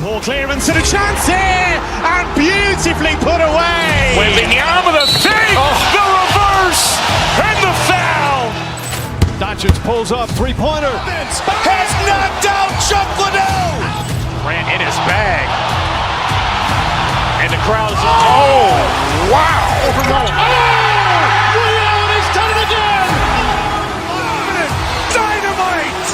Ball clearance and a chance here, and beautifully put away. Wembanyama the fake, the reverse, and the foul. Doncic pulls up, three-pointer. Has knocked out Chuck Liddell. Ran in his bag. And the crowd is, oh, wow. He's done it again. Dynamite.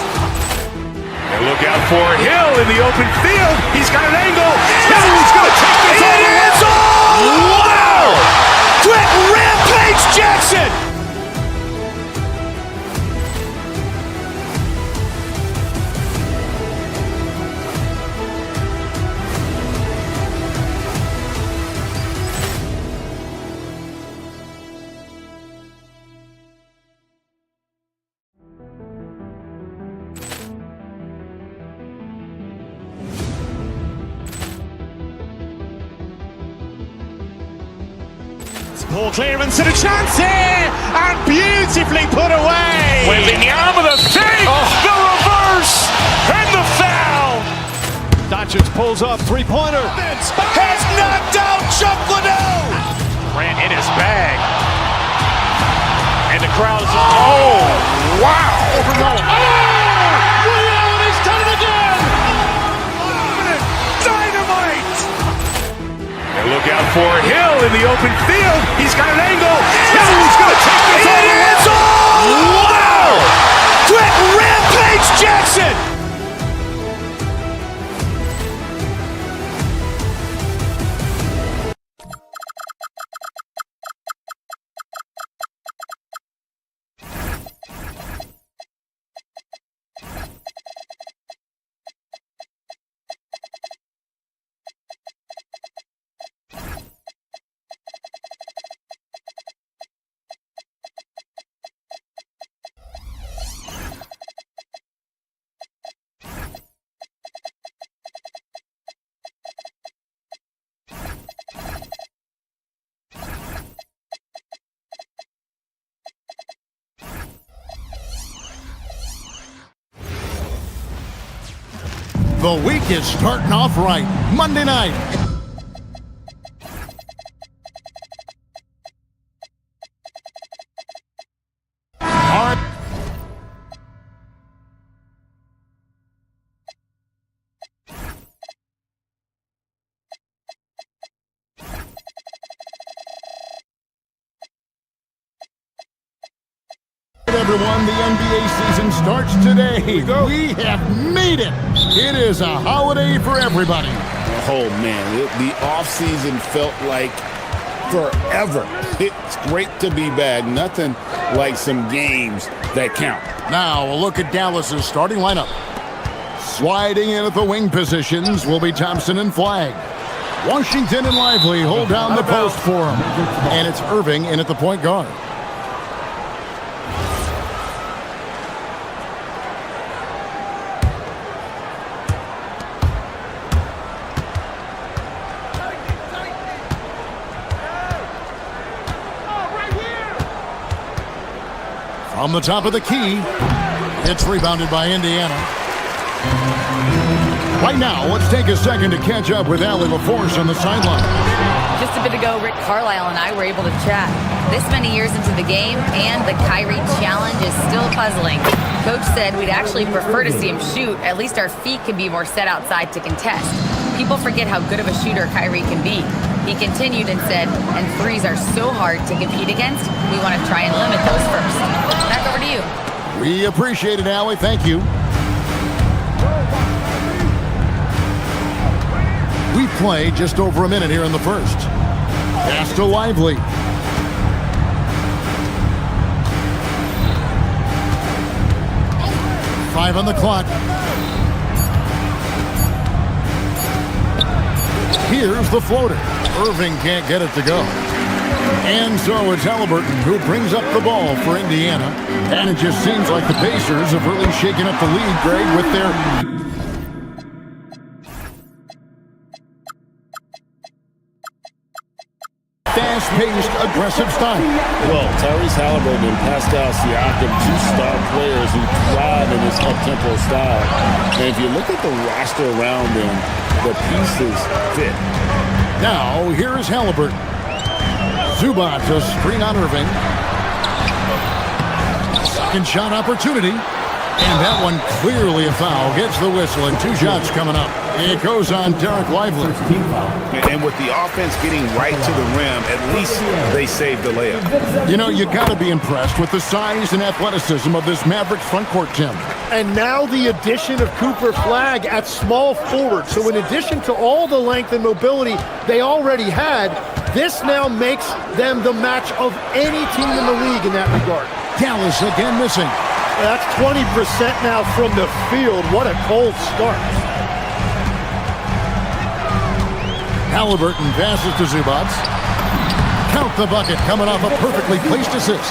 And look out for Hill in the open field. He's got an angle. Hill's going to take this all the way. Wow. Quick Rampage Jackson. Ball clearance and a chance here, and beautifully put away. Wembanyama the fake, the reverse, and the foul. Doncic pulls up, three-pointer. Has knocked out Chuck Liddell. Ran in his bag. And the crowd is, oh, wow. He's done it again. Dynamite. And look out for Hill in the open field. He's got an angle. Hill's going to take this all the way. Wow. Quick Rampage Jackson. The week is starting off right. Monday night. Everyone, the NBA season starts today. We have made it. It is a holiday for everybody. Oh, man, the offseason felt like forever. It's great to be back. Nothing like some games that count. Now, a look at Dallas's starting lineup. Sliding in at the wing positions will be Thompson and Flagg. Washington and Lively hold down the post for him. And it's Irving in at the point guard. From the top of the key, it's rebounded by Indiana. Right now, let's take a second to catch up with Allie LaForce on the sideline. Just a bit ago, Rick Carlisle and I were able to chat. This many years into the game, and the Kyrie challenge is still puzzling. Coach said we'd actually prefer to see him shoot. At least our feet can be more set outside to contest. People forget how good of a shooter Kyrie can be. He continued and said, and threes are so hard to compete against, we want to try and limit those first. Back over to you. We appreciate it, Allie. Thank you. We play just over a minute here in the first. Pass to Lively. Five on the clock. Here's the floater. Irving can't get it to go. And so it's Halliburton who brings up the ball for Indiana. And it just seems like the Pacers have really shaken up the lead, Greg, with their... fast-paced, aggressive style. Well, Tyrese Halliburton and Pascal Siakam, two star players who thrive in this up-tempo style. And if you look at the roster around them, the pieces fit. Now, here is Halliburton. Zubac, a screen on Irving. Second shot opportunity. And that one clearly a foul. Gets the whistle, and two shots coming up. It goes on Derek Lively. And with the offense getting right to the rim, at least they saved the layup. You know, you got to be impressed with the size and athleticism of this Mavericks front court, Tim. And now the addition of Cooper Flagg at small forward. So in addition to all the length and mobility they already had, this now makes them the match of any team in the league in that regard. Dallas again missing. That's 20% now from the field. What a cold start. Halliburton passes to Zubac. Count the bucket coming off a perfectly placed assist.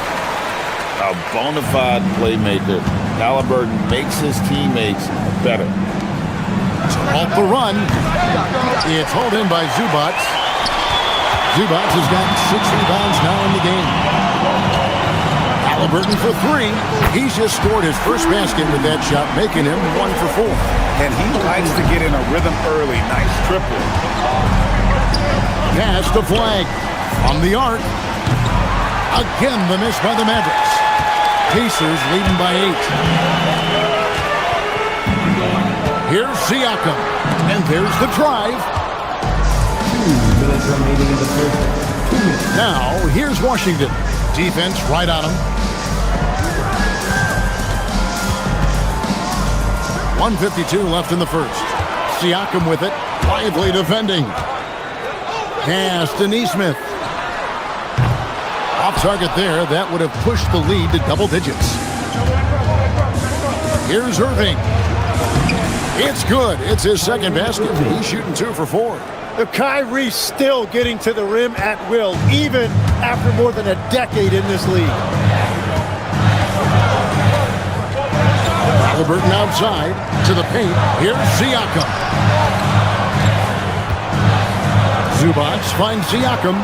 A bona fide playmaker. Halliburton makes his teammates better. To halt the run. It's hauled in by Zubac. Zubac has got 6 rebounds now in the game. Halliburton for 3. He's just scored his first basket with that shot, making him 1 for 4. And he likes to get in a rhythm early. Nice triple. Pass to Flagg. On the arc. Again, the miss by the Mavericks. Pacers leading by 8. Here's Siakam. And there's the drive. 2 minutes remaining in the first. Now, here's Washington. Defense right on him. 1:52 left in the first. Siakam with it. Lively defending. Pass to Nesmith. Off target there. That would have pushed the lead to double digits. Here's Irving. It's good. It's his second basket. He's shooting 2 for 4. Kyrie still getting to the rim at will, even after more than a decade in this league. Halliburton outside to the paint. Here's Siakam. Zubac finds Siakam.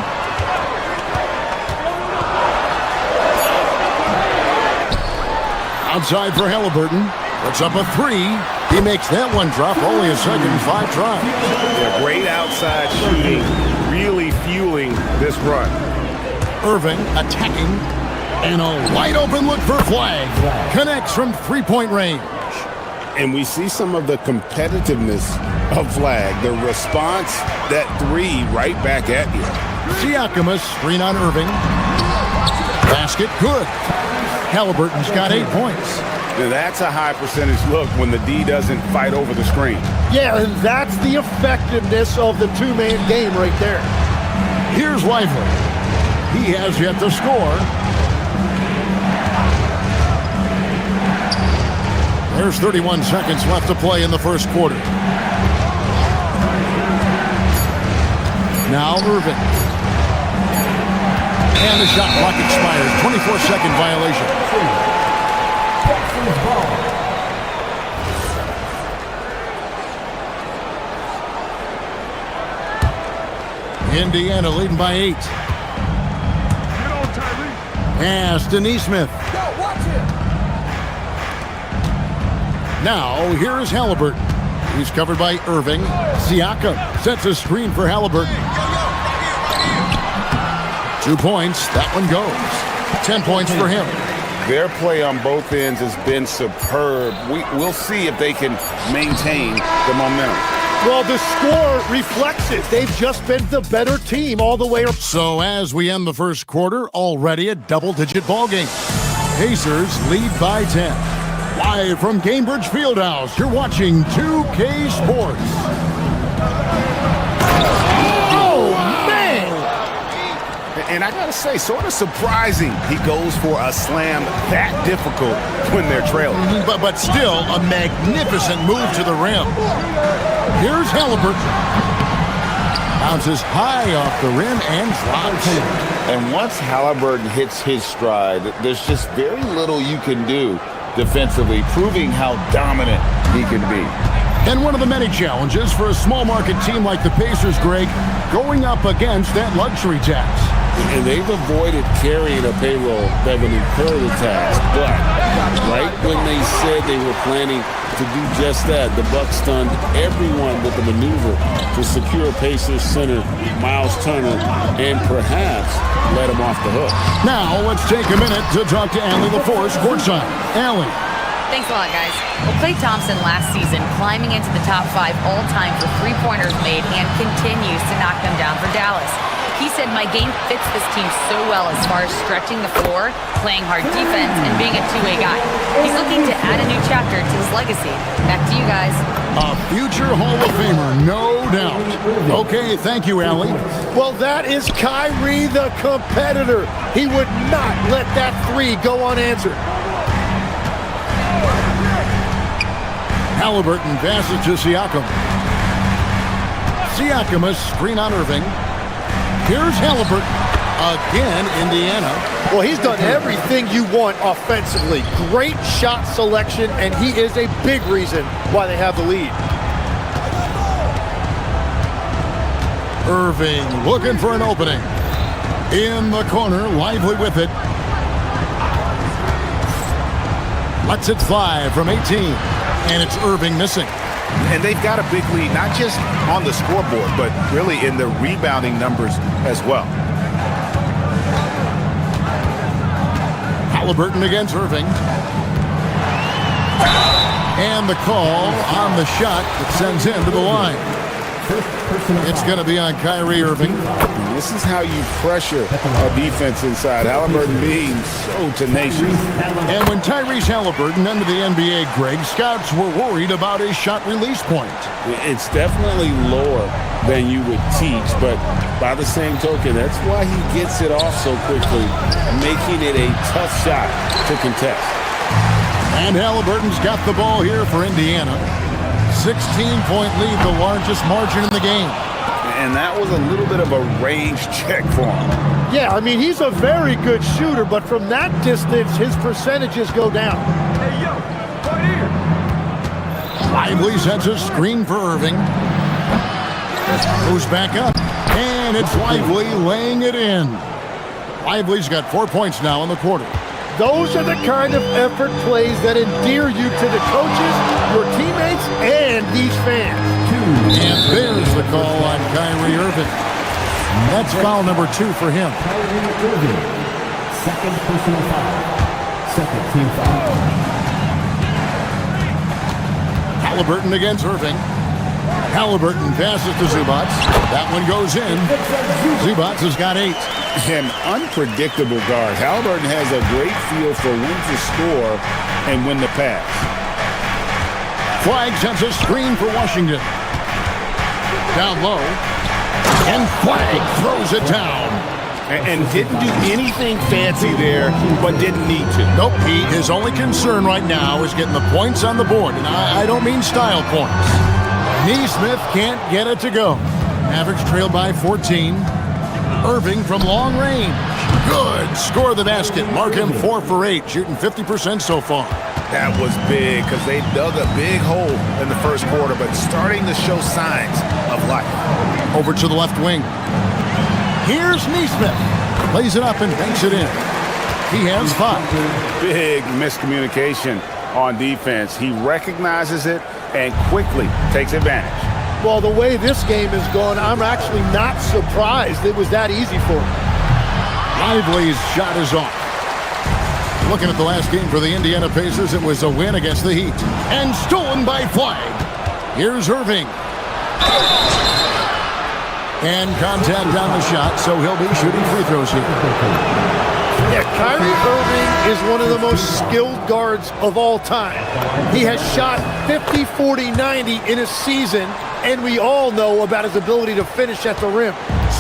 Outside for Halliburton. Puts up a 3. He makes that one drop. Only a second, 5 tries. Yeah, great outside shooting, really fueling this run. Irving attacking. And a wide open look for Flagg. Connects from 3-point range. And we see some of the competitiveness of Flagg. The response, that 3 right back at you. Siakam, a screen on Irving. Basket good. Halliburton's got 8 points. Now that's a high percentage look when the D doesn't fight over the screen. Yeah, and that's the effectiveness of the two-man game right there. Here's Lively. He has yet to score. There's 31 seconds left to play in the first quarter. Now Irving. And the shot clock expires. 24-second violation. Indiana leading by 8. Pass to Nesmith. Now, here is Halliburton. He's covered by Irving. Siakam sets a screen for Halliburton. 2 points. That one goes. 10 points for him. Their play on both ends has been superb. We'll see if they can maintain the momentum. Well, the score reflects it. They've just been the better team all the way up. So as we end the first quarter, already a double-digit ball game. Pacers lead by 10. Live from Cambridge Fieldhouse, you're watching 2K Sports. Oh, man! And I gotta say, sort of surprising he goes for a slam that difficult when they're trailing. But still a magnificent move to the rim. Here's Halliburton. Bounces high off the rim and drops. And once Halliburton hits his stride, there's just very little you can do defensively, proving how dominant he can be. And one of the many challenges for a small market team like the Pacers, Greg, going up against that luxury tax. And they've avoided carrying a payroll that would incur the tax. But right when they said they were planning to do just that, the Bucks stunned everyone with the maneuver to secure Pacers center Miles Turner and perhaps let him off the hook. Now let's take a minute to talk to Allie LaForce courtside. Allie. Thanks a lot, guys. Well, Klay Thompson last season climbing into the top 5 all-time for three-pointers made and continues to knock them down for Dallas. He said, my game fits this team so well as far as stretching the floor, playing hard defense, and being a two-way guy. He's looking to add a new chapter to his legacy. Back to you guys. A future Hall of Famer, no doubt. Okay, thank you, Allie. Well, that is Kyrie the competitor. He would not let that three go unanswered. Halliburton passes to Siakam. Siakam, a screen on Irving. Here's Halliburton. Again, Indiana. Well, he's done everything you want offensively. Great shot selection, and he is a big reason why they have the lead. Irving looking for an opening. In the corner, Lively with it. Lets it fly from 18. And it's Irving missing. And they've got a big lead, not just on the scoreboard, but really in the rebounding numbers as well. Halliburton against Irving. And the call on the shot that sends him to the line. It's going to be on Kyrie Irving. This is how you pressure a defense inside. Halliburton being so tenacious. And when Tyrese Halliburton entered the NBA, Greg, scouts were worried about his shot release point. It's definitely lower than you would teach, but by the same token, that's why he gets it off so quickly, making it a tough shot to contest. And Halliburton's got the ball here for Indiana. 16-point lead, the largest margin in the game. And that was a little bit of a range check for him. Yeah, I mean, he's a very good shooter, but from that distance, his percentages go down. Hey, yo, right here. Lively sets a screen for Irving. Goes back up, and it's Lively laying it in. Lively's got 4 points now in the quarter. Those are the kind of effort plays that endear you to the coaches, your teammates, and these fans. And there's the call on Kyrie Irving. That's foul number 2 for him. Kyrie Irving. Second personal foul. Second team foul. Halliburton against Irving. Halliburton passes to Zubac. That one goes in. Zubac has got 8. An unpredictable guard. Halliburton has a great feel for when to score and when to pass. Flagg sends a screen for Washington. Down low. And Flagg throws it down. And didn't do anything fancy there, but didn't need to. Nope, his only concern right now is getting the points on the board. And I don't mean style points. Neesmith can't get it to go. Mavericks trail by 14. Irving from long range. Good. Score the basket. Mark him 4 for 8, shooting 50% so far. That was big because they dug a big hole in the first quarter, but starting to show signs of life. Over to the left wing. Here's Neesmith. Plays it up and banks it in. He has 5. Big miscommunication on defense. He recognizes it and quickly takes advantage. Well, the way this game is going, I'm actually not surprised it was that easy for him. Lively's shot is off. Looking at the last game for the Indiana Pacers, it was a win against the Heat. And stolen by Flagg. Here's Irving. And contact on the shot, so he'll be shooting free throws here. Yeah, Kyrie Irving is one of the most skilled guards of all time. He has shot 50, 40, 90 in a season, and we all know about his ability to finish at the rim.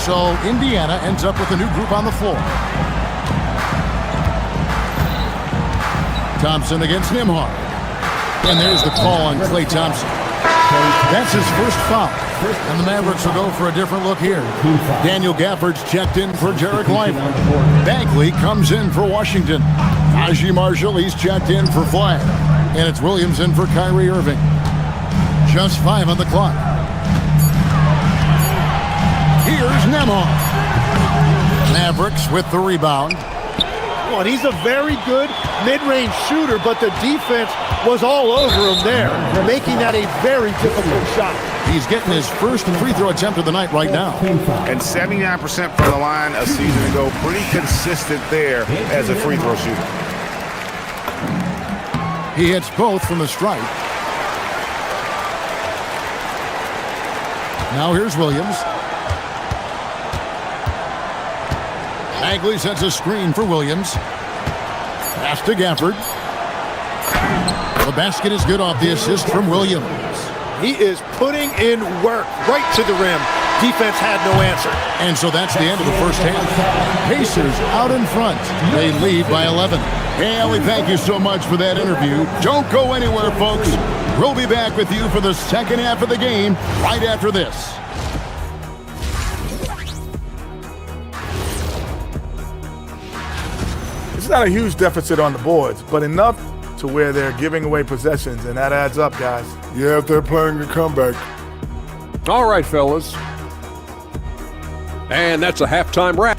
So Indiana ends up with a new group on the floor. Thompson against Nembhard. And there's the call on Klay Thompson. That's his first foul. And the Mavericks will go for a different look here. Daniel Gafford's checked in for Jarek Lively. Bagley comes in for Washington. Najee Marshall, he's checked in for Flagg. And it's Williams in for Kyrie Irving. Just 5 on the clock. Here's Nembhard. Mavericks with the rebound. Well, and he's a very good mid-range shooter, but the defense was all over him there, making that a very difficult shot. He's getting his first free throw attempt of the night right now. And 79% from the line a season ago. Pretty consistent there as a free throw shooter. He hits both from the stripe. Now here's Williams. Bagley sets a screen for Williams. Pass to Gafford. The basket is good off the assist from Williams. He is putting in work right to the rim. Defense had no answer. And so that's the end of the first half. Pacers out in front. They lead by 11. Hey, Ellie, thank you so much for that interview. Don't go anywhere, folks. We'll be back with you for the second half of the game right after this. It's not a huge deficit on the boards, but enough to where they're giving away possessions, and that adds up, guys. Yeah, if they're playing a comeback. All right, fellas. And that's a halftime wrap.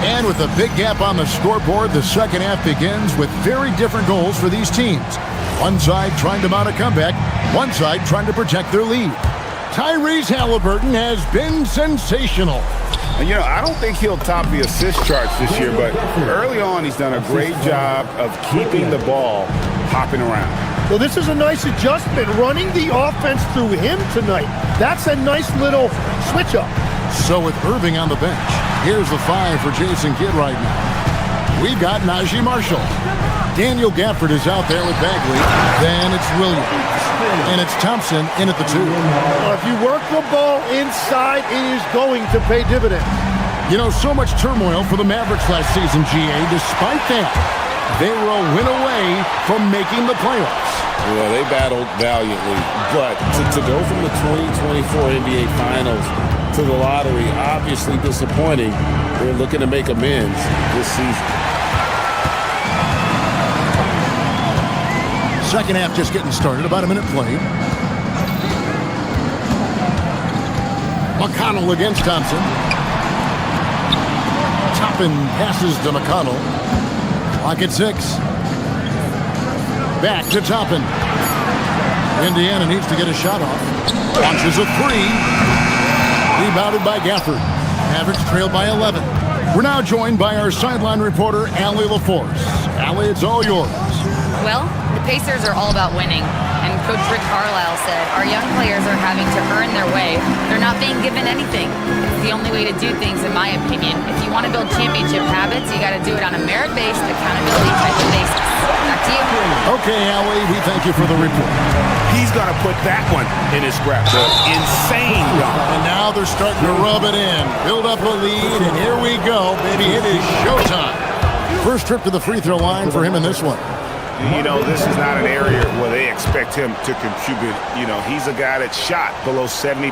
And with a big gap on the scoreboard, the second half begins with very different goals for these teams. One side trying to mount a comeback, one side trying to protect their lead. Tyrese Halliburton has been sensational. And, you know, I don't think he'll top the assist charts this year, but early on he's done a great job of keeping the ball hopping around. Well, this is a nice adjustment, running the offense through him tonight. That's a nice little switch up. So with Irving on the bench, here's the 5 for Jason Kidd right now. We've got Najee Marshall. Daniel Gafford is out there with Bagley. Then it's Williams. And it's Thompson in at the 2. Well, if you work the ball inside, it is going to pay dividends. You know, so much turmoil for the Mavericks last season, GA. Despite that, they were a win away from making the playoffs. Well, they battled valiantly. But to go from the 2024 NBA Finals to the lottery, obviously disappointing. They're looking to make amends this season. Second half just getting started, about a minute played. McConnell against Thompson. Toppin passes to McConnell. Clock at 6. Back to Toppin. Indiana needs to get a shot off. Launches a 3. Rebounded by Gafford. Mavericks trailed by 11. We're now joined by our sideline reporter, Allie LaForce. Allie, it's all yours. Well, the Pacers are all about winning. And Coach Rick Carlisle said, our young players are having to earn their way. They're not being given anything. It's the only way to do things, in my opinion. If you want to build championship habits, you got to do it on a merit-based, accountability type of basis. Back to you. Okay, Allie, we thank you for the report. He's going to put that one in his scrapbook. Insane dunk. And now they're starting to rub it in. Build up a lead, and here we go, baby. It is showtime. First trip to the free throw line for him in this one. You know, this is not an area where they expect him to contribute. You know, he's a guy that shot below 70%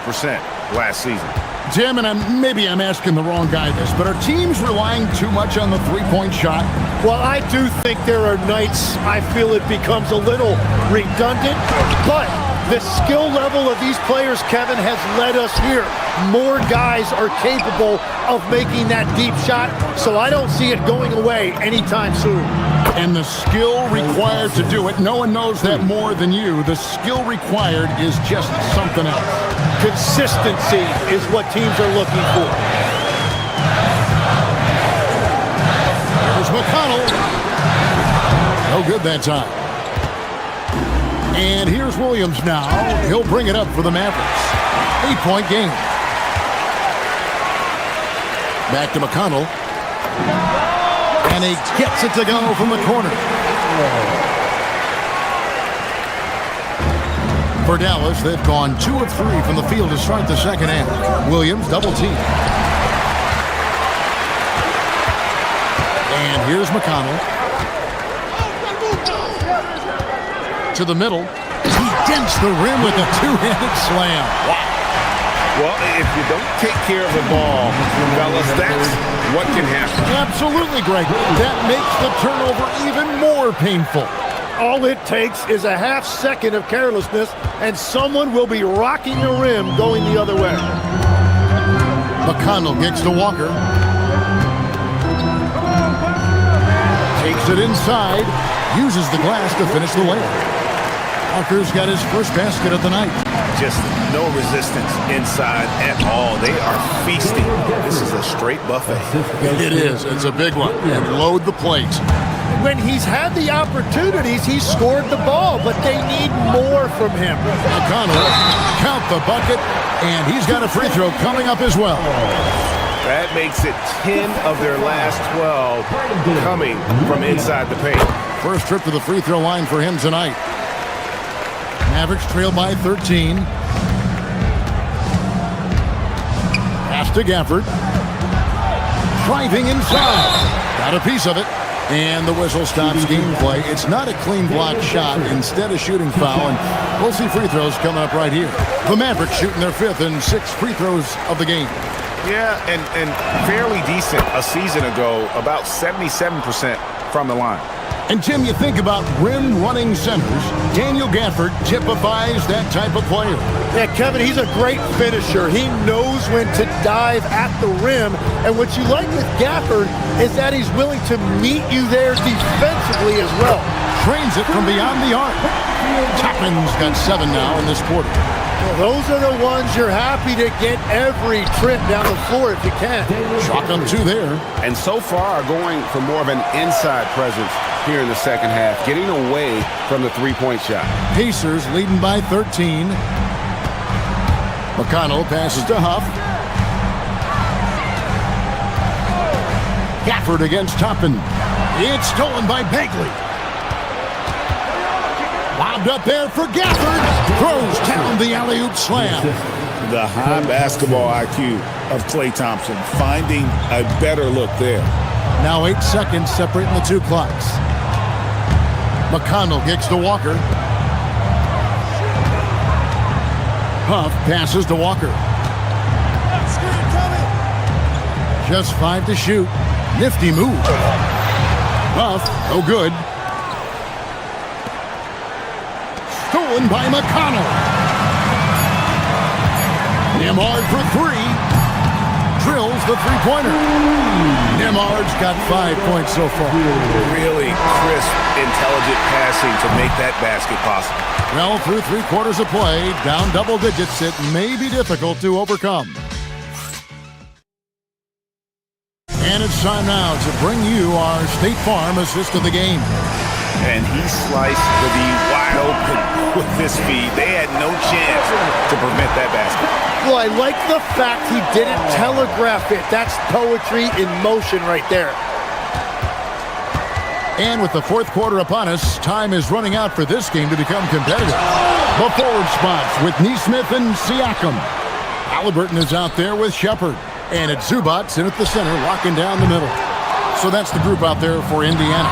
last season. Jim, and maybe I'm asking the wrong guy this, but are teams relying too much on the three-point shot? Well, I do think there are nights I feel it becomes a little redundant, but the skill level of these players, Kevin, has led us here. More guys are capable of making that deep shot, so I don't see it going away anytime soon. And the skill required to do it, no one knows that more than you. The skill required is just something else. Consistency is what teams are looking for. There's McConnell. No good that time. And here's Williams now. He'll bring it up for the Mavericks. 8-point game. Back to McConnell. And he gets it to go from the corner. For Dallas, they've gone 2 of 3 from the field to start the second half. Williams double team. And here's McConnell. To the middle. He dents the rim with a 2-handed slam. Wow. Well, if you don't take care of the ball, fellas, that's what can happen. Absolutely, Greg. That makes the turnover even more painful. All it takes is a half second of carelessness, and someone will be rocking the rim going the other way. McConnell gets to Walker. Takes it inside. Uses the glass to finish the layup. Walker's got his first basket of the night. Just no resistance inside at all. They are feasting. This is a straight buffet. It is. It's a big one. And load the plate. When he's had the opportunities, he's scored the ball, but they need more from him. McConnell, count the bucket, and he's got a free throw coming up as well. That makes it 10 of their last 12 coming from inside the paint. First trip to the free throw line for him tonight. Mavericks trail by 13. Pass to Gafford. Driving inside. Got a piece of it. And the whistle stops gameplay. It's not a clean block shot. Instead, a shooting foul. And we'll see free throws coming up right here. The Mavericks shooting their 5th and 6th free throws of the game. Yeah, and fairly decent a season ago. About 77% from the line. And, Tim, you think about rim-running centers. Daniel Gafford typifies that type of player. Yeah, Kevin, he's a great finisher. He knows when to dive at the rim. And what you like with Gafford is that he's willing to meet you there defensively as well. Trains it from beyond the arc. Chapman's got 7 now in this quarter. Well, those are the ones you're happy to get every trip down the floor if you can. Shotgun 2 there. And so far going for more of an inside presence here in the second half, getting away from the three-point shot. Pacers leading by 13. McConnell passes to Huff. Gafford against Toppin. It's stolen by Bagley. Lobbed up there for Gafford. Throws down the alley-oop slam. The high basketball IQ of Klay Thompson, finding a better look there. Now 8 seconds separating the 2 clocks. McConnell kicks to Walker. Huff passes to Walker. Just 5 to shoot. Nifty move. Huff, no good. Stolen by McConnell. Nembhard for 3. Drills the three-pointer. Nembhard's got 5 points so far. Really crisp, intelligent passing to make that basket possible. Well, through 3 quarters of play, down double digits, it may be difficult to overcome. And it's time now to bring you our State Farm assist of the game. And he sliced the D wide open with this feed. They had no chance to prevent that basket. Well, I like the fact he didn't telegraph it. That's poetry in motion right there. And with the 4th quarter upon us, time is running out for this game to become competitive. The forward spots with Neesmith and Siakam. Halliburton is out there with Shepard. And it's Zubats in at the center, locking down the middle. So that's the group out there for Indiana.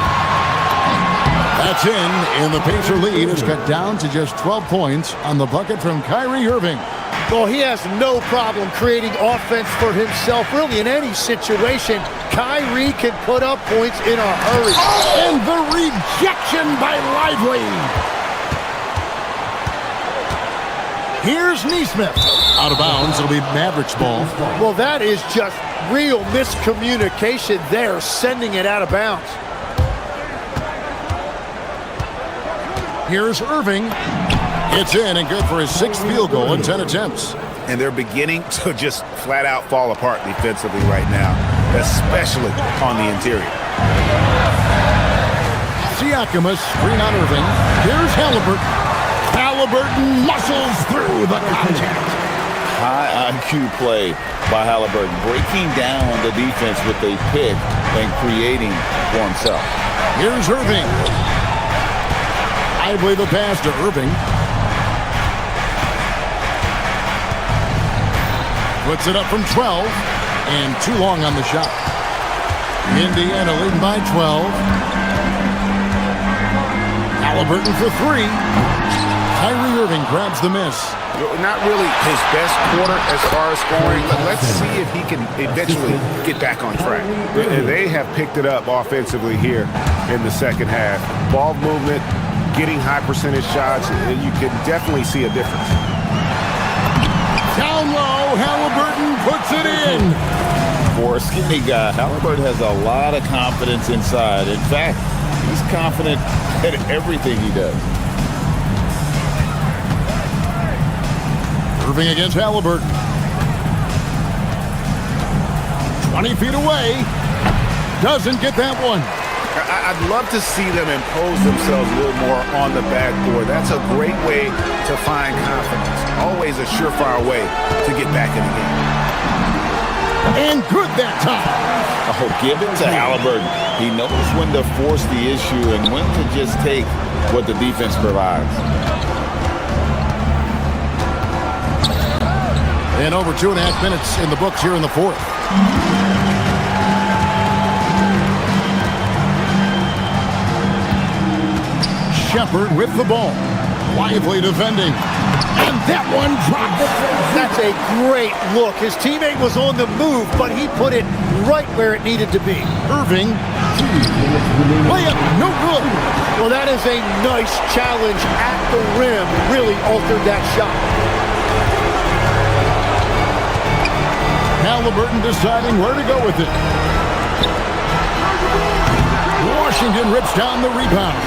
That's in, and the Pacer lead is cut down to just 12 points on the bucket from Kyrie Irving. Well, he has no problem creating offense for himself, really, in any situation. Kyrie can put up points in a hurry. And the rejection by Lively. Here's Neesmith. Out of bounds, it'll be Mavericks ball. Well, that is just real miscommunication there, sending it out of bounds. Here's Irving. It's in and good for his 6th field goal in 10 attempts. And they're beginning to just flat out fall apart defensively right now, especially on the interior. Siakam a screen on Irving. Here's Halliburton. Halliburton muscles through the contact. High IQ play by Halliburton, breaking down the defense with a pick and creating for himself. Here's Irving. I believe the pass to Irving. Puts it up from 12, and too long on the shot. Indiana leading by 12. Halliburton for 3. Kyrie Irving grabs the miss. Not really his best quarter as far as scoring, but let's see if he can eventually get back on track. They have picked it up offensively here in the second half. Ball movement, getting high percentage shots, you can definitely see a difference. Down low, Halliburton puts it in. For a skinny guy, Halliburton has a lot of confidence inside. In fact, he's confident at everything he does. Irving against Halliburton. 20 feet away. Doesn't get that one. I'd love to see them impose themselves a little more on the backboard. That's a great way to find confidence. Always a surefire way to get back in the game. And good that time. Oh, give it to Halliburton. He knows when to force the issue and when to just take what the defense provides. And over 2.5 minutes in the books here in the fourth. Shepard with the ball. Lively defending. And that one dropped. That's a great look. His teammate was on the move, but he put it right where it needed to be. Irving. Layup, no good. Well, that is a nice challenge at the rim. Really altered that shot. Halliburton deciding where to go with it. Washington rips down the rebound.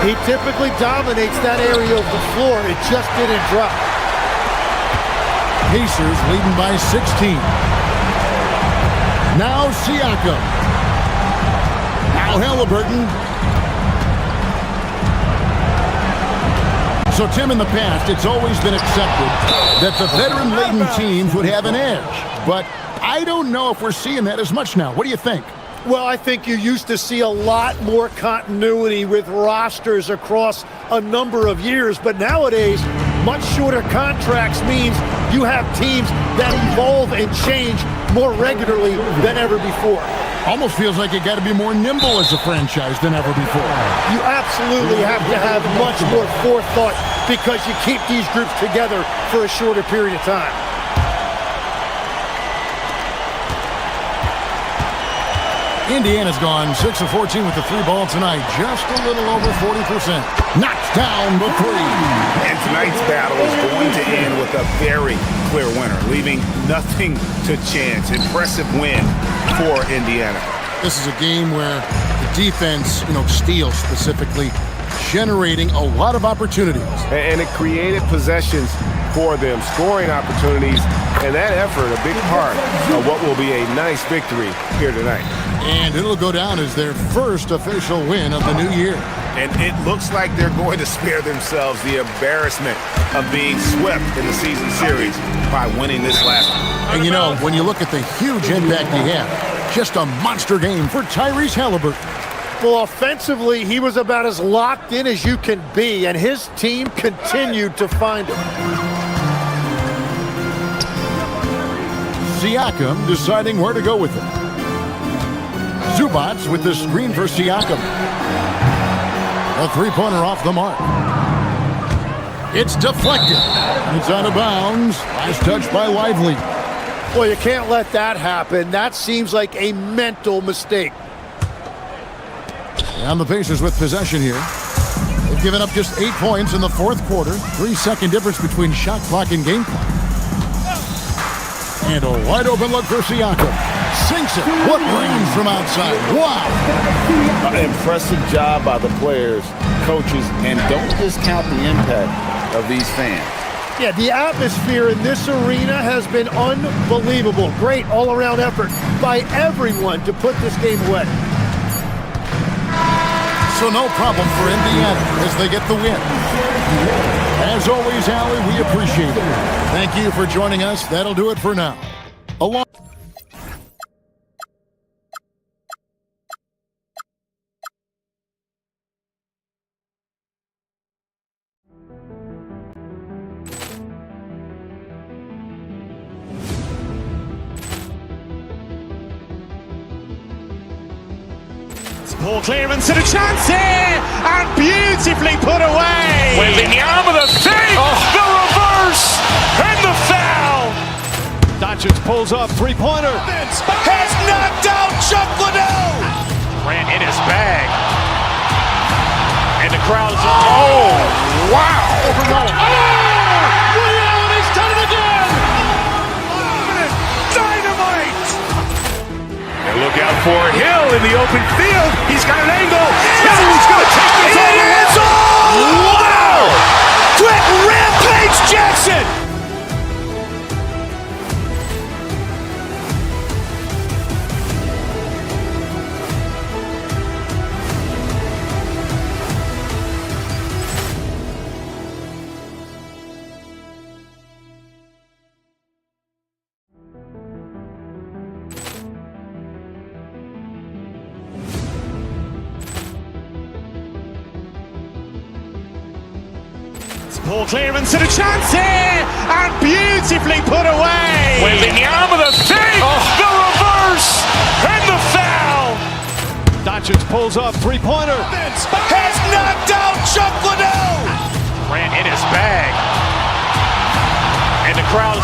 He typically dominates that area of the floor. It just didn't drop. Pacers leading by 16. Now Siakam. Now Halliburton. So, Tim, in the past, it's always been accepted that the veteran-laden teams would have an edge. But I don't know if we're seeing that as much now. What do you think? Well, I think you used to see a lot more continuity with rosters across a number of years, but nowadays, much shorter contracts means you have teams that evolve and change more regularly than ever before. Almost feels like you got to be more nimble as a franchise than ever before. You absolutely have to have much more forethought because you keep these groups together for a shorter period of time. Indiana's gone 6 of 14 with the three ball tonight. Just a little over 40%. Knocks down the three. And tonight's battle is going to end with a very clear winner, leaving nothing to chance. Impressive win for Indiana. This is a game where the defense, steals specifically, generating a lot of opportunities. And it created possessions for them, scoring opportunities, and that effort a big part of what will be a nice victory here tonight. And it'll go down as their first official win of the new year. And it looks like they're going to spare themselves the embarrassment of being swept in the season series by winning this last one. And when you look at the huge impact he had, just a monster game for Tyrese Halliburton. Well, offensively, he was about as locked in as you can be, and his team continued to find him. Siakam deciding where to go with it. Zubats with the screen for Siakam. A three-pointer off the mark. It's deflected. It's out of bounds. Last touch by Lively. Well, you can't let that happen. That seems like a mental mistake. And the Pacers with possession here. They've given up just 8 points in the fourth quarter. 3-second difference between shot clock and game clock. And a wide open look for Siakam. Sinks it. What range from outside. Wow. An impressive job by the players, coaches, and don't discount the impact of these fans. Yeah, the atmosphere in this arena has been unbelievable. Great all-around effort by everyone to put this game away. So no problem for Indiana as they get the win. As always, Allie, we appreciate it. Thank you for joining us. That'll do it for now. Along Ball clearance and a chance here, and beautifully put away. Wembanyama the fake, the reverse, and the foul. Doncic pulls up, three-pointer. Has knocked out Chuck Liddell. Ran in his bag. And the crowd is... Wow! Over Nolan. Ray Allen, he's done it again! Dynamite! And look out for Hill in the open field. He's got an angle. Hill is going to take this all the way. Wow! Quick Rampage Jackson! Ball clearance and a chance here, and beautifully put away. With the arm of the fake, the reverse, and the foul. Doncic pulls up, three-pointer. Has knocked out Chuck Liddell. Ran in his bag. And the crowd is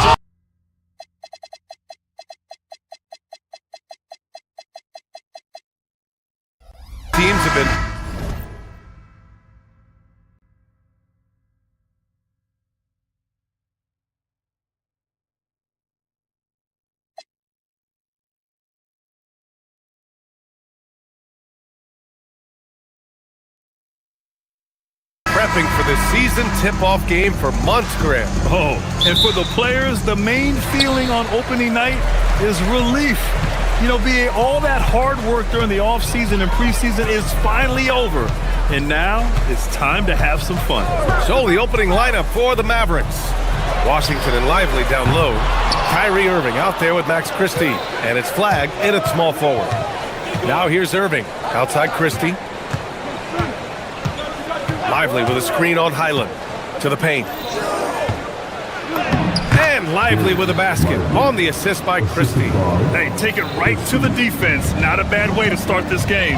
teams have been prepping for the season tip-off game for months, Graham. Oh, and for the players, the main feeling on opening night is relief. You know, BA, all that hard work during the offseason and preseason is finally over. And now it's time to have some fun. So the opening lineup for the Mavericks. Washington and Lively down low. Kyrie Irving out there with Max Christie. And it's Flagg in at small forward. Now here's Irving outside Christie. Lively with a screen on Highland to the paint. And Lively with a basket on the assist by Christie. Hey, take it right to the defense. Not a bad way to start this game.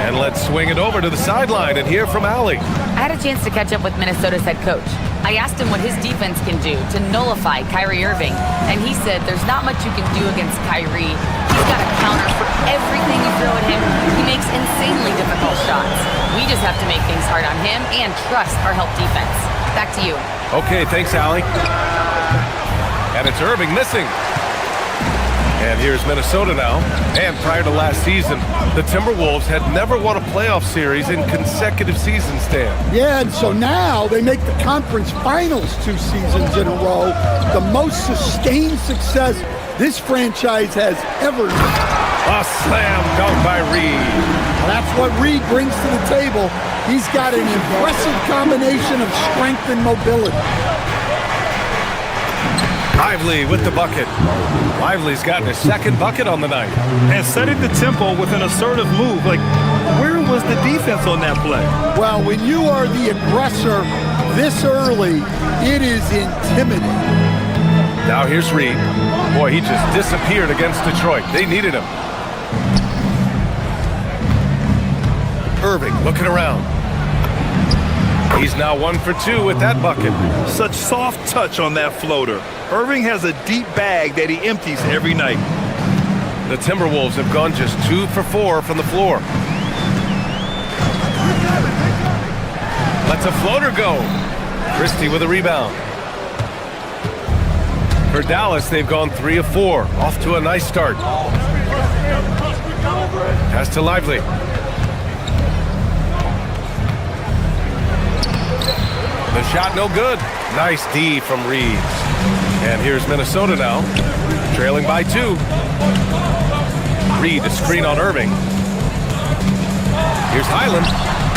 And let's swing it over to the sideline and hear from Allie. I had a chance to catch up with Minnesota's head coach. I asked him what his defense can do to nullify Kyrie Irving, and he said there's not much you can do against Kyrie. He's got a counter for everything you throw at him. He makes insanely difficult shots. We just have to make things hard on him and trust our help defense. Back to you. Okay, thanks, Allie. And it's Irving missing. And here's Minnesota now. And prior to last season, the Timberwolves had never won a playoff series in consecutive seasons, Dan. Yeah, and so now they make the conference finals 2 seasons in a row. The most sustained success this franchise has ever known. A slam dunk by Reed. That's what Reed brings to the table. He's got an impressive combination of strength and mobility. Lively with the bucket. Lively's gotten his second bucket on the night. And setting the tempo with an assertive move. Like, where was the defense on that play? Well, when you are the aggressor this early, it is intimidating. Now here's Reed. Boy, he just disappeared against Detroit. They needed him. Irving looking around. He's now 1 for 2 with that bucket. Such soft touch on that floater. Irving has a deep bag that he empties every night. The Timberwolves have gone just 2 for 4 from the floor. Lets a floater go. Christie with a rebound. For Dallas, they've gone 3 of 4. Off to a nice start. Pass to Lively. The shot no good. Nice D from Reed. And here's Minnesota now, trailing by 2. Reed, a screen on Irving. Here's Highland.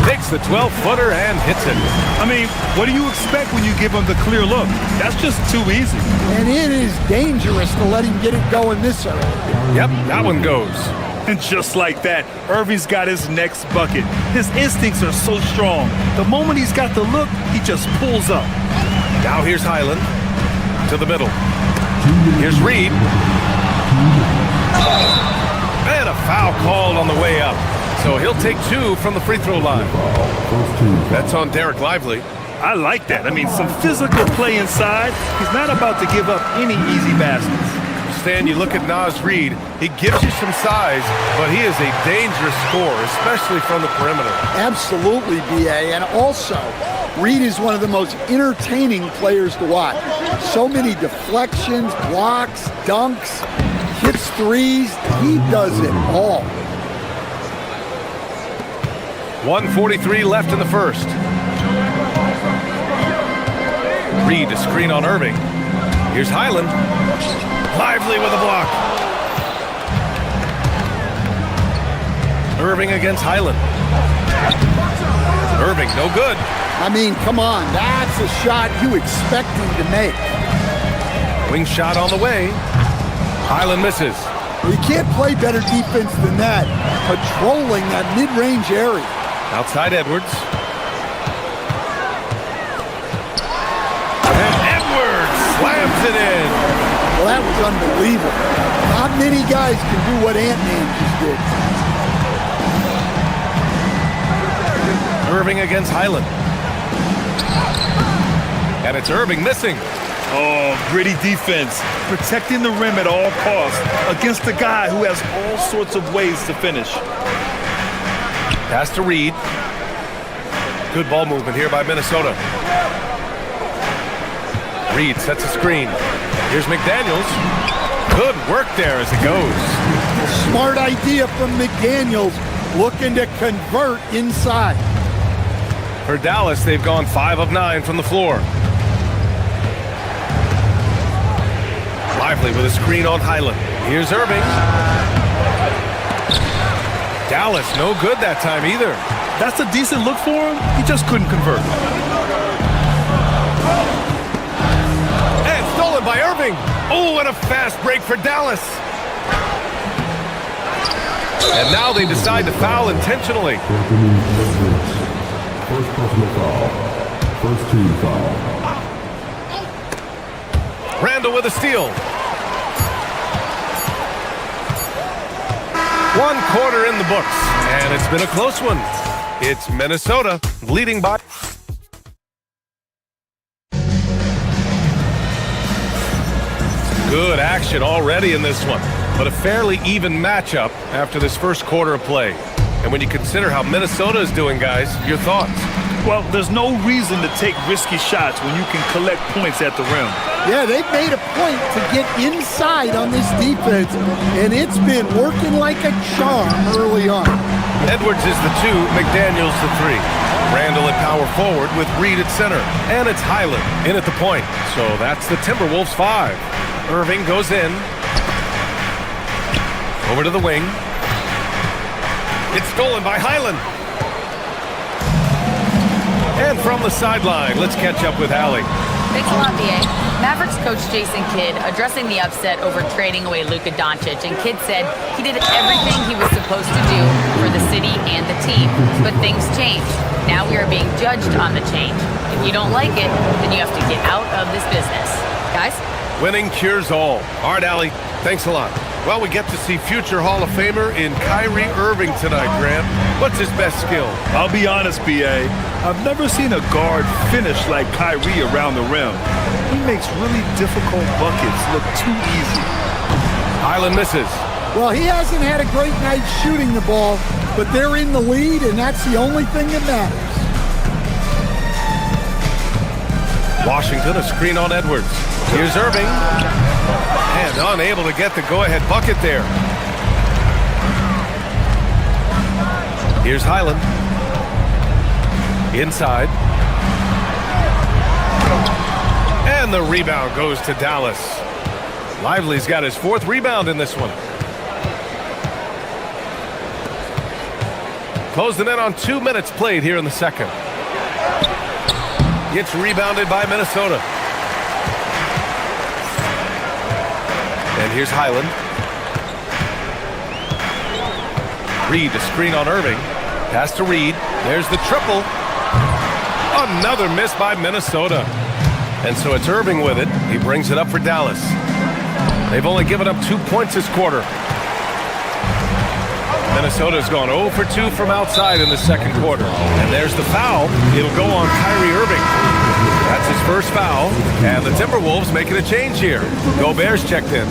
Takes the 12-footer and hits it. I mean, what do you expect when you give him the clear look? That's just too easy. And it is dangerous to let him get it going this early. Yep, that one goes. And just like that, Irving's got his next bucket. His instincts are so strong. The moment he's got the look, he just pulls up. Now here's Highland to the middle. Here's Reed. And a foul called on the way up. So he'll take 2 from the free throw line. That's on Derek Lively. I like that. I mean, some physical play inside. He's not about to give up any easy baskets. Stan, you look at Naz Reid, he gives you some size, but he is a dangerous scorer, especially from the perimeter. Absolutely, BA. And also, Reed is one of the most entertaining players to watch. So many deflections, blocks, dunks, hits threes. He does it all. 1:43 left in the first. Reed to screen on Irving. Here's Highland. Lively with a block. Irving against Highland. Irving, no good. I mean, come on. That's a shot you expect him to make. Wing shot on the way. Highland misses. You can't play better defense than that, patrolling that mid-range area. Outside Edwards. And Edwards slams it in. Well, that was unbelievable. Not many guys can do what Ant-Man just did. Irving against Highland. And it's Irving missing. Oh, gritty defense. Protecting the rim at all costs against a guy who has all sorts of ways to finish. Pass to Reed. Good ball movement here by Minnesota. Reed sets a screen. Here's McDaniels. Good work there as it goes. Smart idea from McDaniels, looking to convert inside. For Dallas, they've gone 5 of 9 from the floor. Lively with a screen on Highland. Here's Irving. Dallas, no good that time either. That's a decent look for him. He just couldn't convert. And stolen by Irving. Oh, and a fast break for Dallas. And now they decide to foul intentionally. First personal foul. First team foul. Randall with a steal. 1 quarter in the books, and it's been a close one. It's Minnesota leading by. Good action already in this one, but a fairly even matchup after this first quarter of play. And when you consider how Minnesota is doing, guys, your thoughts? Well, there's no reason to take risky shots when you can collect points at the rim. Yeah, they've made a point to get inside on this defense, and it's been working like a charm early on. Edwards is the 2, McDaniels the 3. Randall at power forward with Reed at center. And it's Highland in at the point. So that's the Timberwolves 5. Irving goes in. Over to the wing. It's stolen by Highland. And from the sideline, let's catch up with Allie. Thanks a lot, BA. Mavericks coach Jason Kidd addressing the upset over trading away Luka Doncic, and Kidd said he did everything he was supposed to do for the city and the team. But things changed. Now we are being judged on the change. If you don't like it, then you have to get out of this business. Guys? Winning cures all. All right, Allie, thanks a lot. Well, we get to see future Hall of Famer in Kyrie Irving tonight, Grant. What's his best skill? I'll be honest, BA. I've never seen a guard finish like Kyrie around the rim. He makes really difficult buckets look too easy. Highland misses. Well, he hasn't had a great night shooting the ball, but they're in the lead, and that's the only thing that matters. Washington, a screen on Edwards. Here's Irving. And unable to get the go-ahead bucket there. Here's Highland. Inside. And the rebound goes to Dallas. Lively's got his 4th rebound in this one. Closing in on 2 minutes played here in the second. It's rebounded by Minnesota. And here's Highland. Reed to screen on Irving. Pass to Reed. There's the triple. Another miss by Minnesota. And so it's Irving with it. He brings it up for Dallas. They've only given up 2 points this quarter. Minnesota's gone 0 for 2 from outside in the second quarter. And there's the foul. It'll go on Kyrie Irving. That's his first foul. And the Timberwolves making a change here. Gobert's checked in.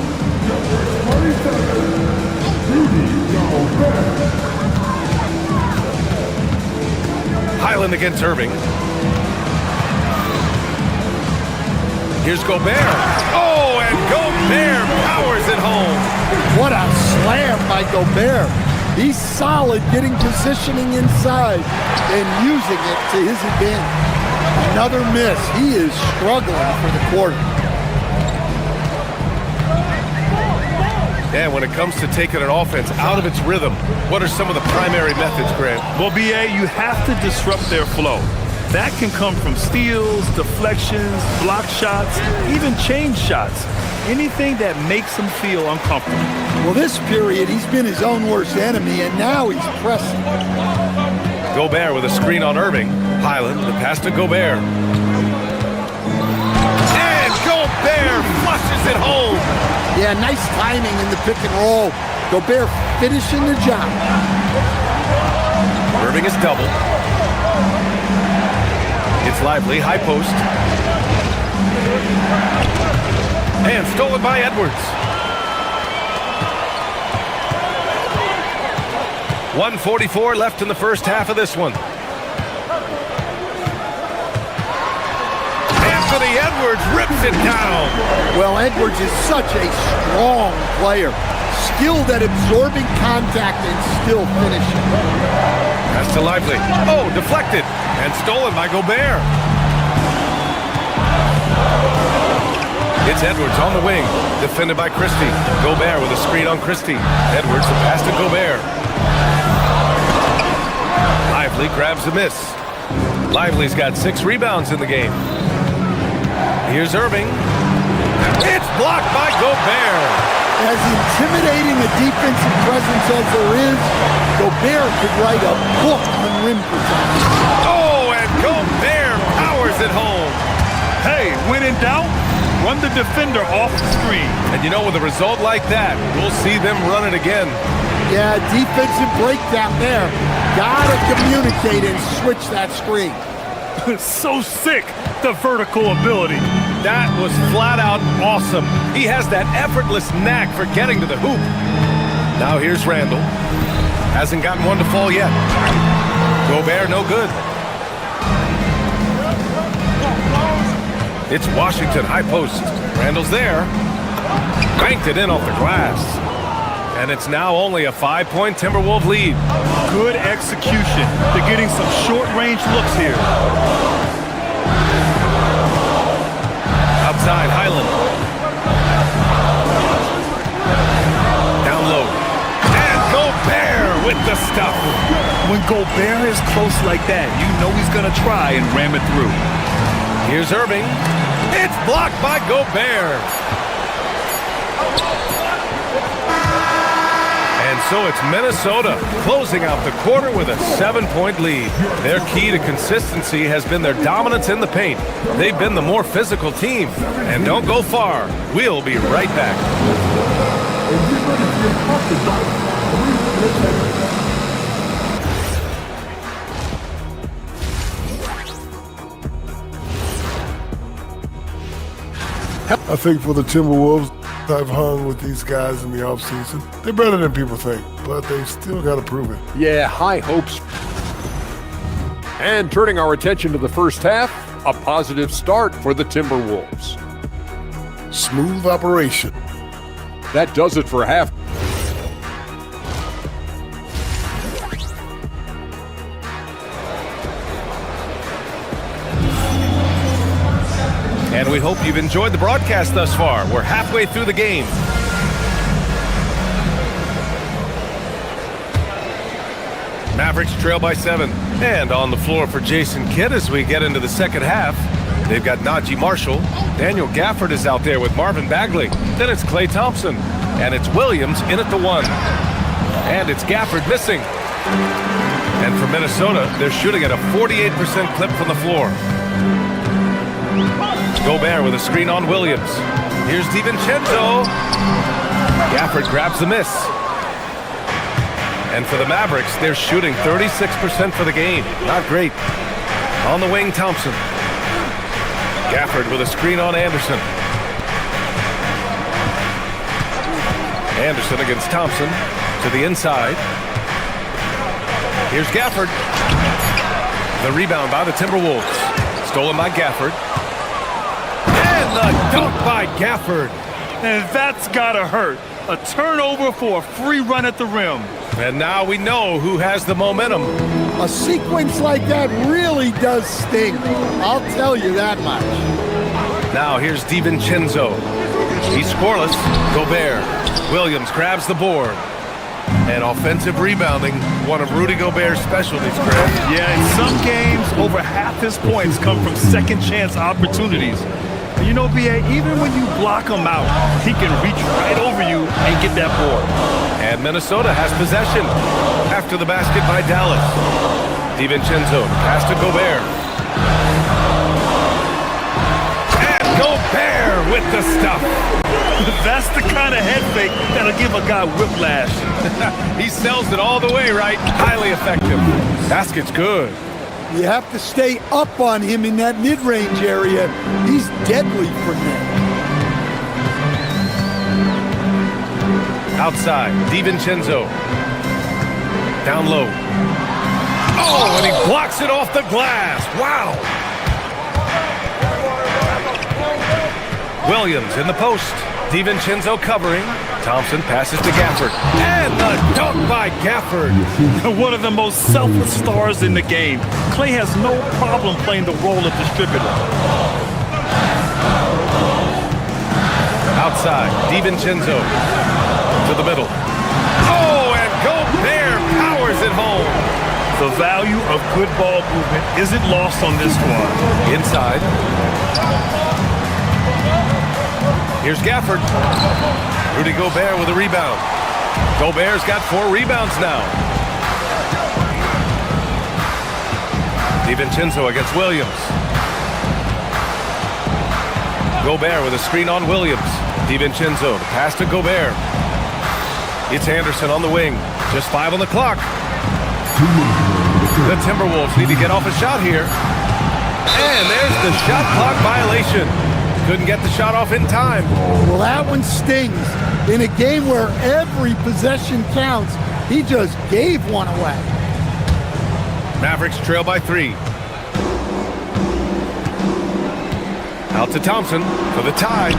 Highland against Irving. Here's Gobert. Oh, and Gobert powers it home. What a slam by Gobert. He's solid getting positioning inside and using it to his advantage. Another miss. He is struggling for the quarter. And when it comes to taking an offense out of its rhythm, what are some of the primary methods, Grant? Well, B.A., you have to disrupt their flow. That can come from steals, deflections, block shots, even change shots. Anything that makes him feel uncomfortable. Well, this period, he's been his own worst enemy, and now he's pressing. Gobert with a screen on Irving. Highland, the pass to Gobert. And Gobert flushes it home. Yeah, nice timing in the pick and roll. Gobert finishing the job. Irving is double. It's Lively, high post. And stolen by Edwards. 1:44 left in the first half of this one. Anthony Edwards rips it down. Well, Edwards is such a strong player. Skilled at absorbing contact and still finishing. Pass to Lively. Oh, deflected. And stolen by Gobert. It's Edwards on the wing. Defended by Christie. Gobert with a screen on Christie. Edwards, the pass to Gobert. Lively grabs the miss. Lively's got 6 rebounds in the game. Here's Irving. It's blocked by Gobert. As intimidating a defensive presence as there is, Gobert could write a book on rim protection. Oh, and Gobert powers it home. Hey, when in doubt, run the defender off the screen. And you know, with a result like that, we'll see them run it again. Yeah, defensive breakdown there. Gotta communicate and switch that screen. So sick, the vertical ability. That was flat out awesome. He has that effortless knack for getting to the hoop. Now here's Randall. Hasn't gotten one to fall yet. Gobert, no good. It's Washington, high post. Randall's there. Banked it in off the glass. And it's now only a 5-point Timberwolves lead. Good execution. They're getting some short-range looks here. Outside, Highland. Down low. And Gobert with the stuff. When Gobert is close like that, you know he's going to try and ram it through. Here's Irving. It's blocked by Gobert. And so it's Minnesota closing out the quarter with a 7-point lead. Their key to consistency has been their dominance in the paint. They've been the more physical team. And don't go far. We'll be right back. I think for the Timberwolves, I've hung with these guys in the offseason. They're better than people think, but they still got to prove it. Yeah, high hopes. And turning our attention to the first half, a positive start for the Timberwolves. Smooth operation. That does it for half. And we hope you've enjoyed the broadcast thus far. We're halfway through the game. Mavericks trail by 7. And on the floor for Jason Kidd as we get into the second half. They've got Najee Marshall. Daniel Gafford is out there with Marvin Bagley. Then it's Klay Thompson. And it's Williams in at the 1. And it's Gafford missing. And for Minnesota, they're shooting at a 48% clip from the floor. Gobert with a screen on Williams. Here's DiVincenzo. Gafford grabs the miss. And for the Mavericks, they're shooting 36% for the game. Not great. On the wing, Thompson. Gafford with a screen on Anderson. Anderson against Thompson to the inside. Here's Gafford. The rebound by the Timberwolves. Stolen by Gafford. And And the dunk by Gafford. And that's gotta hurt. A turnover for a free run at the rim. And now we know who has the momentum. A sequence like that really does sting. I'll tell you that much. Now here's DiVincenzo. He's scoreless. Gobert. Williams grabs the board. And offensive rebounding, one of Rudy Gobert's specialties, Greg. Yeah, in some games, over half his points come from second chance opportunities. And you know, B.A., even when you block him out, he can reach right over you and get that board. And Minnesota has possession after the basket by Dallas. DiVincenzo, pass to Gobert. And Gobert with the stuff. That's the kind of head fake that'll give a guy whiplash. He sells it all the way, right? Highly effective. Basket's good. You have to stay up on him in that mid-range area. He's deadly from there. Outside, DiVincenzo. Down low. Oh, and he blocks it off the glass. Wow. Williams in the post. DiVincenzo covering. Thompson passes to Gafford. And the dunk by Gafford. One of the most selfless stars in the game. Clay has no problem playing the role of distributor. Outside, DiVincenzo to the middle. Oh, and Gobert powers it home. The value of good ball movement isn't lost on this squad. Inside. Here's Gafford. Rudy Gobert with a rebound. Gobert's got 4 rebounds now. DiVincenzo against Williams. Gobert with a screen on Williams. DiVincenzo, the pass to Gobert. It's Anderson on the wing. Just 5 on the clock. The Timberwolves need to get off a shot here. And there's the shot clock violation. Couldn't get the shot off in time. Well, that one stings. In a game where every possession counts, he just gave one away. Mavericks trail by 3. Out to Thompson for the tie.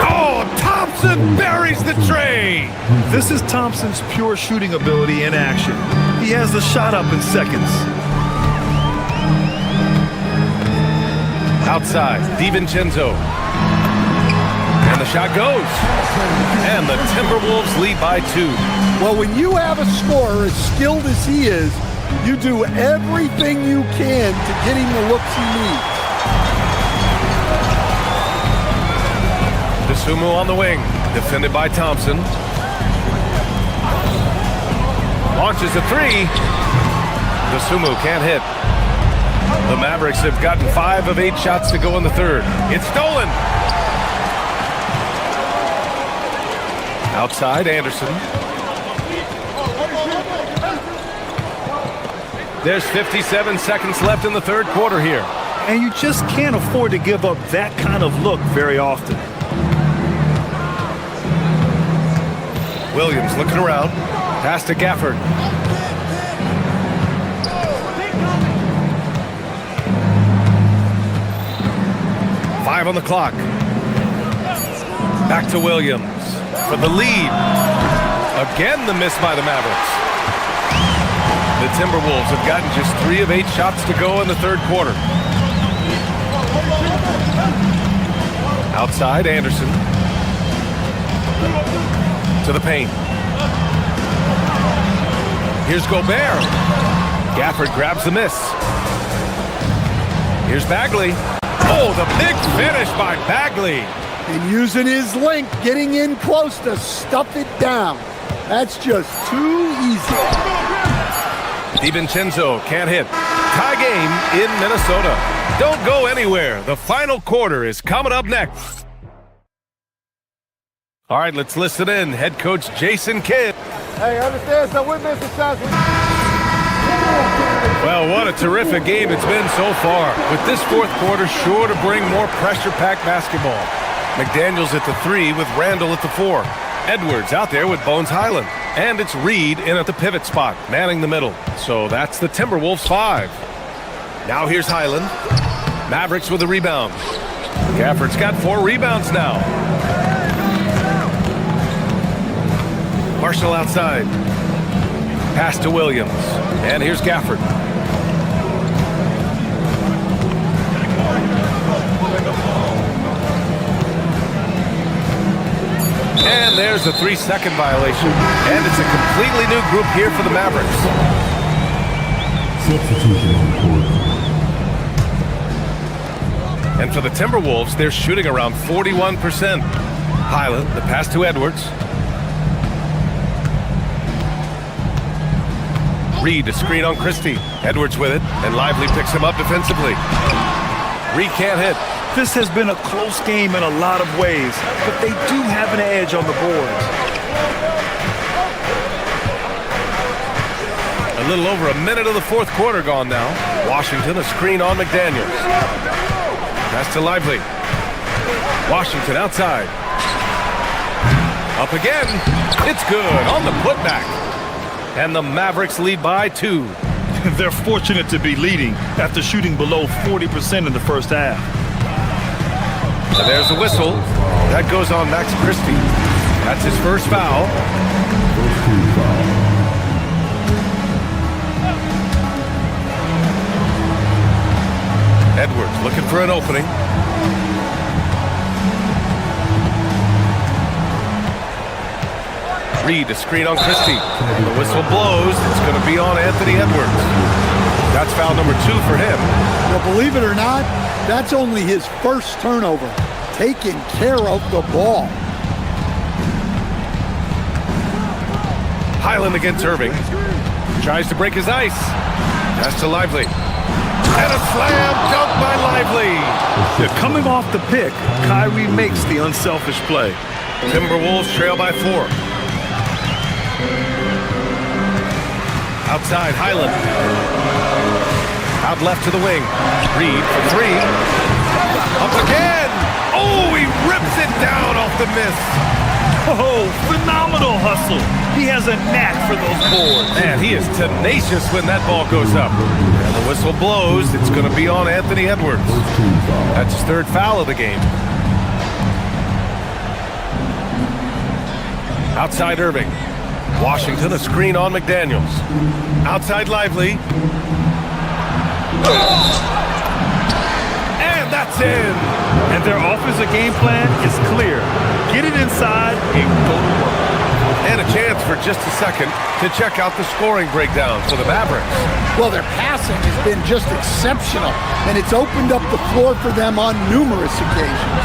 Oh, Thompson buries the tray. This is Thompson's pure shooting ability in action. He has the shot up in seconds. Outside, DiVincenzo. And the shot goes. And the Timberwolves lead by 2. Well, when you have a scorer as skilled as he is, you do everything you can to get him the looks he needs. DeSumo on the wing, defended by Thompson. Launches a 3. DeSumo can't hit. The Mavericks have gotten 5 of 8 shots to go in the third. It's stolen. Outside, Anderson. There's 57 seconds left in the third quarter here. And you just can't afford to give up that kind of look very often. Williams looking around. Pass to Gafford. Five on the clock. Back to Williams for the lead. Again, the miss by the Mavericks. The Timberwolves have gotten just 3 of 8 shots to go in the third quarter. Outside, Anderson. To the paint. Here's Gobert. Gafford grabs the miss. Here's Bagley. Oh, the big finish by Bagley. And using his length, getting in close to stuff it down. That's just too easy. DiVincenzo can't hit. Tie game in Minnesota. Don't go anywhere. The final quarter is coming up next. All right, let's listen in. Head coach Jason Kidd. Hey, understand, so we're missing shots. Well, what a terrific game it's been so far. With this fourth quarter sure to bring more pressure-packed basketball. McDaniels at the 3 with Randall at the 4. Edwards out there with Bones Highland. And it's Reed in at the pivot spot, manning the middle. So that's the Timberwolves 5. Now here's Highland. Mavericks with a rebound. Gafford's got 4 rebounds now. Marshall outside. Pass to Williams. And here's Gafford. And there's a 3-second violation. And it's a completely new group here for the Mavericks. Substitution on court. And for the Timberwolves, they're shooting around 41%. Highland, the pass to Edwards. Reed, a screen on Christie. Edwards with it, and Lively picks him up defensively. Reed can't hit. This has been a close game in a lot of ways, but they do have an edge on the boards. A little over a minute of the fourth quarter gone now. Washington, a screen on McDaniels. Pass to Lively. Washington outside. Up again. It's good on the putback. And the Mavericks lead by 2. They're fortunate to be leading after shooting below 40% in the first half. And there's the whistle. That goes on Max Christie. That's his first foul. Edwards looking for an opening. Reed, a screen on Christie. The whistle blows. It's going to be on Anthony Edwards. That's foul number 2 for him. Well, believe it or not, that's only his first turnover. Taking care of the ball. Highland against Irving. Tries to break his ice. Pass to Lively. And a slam dunk by Lively. Yeah, coming off the pick, Kyrie makes the unselfish play. Timberwolves trail by 4. Outside, Highland. Out left to the wing. Reed for 3. Up again. Oh, he rips it down off the miss. Oh, phenomenal hustle. He has a knack for those boards. Man, he is tenacious when that ball goes up. And the whistle blows. It's going to be on Anthony Edwards. That's his 3rd foul of the game. Outside Irving. Washington, a screen on McDaniels. Outside Lively. And that's in. And their offensive game plan is clear. Get it inside and go to work. And a chance for just a second to check out the scoring breakdown for the Mavericks. Well, their passing has been just exceptional, and it's opened up the floor for them on numerous occasions.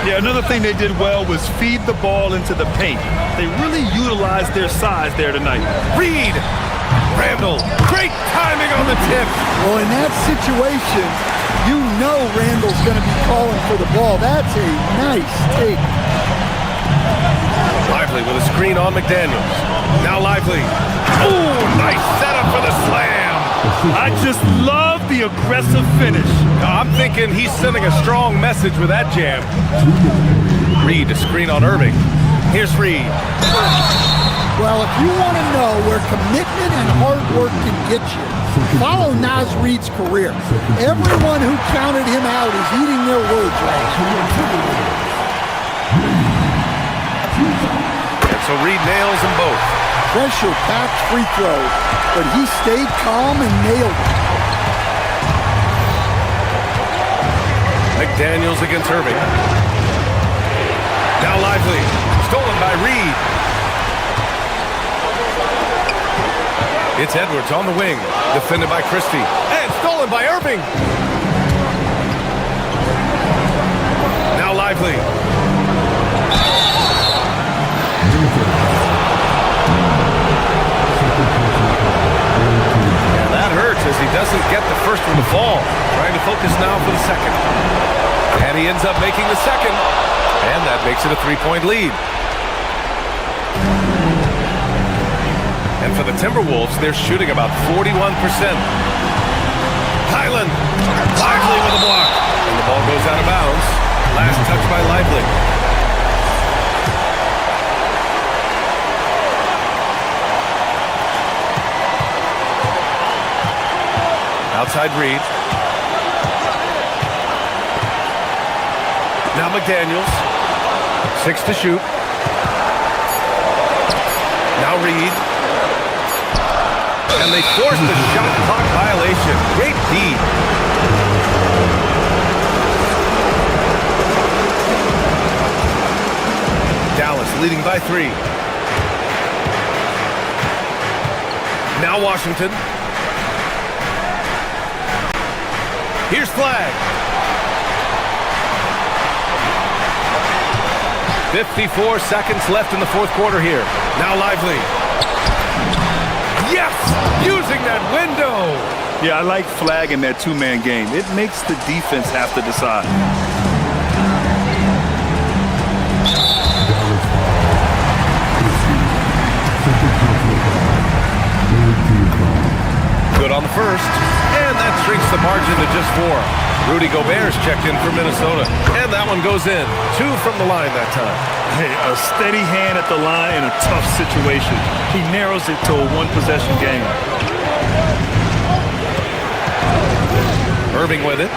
Yeah, another thing they did well was feed the ball into the paint. They really utilized their size there tonight. Reed! Randall, great timing on the tip. Well, in that situation, you know Randall's going to be calling for the ball. That's a nice take. Lively with a screen on McDaniels. Now Lively. Ooh, nice setup for the slam. I just love the aggressive finish. I'm thinking he's sending a strong message with that jam. Reed, a screen on Irving. Here's Reed. Well, if you want to know where commitment and hard work can get you, follow Naz Reed's career. Everyone who counted him out is eating their words right now. And so Reed nails them both. Pressure-packed free throw, but he stayed calm and nailed it. McDaniels against Irving. Now Lively. Stolen by Reed. It's Edwards on the wing. Defended by Christie. And stolen by Irving. Now Lively. And that hurts as he doesn't get the first one to fall. Trying to focus now for the second. And he ends up making the second. And that makes it a 3-point lead. And for the Timberwolves, they're shooting about 41%. Highland. Lively with a block. And the ball goes out of bounds. Last touch by Lively. Outside Reed. Now McDaniels. 6 to shoot. Now Reed. And they forced the shot clock violation. Great D. Dallas leading by 3. Now Washington. Here's Flag. 54 seconds left in the fourth quarter here. Now Lively. Yes! Using that window! Yeah, I like Flag in that two-man game. It makes the defense have to decide. Good on the first. And that shrinks the margin to just 4. Rudy Gobert's checked in for Minnesota. And that one goes in. 2 from the line that time. Hey, a steady hand at the line in a tough situation. He narrows it to a one-possession game. Irving with it.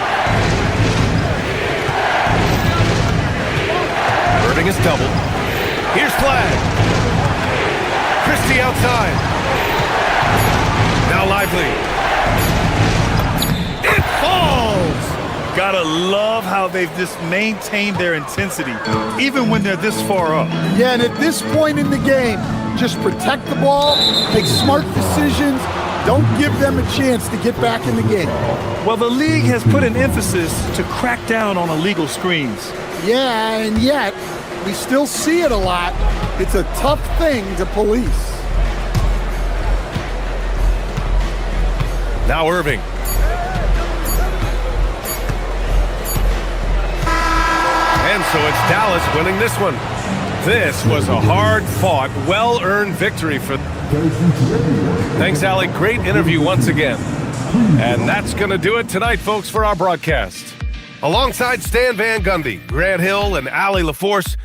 Irving is doubled. Here's Flag. Christie outside. Now Lively. It falls! Gotta love how they've just maintained their intensity, even when they're this far up. Yeah, and at this point in the game, just protect the ball, make smart decisions, don't give them a chance to get back in the game. Well, the league has put an emphasis to crack down on illegal screens. Yeah, and yet, we still see it a lot. It's a tough thing to police. Now Irving. And so it's Dallas winning this one. This was a hard-fought, well-earned victory for them. Thanks, Allie. Great interview once again. And that's going to do it tonight, folks, for our broadcast. Alongside Stan Van Gundy, Grant Hill, and Allie LaForce,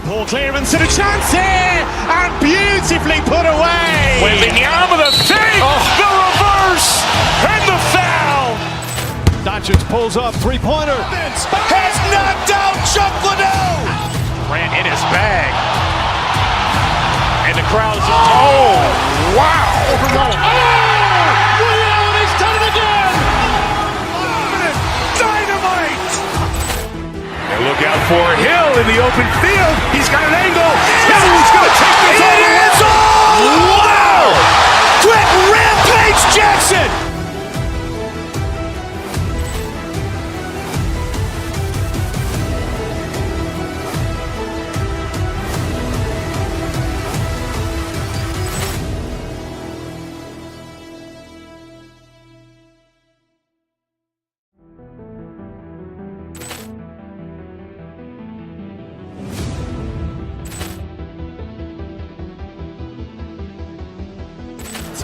Ball clearance and a chance here, and beautifully put away. Wembanyama the fake, the reverse, and the foul. Doncic pulls up, three-pointer. Has knocked out Chuck Liddell. Grant in his bag. And the crowd's, oh, wow. Ray Allen has done it again. Dynamite. And look out for Hill in the open field. He's got an angle. He's going to take this all the way. Wow! Quick Rampage Jackson.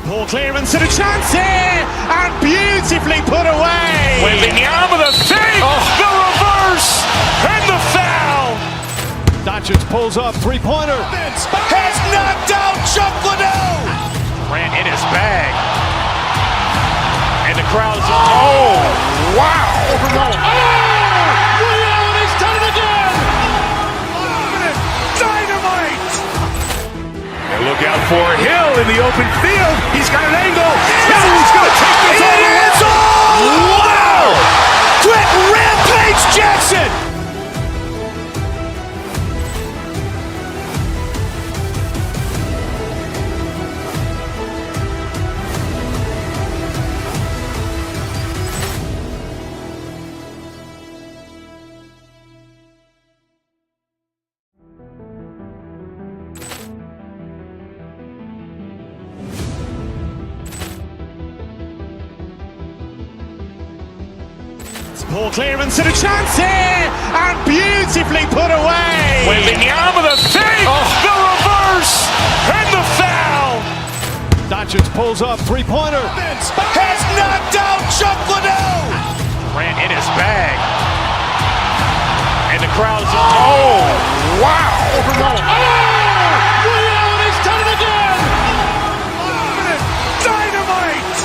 Ball clearance and a chance here, and beautifully put away. Wembanyama the fake, the reverse, and the foul. Doncic pulls up, three-pointer. Has knocked out Chuck Liddell. Grant in his bag. And the crowd's, oh, wow. Ray Allen has done it again. Dynamite. And look out for Hill in the open field. He's got an angle. He's going to take this all the way. Wow! Quick Rampage Jackson. Ball clearance and a chance here, and beautifully put away. Wembanyama the fake, the reverse, and the foul. Doncic pulls up, three-pointer. Has knocked out Chuck Liddell. Ran in his bag. And the crowd's... Oh, wow. Ray Allen has done it again. Dynamite.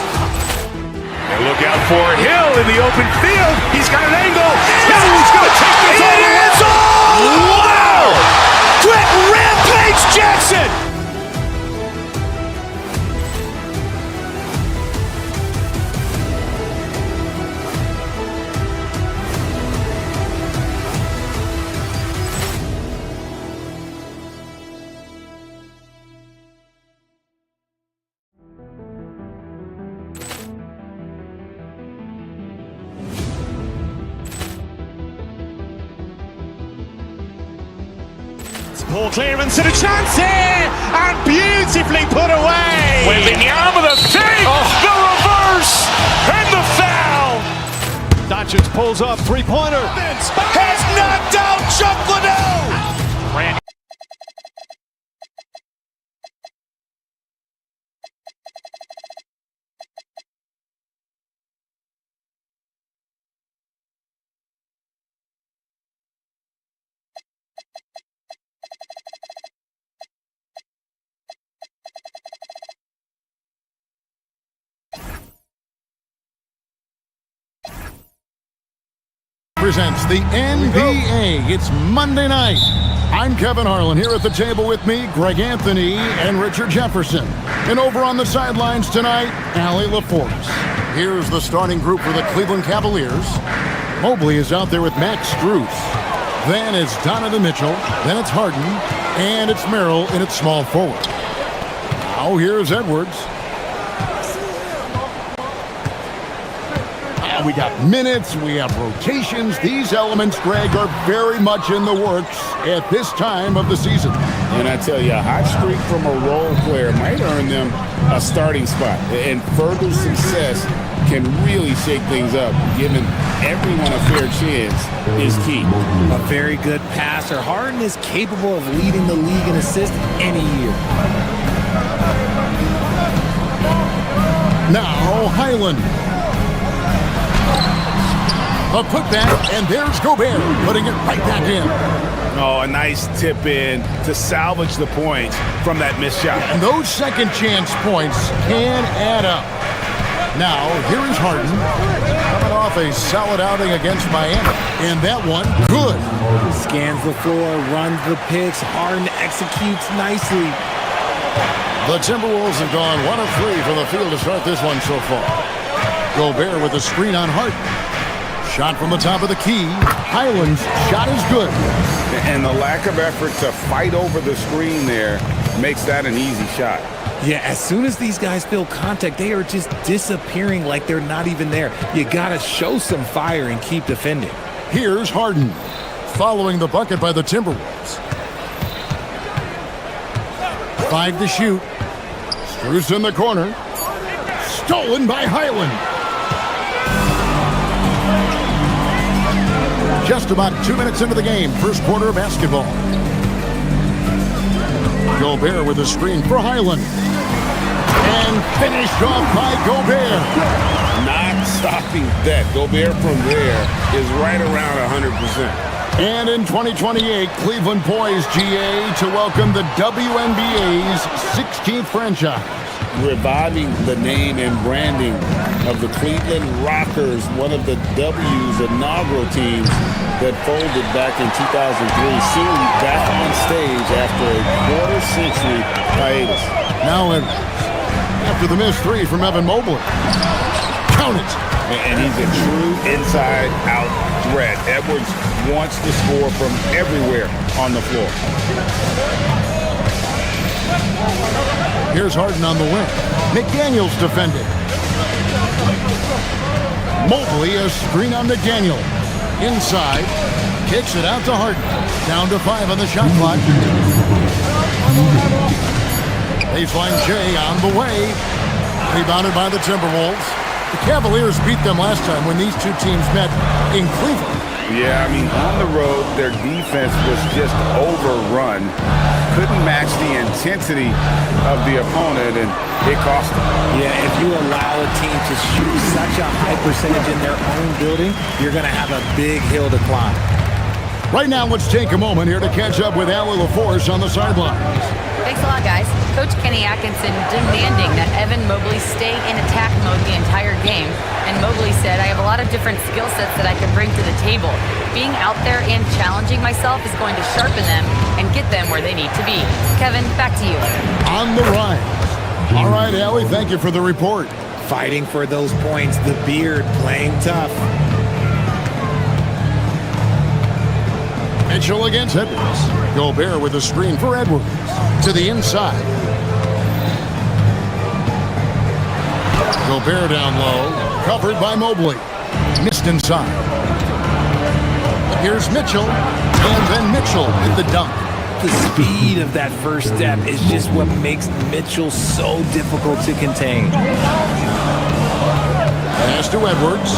And look out for Hill in the open field. He's got an angle. He's going to take this all the way. Wow. Quick Rampage Jackson. Poor clearance and a chance here, and beautifully put away. Wembanyama the fake, the reverse, and the foul. Doncic pulls up, three-pointer. Has knocked out Chuck Liddell. Presents the NBA. It's Monday night. I'm Kevin Harlan. Here at the table with me, Greg Anthony and Richard Jefferson. And over on the sidelines tonight, Allie LaForce. Here's the starting group for the Cleveland Cavaliers. Mobley is out there with Max Strus. Then it's Donovan Mitchell. Then it's Harden. And it's Merrill in its small forward. Now here's Edwards. We got minutes, we have rotations. These elements, Greg, are very much in the works at this time of the season. And I tell you, a hot streak from a role player might earn them a starting spot. And further success can really shake things up. Giving everyone a fair chance is key. A very good passer. Harden is capable of leading the league in assists any year. Now, Highland. A putback, and there's Gobert, putting it right back in. Oh, a nice tip in to salvage the points from that missed shot. And those second chance points can add up. Now, here is Harden, coming off a solid outing against Miami. And that one, good. Scans the floor, runs the picks. Harden executes nicely. The Timberwolves have gone 1 of 3 from the field to start this one so far. Gobert with a screen on Harden. Shot from the top of the key. Highland's shot is good. And the lack of effort to fight over the screen there makes that an easy shot. Yeah, as soon as these guys feel contact, they are just disappearing like they're not even there. You got to show some fire and keep defending. Here's Harden, following the bucket by the Timberwolves. 5 to shoot. Strus in the corner. Stolen by Highland. Just about 2 minutes into the game, first quarter of basketball. Gobert with a screen for Highland. And finished off by Gobert. Not stopping that. Gobert from there is right around 100%. And in 2028, Cleveland poised, GA, to welcome the WNBA's 16th franchise. Reviving the name and branding of the Cleveland Rockers, one of the W's inaugural teams that folded back in 2003, soon back on stage after a quarter-century hiatus. Now, after the missed 3 from Evan Mobley. Count it. And he's a true inside-out threat. Edwards wants to score from everywhere on the floor. Here's Harden on the wing. McDaniels defended. Mobley a screen on McDaniel. Inside. Kicks it out to Harden. Down to 5 on the shot clock. Baseline J on the way. Rebounded by the Timberwolves. The Cavaliers beat them last time when these two teams met in Cleveland. Yeah, I mean, on the road, their defense was just overrun. Couldn't match the intensity of the opponent, and it cost them. Yeah, if you allow a team to shoot such a high percentage in their own building, you're going to have a big hill to climb. Right now, let's take a moment here to catch up with Allie LaForce on the sidelines. Thanks a lot, guys. Coach Kenny Atkinson demanding that Evan Mobley stay in attack mode the entire game. And Mobley said, I have a lot of different skill sets that I can bring to the table. Being out there and challenging myself is going to sharpen them and get them where they need to be. Kevin, back to you. On the rise. All right, Allie, thank you for the report. Fighting for those points, the beard playing tough. Mitchell against Edwards. Gobert with a screen for Edwards. To the inside. Gobert down low. Covered by Mobley. Missed inside. Here's Mitchell. And then Mitchell with the dunk. The speed of that first step is just what makes Mitchell so difficult to contain. Pass to Edwards.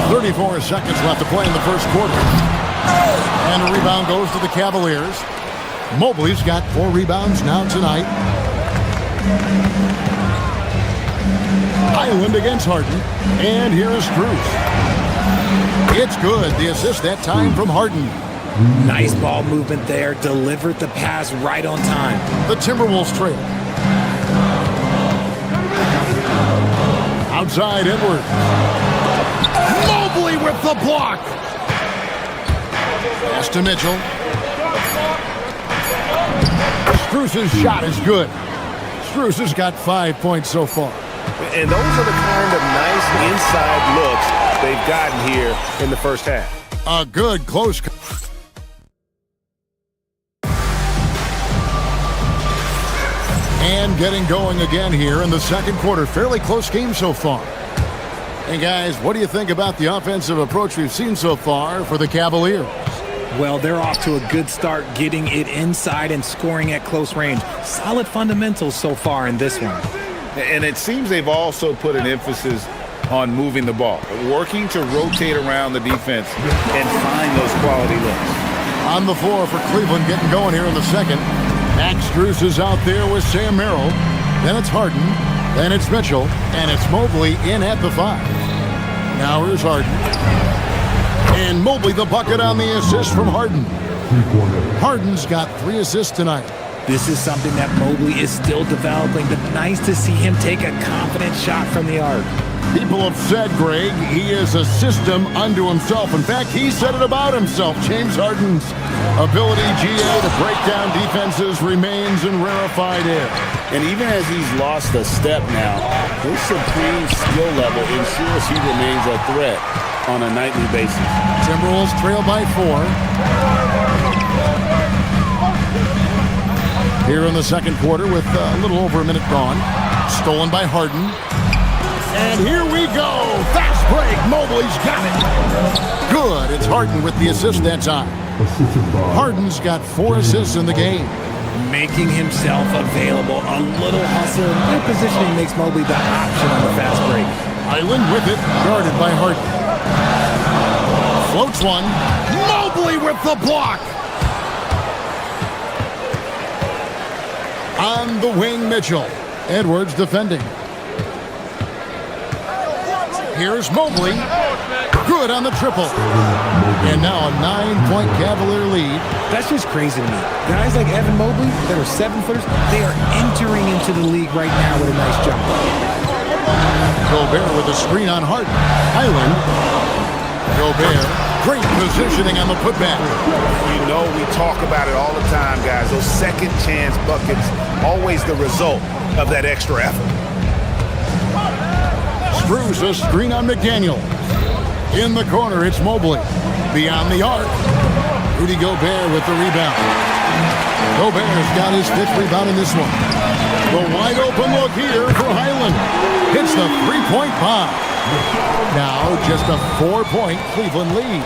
34 seconds left to play in the first quarter. And a rebound goes to the Cavaliers. Mobley's got 4 rebounds now tonight. Highland against Harden. And here is Cruz. It's good. The assist that time from Harden. Nice ball movement there. Delivered the pass right on time. The Timberwolves trail. Outside Edwards. Mobley with the block. Pass to Mitchell. Struz's shot is good. Struz has got 5 points so far. And those are the kind of nice inside looks they've gotten here in the first half. A good close. And getting going again here in the second quarter. Fairly close game so far. Hey guys, what do you think about the offensive approach we've seen so far for the Cavaliers? Well, they're off to a good start getting it inside and scoring at close range. Solid fundamentals so far in this one. And it seems they've also put an emphasis on moving the ball, working to rotate around the defense and find those quality looks. On the floor for Cleveland getting going here in the second. Max Strus is out there with Sam Merrill. Then it's Harden. Then it's Mitchell. And it's Mobley in at the 5. Now here's Harden. And Mobley the bucket on the assist from Harden. Harden's got 3 assists tonight. This is something that Mobley is still developing, but nice to see him take a confident shot from the arc. People have said, Greg, he is a system unto himself. In fact, he said it about himself. James Harden's ability, GA, to break down defenses remains in rarefied air. And even as he's lost a step now, his supreme skill level ensures he remains a threat on a nightly basis. Timberwolves trail by 4. Here in the second quarter with a little over a minute gone. Stolen by Harden. And here we go. Fast break. Mobley's got it. Good. It's Harden with the assist that time. Harden's got 4 assists in the game. Making himself available. A little hustle. Good positioning makes Mobley the option on the fast break. Island with it. Guarded by Harden. Floats one. Mobley with the block. On the wing, Mitchell. Edwards defending. Here's Mobley. Good on the triple. And now a 9-point Cavalier lead. That's just crazy to me. Guys like Evan Mobley that are 7-footers, they are entering into the league right now with a nice jump. Gobert with a screen on Harden. Highland. Gobert. Great positioning on the putback. You know we talk about it all the time, guys. Those second chance buckets, always the result of that extra effort. Struz a screen on McDaniel. In the corner, it's Mobley. Beyond the arc. Rudy Gobert with the rebound. Gobert's got his 5th rebound in this one. The wide open look here for Highland. Hits the 3-point bomb. Now just a 4-point Cleveland lead.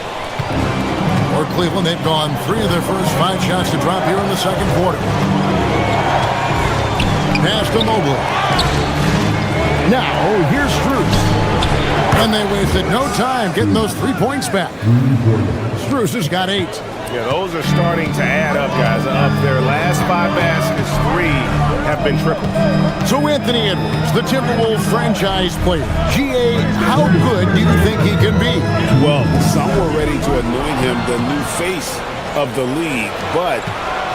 For Cleveland, they've gone 3 of their first 5 shots to drop here in the second quarter. Pass to Mobley. Now, here's Strus. And they wasted no time getting those 3 points back. Strus has got 8. Yeah, those are starting to add up, guys. Up their last 5 baskets, 3 have been tripled. So Anthony Edwards, the Timberwolves franchise player. GA, how good do you think he can be? Well, some were ready to anoint him the new face of the league, but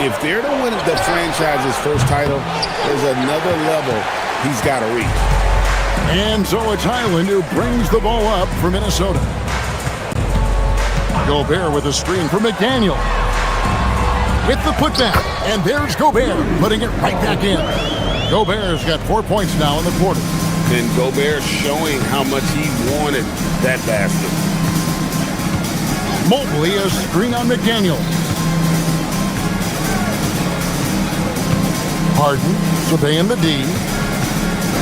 if they're to win the franchise's first title, there's another level he's got to reach. And so it's Highland who brings the ball up for Minnesota. Gobert with a screen for McDaniel. With the putback, and there's Gobert putting it right back in. Gobert's got 4 points now in the quarter. And Gobert showing how much he wanted that basket. Mobley a screen on McDaniel. Harden surveying the D.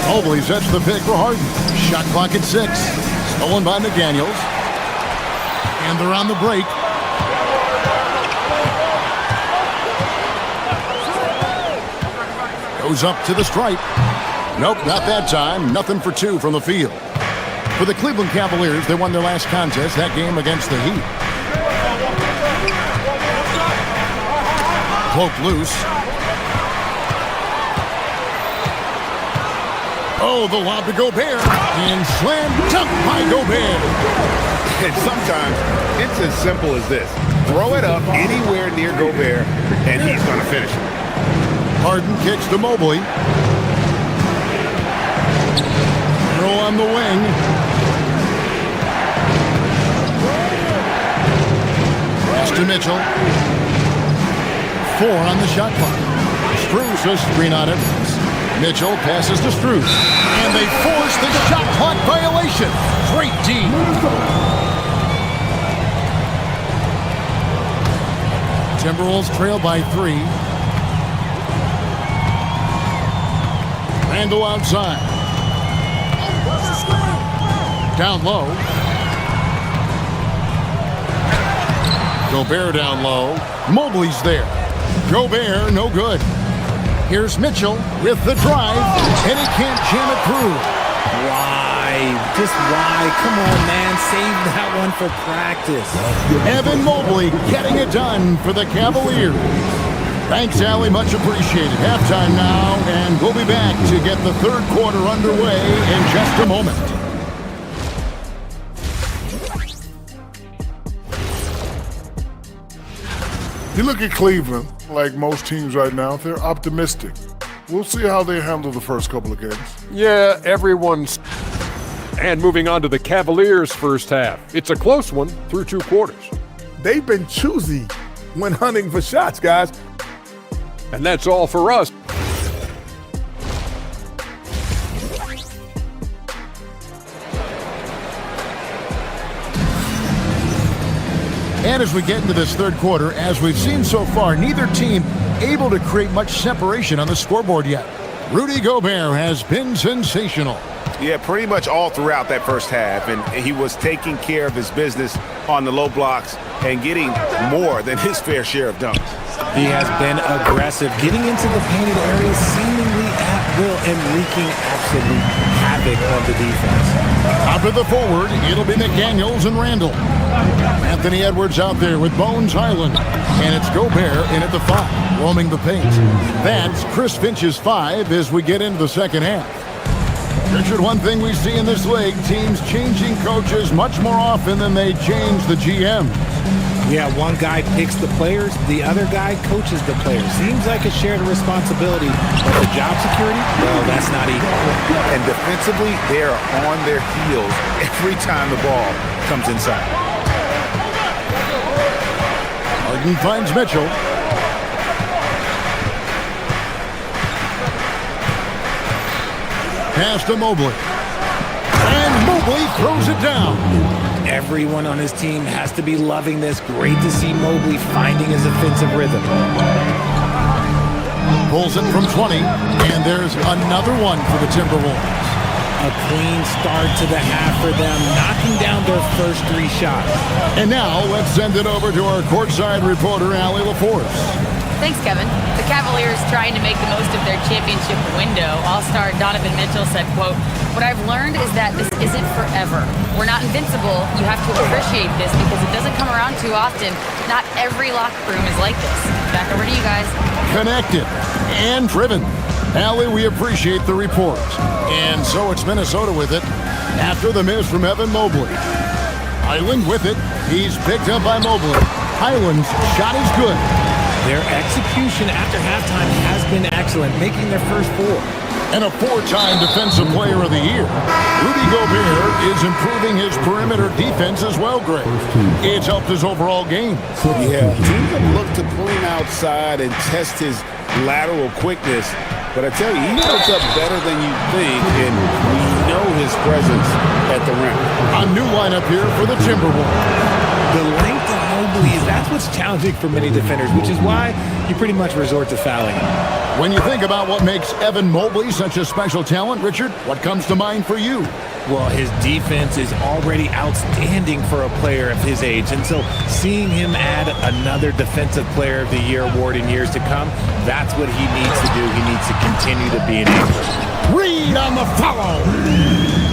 Mobley sets the pick for Harden. Shot clock at 6. Stolen by McDaniels. And they're on the break. Goes up to the stripe. Nope, not that time. Nothing for 2 from the field. For the Cleveland Cavaliers, they won their last contest, that game against the Heat. Cloak loose. Oh, the lob to Gobert. And slam dunk by Gobert. And sometimes it's as simple as this. Throw it up anywhere near Gobert, and he's going to finish it. Harden kicks to Mobley. Throw on the wing. Pass to Mitchell. 4 on the shot clock. Strus a screen on it. Mitchell passes to Strus. And they force the shot clock violation. Great D. Timberwolves trail by 3. Randall outside. Down low. Gobert down low. Mobley's there. Gobert, no good. Here's Mitchell with the drive, and he can't jam it through. Why? Just why? Come on, man. Save that one for practice. Evan Mobley getting it done for the Cavaliers. Thanks, Allie. Much appreciated. Halftime now, and we'll be back to get the third quarter underway in just a moment. You look at Cleveland, like most teams right now, they're optimistic. We'll see how they handle the first couple of games. Yeah, everyone's... And moving on to the Cavaliers' first half. It's a close one through 2 quarters. They've been choosy when hunting for shots, guys. And that's all for us. And as we get into this third quarter, as we've seen so far, neither team able to create much separation on the scoreboard yet. Rudy Gobert has been sensational. Yeah, pretty much all throughout that first half, and he was taking care of his business on the low blocks and getting more than his fair share of dunks. He has been aggressive, getting into the painted areas seemingly at will and wreaking absolute havoc on the defense. Out of the forward, it'll be McDaniels and Randall. Anthony Edwards out there with Bones Highland. And it's Gobert in at the 5, roaming the paint. That's Chris Finch's 5 as we get into the second half. Richard, one thing we see in this league, teams changing coaches much more often than they change the GM. Yeah, one guy picks the players, the other guy coaches the players. Seems like a shared responsibility, but the job security, well, that's not equal. And defensively, they are on their heels every time the ball comes inside. Harden finds Mitchell. Pass to Mobley. And Mobley throws it down. Everyone on his team has to be loving this. Great to see Mobley finding his offensive rhythm. Pulls it from 20, and there's another one for the Timberwolves. A clean start to the half for them, knocking down their first 3 shots. And now let's send it over to our courtside reporter, Allie LaForce. Thanks, Kevin. The Cavaliers trying to make the most of their championship window. All-star Donovan Mitchell said, quote, "What I've learned is that this isn't forever. We're not invincible. You have to appreciate this because it doesn't come around too often. Not every locker room is like this." Back over to you guys. Connected and driven. Allie, we appreciate the report. And so it's Minnesota with it after the miss from Evan Mobley. Highland with it. He's picked up by Mobley. Highland's shot is good. Their execution after halftime has been excellent, making their first 4. And a 4-time Defensive Player of the Year. Rudy Gobert is improving his perimeter defense as well, Greg. It's helped his overall game. Yeah, teams have looked to pull him outside and test his lateral quickness. But I tell you, he puts up better than you think, and we know his presence at the rim. A new lineup here for the Timberwolves. The length of Mobley, that's what's challenging for many defenders, which is why you pretty much resort to fouling him. When you think about what makes Evan Mobley such a special talent, Richard, what comes to mind for you? Well, his defense is already outstanding for a player of his age, and so seeing him add another Defensive Player of the Year award in years to come, that's what he needs to do. He needs to continue to be an anchor. Reed on the follow.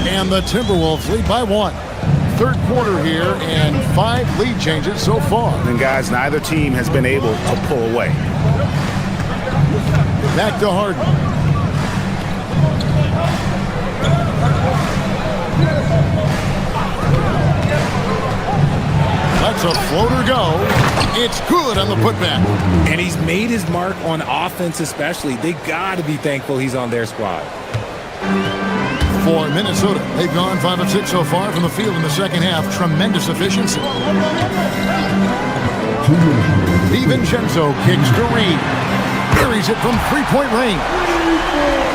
And the Timberwolves lead by 1. Third quarter here and 5 lead changes so far. And guys, neither team has been able to pull away. Back to Harden. Lets a floater go. It's good on the putback. And he's made his mark on offense especially. They got to be thankful he's on their squad. For Minnesota, they've gone 5 of 6 so far from the field in the second half. Tremendous efficiency. DiVincenzo kicks to Reed. Buries it from three-point range.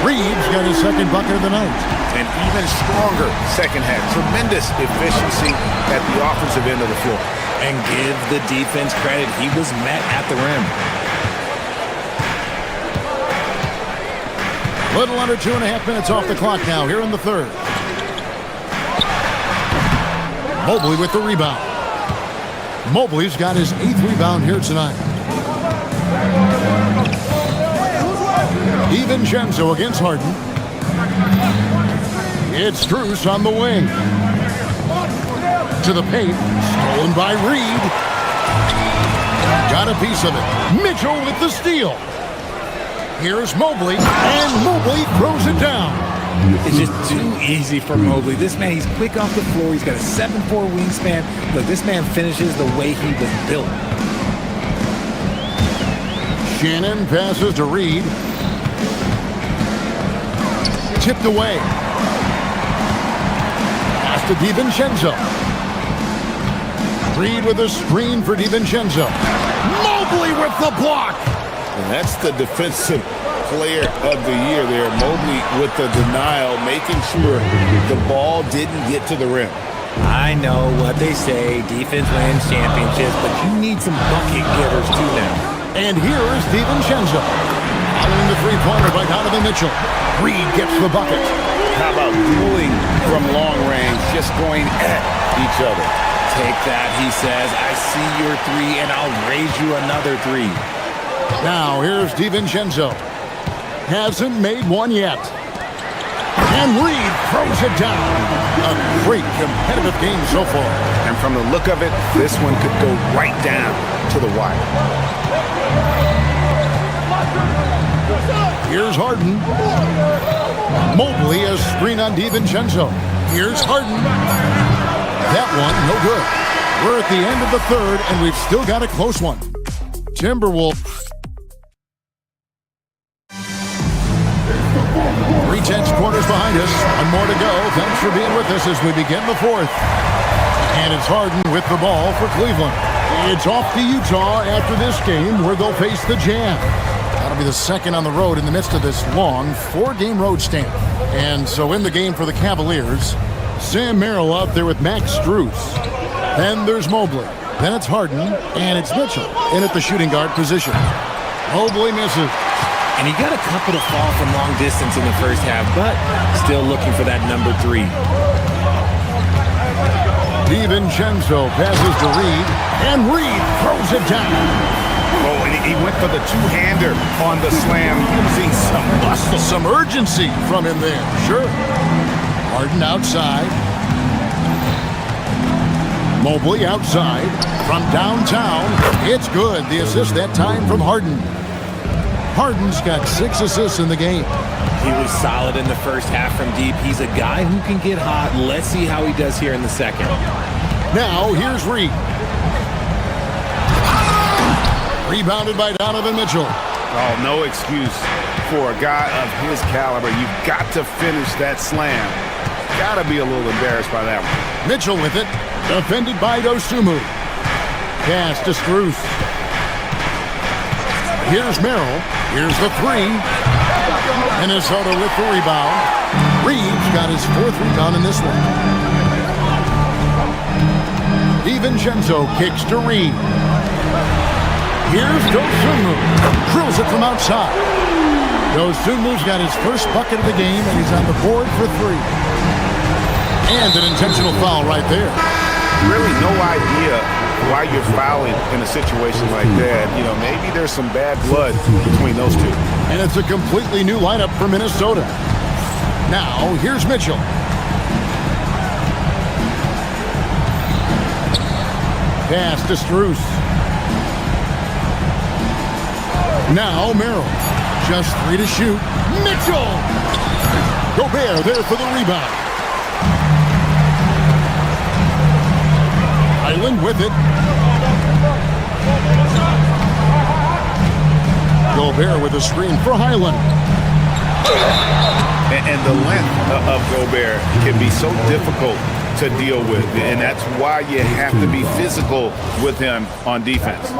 Reed's got his second bucket of the night. An even stronger second half. Tremendous efficiency at the offensive end of the floor. And give the defense credit. He was met at the rim. Little under 2.5 minutes off the clock now here in the third. Mobley with the rebound. Mobley's got his 8th rebound here tonight. DiVincenzo against Harden. It's Strus on the wing. To the paint. Stolen by Reed. Got a piece of it. Mitchell with the steal. Here's Mobley, and Mobley throws it down. It's just too easy for Mobley. This man, he's quick off the floor. He's got a 7'4" wingspan. Look, this man finishes the way he was built. Shannon passes to Reed. Tipped away. Pass to DiVincenzo. Reed with a screen for DiVincenzo. Mobley with the block. And that's the Defensive Player of the Year there. Mobley with the denial, making sure the ball didn't get to the rim. I know what they say, defense wins championships, but you need some bucket getters too now. And here is DiVincenzo. Following the three-pointer by Donovan Mitchell. Reed gets the bucket. How about dueling from long range, just going at each other? Take that, he says. I see your 3, and I'll raise you another 3. Now here's DiVincenzo. Hasn't made one yet. And Reed throws it down. A great competitive game so far. And from the look of it, this one could go right down to the wire. Here's Harden. Mobley a screen on DiVincenzo. Here's Harden. That one, no good. We're at the end of the third, and we've still got a close one. Timberwolves. 3/10 quarters behind us. One more to go. Thanks for being with us as we begin the fourth. And it's Harden with the ball for Cleveland. It's off to Utah after this game where they'll face the Jazz. That'll be the second on the road in the midst of this long 4-game road stint. And so in the game for the Cavaliers, Sam Merrill out there with Max Strus. Then there's Mobley. Then it's Harden, and it's Mitchell in at the shooting guard position. Mobley misses. And he got a couple to fall from long distance in the first half, but still looking for that number 3. DiVincenzo passes to Reed, and Reed throws it down. Oh, and he He went for the two-hander on the slam, using some muscle. Some urgency from him there, sure. Harden outside. Mobley outside. From downtown, it's good. The assist that time from Harden. Harden's got 6 assists in the game. He was solid in the first half from deep. He's a guy who can get hot. Let's see how he does here in the second. Now, here's Reed. Rebounded by Donovan Mitchell. Oh, no excuse for a guy of his caliber. You've got to finish that slam. Got to be a little embarrassed by that one. Mitchell with it. Defended by Dosunmu. Pass to Strus. Here's Merrill. Here's the 3. Minnesota with the rebound. Reeves got his 4th rebound in this one. DiVincenzo kicks to Reed. Here's Dosunmu. Drills it from outside. Dosunmu's got his first bucket of the game, and he's on the board for 3. And an intentional foul right there. Really no idea why you're fouling in a situation like that. You know, maybe there's some bad blood between those two. And it's a completely new lineup for Minnesota. Now, here's Mitchell. Pass to Strus. Now, Merrill. Just 3 to shoot. Mitchell! Gobert there for the rebound. Highland with it. Gobert with a screen for Highland. And the length of Gobert can be so difficult to deal with, and that's why you have to be physical with him on defense.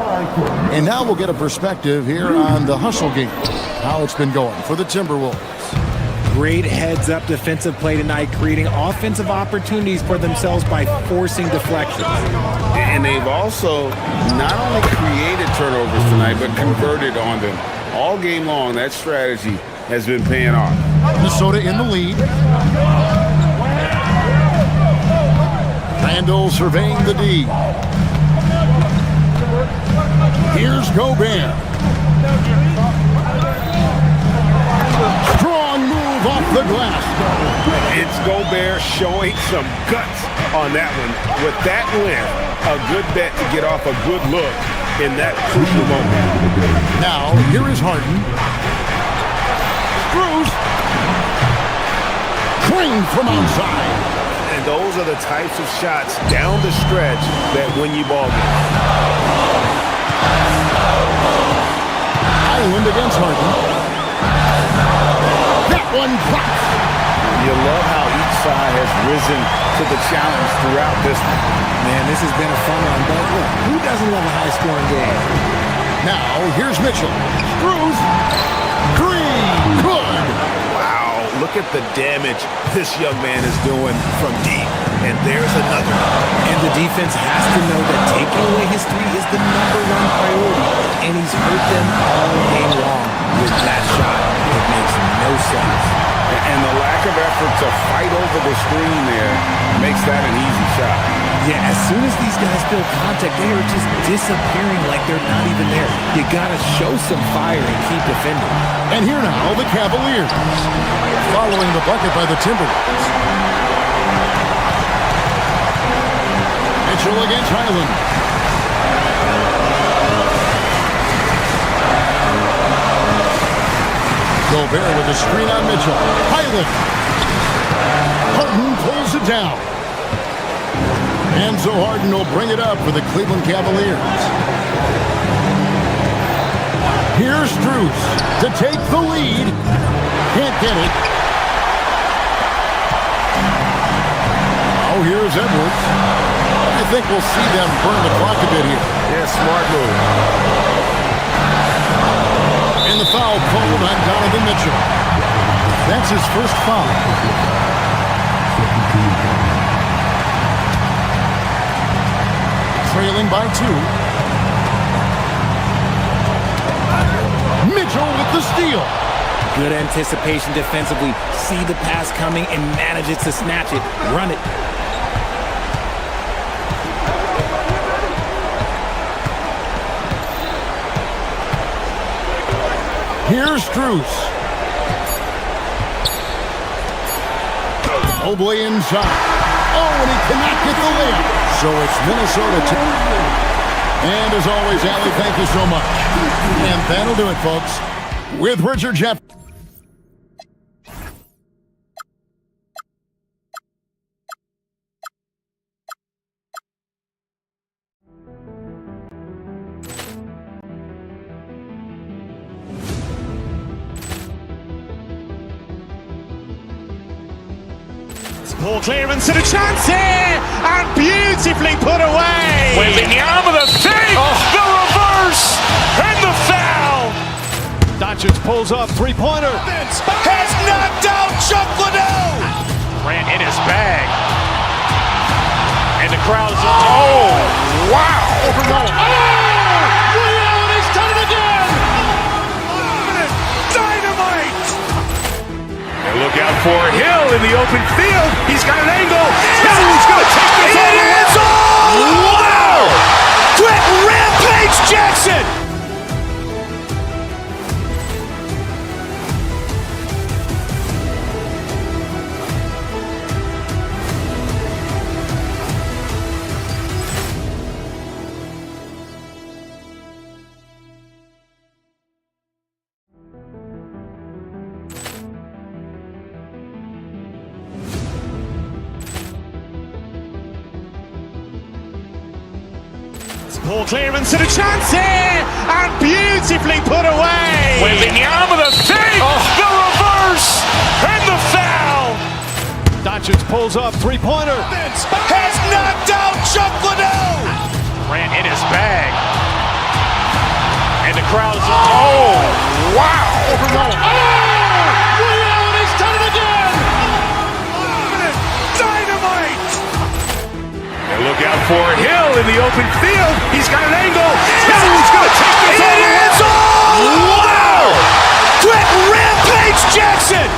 And now we'll get a perspective here on the hustle game, how it's been going for the Timberwolves. Great heads-up defensive play tonight, creating offensive opportunities for themselves by forcing deflections. And they've also not only created turnovers tonight, but converted on them. All game long, that strategy has been paying off. Minnesota in the lead. Randall surveying the D. Here's Gobert. Strong move off the glass. It's Gobert showing some guts on that one. With that length, a good bet to get off a good look in that crucial moment. Now, here is Harden. Strus. Clean from outside. And those are the types of shots down the stretch that win you ball games. Highland against Harden. That one drops. You love how each side has risen to the challenge throughout this one. Man, this has been a fun one, but look, who doesn't love a high-scoring game? Now, here's Mitchell. Strus. Green. Good. Wow, look at the damage this young man is doing from deep. And there's another. And the defense has to know that taking away his 3 is the #1 priority. And he's hurt them all game long with that shot. It makes no sense. And the lack of effort to fight over the screen there makes that an easy shot. Yeah, as soon as these guys feel contact, they are just disappearing like they're not even there. You gotta show some fire and keep defending. And here now, the Cavaliers. Following the bucket by the Timberwolves. Mitchell against Highland. Gobert with a screen on Mitchell. Highland. Harden pulls it down. And so Harden will bring it up for the Cleveland Cavaliers. Here's Strus to take the lead. Can't get it. Oh, here's Edwards. I think we'll see them burn the clock a bit here. Yeah, smart move. And the foul called on Donovan Mitchell. That's his first foul. Trailing by 2. Mitchell with the steal. Good anticipation defensively. See the pass coming and manages to snatch it. Run it. Here's Strus. Mobley inside. Oh, and he cannot get the layup. So it's Minnesota. And as always, Allie, thank you so much. And that'll do it, folks. With Richard Jeff. Ball clearance and a chance here, and beautifully put away. Wembanyama the fake, the reverse, and the foul. Doncic pulls up, three-pointer. Has knocked out Chuck Liddell. Grant in his bag. And the crowd's oh, wow. He's done it again. Dynamite. And look out for Hill in the open field. He's got an angle. Hill's going to take this all the way. Wow. Quick Rampage Jackson. Ball clearance and a chance here, and beautifully put away. Wembanyama the fake, the reverse, and the foul. Doncic pulls up, three-pointer. Has knocked out Chuck Liddell. Grant in his bag. And the crowd's oh, wow. He's done it again. Dynamite. And look out for Hill in the open field. He's got an angle. Hill's going to take this all the way. Wow. Quick Rampage Jackson.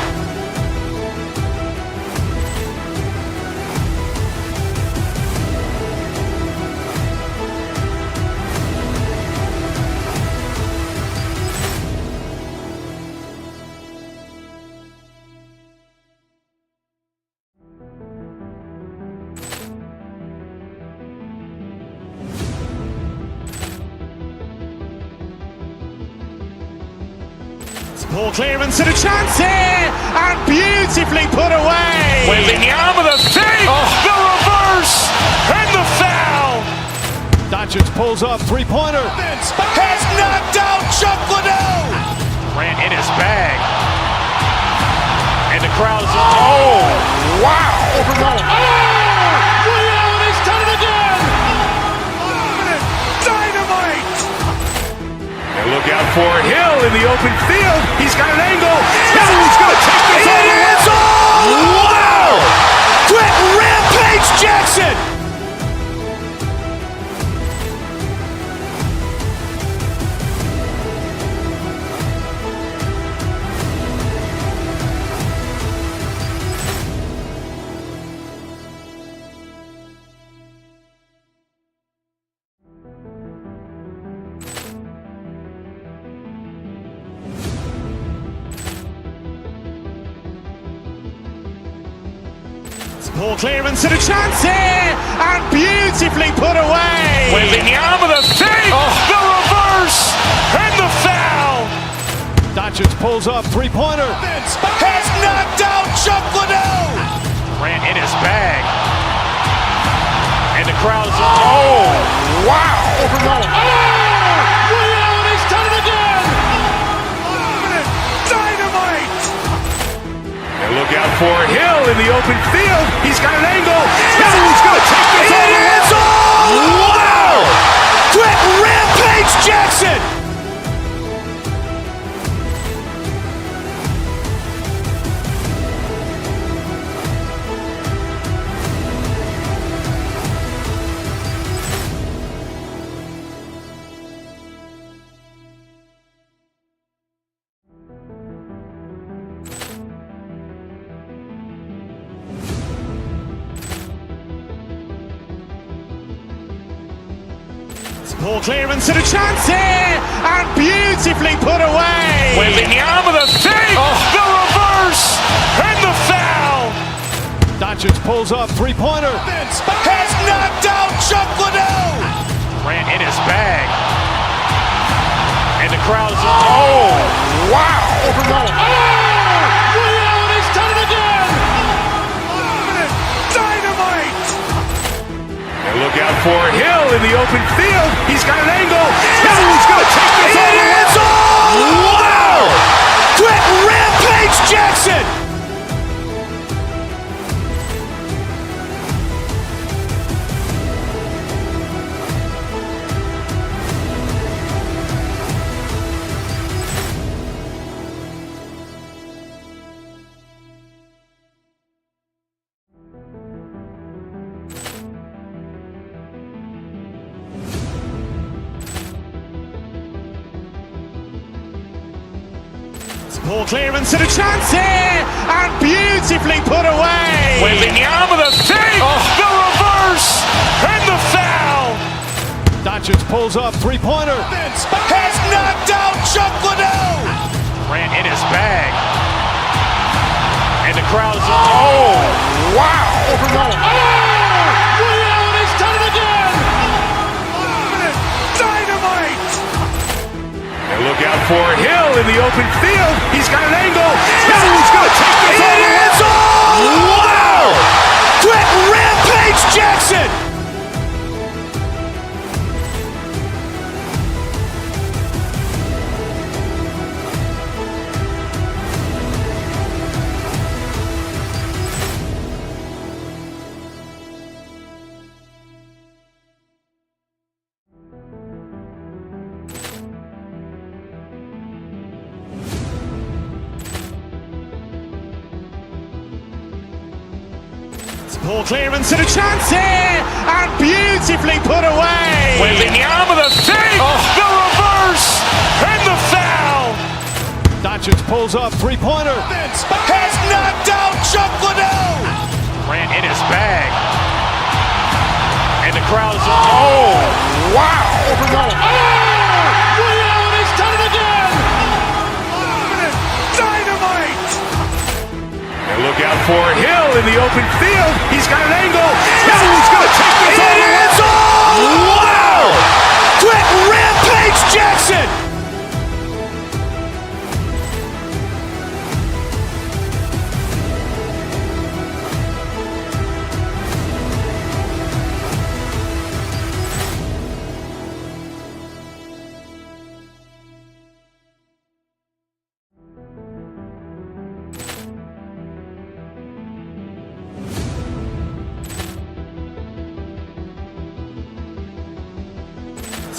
Ball clearance and a chance here, and beautifully put away. Wembanyama the fake, the reverse, and the foul. Doncic pulls up, three-pointer. Has knocked out Chuck Liddell. Grant in his bag. And the crowd's oh, wow. He's done it again. Dynamite. And look out for Hill in the open field. He's got an angle. Hill's going to take this all the way. Wow. Quick Rampage Jackson. Ball clearance and a chance here, and beautifully put away. Wembanyama the fake, the reverse, and the foul. Doncic pulls up, three-pointer. Has knocked out Chuck Liddell. Grant in his bag. And the crowd's oh, wow. He's done it again. Dynamite. And look out for Hill in the open field. He's got an angle. Hill's going to take this all the way. Wow. Quick Rampage Jackson. Ball clearance and a chance here, and beautifully put away. Wembanyama the fake, the reverse, and the foul. Doncic pulls up, three-pointer. Has knocked out Chuck Liddell. Grant in his bag. And the crowd is, oh, wow. Ray Allen has done it again. Dynamite. And look out for Hill in the open field. He's got an angle. Hill's going to take this all the way. Wow. Quick Rampage Jackson. Ball clearance and a chance here, and beautifully put away. Wembanyama the fake, the reverse, and the foul. Doncic pulls up, three-pointer. Has knocked out Chuck Liddell. Grant in his bag. And the crowd is, oh, wow. Ray Allen has done it again. Dynamite. And look out for Hill in the open field. He's got an angle. Hill's going to take this all the way. Wow. Quick Rampage Jackson. Ball clearance and a chance here, and beautifully put away. Wembanyama the fake, the reverse, and the foul. Doncic pulls up, three-pointer. Has knocked out Chuck Liddell. Grant in his bag. And the crowd is, oh, wow. Ray Allen has done it again. Dynamite. And look out for Hill in the open field. He's got an angle. Hill's going to take this all the way. Wow. Quick Rampage Jackson.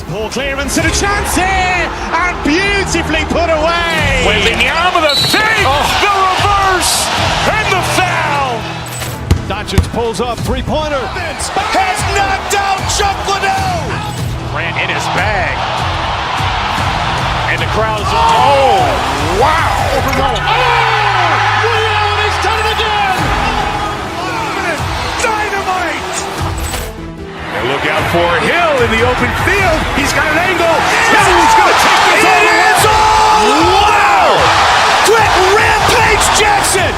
Ball clearance and a chance here, and beautifully put away. Wembanyama the fake, the reverse, and the foul. Doncic pulls up, three-pointer. Has knocked out Chuck Liddell. Grant in his bag. And the crowd is, oh, wow. Ray Allen has done it again. Dynamite. And look out for Hill in the open field. He's got an angle. Hill's going to take this all the way. Wow. Quick Rampage Jackson.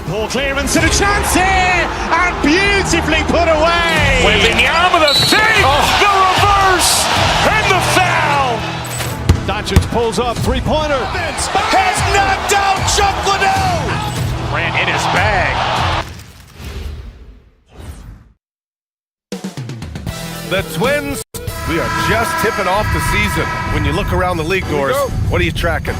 Ball clearance and a chance here, and beautifully put away. Wembanyama the fake, the reverse, and the foul. Doncic pulls up, three-pointer. Has knocked out Chuck Liddell. Grant in his bag. The Twins, we are just tipping off the season. When you look around the league doors, what are you tracking?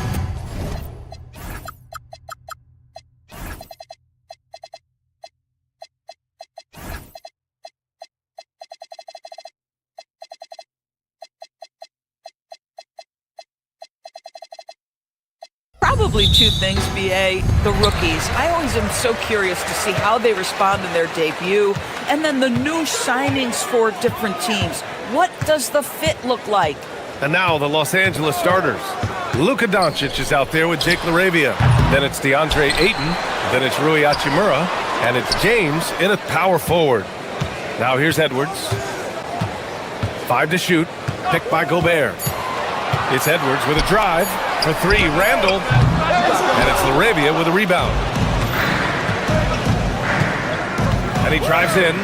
Probably two things, BA. The rookies. I always am so curious to see how they respond in their debut. And then the new signings for different teams. What does the fit look like? And now the Los Angeles starters. Luka Doncic is out there with Jake LaRavia. Then it's DeAndre Ayton. Then it's Rui Hachimura. And it's James in a power forward. Now here's Edwards. 5 to shoot. Picked by Gobert. It's Edwards with a drive. For 3, Randall. And it's LaRavia with a rebound. And he drives in.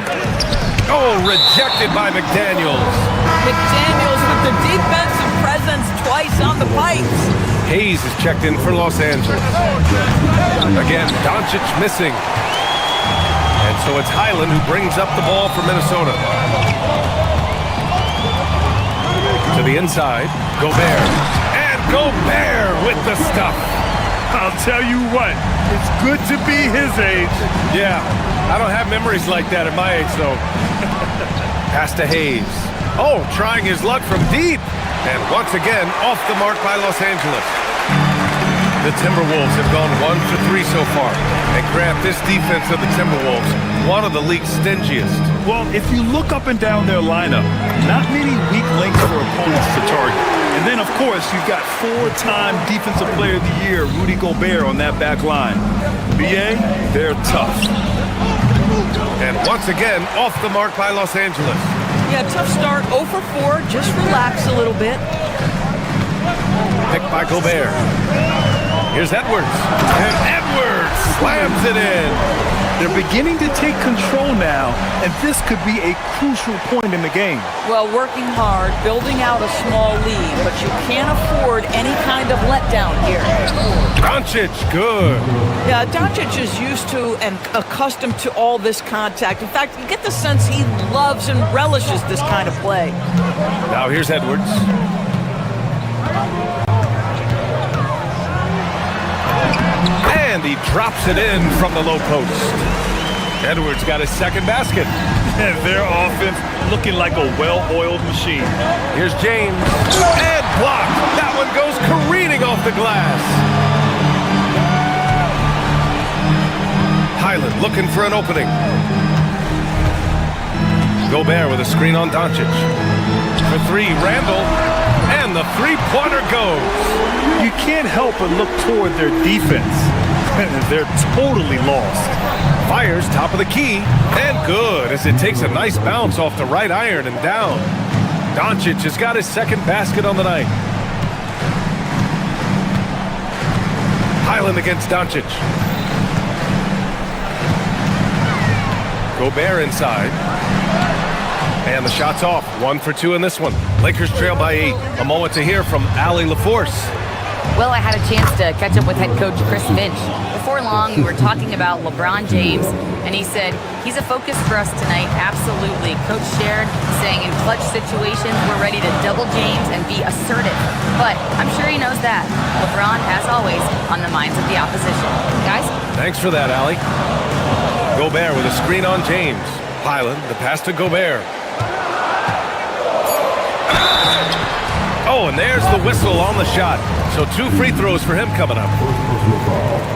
Oh, rejected by McDaniels. McDaniels with the defensive presence twice on the pipes. Hayes is checked in for Los Angeles. Again, Doncic missing. And so it's Highland who brings up the ball for Minnesota. To the inside, Gobert. And Gobert with the stuff. I'll tell you what, it's good to be his age. Yeah, I don't have memories like that at my age, though. Pass to Hayes. Oh, trying his luck from deep. And once again, off the mark by Los Angeles. The Timberwolves have gone 1 for 3 so far. And Grant, this defense of the Timberwolves, one of the league's stingiest. Well, if you look up and down their lineup, not many weak links for opponents to target. And then, of course, you've got 4-time Defensive Player of the Year, Rudy Gobert, on that back line. BA, they're tough. And once again, off the mark by Los Angeles. Yeah, tough start, 0 for 4. Just relax a little bit. Picked by Gobert. Here's Edwards. And Edwards slams it in. They're beginning to take control now, and this could be a crucial point in the game. Well, working hard, building out a small lead, but you can't afford any kind of letdown here. Doncic, good. Yeah, Doncic is used to and accustomed to all this contact. In fact, you get the sense he loves and relishes this kind of play. Now here's Edwards. And he drops it in from the low post. Edwards got his second basket. And their offense looking like a well-oiled machine. Here's James. And blocked. That one goes careening off the glass. Highland looking for an opening. Gobert with a screen on Doncic. For 3, Randall. And the three-pointer goes. You can't help but look toward their defense. They're totally lost. Fires top of the key, and good as it takes a nice bounce off the right iron and down. Doncic has got his second basket on the night. Highland against Doncic. Gobert inside. And the shot's off. 1 for 2 in this one. Lakers trail by 8. A moment to hear from Allie LaForce. Well, I had a chance to catch up with head coach Chris Finch. Before long, we were talking about LeBron James, and he said, he's a focus for us tonight, absolutely. Coach shared, saying in clutch situations, we're ready to double James and be assertive. But I'm sure he knows that. LeBron, as always, on the minds of the opposition. Guys? Thanks for that, Allie. Gobert with a screen on James. Highland, the pass to Gobert. Oh, and there's the whistle on the shot. So 2 free throws for him coming up.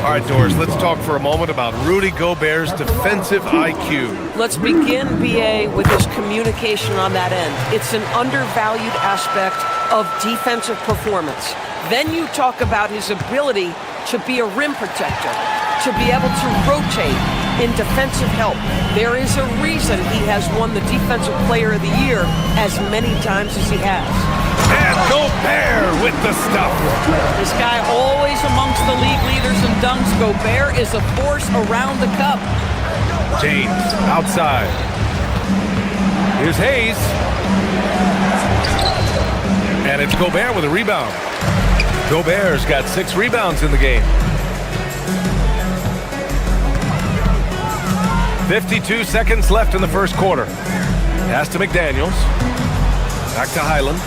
All right, Doris, let's talk for a moment about Rudy Gobert's defensive IQ. Let's begin, BA, with his communication on that end. It's an undervalued aspect of defensive performance. Then you talk about his ability to be a rim protector, to be able to rotate in defensive help. There is a reason he has won the Defensive Player of the Year as many times as he has. And Gobert with the stuff. This guy always amongst the league leaders in dunks. Gobert is a force around the cup. James outside. Here's Hayes. And it's Gobert with a rebound. Gobert's got 6 rebounds in the game. 52 seconds left in the first quarter. Pass to McDaniels. Back to Highland.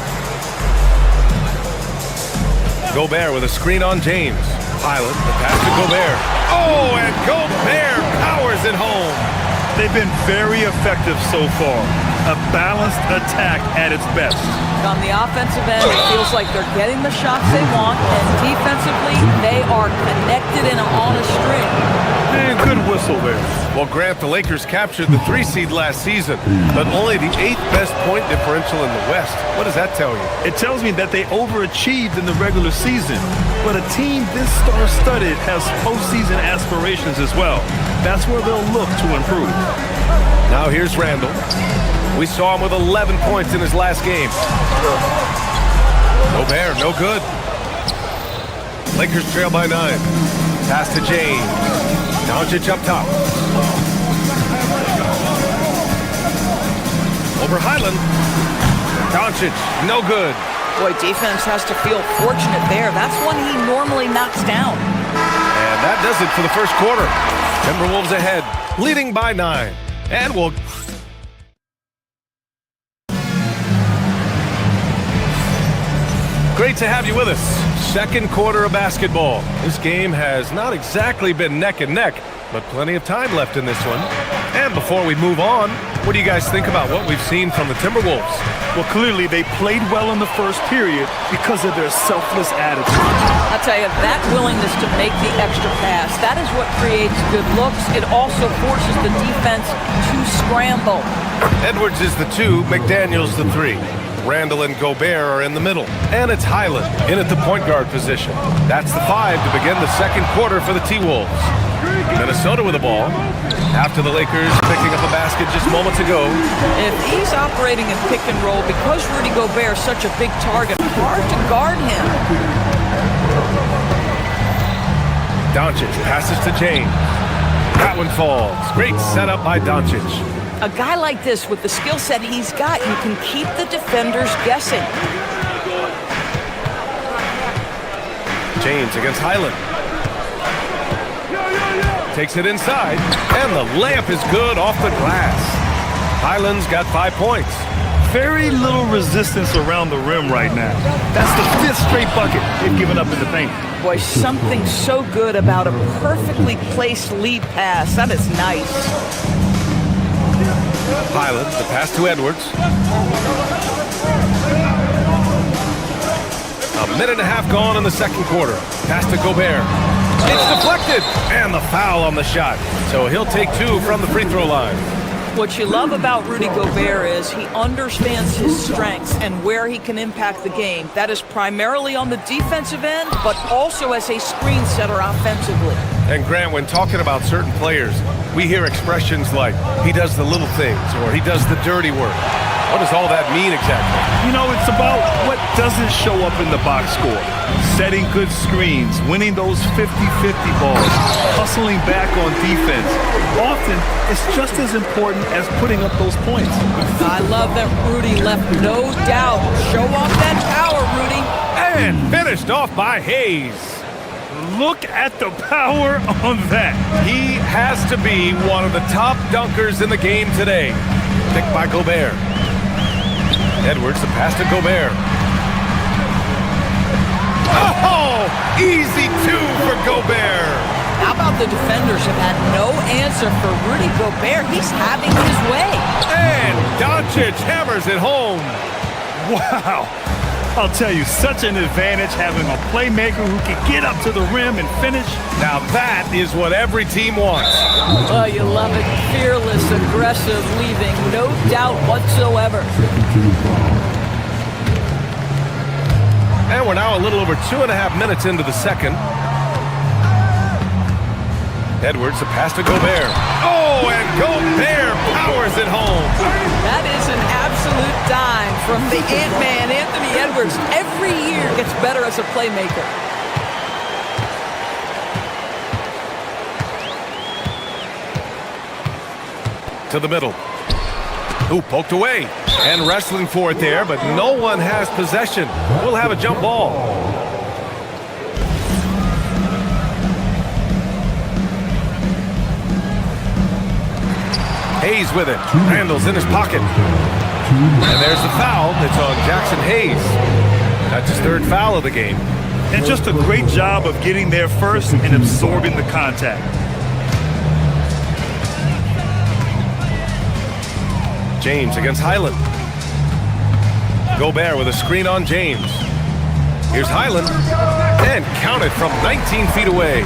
Gobert with a screen on James. Highland, the pass to Gobert. Oh, and Gobert powers it home. They've been very effective so far. a balanced attack at its best. On the offensive end, it feels like they're getting the shots they want, and defensively, they are connected and on a string. And good whistle there. Well, Grant, the Lakers captured the 3 seed last season, but only the 8th best point differential in the West. What does that tell you? It tells me that they overachieved in the regular season, but a team this star-studded has postseason aspirations as well. That's where they'll look to improve. Now here's Randall. We saw him with 11 points in his last game. Gobert, no good. Lakers trail by 9. Pass to James. Doncic up top. Over Highland. Doncic, no good. Boy, defense has to feel fortunate there. That's one he normally knocks down. And that does it for the first quarter. Timberwolves ahead, leading by 9. And we'll... Great to have you with us. Second quarter of basketball. This game has not exactly been neck and neck, but plenty of time left in this one. And before we move on, what do you guys think about what we've seen from the Timberwolves? Well, clearly they played well in the first period because of their selfless attitude. I'll tell you, that willingness to make the extra pass, that is what creates good looks. It also forces the defense to scramble. Edwards is the 2, McDaniels the 3. Randall and Gobert are in the middle. And it's Highland in at the point guard position. That's the 5 to begin the second quarter for the T-Wolves. Minnesota with the ball. After the Lakers picking up a basket just moments ago. If he's operating in pick and roll, because Rudy Gobert is such a big target, hard to guard him. Doncic passes to James. That one falls. Great setup by Doncic. A guy like this, with the skill set he's got, you can keep the defenders guessing. James against Highland. Takes it inside, and the layup is good off the glass. Highland's got 5 points. Very little resistance around the rim right now. That's the 5th straight bucket they've given up in the paint. Boy, something so good about a perfectly placed lead pass. That is nice. Highland, the pass to Edwards. A minute and a half gone in the second quarter. Pass to Gobert. It's deflected, and the foul on the shot. So he'll take 2 from the free throw line. What you love about Rudy Gobert is he understands his strengths and where he can impact the game. That is primarily on the defensive end, but also as a screen setter offensively. And Grant, when talking about certain players, we hear expressions like, he does the little things, or he does the dirty work. What does all that mean exactly? You know, it's about what doesn't show up in the box score. Setting good screens, winning those 50-50 balls, hustling back on defense. Often, it's just as important as putting up those points. I love that Rudy left no doubt. Show off that power, Rudy. And finished off by Hayes. Look at the power on that. He has to be one of the top dunkers in the game today. Picked by Gobert. Edwards, the pass to Gobert. Oh, easy 2 for Gobert. How about the defenders have had no answer for Rudy Gobert? He's having his way. And Doncic hammers it home. Wow. I'll tell you, such an advantage having a playmaker who can get up to the rim and finish. Now that is what every team wants. Oh, you love it. Fearless, aggressive, leaving no doubt whatsoever. And we're now a little over 2.5 minutes into the second. Edwards, the pass to Gobert. Oh, and Gobert powers it home. That is an absolute dime from the Ant-Man, Anthony Edwards. Every year gets better as a playmaker. To the middle. Ooh, poked away. And wrestling for it there, but no one has possession. We'll have a jump ball. Hayes with it. Randall's in his pocket. And there's the foul. It's on Jackson Hayes. That's his 3rd foul of the game. And just a great job of getting there first and absorbing the contact. James against Highland. Gobert with a screen on James. Here's Highland, and counted from 19 feet away.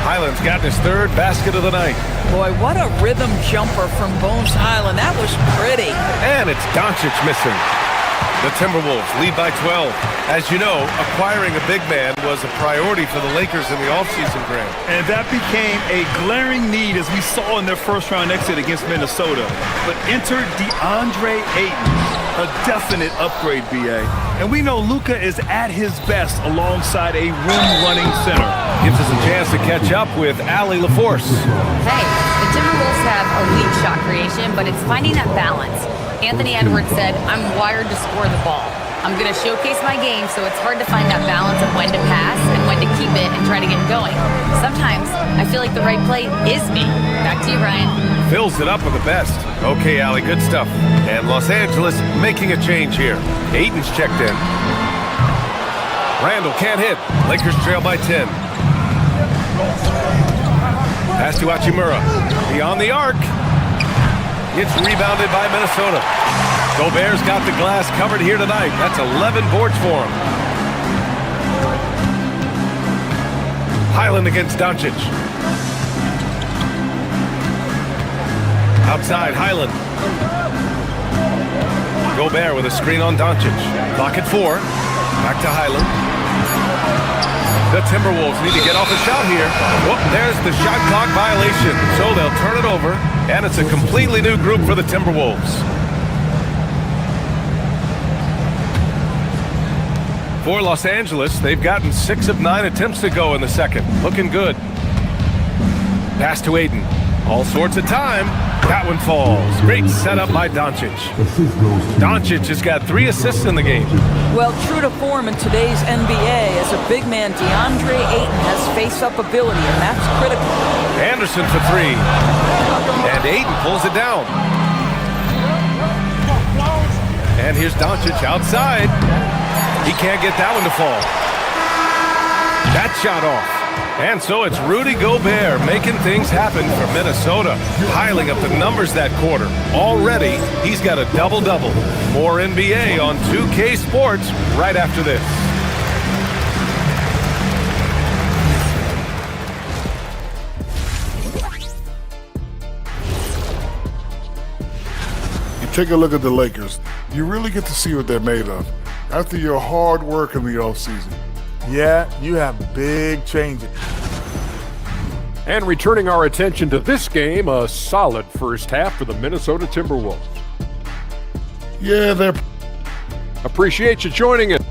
Highland's gotten his third basket of the night. Boy, what a rhythm jumper from Bones Highland. That was pretty. And it's Doncic missing. The Timberwolves lead by 12. As you know, acquiring a big man was a priority for the Lakers in the offseason, Grant. And that became a glaring need, as we saw in their first-round exit against Minnesota. But enter DeAndre Ayton, a definite upgrade, B.A. And we know Luka is at his best alongside a rim-running center. Gives us a chance to catch up with Allie LaForce. Hey, the Timberwolves have elite shot creation, but it's finding that balance. Anthony Edwards said, "I'm wired to score the ball. I'm going to showcase my game, so it's hard to find that balance of when to pass and when to keep it and try to get going. Sometimes I feel like the right play is me." Back to you, Ryan. Fills it up with the best. Okay, Allie, good stuff. And Los Angeles making a change here. Ayton's checked in. Randall can't hit. Lakers trail by 10. Pass to Hachimura. Beyond the arc. It's rebounded by Minnesota. Gobert's got the glass covered here tonight. That's 11 boards for him. Highland against Doncic. Outside, Highland. Gobert with a screen on Doncic. Clock at 4. Back to Highland. The Timberwolves need to get off a shot here. Whoop, there's the shot clock violation. So they'll turn it over, and it's a completely new group for the Timberwolves. For Los Angeles, they've gotten 6 of 9 attempts to go in the second. Looking good. Pass to Ayton. All sorts of time. That one falls. Great setup by Doncic. Doncic has got 3 assists in the game. Well, true to form in today's NBA, as a big man, DeAndre Ayton has face-up ability, and that's critical. Anderson for 3. And Ayton pulls it down. And here's Doncic outside. He can't get that one to fall. That shot off. And so it's Rudy Gobert making things happen for Minnesota, piling up the numbers that quarter. Already, he's got a double-double. More NBA on 2K Sports right after this. You take a look at the Lakers, you really get to see what they're made of after your hard work in the offseason. Yeah, you have big changes. And returning our attention to this game, a solid first half for the Minnesota Timberwolves. Yeah, they're... Appreciate you joining us.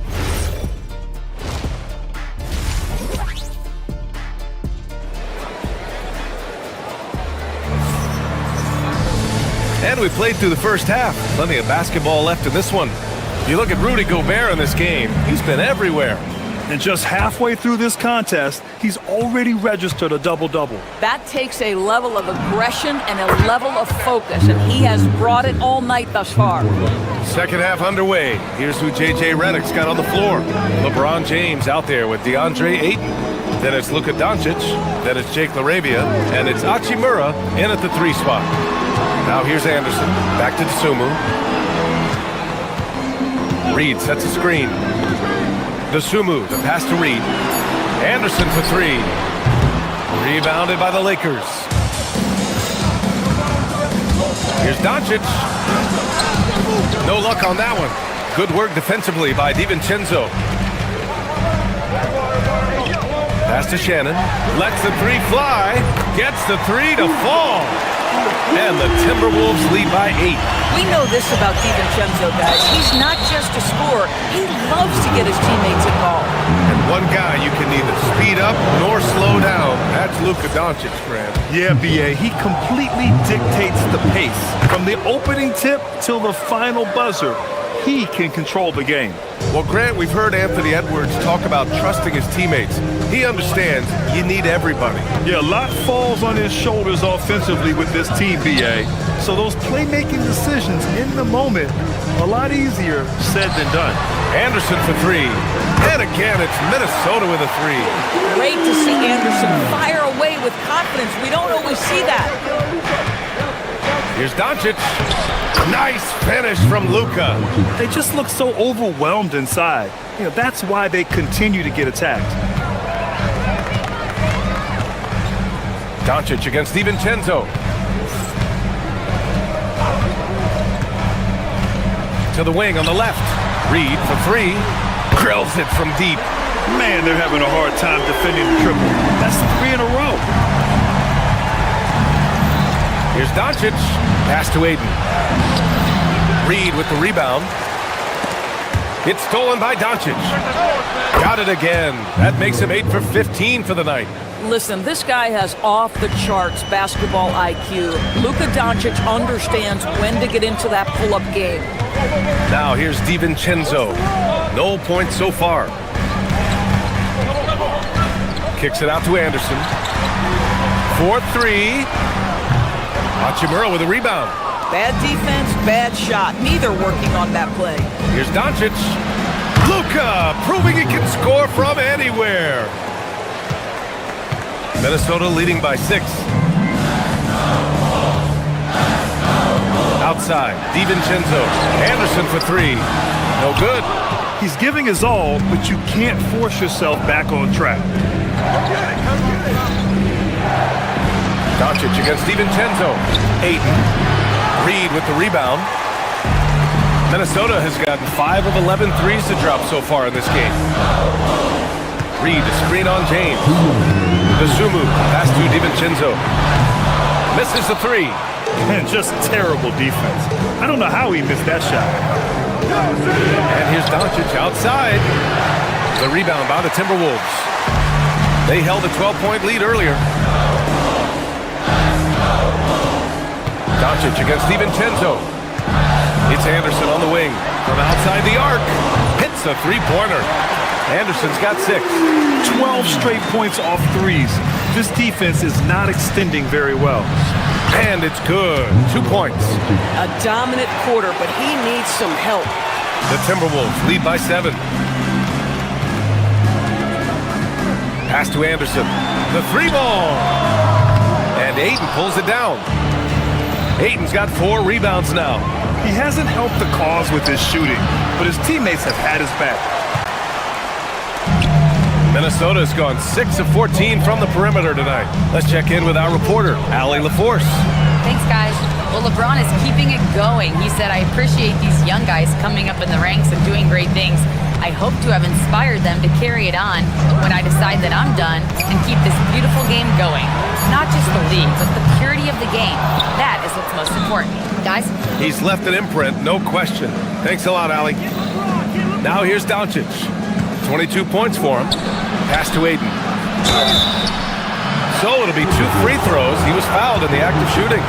And we played through the first half. Plenty of basketball left in this one. You look at Rudy Gobert in this game, he's been everywhere. And just halfway through this contest, he's already registered a double-double. That takes a level of aggression and a level of focus, and he has brought it all night thus far. Second half underway. Here's who J.J. Redick's got on the floor. LeBron James out there with DeAndre Ayton. Then it's Luka Doncic. Then it's Jake LaRavia. And it's Hachimura in at the 3 spot. Now here's Anderson. Back to Dosunmu. Reed sets a screen. Dosunmu, the pass to Reed. Anderson for 3. Rebounded by the Lakers. Here's Doncic. No luck on that one. Good work defensively by DiVincenzo. Pass to Shannon. Lets the 3 fly. Gets the 3 to fall. And the Timberwolves lead by 8. We know this about DiVincenzo, guys. He's not just a scorer. He loves to get his teammates involved. And one guy you can neither speed up nor slow down. That's Luka Doncic, Grant. Yeah, B.A., he completely dictates the pace. From the opening tip till the final buzzer, he can control the game. Well, Grant, we've heard Anthony Edwards talk about trusting his teammates. He understands you need everybody. Yeah, a lot falls on his shoulders offensively with this team, B.A. So those playmaking decisions in the moment, a lot easier said than done. Anderson for 3. And again, it's Minnesota with a 3. Great to see Anderson fire away with confidence. We don't always see that. Here's Doncic. Nice finish from Luka. They just look so overwhelmed inside. That's why they continue to get attacked. Doncic against DiVincenzo. To the wing on the left. Reed for three. Grills it from deep. Man, they're having a hard time defending the triple. That's 3 in a row. Here's Doncic. Pass to Aiden. Reed with the rebound. It's stolen by Doncic. Got it again. That makes him 8 for 15 for the night. Listen, this guy has off-the-charts basketball IQ. Luka Doncic understands when to get into that pull-up game. Now here's DiVincenzo. No points so far. Kicks it out to Anderson. 4-3. Hachimura with a rebound. Bad defense, bad shot. Neither working on that play. Here's Doncic. Luka proving he can score from anywhere. Minnesota leading by 6. Outside, DiVincenzo. Anderson for 3. No good. He's giving his all, but you can't force yourself back on track. Doncic against DiVincenzo. Aiden. Reed with the rebound. Minnesota has gotten 5 of 11 threes to drop so far in this game. Reed, a screen on James. Kazumu, pass to DiVincenzo. Misses the 3. And just terrible defense. I don't know how he missed that shot. And here's Doncic outside. The rebound by the Timberwolves. They held a 12-point lead earlier. Doncic against DiVincenzo. It's Anderson on the wing. From outside the arc. Hits a three-pointer. Anderson's got 6. 12 straight points off threes. This defense is not extending very well. And it's good. 2 points. A dominant quarter, but he needs some help. The Timberwolves lead by 7. Pass to Anderson. The 3-ball. And Ayton pulls it down. Ayton's got 4 rebounds now. He hasn't helped the cause with his shooting, but his teammates have had his back. Minnesota's gone 6 of 14 from the perimeter tonight. Let's check in with our reporter, Allie LaForce. Thanks, guys. Well, LeBron is keeping it going. He said, I appreciate these young guys coming up in the ranks and doing great things. I hope to have inspired them to carry it on when I decide that I'm done and keep this beautiful game going. Not just the league, but the purity of the game. That is what's most important. Guys? He's left an imprint, no question. Thanks a lot, Allie. Now here's Doncic. 22 points for him. Pass to Aiden. So it'll be 2 free throws. He was fouled in the act of shooting.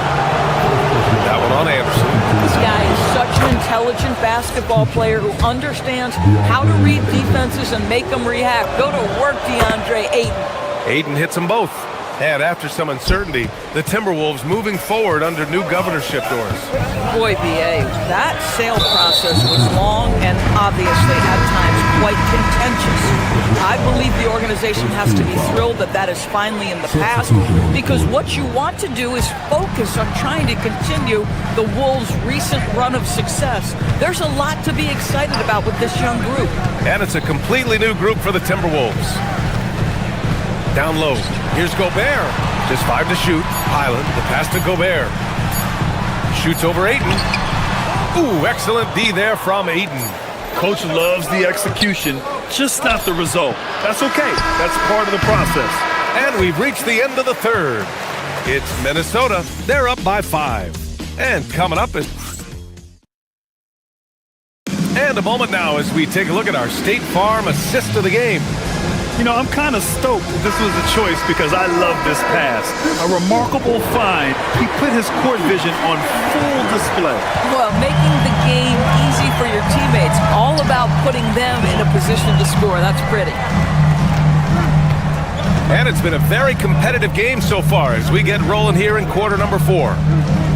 That one on Anderson. This guy is such an intelligent basketball player who understands how to read defenses and make them react. Go to work, DeAndre Ayton. Ayton hits them both. And after some uncertainty, the Timberwolves moving forward under new governorship doors. Boy, B.A., that sale process was long and obviously at times quite contentious. I believe the organization has to be thrilled that that is finally in the past, because what you want to do is focus on trying to continue the Wolves' recent run of success. There's a lot to be excited about with this young group. And it's a completely new group for the Timberwolves. Down low. Here's Gobert. Just 5 to shoot. Highland, the pass to Gobert. Shoots over Ayton. Ooh, excellent D there from Ayton. Coach loves the execution, just not the result. That's okay. That's part of the process. And we've reached the end of the third. It's Minnesota. They're up by 5. And coming up is... And a moment now as we take a look at our State Farm assist of the game. You know, I'm kind of stoked this was a choice because I love this pass. A remarkable find. He put his court vision on full display. Well, making the game easy for your teammates. All about putting them in a position to score. That's pretty. And it's been a very competitive game so far as we get rolling here in quarter number 4.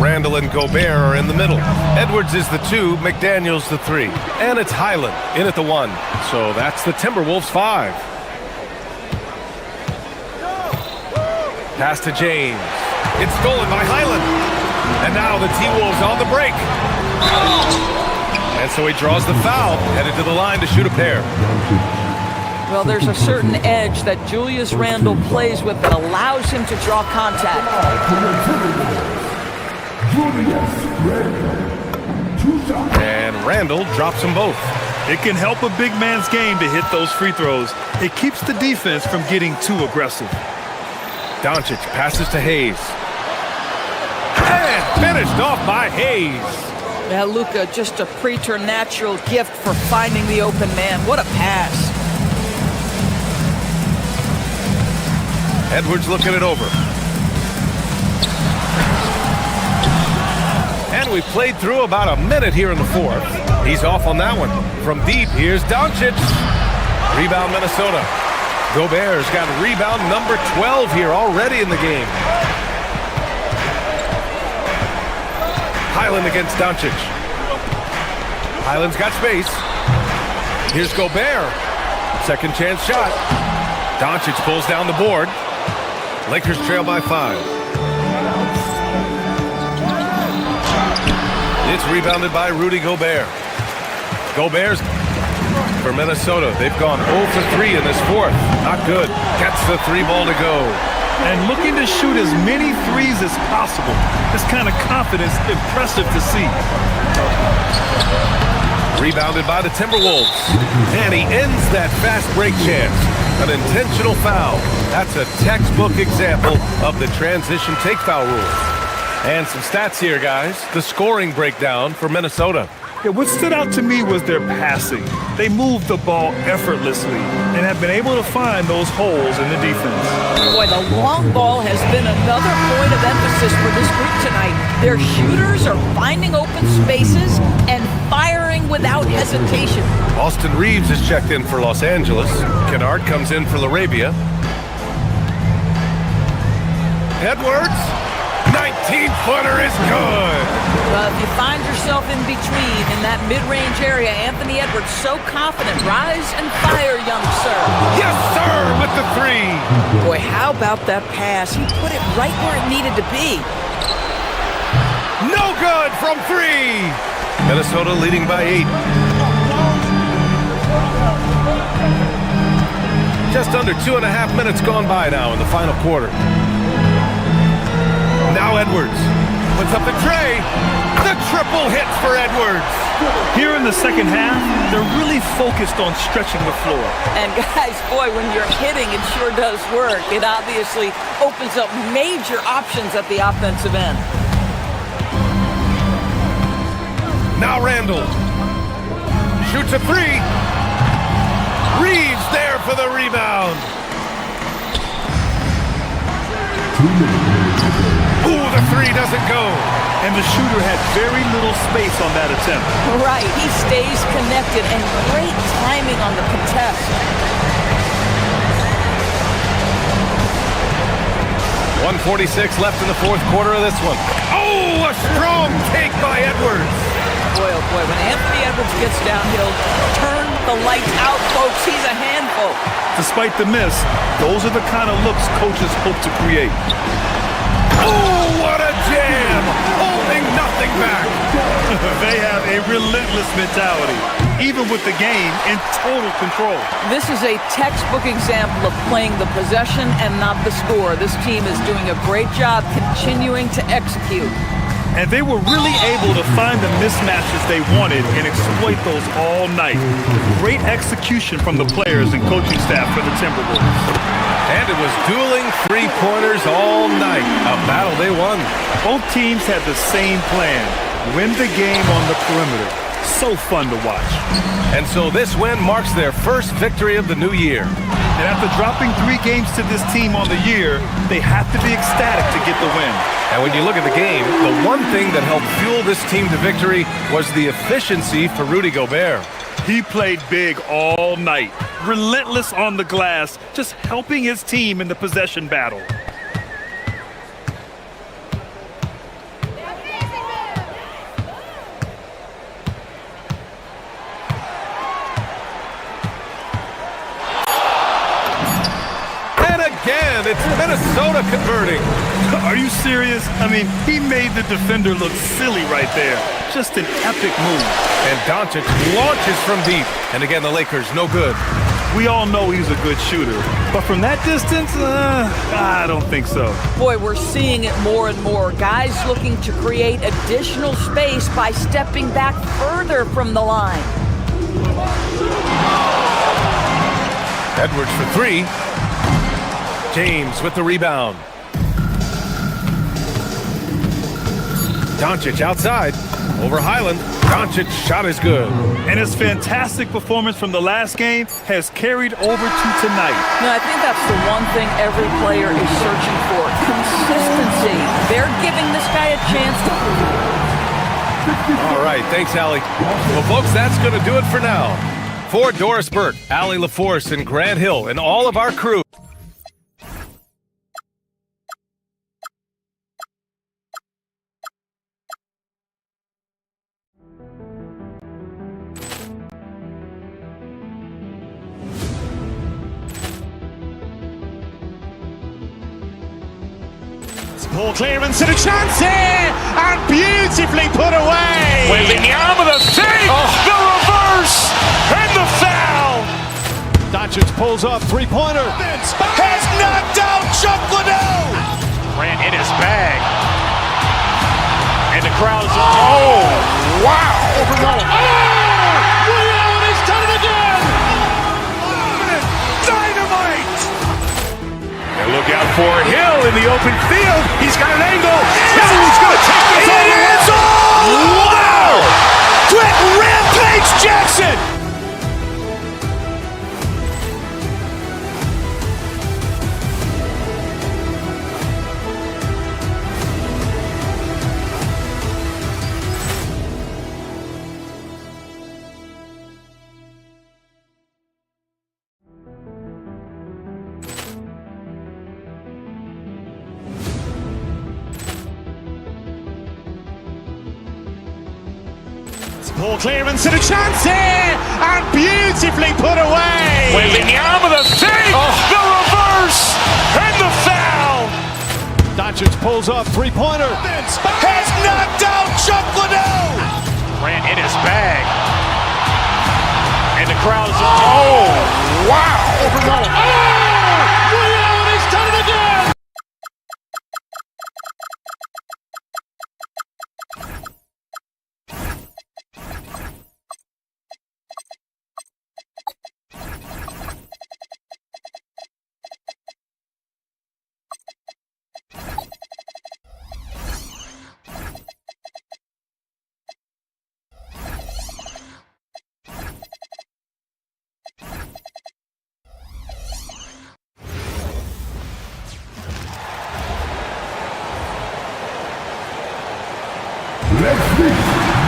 Randall and Gobert are in the middle. Edwards is the 2, McDaniels the 3. And it's Highland in at the 1. So that's the Timberwolves 5. Pass to James. It's stolen by Highland. And now the T-Wolves on the break. And so he draws the foul, headed to the line to shoot a pair. Well, there's a certain edge that Julius Randle plays with that allows him to draw contact. And Randle drops them both. It can help a big man's game to hit those free throws. It keeps the defense from getting too aggressive. Doncic passes to Hayes. And finished off by Hayes. Yeah, Luka, just a preternatural gift for finding the open man. What a pass. Edwards looking it over. And we played through about a minute here in the fourth. He's off on that one. From deep, here's Doncic. Rebound, Minnesota. Gobert's got rebound number 12 here already in the game. Highland against Doncic. Highland's got space. Here's Gobert. Second chance shot. Doncic pulls down the board. Lakers trail by 5. It's rebounded by Rudy Gobert. Gobert's for Minnesota. They've gone 0 for 3 in this fourth. Not good. Gets the 3 ball to go. And looking to shoot as many threes as possible. This kind of confidence, impressive to see. Rebounded by the Timberwolves. And he ends that fast break chance. An intentional foul. That's a textbook example of the transition take foul rule. And some stats here, guys. The scoring breakdown for Minnesota. Yeah, what stood out to me was their passing. They moved the ball effortlessly and have been able to find those holes in the defense. Boy, the long ball has been another point of emphasis for this group tonight. Their shooters are finding open spaces and firing without hesitation. Austin Reeves is checked in for Los Angeles. Kennard comes in for LaRavia. Edwards, 19-footer is good. If you find yourself in between in that mid-range area, Anthony Edwards so confident. Rise and fire, young sir. Yes, sir, with the 3. Boy, how about that pass? He put it right where it needed to be. No good from 3. Minnesota leading by 8. Just under 2.5 minutes gone by now in the final quarter. Now Edwards puts up the tray. The triple hits for Edwards. Here in the second half, they're really focused on stretching the floor. And guys, boy, when you're hitting, it sure does work. It obviously opens up major options at the offensive end. Now Randle shoots a 3. Reeves there for the rebound. Ooh, the 3 doesn't go. And the shooter had very little space on that attempt. Right, he stays connected and great timing on the contest. 1:46 left in the fourth quarter of this one. Oh, a strong take by Edwards. Boy, oh boy, when Anthony Edwards gets downhill, turn the lights out, folks. He's a handful. Despite the miss, those are the kind of looks coaches hope to create. Oh, what a jam! Holding nothing back. They have a relentless mentality, even with the game in total control. This is a textbook example of playing the possession and not the score. This team is doing a great job continuing to execute. And they were really able to find the mismatches they wanted and exploit those all night. Great execution from the players and coaching staff for the Timberwolves. And it was dueling 3-pointers all night. A battle they won. Both teams had the same plan. Win the game on the perimeter. So fun to watch. And so this win marks their first victory of the new year. And after dropping 3 games to this team on the year, they have to be ecstatic to get the win. And when you look at the game, the one thing that helped fuel this team to victory was the efficiency for Rudy Gobert. He played big all night, relentless on the glass, just helping his team in the possession battle. And again, it's Minnesota converting. Are you serious? I mean, he made the defender look silly right there. Just an epic move. And Doncic launches from deep. And again, the Lakers, no good. We all know he's a good shooter. But from that distance, I don't think so. Boy, we're seeing it more and more. Guys looking to create additional space by stepping back further from the line. Edwards for three. James with the rebound. Doncic outside. Over Highland. Doncic's shot is good. And his fantastic performance from the last game has carried over to tonight. No, I think that's the one thing every player is searching for. Consistency. They're giving this guy a chance to prove it. All right, thanks, Allie. Well, folks, that's going to do it for now. For Doris Burke, Allie LaForce, and Grant Hill, and all of our crew. Poor clearance and a chance here, and beautifully put away. Wembanyama the save, the reverse, and the foul. Doncic pulls up, three-pointer. Has knocked out Chuck Liddell. Grant in his bag. And the crowd is, oh, wow. Ray Allen has done it again. Dynamite. And look out for Hill in the open field. He's got an angle. He's going to take this all the way. Wow! Quick Rampage Jackson. Poor clearance and a chance here, and beautifully put away. Wembanyama the save, the reverse, and the foul. Doncic pulls up, three-pointer. Has knocked out Chuck Liddell. Grant in his bag. And the crowd is, oh, wow. Ray Allen has done it again.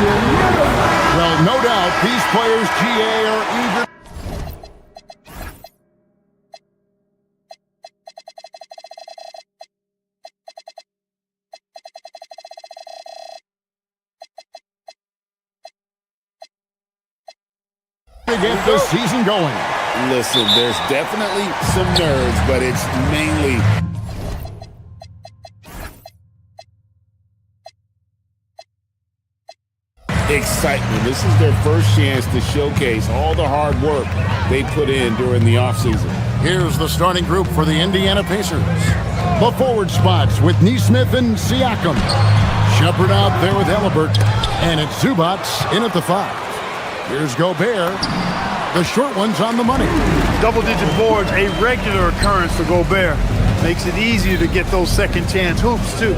Well, no doubt these players, GA, are eager. To get the season going. Listen, there's definitely some nerves, but it's mainly excitement. This is their first chance to showcase all the hard work they put in during the offseason. Here's the starting group for the Indiana Pacers. The forward spots with Neesmith and Siakam. Shepard out there with Halliburton. And it's Zubac in at the 5. Here's Gobert. The short one's on the money. Double-digit boards, a regular occurrence for Gobert. Makes it easier to get those second-chance hoops, too.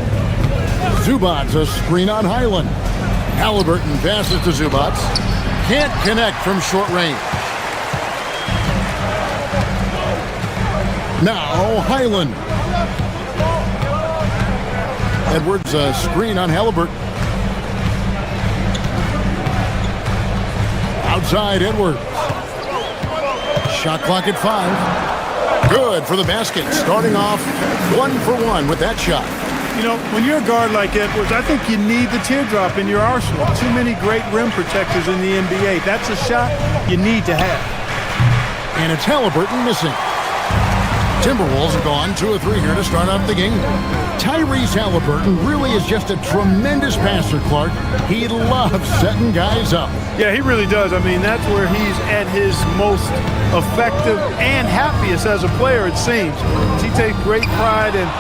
Zubac, a screen on Highland. Halliburton passes to Zubac. Can't connect from short range. Now Highland. Edwards, a screen on Halliburton. Outside Edwards. Shot clock at 5. Good for the basket. Starting off 1 for 1 with that shot. You know, when you're a guard like Edwards, I think you need the teardrop in your arsenal. Too many great rim protectors in the NBA. That's a shot you need to have. And it's Halliburton missing. Timberwolves have gone 2 of 3 here to start out the game. Tyrese Halliburton really is just a tremendous passer, Clark. He loves setting guys up. Yeah, he really does. I mean, that's where he's at his most effective and happiest as a player, it seems. He takes great pride and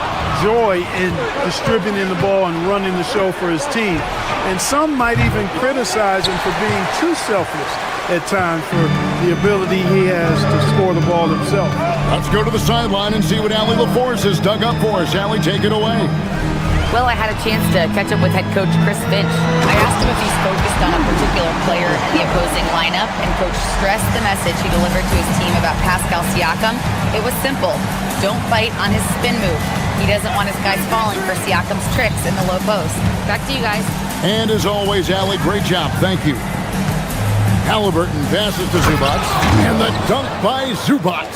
joy in distributing the ball and running the show for his team. And some might even criticize him for being too selfless at times for the ability he has to score the ball himself. Let's go to the sideline and see what Allie LaForce has dug up for us. Allie, take it away. Well, I had a chance to catch up with head coach Chris Finch. I asked him if he's focused on a particular player in the opposing lineup, and coach stressed the message he delivered to his team about Pascal Siakam. It was simple. Don't bite on his spin move. He doesn't want his guys falling for Siakam's tricks in the low post. Back to you guys. And as always, Allie, great job. Thank you. Halliburton passes to Zubac, and the dunk by Zubac.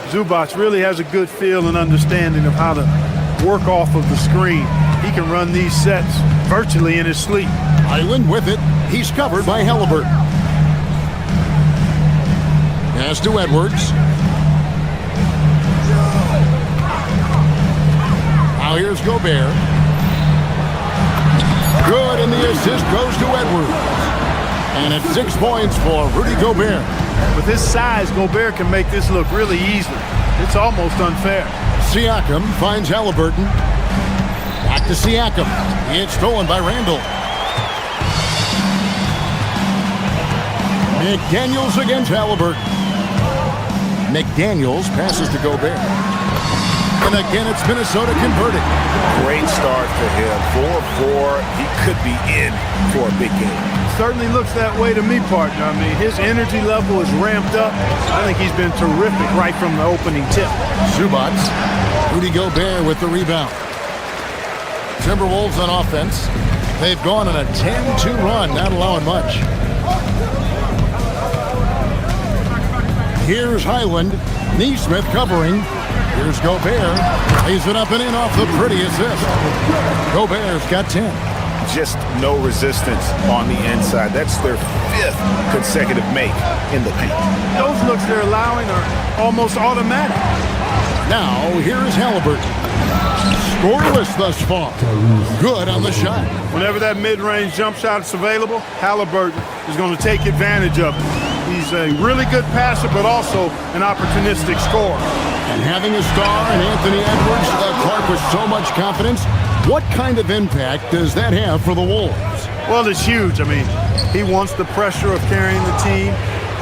Zubac really has a good feel and understanding of how to work off of the screen. He can run these sets virtually in his sleep. Island with it. He's covered by Halliburton. Pass to Edwards. Now here's Gobert. Good, and the assist goes to Edwards. And it's 6 points for Rudy Gobert. With his size, Gobert can make this look really easy. It's almost unfair. Siakam finds Halliburton. Back to Siakam. It's stolen by Randall. McDaniels against Halliburton. McDaniels passes to Gobert. And again, it's Minnesota converting. Great start for him. 4-4. He could be in for a big game. Certainly looks that way to me, partner. I mean, his energy level is ramped up. I think he's been terrific right from the opening tip. Zubac. Rudy Gobert with the rebound. Timberwolves on offense. They've gone on a 10-2 run, not allowing much. Here's Highland. Neesmith covering. Here's Gobert. Lays it up and in off the pretty assist. Gobert's got 10. Just no resistance on the inside. That's their 5th consecutive make in the paint. Those looks they're allowing are almost automatic. Now, here's Halliburton. Scoreless thus far. Good on the shot. Whenever that mid-range jump shot is available, Halliburton is going to take advantage of it. He's a really good passer, but also an opportunistic scorer. And having a star in Anthony Edwards, Clark, with so much confidence, what kind of impact does that have for the Wolves? Well, it's huge. I mean, he wants the pressure of carrying the team,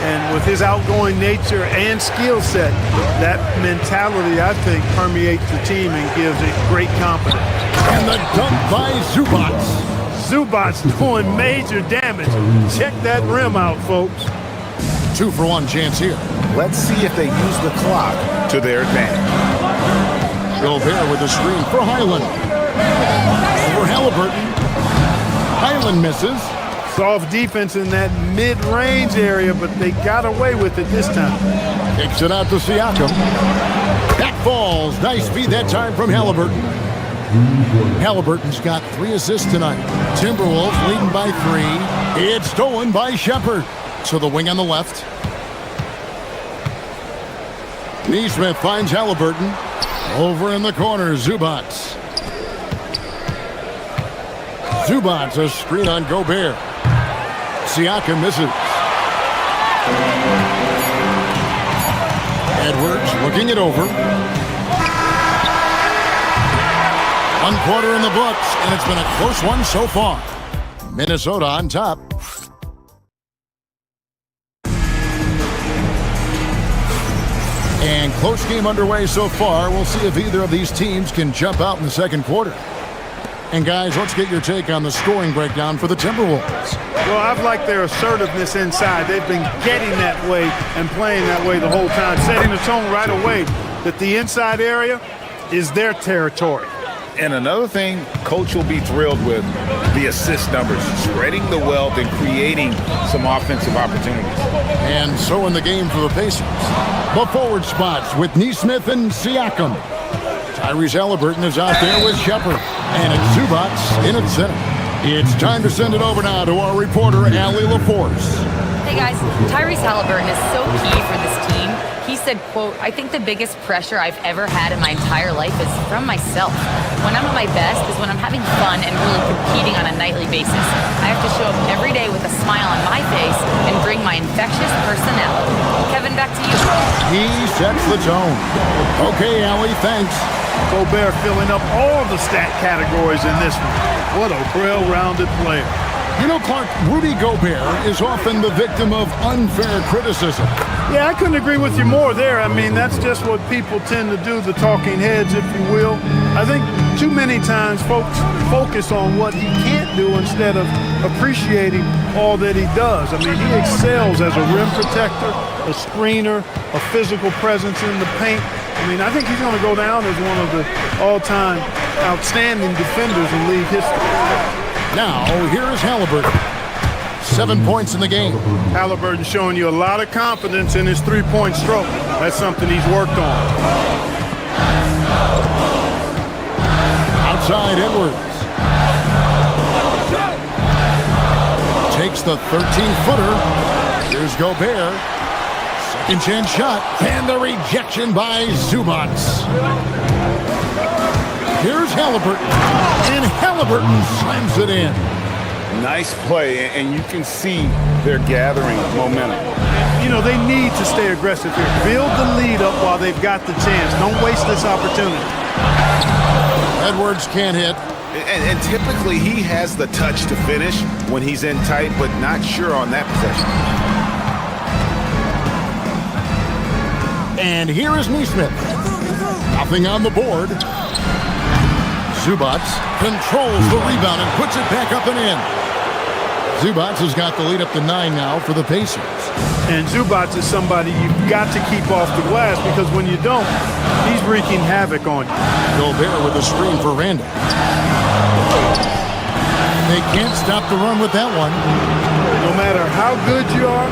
and with his outgoing nature and skill set, that mentality, I think, permeates the team and gives it great confidence. And the dunk by Zubac. Zubac doing major damage. Check that rim out, folks. 2-for-1 chance here. Let's see if they use the clock to their advantage. Gobert with the screen for Highland. Over Halliburton. Highland misses. Soft defense in that mid-range area, but they got away with it this time. Kicks it out to Siakam. That falls. Nice feed that time from Halliburton. Halliburton's got 3 assists tonight. Timberwolves leading by 3. It's stolen by Shepherd. To the wing on the left. Neesmith finds Halliburton. Over in the corner, Zubac. Zubac, a screen on Gobert. Siakam misses. Edwards looking it over. 1 quarter in the books, and it's been a close one so far. Minnesota on top. And close game underway so far. We'll see if either of these teams can jump out in the second quarter. And guys, let's get your take on the scoring breakdown for the Timberwolves. Well, I've liked their assertiveness inside. They've been getting that way and playing that way the whole time, setting the tone right away that the inside area is their territory. And another thing, Coach will be thrilled with the assist numbers, spreading the wealth and creating some offensive opportunities. And so in the game for the Pacers, the forward spots with Neesmith and Siakam. Tyrese Halliburton is out there with Shepherd, and it's Zubac in at center. It's time to send it over now to our reporter, Allie LaForce. Hey guys, Tyrese Halliburton is so key for this team. He's said, quote, "I think the biggest pressure I've ever had in my entire life is from myself. When I'm at my best is when I'm having fun and really competing on a nightly basis. I have to show up every day with a smile on my face and bring my infectious personality." Kevin, back to you. He sets the tone. Okay, Allie, thanks. Gobert filling up all the stat categories in this one. What a well-rounded player. You know, Clark, Rudy Gobert is often the victim of unfair criticism. Yeah, I couldn't agree with you more there. I mean, that's just what people tend to do, the talking heads, if you will. I think too many times folks focus on what he can't do instead of appreciating all that he does. I mean, he excels as a rim protector, a screener, a physical presence in the paint. I mean, I think he's going to go down as one of the all-time outstanding defenders in league history. Now, here is Halliburton. 7 points in the game. Halliburton showing you a lot of confidence in his three-point stroke. That's something he's worked on. Outside Edwards. Takes the 13-footer. Here's Gobert. Second chance shot. And the rejection by Zubac. Here's Halliburton. And Halliburton slams it in. Nice play, and you can see they're gathering momentum. You know, they need to stay aggressive here. Build the lead up while they've got the chance. Don't waste this opportunity. Edwards can't hit. And typically he has the touch to finish when he's in tight, but not sure on that possession. And here is Neesmith. Nothing on the board. Zubac controls the rebound and puts it back up and in. Zubac has got the lead up to 9 now for the Pacers. And Zubac is somebody you've got to keep off the glass because when you don't, he's wreaking havoc on you. Gobert with a screen for Randall. They can't stop the run with that one. No matter how good you are,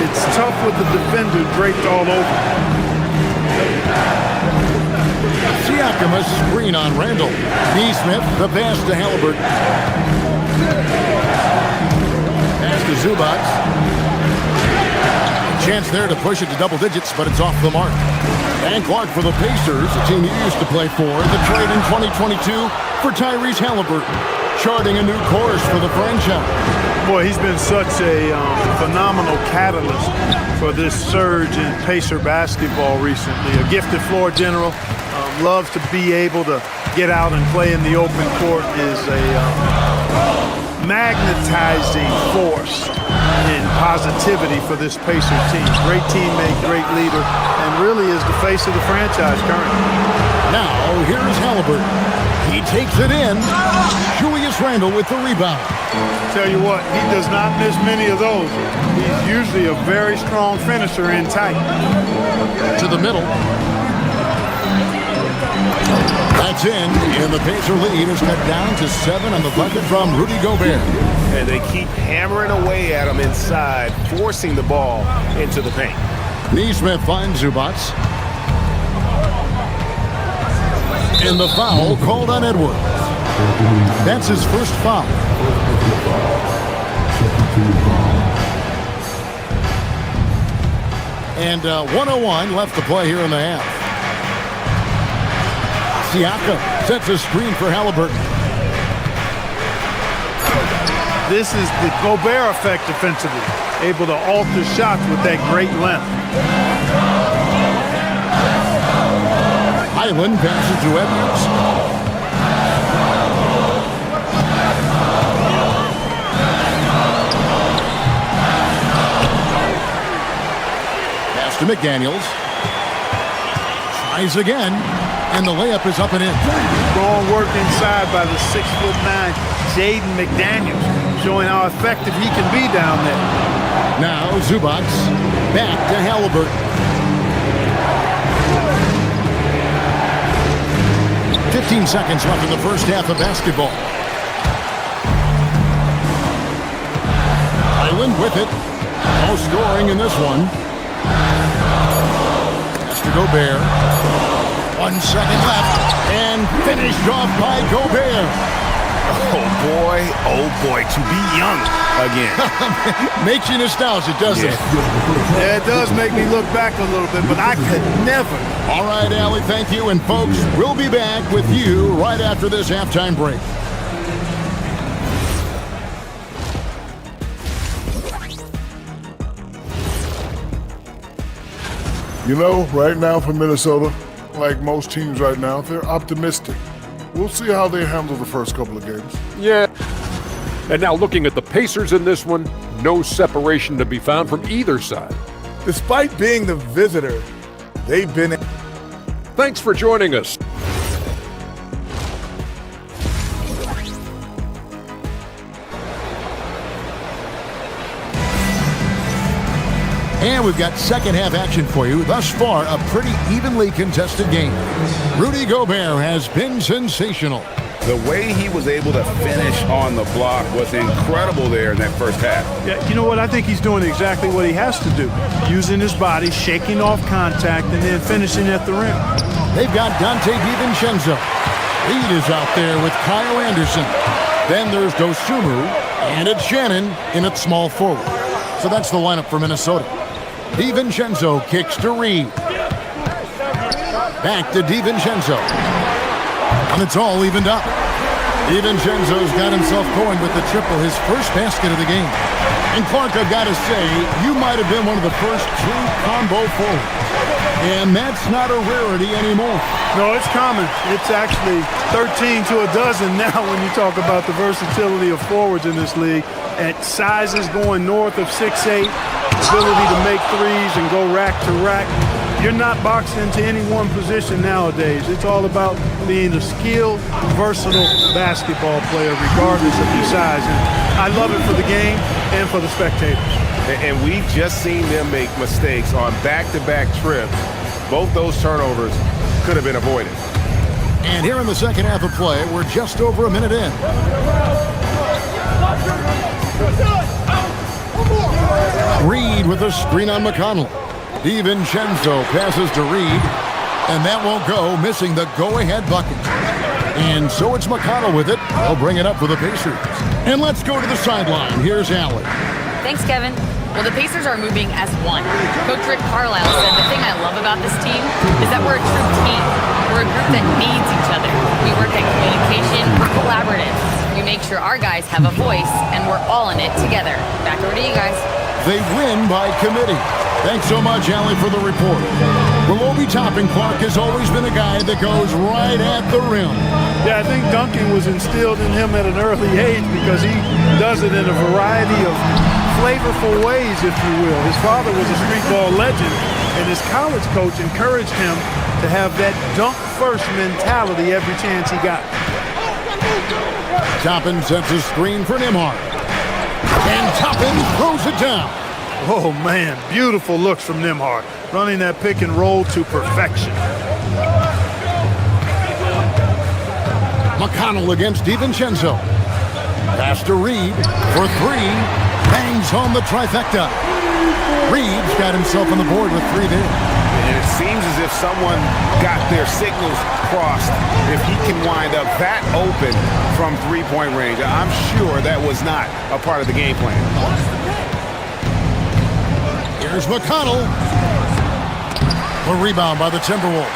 it's tough with the defender draped all over. Siakam a screen on Randall. Neesmith, the pass to Halliburton. Pass to Zubac. A chance there to push it to double digits, but it's off the mark. And Clark for the Pacers, a team he used to play for. The trade in 2022 for Tyrese Halliburton, charting a new course for the franchise. Boy, he's been such a phenomenal catalyst for this surge in Pacer basketball recently. A gifted floor general. Loves to be able to get out and play in the open court, is a magnetizing force in positivity for this Pacer team. Great teammate, great leader, and really is the face of the franchise currently. Now, here's Halliburton. He takes it in. Julius Randle with the rebound. Tell you what, he does not miss many of those. He's usually a very strong finisher in tight. To the middle. That's in, and the Pacer lead is cut down to 7 on the bucket from Rudy Gobert. And they keep hammering away at him inside, forcing the ball into the paint. Neesmith finds Zubac. And the foul called on Edwards. That's his first foul. And 1:01 left to play here in the half. Siakam sets a screen for Halliburton. This is the Gobert effect defensively. Able to alter shots with that great length. Highland passes to Edwards. Pass to McDaniels. Tries again. And the layup is up and in. Strong work inside by the 6'9" Jaden McDaniels, showing how effective he can be down there. Now Zubac back to Halliburton. 15 seconds left in the first half of basketball. Highland with it. No scoring in this one. Pass to Gobert. 1 second left, and finished off by Gobert. Oh boy, to be young again. Makes you nostalgic, doesn't it? Yeah, it does make me look back a little bit, but I could never. All right, Allie, thank you. And folks, we'll be back with you right after this halftime break. You know, right now for Minnesota, like most teams right now, they're optimistic. We'll see how they handle the first couple of games. Yeah. And now looking at the Pacers in this one, no separation to be found from either side. Despite being the visitor, they've been... Thanks for joining us. And we've got second half action for you. Thus far, a pretty evenly contested game. Rudy Gobert has been sensational. The way he was able to finish on the block was incredible there in that first half. Yeah, you know what? I think he's doing exactly what he has to do. Using his body, shaking off contact, and then finishing at the rim. They've got Dante DiVincenzo. Reed is out there with Kyle Anderson. Then there's Dosunmu, and it's Shannon in at small forward. So that's the lineup for Minnesota. DiVincenzo kicks to Reed. Back to DiVincenzo. And it's all evened up. DiVincenzo's got himself going with the triple, his first basket of the game. And Clark, I've got to say, you might have been one of the first true combo forwards. And that's not a rarity anymore. No, it's common. It's actually 13 to a dozen now when you talk about the versatility of forwards in this league. At sizes going north of 6'8", ability to make threes and go rack to rack. You're not boxed into any one position nowadays. It's all about being a skilled, versatile basketball player regardless of your size. And I love it for the game and for the spectators. And we've just seen them make mistakes on back-to-back trips. Both those turnovers could have been avoided. And here in the second half of play, we're just over a minute in. Reed with a screen on McConnell. DiVincenzo passes to Reed, and that won't go, missing the go-ahead bucket. And so it's McConnell with it. They'll bring it up for the Pacers. And let's go to the sideline. Here's Allen. Thanks, Kevin. Well, the Pacers are moving as one. Coach Rick Carlisle said the thing I love about this team is that we're a true team. We're a group that needs each other. We work at communication. We're collaborative. We make sure our guys have a voice, and we're all in it together. Back over to you guys. They win by committee. Thanks so much, Allie, for the report. Well, Obi Toppin Clark has always been a guy that goes right at the rim. Yeah, I think dunking was instilled in him at an early age because he does it in a variety of flavorful ways, if you will. His father was a street ball legend, and his college coach encouraged him to have that dunk-first mentality every chance he got. Toppin sets a screen for Nembhard. And Toppin throws it down. Oh, man, beautiful looks from Nembhard, running that pick and roll to perfection. McConnell against DiVincenzo. Pass to Reed for three. Bangs home the trifecta. Reed's got himself on the board with three there. And it seems as if someone got their signals crossed. If he can wind up that open from three-point range, I'm sure that was not a part of the game plan. Here's McConnell. A rebound by the Timberwolves.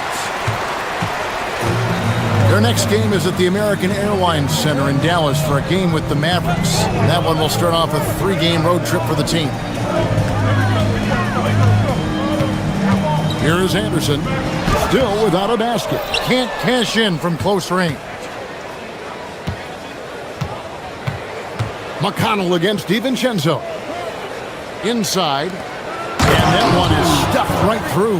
Their next game is at the American Airlines Center in Dallas for a game with the Mavericks. That one will start off a 3-game road trip for the team. Here is Anderson, still without a basket. Can't cash in from close range. McConnell against DiVincenzo. Inside. And that one is stuffed right through.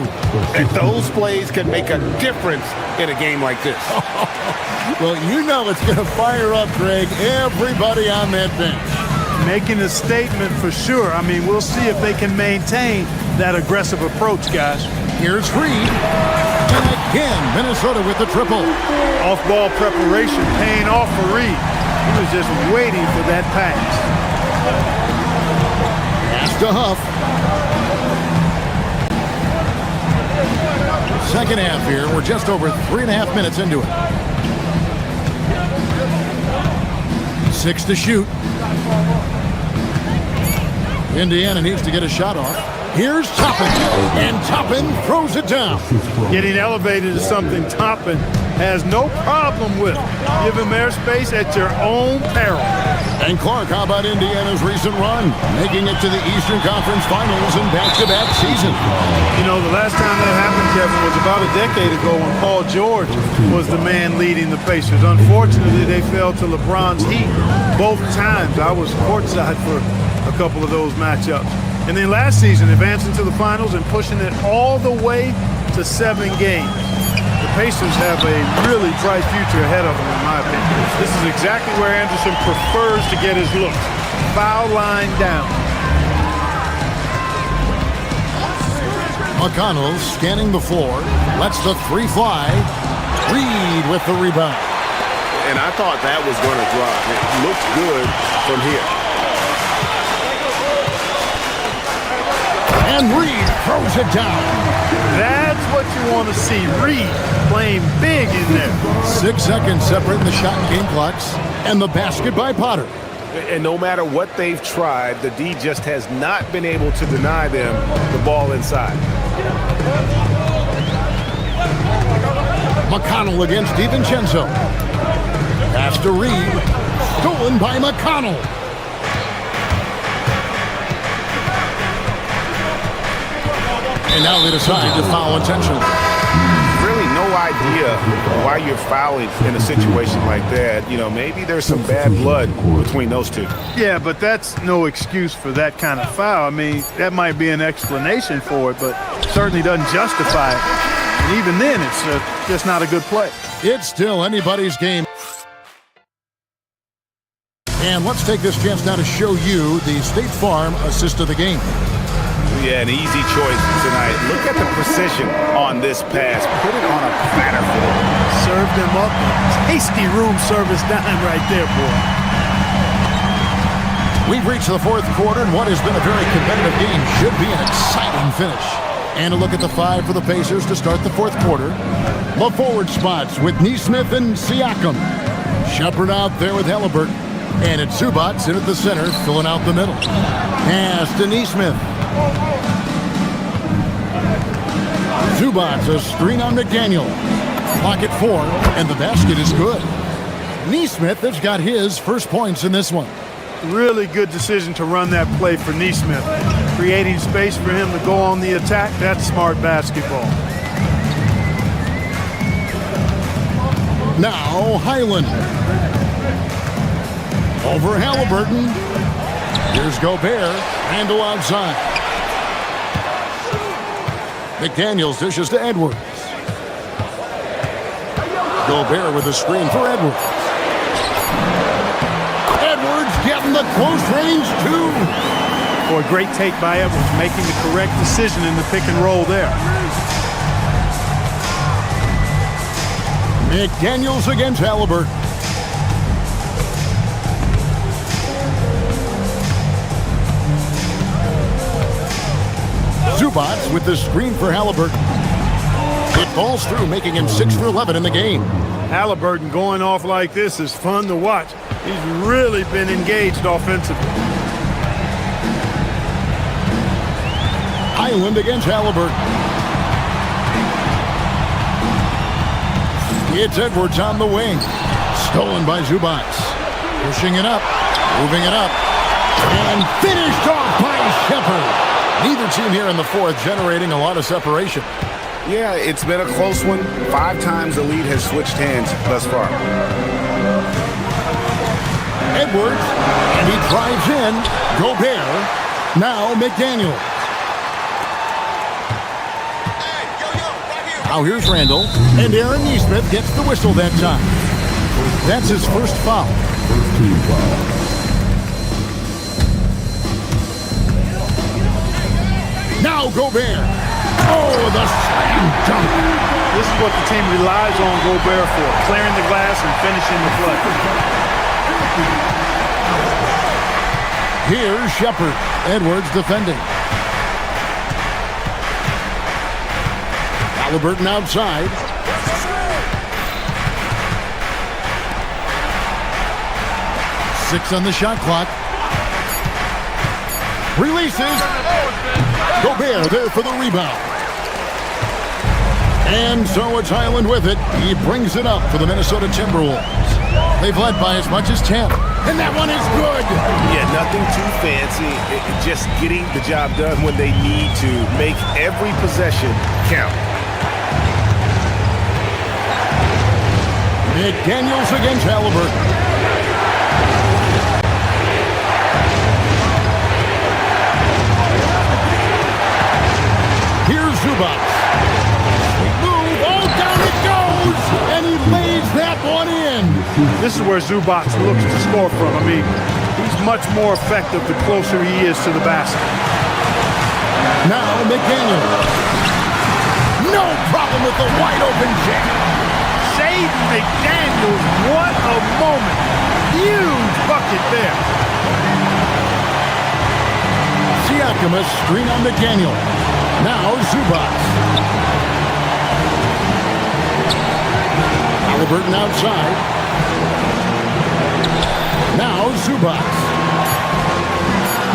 And those plays can make a difference in a game like this. Well, you know it's going to fire up, Greg, everybody on that bench. Making a statement for sure. I mean, we'll see if they can maintain that aggressive approach, guys. Here's Reed. And again, Minnesota with the triple. Off-ball preparation paying off for Reed. He was just waiting for that pass. Pass to Huff. Second half here. We're just over 3.5 minutes into it. 6 to shoot. Indiana needs to get a shot off. Here's Toppin, and Toppin throws it down. Getting elevated is something Toppin has no problem with. Give them airspace at your own peril. And Clark, how about Indiana's recent run? Making it to the Eastern Conference Finals in back-to-back seasons. You know, the last time that happened, Kevin, was about a decade ago when Paul George was the man leading the Pacers. Unfortunately, they fell to LeBron's Heat both times. I was courtside for a couple of those matchups. And then last season, advancing to the finals and pushing it all the way to 7 games. The Pacers have a really bright future ahead of them, in my opinion. This is exactly where Anderson prefers to get his looks. Foul line down. McConnell scanning the floor. Lets the 3 fly. Reed with the rebound. And I thought that was going to drop. It looked good from here. And Reed throws it down. That's what you want to see. Reed playing big in there. 6 seconds separating the shot and game clocks. And the basket by Potter. And no matter what they've tried, the D just has not been able to deny them the ball inside. McConnell against DiVincenzo. Pass to Reed. Stolen by McConnell. And now they decide to foul intentionally. Really no idea why you're fouling in a situation like that. You know, maybe there's some bad blood between those two. Yeah, but that's no excuse for that kind of foul. I mean, that might be an explanation for it, but certainly doesn't justify it. And even then, it's just not a good play. It's still anybody's game. And let's take this chance now to show you the State Farm assist of the game. Yeah, an easy choice tonight. Look at the precision on this pass. Put it on a platter for him. Served him up. Tasty room service dime right there, boy. We've reached the 4th quarter, and what has been a very competitive game should be an exciting finish. And a look at the 5 for the Pacers to start the 4th quarter. The forward spots with Nesmith and Siakam. Shepard out there with Halliburton. And it's Zubats in at the center, filling out the middle. Pass to Nesmith. Zubats a screen on McDaniel. Clock at 4, and the basket is good. Nesmith has got his first points in this one. Really good decision to run that play for Nesmith. Creating space for him to go on the attack, that's smart basketball. Now Highland. Over Halliburton. Here's Gobert. Handle outside. McDaniels dishes to Edwards. Gobert with a screen for Edwards. Edwards getting the close range two. Boy, great take by Edwards, making the correct decision in the pick and roll there. McDaniels against Halliburton. Zubats with the screen for Halliburton. It falls through, making him 6 for 11 in the game. Halliburton going off like this is fun to watch. He's really been engaged offensively. Highland against Halliburton. It's Edwards on the wing. Stolen by Zubats. Pushing it up. Moving it up. And finished off by Shepard. Neither team here in the 4th generating a lot of separation. Yeah, it's been a close one. 5 times the lead has switched hands thus far. Edwards, and he drives in. Gobert. Now McDaniel. Now here's Randall. And Aaron Nesmith gets the whistle that time. That's his first foul. First team foul. Now Gobert. Oh, the slam dunk. This is what the team relies on Gobert for, clearing the glass and finishing the play. Here's Shepard. Edwards defending. Halliburton outside. 6 on the shot clock. Releases. Gobert there for the rebound. And so it's Highland with it. He brings it up for the Minnesota Timberwolves. They've led by as much as 10. And that one is good. Yeah, nothing too fancy. Just getting the job done when they need to. Make every possession count. McDaniels against Halliburton. Here's Zubac. Move. Oh, down it goes. And he lays that one in. This is where Zubac looks to score from. I mean, he's much more effective the closer he is to the basket. Now McDaniels. No problem with the wide open jam. Jaden McDaniels, what a moment. Huge bucket there. Siakam, a screen on McDaniel. Now Zubac. Halliburton outside. Now Zubac.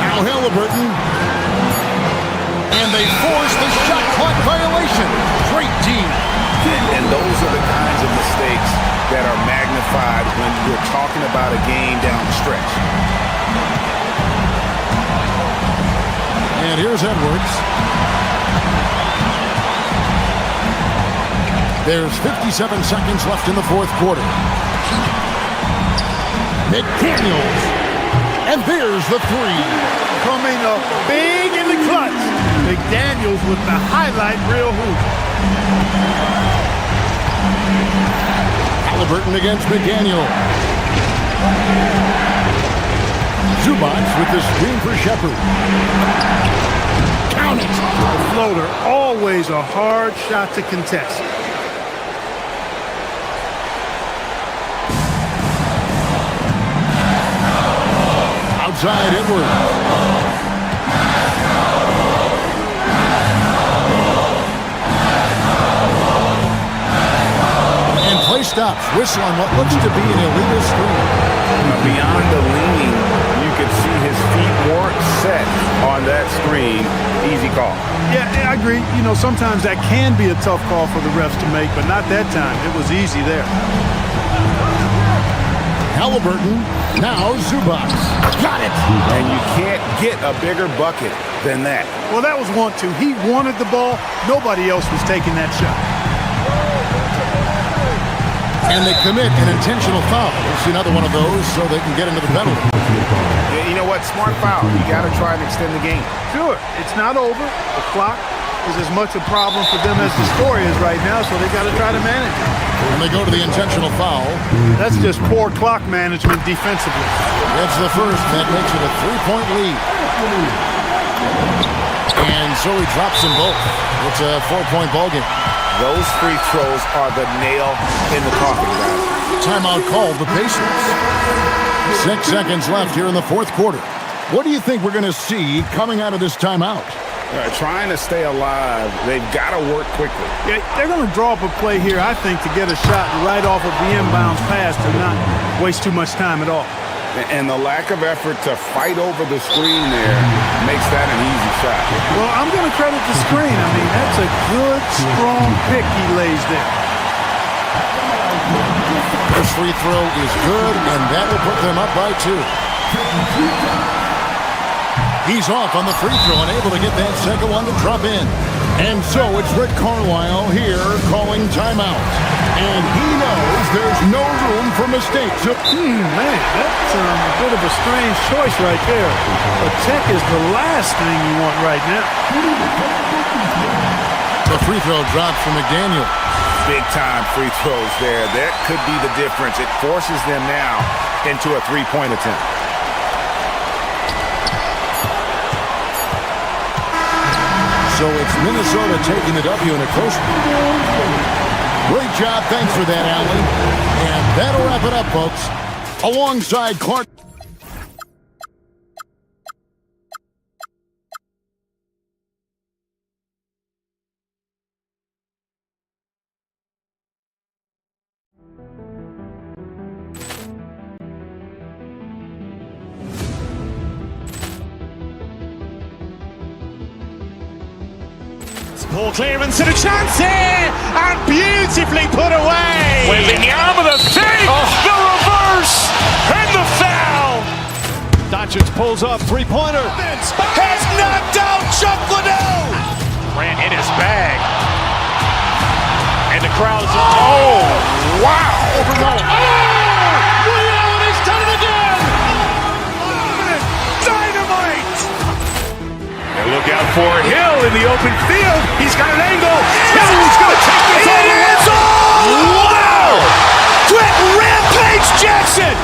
Now Halliburton. And they force the shot clock violation. Great team. And those are the kinds of mistakes that are magnified when you're talking about a game down the stretch. And here's Edwards. There's 57 seconds left in the fourth quarter. McDaniels. And there's the three. Coming up big in the clutch. McDaniels with the highlight reel hoop. Halliburton against McDaniel. Zubac with the screen for Shepard. Count it. The floater, always a hard shot to contest. Outside Edwards. Play stops. Whistle on what looks to be an illegal screen. Beyond the leaning, you could see his feet weren't set on that screen. Easy call. Yeah, I agree. You know, sometimes that can be a tough call for the refs to make, but not that time. It was easy there. Halliburton. Now Zubac. Got it. And you can't get a bigger bucket than that. Well, that was 1-2. He wanted the ball. Nobody else was taking that shot. And they commit an intentional foul. We'll see another one of those so they can get into the penalty. Yeah, you know what? Smart foul. You got to try and extend the game. Sure. It's not over. The clock is as much a problem for them as the score is right now, so they got to try to manage it. When they go to the intentional foul. That's just poor clock management defensively. That's the first. That makes it a 3-point lead. And so he drops them both. It's a 4-point ballgame. Those free throws are the nail in the coffin, guys. Timeout called the Pacers. 6 seconds left here in the fourth quarter. What do you think we're going to see coming out of this timeout? Trying to stay alive, they've got to work quickly. Yeah, they're going to draw up a play here, I think, to get a shot right off of the inbounds pass to not waste too much time at all. And the lack of effort to fight over the screen there makes that an easy shot. Well, I'm going to credit the screen. I mean, that's a good, strong pick he lays there. First free throw is good, and that will put them up by 2. He's off on the free throw and able to get that second one to drop in. And so it's Rick Carlisle here calling timeout. And he knows there's no room for mistakes. Man, that's a bit of a strange choice right there. A tech is the last thing you want right now. The free throw drops from McDaniel. Big time free throws there. That could be the difference. It forces them now into a three-point attempt. So it's Minnesota taking the W in a close one. Great job. Thanks for that, Allen. And that'll wrap it up, folks. Alongside Clark. Ball clearance and a chance here, and beautifully put away. Wembanyama the fake, the reverse, and the foul. Doncic pulls up, three-pointer. Has knocked out Chuck Liddell. Ran in his bag. And the crowd's, oh, wow. He's done it again. Dynamite. And look out for Hill in the open field. He's got an angle. He's going to take this all the way. Wow. Quick Rampage Jackson.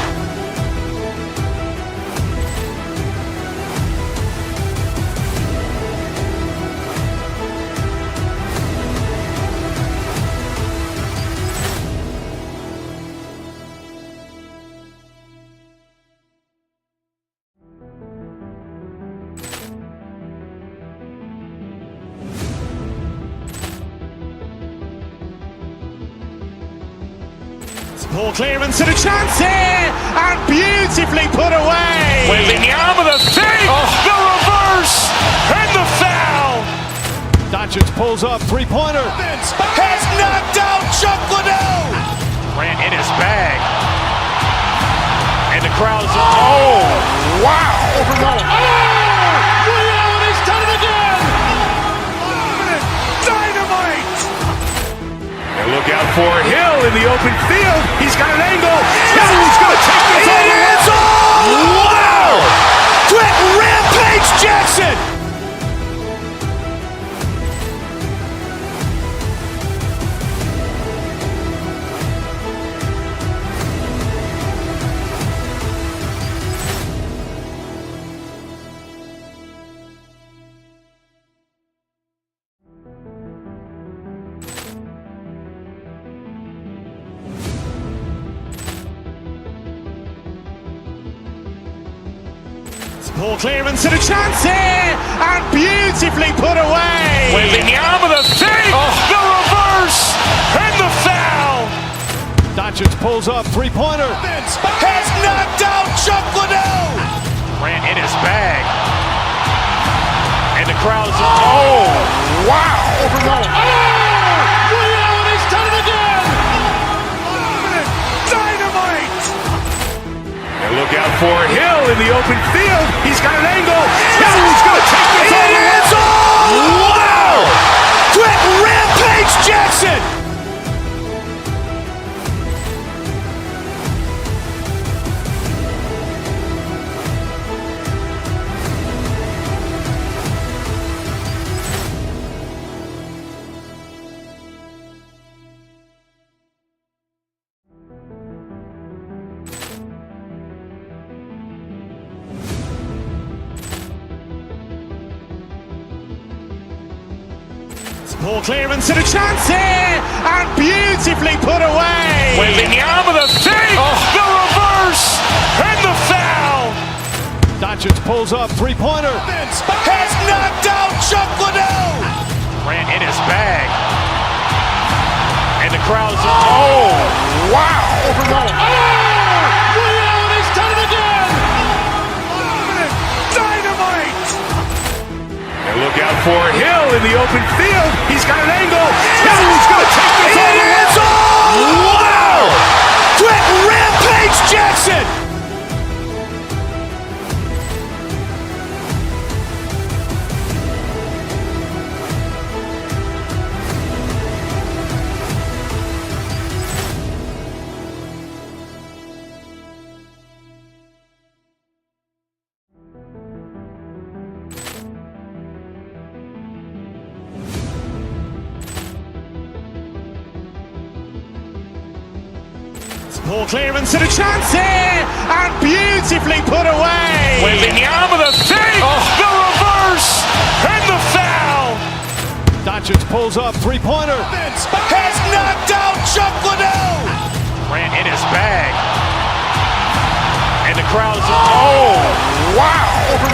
Ball clearance and a chance here, and beautifully put away. Wembanyama the fake, the reverse, and the foul. Doncic pulls up, three-pointer. Has knocked out Chuck Liddell. Ran in his bag. And the crowd's, oh, wow. He's done it again. Dynamite. And look out for Hill in the open field. He's got an angle. He's going to take this all the way. Wow. Quick Rampage Jackson. Ball clearance and a chance here, and beautifully put away. Wembanyama the fake, the reverse, and the foul. Doncic pulls up, three-pointer. Has knocked out Chuck Liddell. Ran in his bag. And the crowd's, oh, wow. He's done it again. Dynamite. And look out for Hill in the open field. He's got an angle. He's going to take this all the way. Wow. Quick Rampage Jackson. Ball clearance and a chance here, and beautifully put away. Wembanyama the fake, the reverse, and the foul. Doncic pulls up, three-pointer. Has knocked out Chuck Liddell. Ran in his bag. And the crowd's, oh, wow. He's done it again. Dynamite. And look out for Hill in the open field. He's got an angle. He's going to take this all the way. Wow. Quick Rampage Jackson. Ball clearance and a chance here, and beautifully put away. Wembanyama the fake, the reverse, and the foul. Doncic pulls up, three-pointer. Has knocked out Chuck Liddell. Ran in his bag. And the crowd's, oh, wow. He's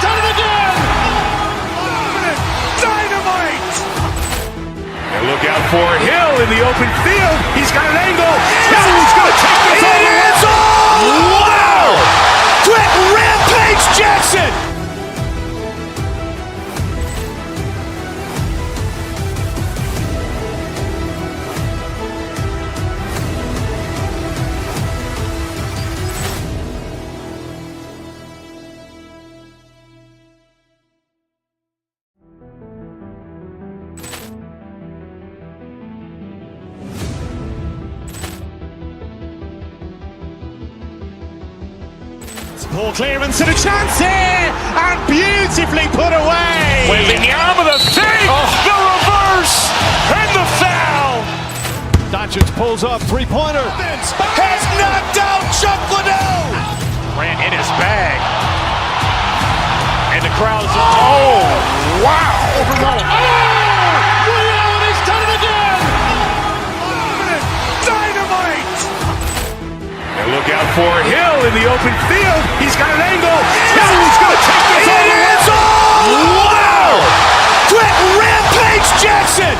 done it again. Dynamite. And look out for Hill in the open field. He's got an angle. He's going to take this all the way. Wow. Quick Rampage Jackson. Ball clearance and a chance here, and beautifully put away. Wembanyama the fake, the reverse, and the foul. Doncic pulls up, three-pointer. Has knocked out Chuck Liddell. Ran in his bag. And the crowd is, oh, wow. Ray Allen has done it again. Dynamite. And look out for Hill in the open field. He's got an angle. Hill's going to take this all the way. Wow. Quick Rampage Jackson.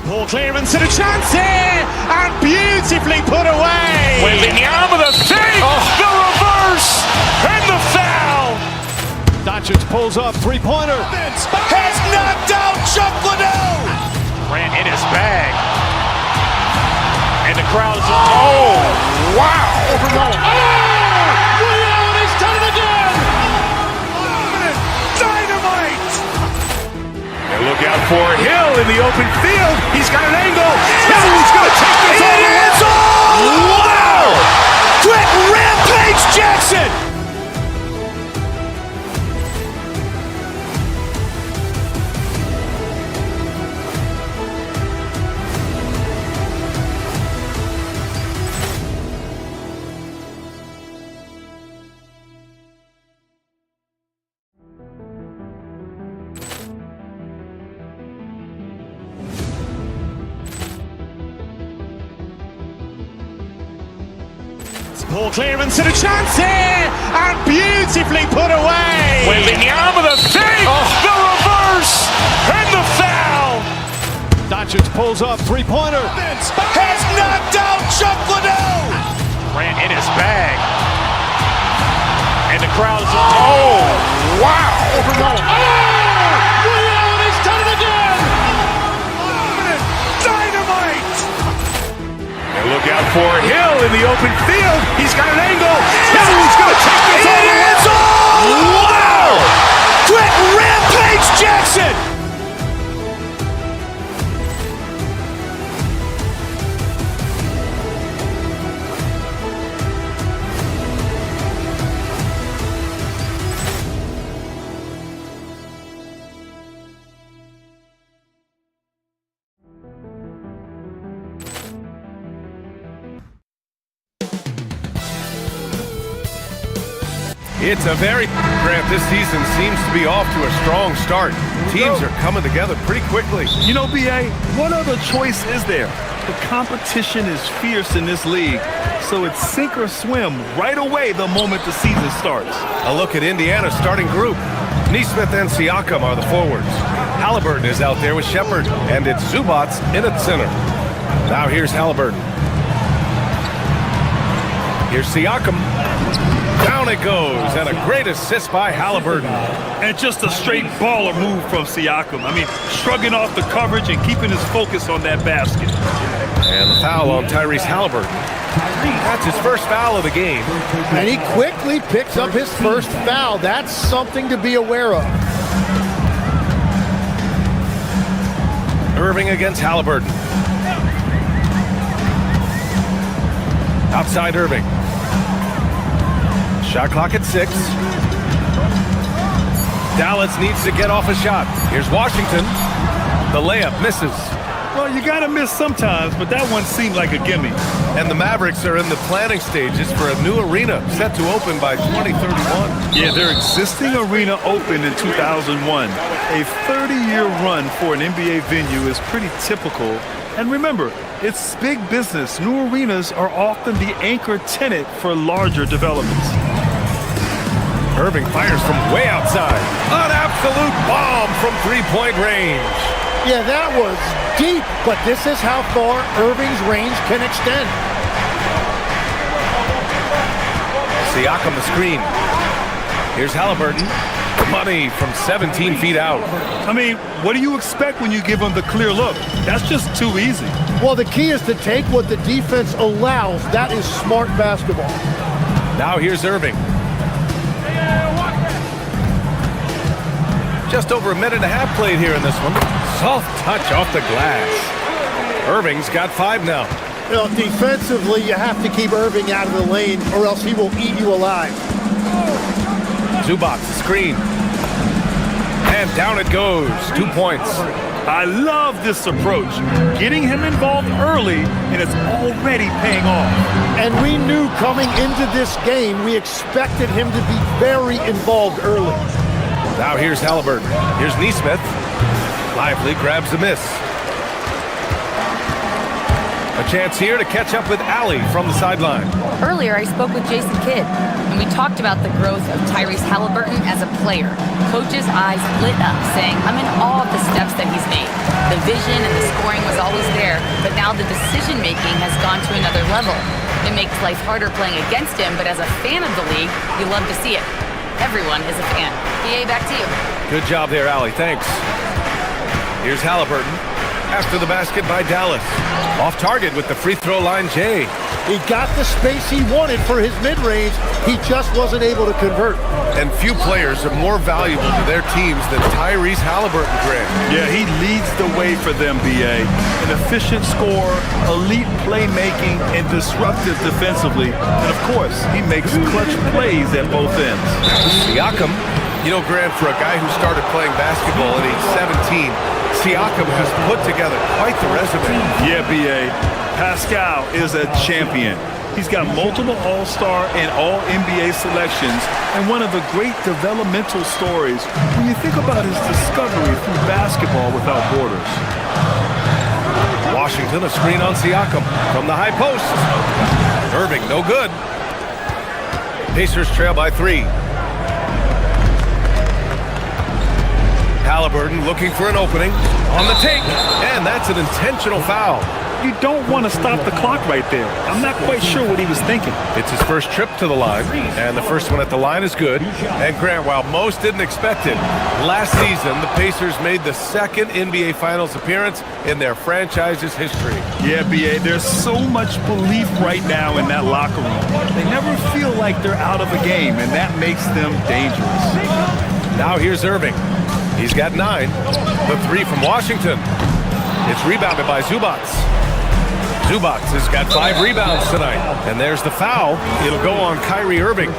Ball clearance and a chance here, and beautifully put away. Wembanyama the fake, the reverse, and the foul. Doncic pulls up, three-pointer. Has knocked out Chuck Liddell. Ran in his bag. And the crowd is, oh, wow. Ray Allen has done it again. Dynamite. And look out for Hill in the open field. He's got an angle. Hill's going to take this all the way. Wow. Quick Rampage Jackson. Ball clearance and a chance here, and beautifully put away. Wembanyama the fake, the reverse, and the foul. Doncic pulls up, three-pointer. Has knocked out Chuck Liddell. Ran in his bag. And the crowd is, oh, wow. Ray Allen has done it again. Dynamite. And look out for Hill in the open field. He's got an angle. Hill's going to take this all the way. Wow. Quick Rampage Jackson. It's a very Grant. This season seems to be off to a strong start. Teams are coming together pretty quickly. You know, BA, what other choice is there? The competition is fierce in this league, so it's sink or swim right away the moment the season starts. A look at Indiana's starting group. Nesmith and Siakam are the forwards. Halliburton is out there with Shepard, and it's Zubac in at center. Now here's Halliburton. Here's Siakam. Down it goes, and a great assist by Halliburton. And just a straight baller move from Siakam. I mean, shrugging off the coverage and keeping his focus on that basket. And the foul on Tyrese Halliburton. That's his first foul of the game. And he quickly picks up his first foul. That's something to be aware of. Irving against Halliburton. Outside Irving. Shot clock at 6. Dallas needs to get off a shot. Here's Washington. The layup misses. Well, you got to miss sometimes, but that one seemed like a gimme. And the Mavericks are in the planning stages for a new arena set to open by 2031. Yeah, their existing arena opened in 2001. A 30-year run for an NBA venue is pretty typical. And remember, it's big business. New arenas are often the anchor tenant for larger developments. Irving fires from way outside. An absolute bomb from three-point range. Yeah, that was deep, but this is how far Irving's range can extend. Siakam the screen. Here's Halliburton. Money from 17 feet out. I mean, what do you expect when you give him the clear look? That's just too easy. Well, the key is to take what the defense allows. That is smart basketball. Now here's Irving. Just over a minute and a half played here in this one. Soft touch off the glass. Irving's got 5 now. You know, defensively, you have to keep Irving out of the lane or else he will eat you alive. Zubac, screen. And down it goes. 2 points. I love this approach. Getting him involved early, and it's already paying off. And we knew coming into this game, we expected him to be very involved early. Now here's Halliburton. Here's Nesmith. Lively grabs a miss. A chance here to catch up with Allie from the sideline. Earlier, I spoke with Jason Kidd, and we talked about the growth of Tyrese Halliburton as a player. Coach's eyes lit up, saying, I'm in awe of the steps that he's made. The vision and the scoring was always there, but now the decision-making has gone to another level. It makes life harder playing against him, but as a fan of the league, you love to see it. Everyone is a fan. BA, back to you. Good job there, Allie. Thanks. Here's Halliburton. After the basket by Dallas. Off target with the free throw line, Jay. He got the space he wanted for his mid-range. He just wasn't able to convert. And few players are more valuable to their teams than Tyrese Halliburton, Grant. Yeah, he leads the way for them, BA. An efficient scorer, elite playmaking, and disruptive defensively. And of course, he makes clutch plays at both ends. Siakam, you know, Grant, for a guy who started playing basketball at age 17, Siakam has put together quite the resume. Yeah, BA. Pascal is a champion. He's got multiple All-Star and All-NBA selections, and one of the great developmental stories when you think about his discovery through basketball without borders. Washington, a screen on Siakam from the high post. Irving, no good. Pacers trail by 3. Halliburton looking for an opening on the take, and that's an intentional foul. You don't want to stop the clock right there. I'm not quite sure what he was thinking. It's his first trip to the line, and the first one at the line is good. And Grant, while most didn't expect it, last season the Pacers made the second NBA Finals appearance in their franchise's history. Yeah, BA, there's so much belief right now in that locker room. They never feel like they're out of a game, and that makes them dangerous. Now here's Irving. He's got 9. The 3 from Washington. It's rebounded by Zubac. Zubac has got 5 rebounds tonight. And there's the foul. It'll go on Kyrie Irving.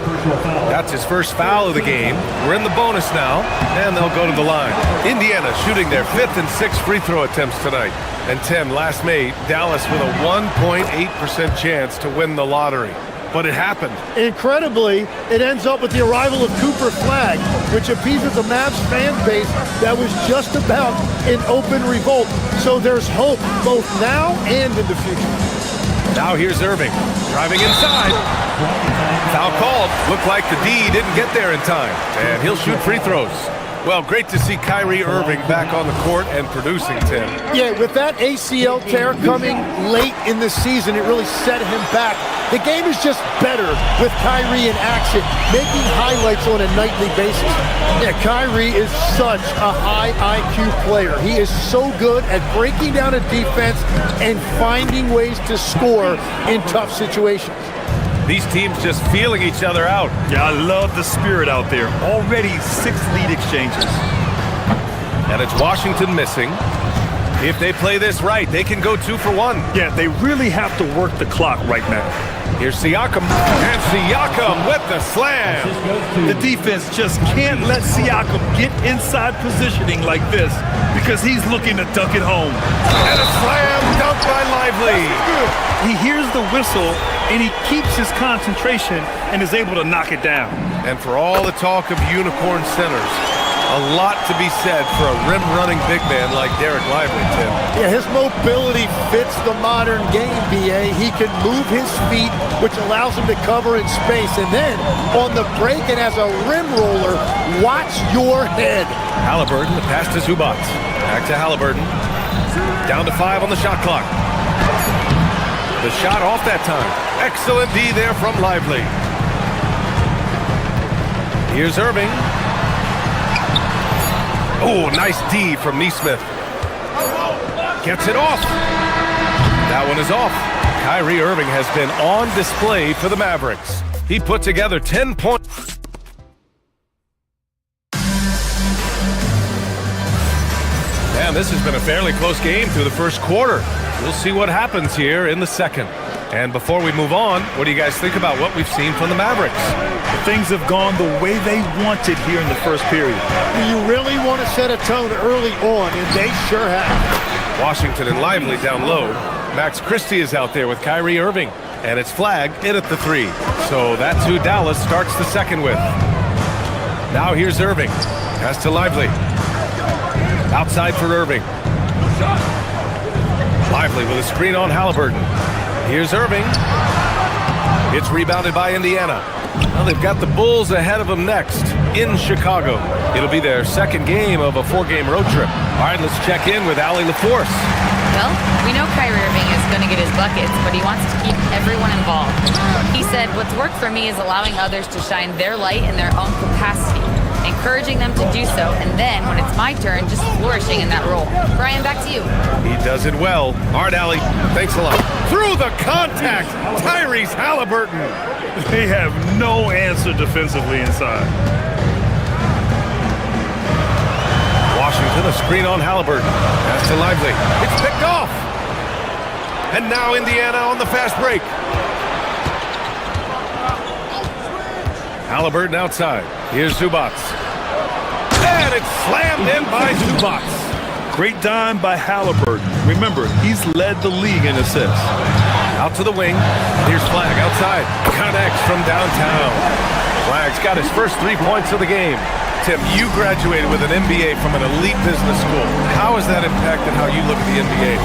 That's his first foul of the game. We're in the bonus now, and they'll go to the line. Indiana shooting their 5th and 6th free throw attempts tonight. And Tim, last May, Dallas with a 1.8% chance to win the lottery. But it happened. Incredibly, it ends up with the arrival of Cooper Flagg, which appeases a Mavs fan base that was just about in open revolt. So there's hope both now and in the future. Now here's Irving, driving inside. Foul called. Looked like the D didn't get there in time, and he'll shoot free throws. Well, great to see Kyrie Irving back on the court and producing, Tim. Yeah, with that ACL tear coming late in the season, it really set him back. The game is just better with Kyrie in action, making highlights on a nightly basis. Yeah, Kyrie is such a high IQ player. He is so good at breaking down a defense and finding ways to score in tough situations. These teams just feeling each other out. Yeah, I love the spirit out there. Already 6 lead exchanges. And it's Washington missing. If they play this right, they can go 2 for 1. Yeah, they really have to work the clock right now. Here's Siakam, and Siakam with the slam. The defense just can't let Siakam get inside positioning like this because he's looking to dunk it home. And a slam dunk by Lively. He hears the whistle, and he keeps his concentration and is able to knock it down. And for all the talk of unicorn centers, a lot to be said for a rim-running big man like Derek Lively, Tim. Yeah, his mobility fits the modern game, BA. He can move his feet, which allows him to cover in space. And then, on the break and as a rim roller, watch your head. Halliburton, the pass to Zubac. Back to Halliburton. Down to 5 on the shot clock. The shot off that time. Excellent D there from Lively. Here's Irving. Oh, nice D from Neesmith. Gets it off. That one is off. Kyrie Irving has been on display for the Mavericks. He put together 10 points. And this has been a fairly close game through the first quarter. We'll see what happens here in the second. And before we move on, what do you guys think about what we've seen from the Mavericks? Things have gone the way they wanted here in the first period. You really want to set a tone early on, and they sure have. Washington and Lively down low. Max Christie is out there with Kyrie Irving. And it's flagged in at the 3. So that's who Dallas starts the second with. Now here's Irving. Pass to Lively. Outside for Irving. Lively with a screen on Halliburton. Here's Irving. It's rebounded by Indiana. Well, they've got the Bulls ahead of them next in Chicago. It'll be their second game of a 4-game road trip. All right, let's check in with Allie LaForce. Well, we know Kyrie Irving is going to get his buckets, but he wants to keep everyone involved. He said, what's worked for me is allowing others to shine their light in their own capacity, encouraging them to do so, and then, when it's my turn, just flourishing in that role. Brian, back to you. He does it well. All right, Allie, thanks a lot. Through the contact, Tyrese Halliburton. They have no answer defensively inside. Washington, a screen on Halliburton. Pass to Lively. It's picked off. And now Indiana on the fast break. Halliburton outside. Here's Zubac. And it's slammed in by Zubac. Great dime by Halliburton. Remember, he's led the league in assists. Out to the wing. Here's Flagg outside. Connects from downtown. Flagg's got his first 3 points of the game. Tim, you graduated with an MBA from an elite business school. How has that impacted how you look at the NBA?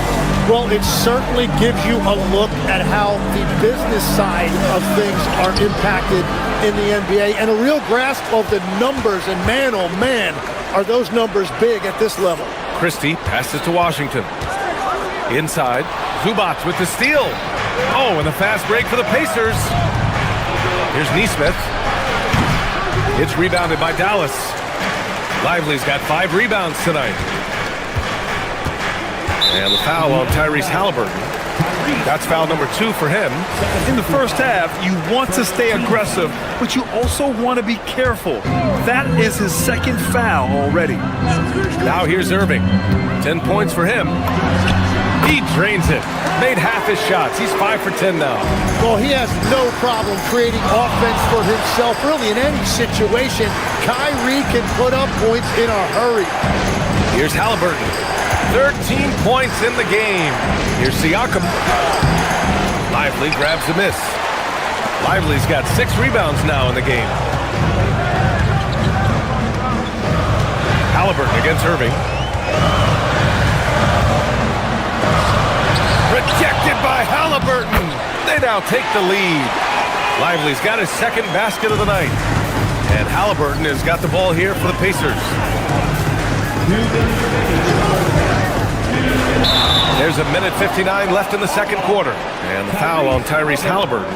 Well, it certainly gives you a look at how the business side of things are impacted in the NBA and a real grasp of the numbers. And man, oh man, are those numbers big at this level. Christie passes to Washington. Inside, Zubac with the steal. Oh, and the fast break for the Pacers. Here's Neesmith. It's rebounded by Dallas. Lively's got 5 rebounds tonight. And the foul on Tyrese Halliburton. That's foul number 2 for him. In the first half, you want to stay aggressive, but you also want to be careful. That is his second foul already. Now here's Irving. 10 points for him. He drains it. Made half his shots. He's 5 for 10 now. Well, he has no problem creating offense for himself. Really, in any situation, Kyrie can put up points in a hurry. Here's Halliburton. 13 points in the game. Here's Siakam. Lively grabs a miss. Lively's got 6 rebounds now in the game. Halliburton against Irving. Rejected by Halliburton. They now take the lead. Lively's got his second basket of the night. And Halliburton has got the ball here for the Pacers. There's a minute 59 left in the second quarter. And the foul on Tyrese Halliburton.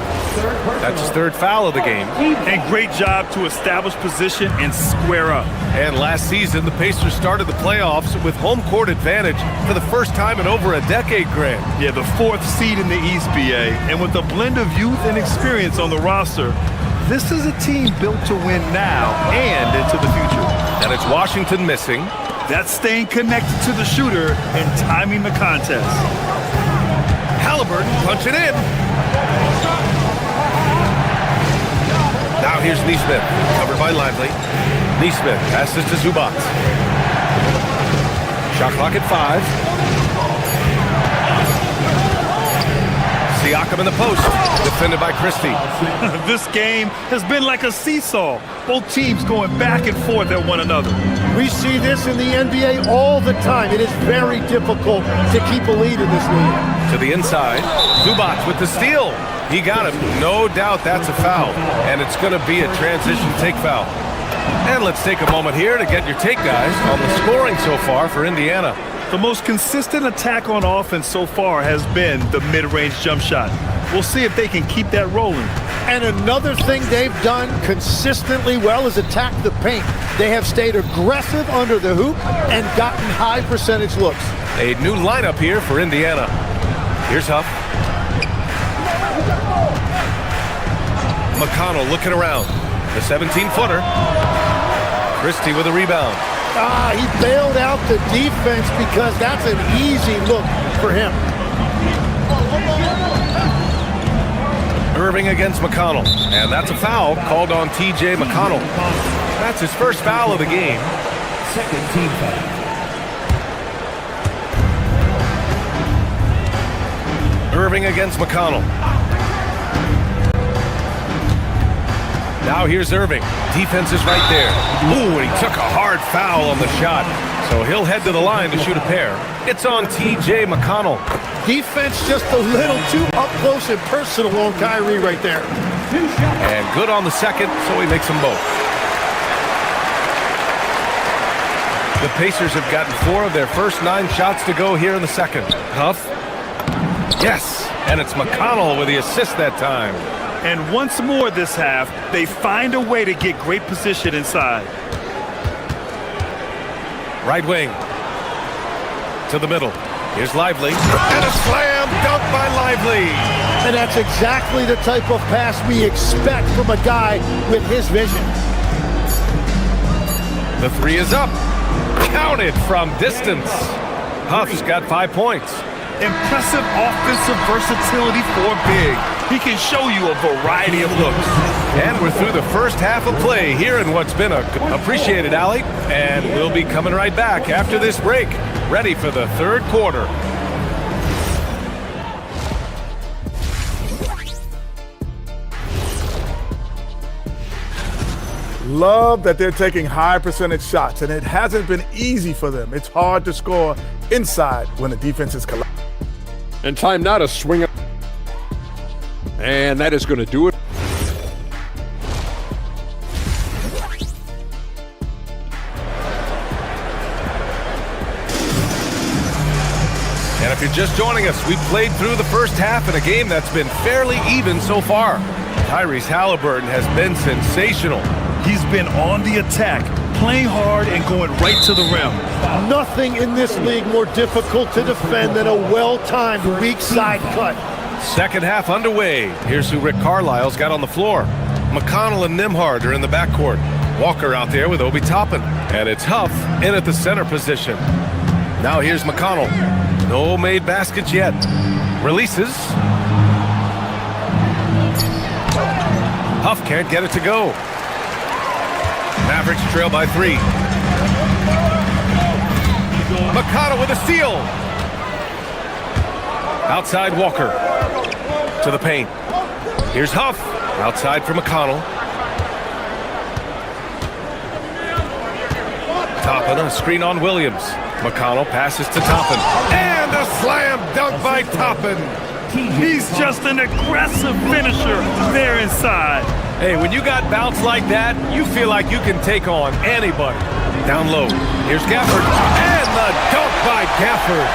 That's his 3rd foul of the game. And great job to establish position and square up. And last season, the Pacers started the playoffs with home court advantage for the first time in over a decade, Grant. Yeah, the 4th seed in the East, BA. And with a blend of youth and experience on the roster, this is a team built to win now and into the future. And it's Washington missing. That's staying connected to the shooter and timing the contest. Halliburton punching in. Now here's Neesmith, covered by Lively. Neesmith passes to Zubac. Shot clock at 5. Siakam in the post, defended by Christie. This game has been like a seesaw. Both teams going back and forth at one another. We see this in the NBA all the time. It is very difficult to keep a lead in this league. To the inside, Zubac with the steal. He got him. No doubt that's a foul. And it's going to be a transition take foul. And let's take a moment here to get your take, guys, on the scoring so far for Indiana. The most consistent attack on offense so far has been the mid-range jump shot. We'll see if they can keep that rolling. And another thing they've done consistently well is attack the paint. They have stayed aggressive under the hoop and gotten high percentage looks. A new lineup here for Indiana. Here's Huff. McConnell looking around. The 17-footer. Christie with a rebound. He bailed out the defense because that's an easy look for him. Irving against McConnell. And that's a foul called on T.J. McConnell. That's his first foul of the game. Second team foul. Irving against McConnell. Now here's Irving. Defense is right there. Ooh, and he took a hard foul on the shot. So he'll head to the line to shoot a pair. It's on T.J. McConnell. Defense just a little too up close and personal on Kyrie right there. And good on the second, so he makes them both. The Pacers have gotten 4 of their first 9 shots to go here in the second. Huff. Yes, and it's McConnell with the assist that time. And once more this half, they find a way to get great position inside. Right wing. To the middle. Here's Lively. And a slam dunk by Lively. And that's exactly the type of pass we expect from a guy with his vision. The 3 is up. Counted from distance. Huff's got 5 points. Impressive offensive versatility for big. He can show you a variety of looks. And we're through the first half of play here in what's been a appreciated alley. And we'll be coming right back after this break, ready for the third quarter. Love that they're taking high percentage shots, and it hasn't been easy for them. It's hard to score inside when the defense is collapsing. And time now to swing it. And that is going to do it. And if you're just joining us, we played through the first half in a game that's been fairly even so far. Tyrese Halliburton has been sensational. He's been on the attack, playing hard and going right to the rim. Nothing in this league more difficult to defend than a well-timed weak side cut. Second half underway. Here's who Rick Carlisle's got on the floor. McConnell and Nembhard are in the backcourt. Walker out there with Obi Toppin. And it's Huff in at the center position. Now here's McConnell. No made baskets yet. Releases. Huff can't get it to go. Mavericks trail by 3. McConnell with a steal. Outside Walker. To the paint. Here's Huff. Outside for McConnell. Toppin, a screen on Williams. McConnell passes to Toppin. And a slam dunk by Toppin. He's just an aggressive finisher there inside. Hey, when you got bounce like that, you feel like you can take on anybody. Down low. Here's Gafford. And the dunk by Gafford.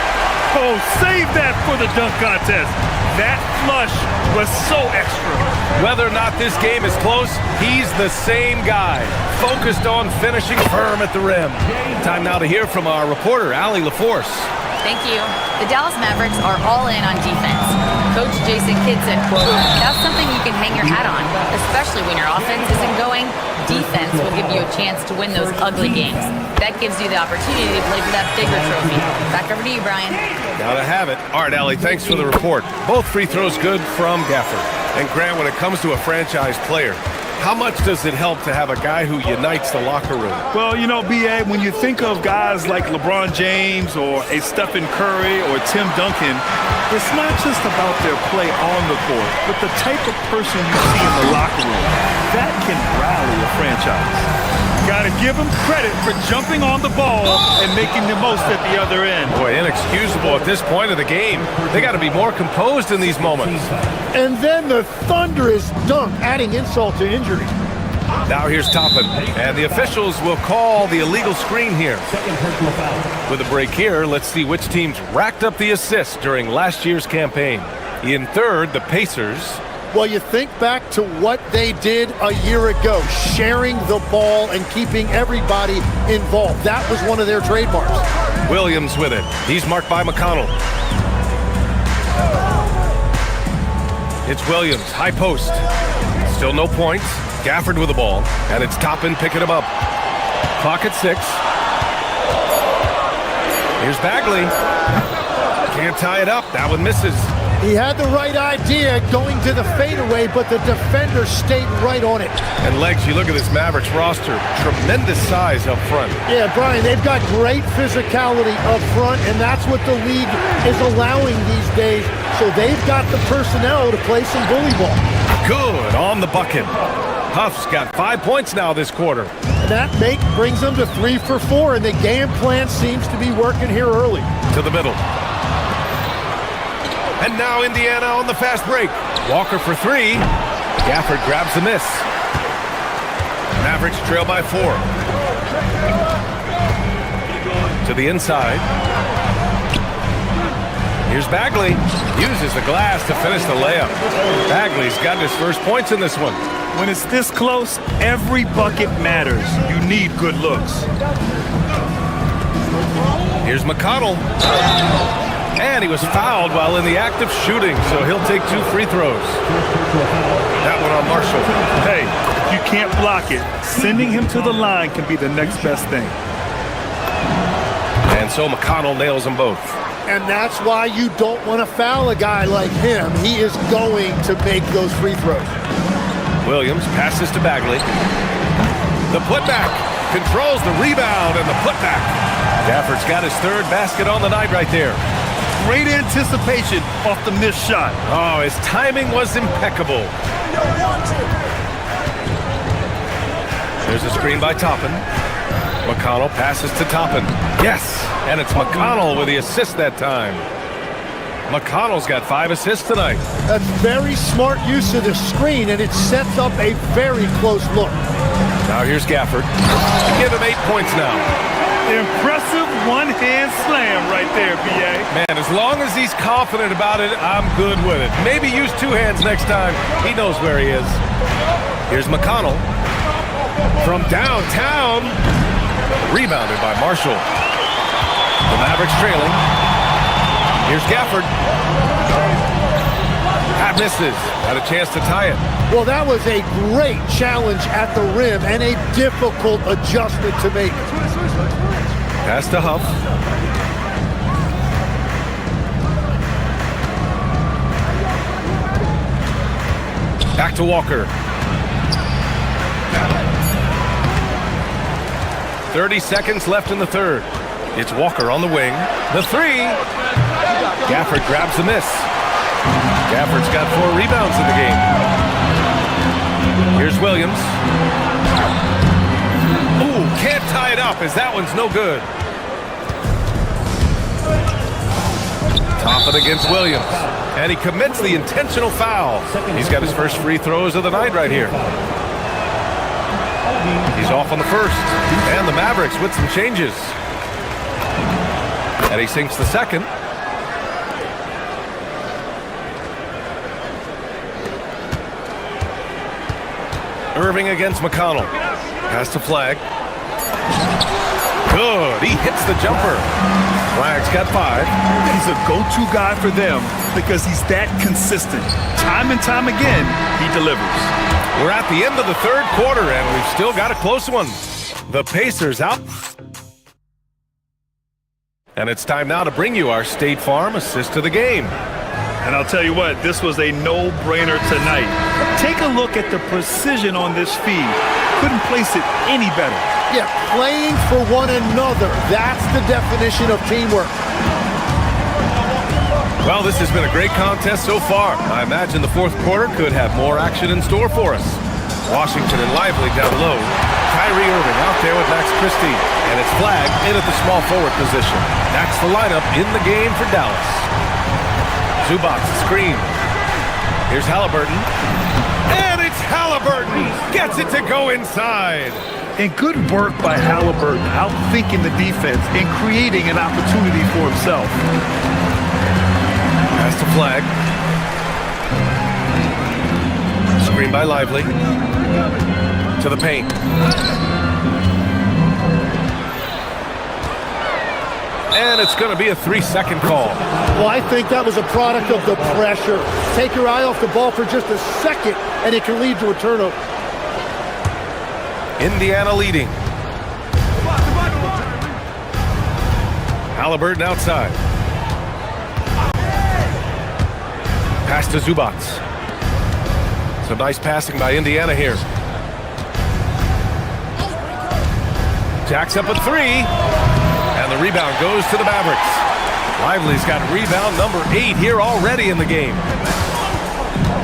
Oh, save that for the dunk contest. That flush was so extra. Whether or not this game is close, he's the same guy. Focused on finishing firm at the rim. Time now to hear from our reporter, Allie LaForce. Thank you. The Dallas Mavericks are all in on defense. Coach Jason Kidd said, quote, "That's something you can hang your hat on, especially when your offense isn't going. Defense will give you a chance to win those ugly games. That gives you the opportunity to play for that bigger trophy." Back over to you, Brian. Gotta have it. All right, Allie, thanks for the report. Both free throws good from Gafford. And Grant, when it comes to a franchise player, how much does it help to have a guy who unites the locker room? Well, you know, B.A., when you think of guys like LeBron James or a Stephen Curry or Tim Duncan, it's not just about their play on the court, but the type of person you see in the locker room. That can rally a franchise. Got to give them credit for jumping on the ball and making the most at the other end. Boy, inexcusable at this point of the game. They got to be more composed in these moments. And then the thunderous dunk, adding insult to injury. Now here's Toppin, and the officials will call the illegal screen here. With a break here, let's see which teams racked up the assists during last year's campaign. In third, the Pacers. Well, you think back to what they did a year ago, sharing the ball and keeping everybody involved. That was one of their trademarks. Williams with it. He's marked by McConnell. It's Williams, high post. Still no points. Gafford with the ball, and it's Toppin picking him up. Clock at 6. Here's Bagley. Can't tie it up. That one misses. He had the right idea going to the fadeaway, but the defender stayed right on it. And legs, you look at this Mavericks roster, tremendous size up front. Yeah, Brian, they've got great physicality up front, and that's what the league is allowing these days. So they've got the personnel to play some bully ball. Good on the bucket. Huff's got 5 points now this quarter. And that brings them to 3 for 4, and the game plan seems to be working here early. To the middle. And now Indiana on the fast break. Walker for 3. Gafford grabs the miss. Mavericks trail by 4. To the inside. Here's Bagley. Uses the glass to finish the layup. Bagley's gotten his first points in this one. When it's this close, every bucket matters. You need good looks. Here's McConnell. And he was fouled while in the act of shooting, so he'll take 2 free throws. That one on Marshall. Hey, if you can't block it, sending him to the line can be the next best thing. And so McConnell nails them both. And that's why you don't want to foul a guy like him. He is going to make those free throws. Williams passes to Bagley. The putback controls the rebound and the putback. Gafford's got his 3rd basket on the night right there. Great anticipation off the missed shot. Oh, his timing was impeccable. There's a screen by Toppin. McConnell passes to Toppin. Yes, and it's McConnell with the assist that time. McConnell's got 5 assists tonight. That's very smart use of the screen, and it sets up a very close look. Now here's Gafford. Give him 8 points now. Impressive one-hand slam right there, B.A. Man, as long as he's confident about it, I'm good with it. Maybe use 2 hands next time. He knows where he is. Here's McConnell. From downtown. Rebounded by Marshall. The Mavericks trailing. Here's Gafford. That misses. Had a chance to tie it. Well, that was a great challenge at the rim and a difficult adjustment to make. Pass to Huff. Back to Walker. 30 seconds left in the 3rd. It's Walker on the wing. The 3. Gafford grabs the miss. Gafford's got 4 rebounds in the game. Here's Williams. Ooh, can't tie it up as that one's no good. Toppin against Williams. And he commits the intentional foul. He's got his first free throws of the night right here. He's off on the 1st. And the Mavericks with some changes. And he sinks the 2nd. Irving against McConnell. Pass to Flag. Good. He hits the jumper. Flag's got 5. He's a go-to guy for them because he's that consistent. Time and time again, he delivers. We're at the end of the 3rd quarter, and we've still got a close one. The Pacers out. And it's time now to bring you our State Farm assist of the game. And I'll tell you what, this was a no-brainer tonight. Take a look at the precision on this feed. Couldn't place it any better. Yeah, playing for one another. That's the definition of teamwork. Well, this has been a great contest so far. I imagine the 4th quarter could have more action in store for us. Washington and Lively down low. Kyrie Irving out there with Max Christie. And it's Flag in at the small forward position. That's the lineup in the game for Dallas. Zubac screen. Here's Halliburton. And it's Halliburton. Gets it to go inside. And good work by Halliburton, outthinking the defense and creating an opportunity for himself. Pass to Flag. Screen by Lively. To the paint. And it's going to be a 3-second call. Well, I think that was a product of the pressure. Take your eye off the ball for just a second, and it can lead to a turnover. Indiana leading. Halliburton outside. Pass to Zubac. Some nice passing by Indiana here. Jacks up a three. And the rebound goes to the Mavericks. Lively's got rebound number 8 here already in the game.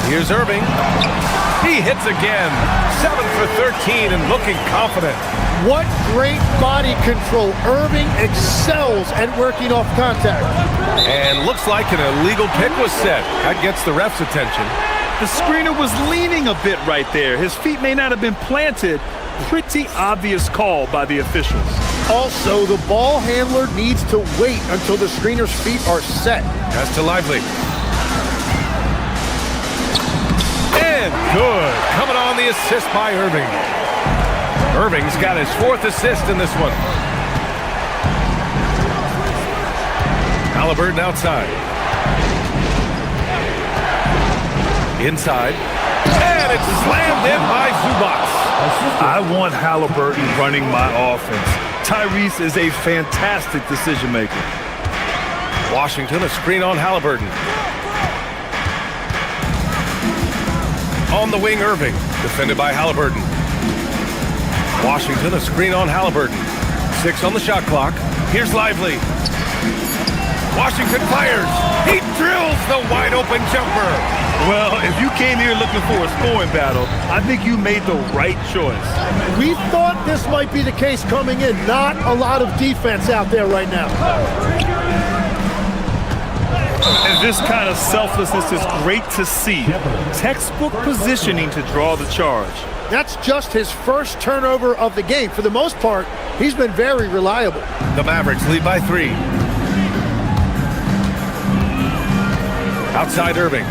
Here's Irving. He hits again. 7 for 13 and looking confident. What great body control. Irving excels at working off contact. And looks like an illegal pick was set. That gets the ref's attention. The screener was leaning a bit right there. His feet may not have been planted. Pretty obvious call by the officials. Also, the ball handler needs to wait until the screener's feet are set. Pass to Lively. And good. Coming on the assist by Irving. Irving's got his 4th assist in this one. Halliburton outside. Inside. And it's slammed in by Zubac. I want Halliburton running my offense. Tyrese is a fantastic decision maker. Washington, a screen on Halliburton. On the wing, Irving. Defended by Halliburton. Washington, a screen on Halliburton. 6 on the shot clock. Here's Lively. Washington fires. He drills the wide open jumper. Well, if you came here looking for a scoring battle, I think you made the right choice. We thought this might be the case coming in. Not a lot of defense out there right now. And this kind of selflessness is great to see. Textbook positioning to draw the charge. That's just his first turnover of the game. For the most part, he's been very reliable. The Mavericks lead by 3. Outside Irving.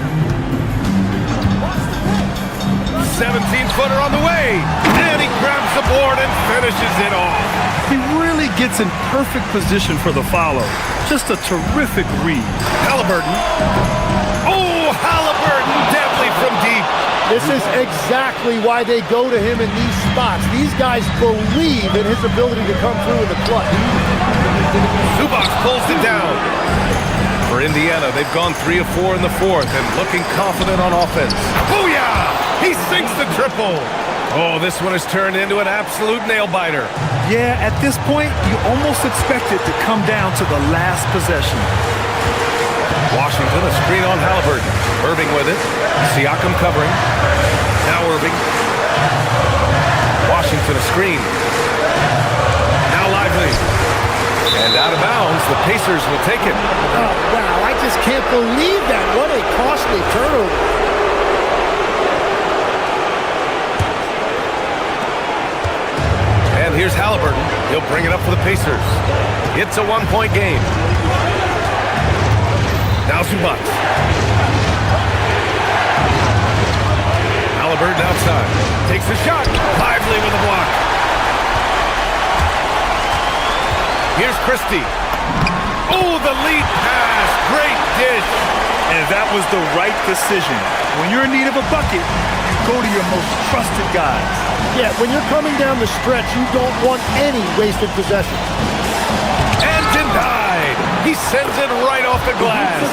17-footer on the way. And he grabs the board and finishes it off. He really gets in perfect position for the follow. Just a terrific read. Halliburton. Oh, Halliburton deadly from deep. This is exactly why they go to him in these spots. These guys believe in his ability to come through in the clutch. Zubac pulls it down. For Indiana, they've gone 3 of 4 in the 4th and looking confident on offense. Booyah! He sinks the triple. Oh, this one has turned into an absolute nail-biter. Yeah, at this point, you almost expect it to come down to the last possession. Washington, a screen on Halliburton. Irving with it. Siakam covering. Now Irving. Washington, a screen. Now Lively. And out of bounds, the Pacers will take it. Oh, wow, I just can't believe that. What a costly turnover. And here's Halliburton. He'll bring it up for the Pacers. It's a 1-point game. Now Zubac. Halliburton outside. Takes the shot. Lively with a block. Here's Christie. Oh, the lead pass. Great dish. And that was the right decision. When you're in need of a bucket, you go to your most trusted guys. Yeah, when you're coming down the stretch, you don't want any wasted possession. And denied. He sends it right off the glass.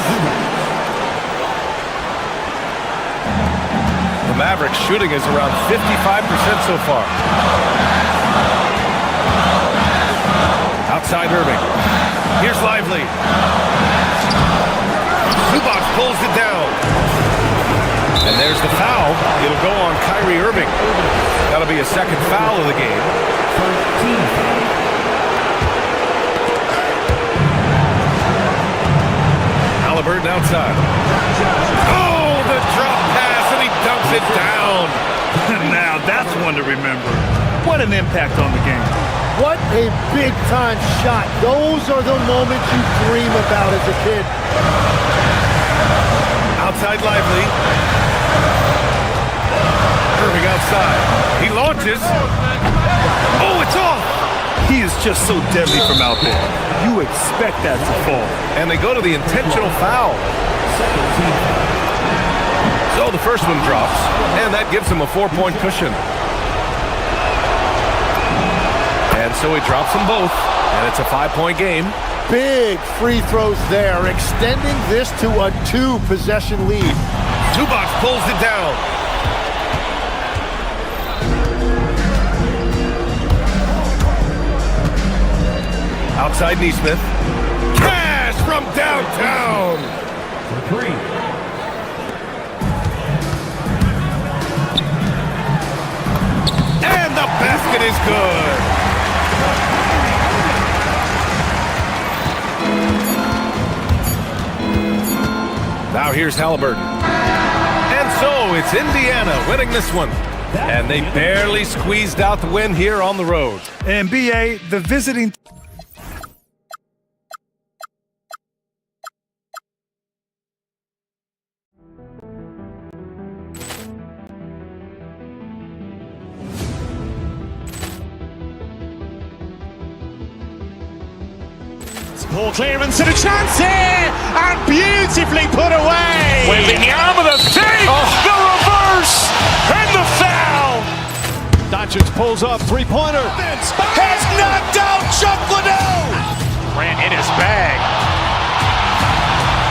The Mavericks shooting is around 55% so far. Outside Irving. Here's Lively. Zubac pulls it down. And there's the foul. It'll go on Kyrie Irving. That'll be a second foul of the game. Halliburton outside. Oh, the drop pass, and he dunks it down. Now that's one to remember. What an impact on the game. What a big-time shot. Those are the moments you dream about as a kid. Outside Lively. serving outside. He launches. Oh, it's off. He is just so deadly from out there. You expect that to fall. And they go to the intentional foul. So the first one drops, and that gives him a 4-point cushion. And so he drops them both, and it's a 5-point game. Big free throws there, extending this to a 2-possession lead. Zubac pulls it down. Outside Neesmith. Cash from downtown. For 3. And the basket is good. Now here's Halliburton. And so it's Indiana winning this one. And they barely squeezed out the win here on the road. And BA, the visiting... Ball clearance and a chance here, and beautifully put away. Wembanyama the fake, the reverse, and the foul. Doncic pulls up, three-pointer. Has knocked out Chuck Liddell. Ran in his bag.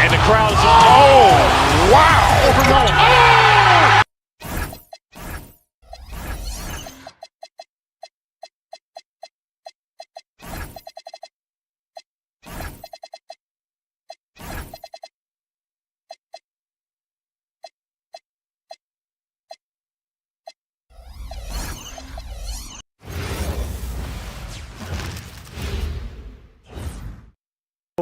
And the crowd's, oh, wow. Oh!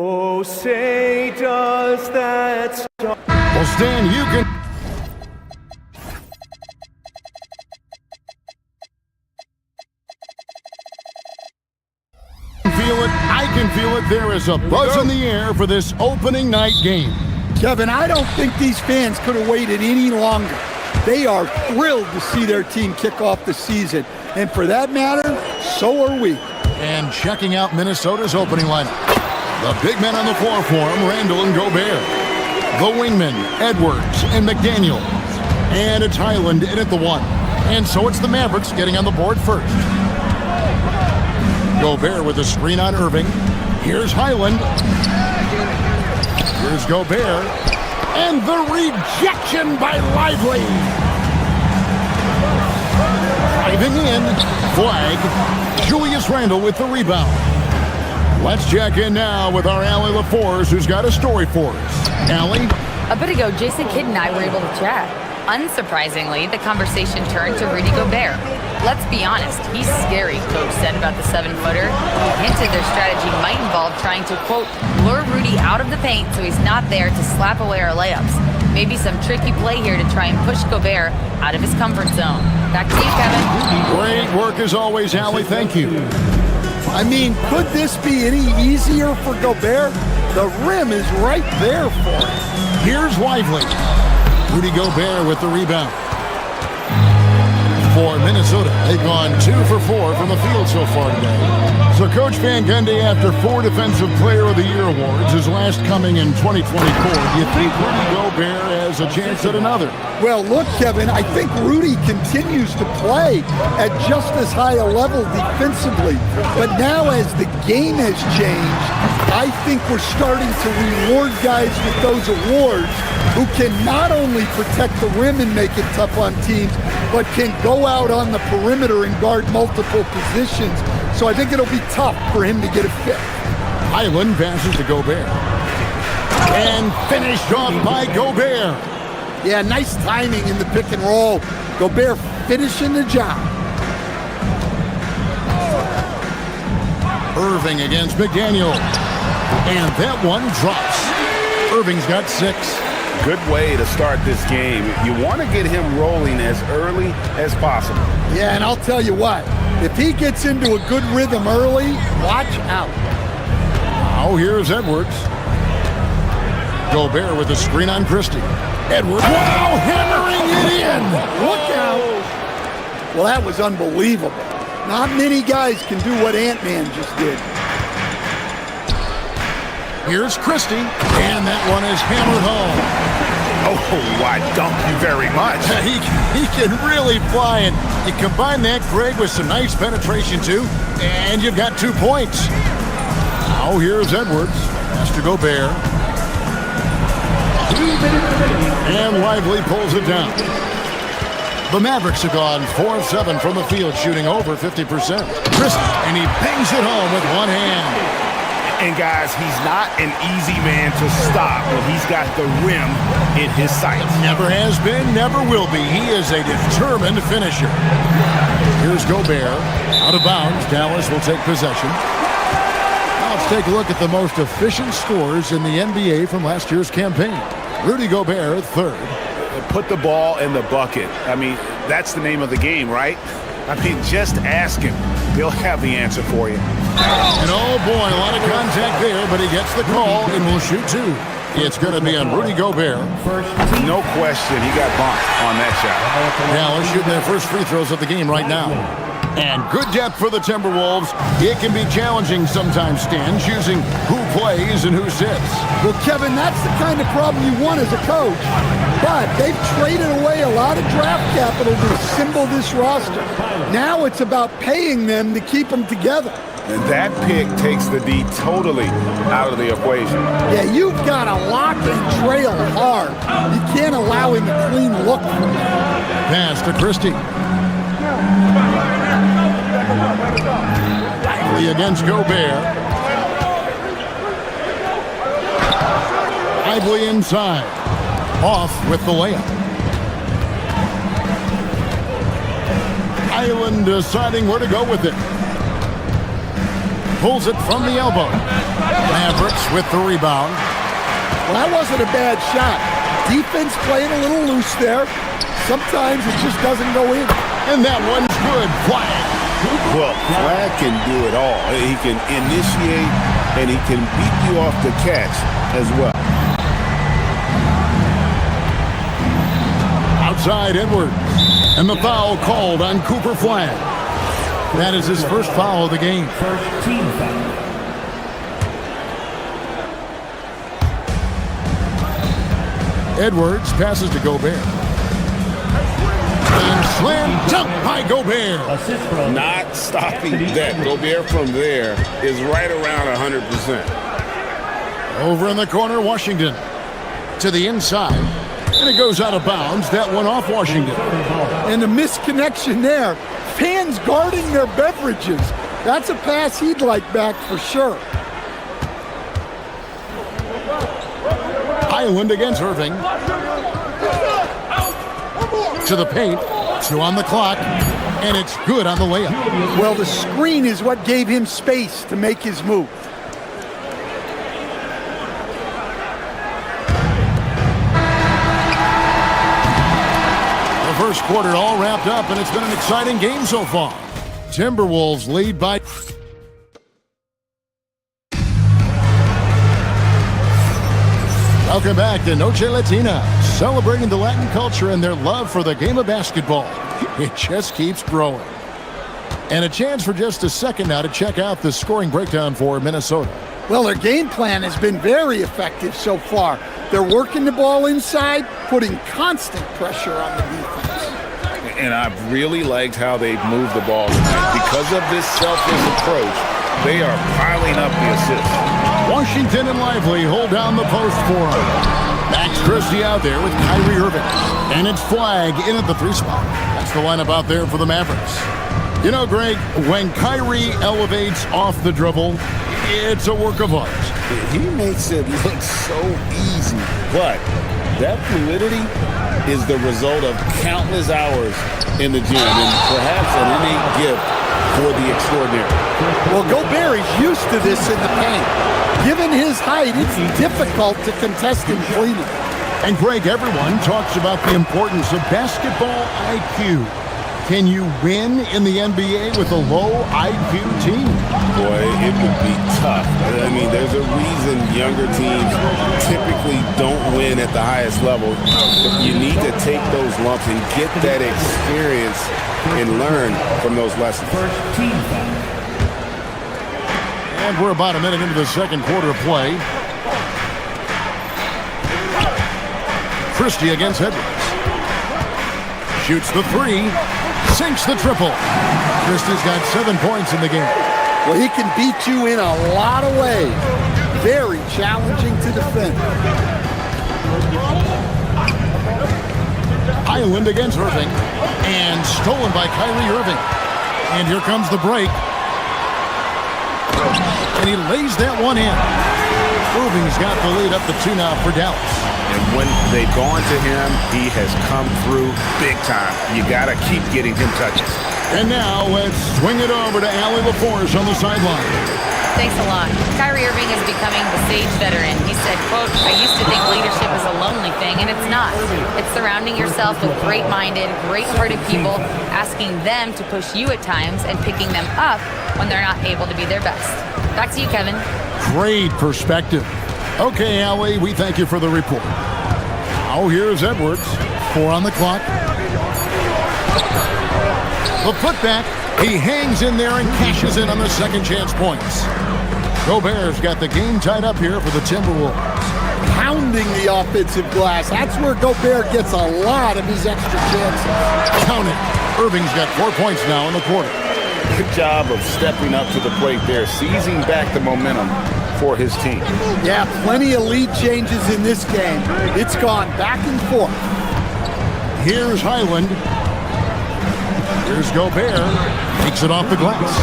Oh, say does that start? Well, Stan, you can... feel it. I can feel it. There is a buzz in the air for this opening night game. Kevin, I don't think these fans could have waited any longer. They are thrilled to see their team kick off the season. And for that matter, so are we. And checking out Minnesota's opening lineup. The big men on the floor for him, Randall and Gobert. The wingmen, Edwards and McDaniel. And it's Highland in at the 1. And so it's the Mavericks getting on the board first. Gobert with a screen on Irving. Here's Highland. Here's Gobert. And the rejection by Lively. Driving in. Flag. Julius Randle with the rebound. Let's check in now with our Allie LaForce, who's got a story for us. Allie? A bit ago, Jason Kidd and I were able to chat. Unsurprisingly, the conversation turned to Rudy Gobert. Let's be honest, he's scary, Coach said about the 7-footer. He hinted their strategy might involve trying to, quote, lure Rudy out of the paint so he's not there to slap away our layups. Maybe some tricky play here to try and push Gobert out of his comfort zone. Back to you, Kevin. Great work as always, Allie. Thank you. I mean, could this be any easier for Gobert? The rim is right there for him. Here's Lively. Rudy Gobert with the rebound. For Minnesota, they've gone 2 for 4 from the field so far today. So Coach Van Gundy, after 4 Defensive Player of the Year awards, his last coming in 2024, do you think Rudy Gobert has a chance at another? Well, look, Kevin, I think Rudy continues to play at just as high a level defensively. But now as the game has changed, I think we're starting to reward guys with those awards who can not only protect the rim and make it tough on teams, but can go out on the perimeter and guard multiple positions. So I think it'll be tough for him to get a fifth. Highland passes to Gobert. And finished off by Gobert. Yeah, nice timing in the pick and roll. Gobert finishing the job. Irving against McDaniel. And that one drops. Irving's got 6. Good way to start this game. You want to get him rolling as early as possible. Yeah, and I'll tell you what, if he gets into a good rhythm early, watch out. Now here's Edwards. Gobert with a screen on Christie. Edwards, wow, hammering it in. Look out. Well, that was unbelievable. Not many guys can do what Ant-Man just did. Here's Christie, and that one is hammered home. Oh, I thank you very much. He can really fly, and you combine that, Greg, with some nice penetration, too, and you've got 2 points. Now here's Edwards. Pass to Gobert. And Lively pulls it down. The Mavericks have gone 4 of 7 from the field, shooting over 50%. Christie, and he bangs it home with one hand. And guys, he's not an easy man to stop when he's got the rim in his sights. Never has been, never will be. He is a determined finisher. Here's Gobert. Out of bounds. Dallas will take possession. Now let's take a look at the most efficient scorers in the NBA from last year's campaign. Rudy Gobert, third. Put the ball in the bucket. I mean, that's the name of the game, right? I mean, just ask him. He'll have the answer for you. And oh boy, a lot of contact there, but he gets the call and will shoot 2. It's going to be on Rudy Gobert. No question, he got bumped on that shot. Dallas shooting their first free throws of the game right now. And good depth for the Timberwolves. It can be challenging sometimes, Stan, choosing who plays and who sits. Well, Kevin, that's the kind of problem you want as a coach. But they've traded away a lot of draft capital to assemble this roster. Now it's about paying them to keep them together. And that pick takes the D totally out of the equation. Yeah, you've got to lock and trail hard. You can't allow him a clean look from that. Pass to Christie. Lively against Gobert. Lively inside. Off with the layup. Island deciding where to go with it. Pulls it from the elbow. Mavericks with the rebound. Well, that wasn't a bad shot. Defense playing a little loose there. Sometimes it just doesn't go in. And that one's good. Flag. Well, Flag can do it all. He can initiate, and he can beat you off the catch as well. Outside Edwards. And the foul called on Cooper Flag. That is his first foul of the game. First team foul. Edwards passes to Gobert. And slam dunk by Gobert. Not stopping that. Gobert from there is right around 100%. Over in the corner, Washington. To the inside. And it goes out of bounds. That one off Washington. And a misconnection there. Fans guarding their beverages. That's a pass he'd like back for sure. Island against Irving. To the paint. 2 on the clock. And it's good on the layup. Well, the screen is what gave him space to make his move. First quarter all wrapped up, and it's been an exciting game so far. Timberwolves lead by... Welcome back to Noche Latina, celebrating the Latin culture and their love for the game of basketball. It just keeps growing. And a chance for just a second now to check out the scoring breakdown for Minnesota. Well, their game plan has been very effective so far. They're working the ball inside, putting constant pressure on the defense. And I've really liked how they've moved the ball tonight. Because of this selfless approach, they are piling up the assists. Washington and Lively hold down the post for him. Max Christie out there with Kyrie Irving. And it's Flag in at the 3 spot. That's the lineup out there for the Mavericks. You know, Greg, when Kyrie elevates off the dribble, it's a work of art. He makes it look so easy, but that fluidity is the result of countless hours in the gym and perhaps an innate gift for the extraordinary. Well, Gobert is used to this in the paint. Given his height, it's difficult to contest him cleanly. And Greg, everyone talks about the importance of basketball IQ. Can you win in the NBA with a low IQ team? Boy, it would be tough. I mean, there's a reason younger teams typically don't win at the highest level. You need to take those lumps and get that experience and learn from those lessons. And we're about a minute into the second quarter of play. Christie against Edwards. Shoots the three. Sinks the triple. Christie's got 7 points in the game. Well, he can beat you in a lot of ways. Very challenging to defend. Highland against Irving. And stolen by Kyrie Irving. And here comes the break. And he lays that one in. Irving's got the lead up to 2 now for Dallas. And when they've gone to him, he has come through big time. You got to keep getting him touches. And now let's swing it over to Allie LaForce on the sideline. Thanks a lot. Kyrie Irving is becoming the sage veteran. He said, quote, "I used to think leadership is a lonely thing, and it's not. It's surrounding yourself with great-minded, great-hearted people, asking them to push you at times and picking them up when they're not able to be their best." Back to you, Kevin. Great perspective. Okay, Allie, we thank you for the report. Now here's Edwards. 4 on the clock. The putback. He hangs in there and cashes in on the second chance points. Gobert's got the game tied up here for the Timberwolves. Pounding the offensive glass. That's where Gobert gets a lot of his extra chances. Count it. Irving's got 4 points now in the quarter. Good job of stepping up to the plate there, seizing back the momentum for his team. Yeah, plenty of lead changes in this game. It's gone back and forth. Here's Highland. Here's Gobert. Takes it off the glass.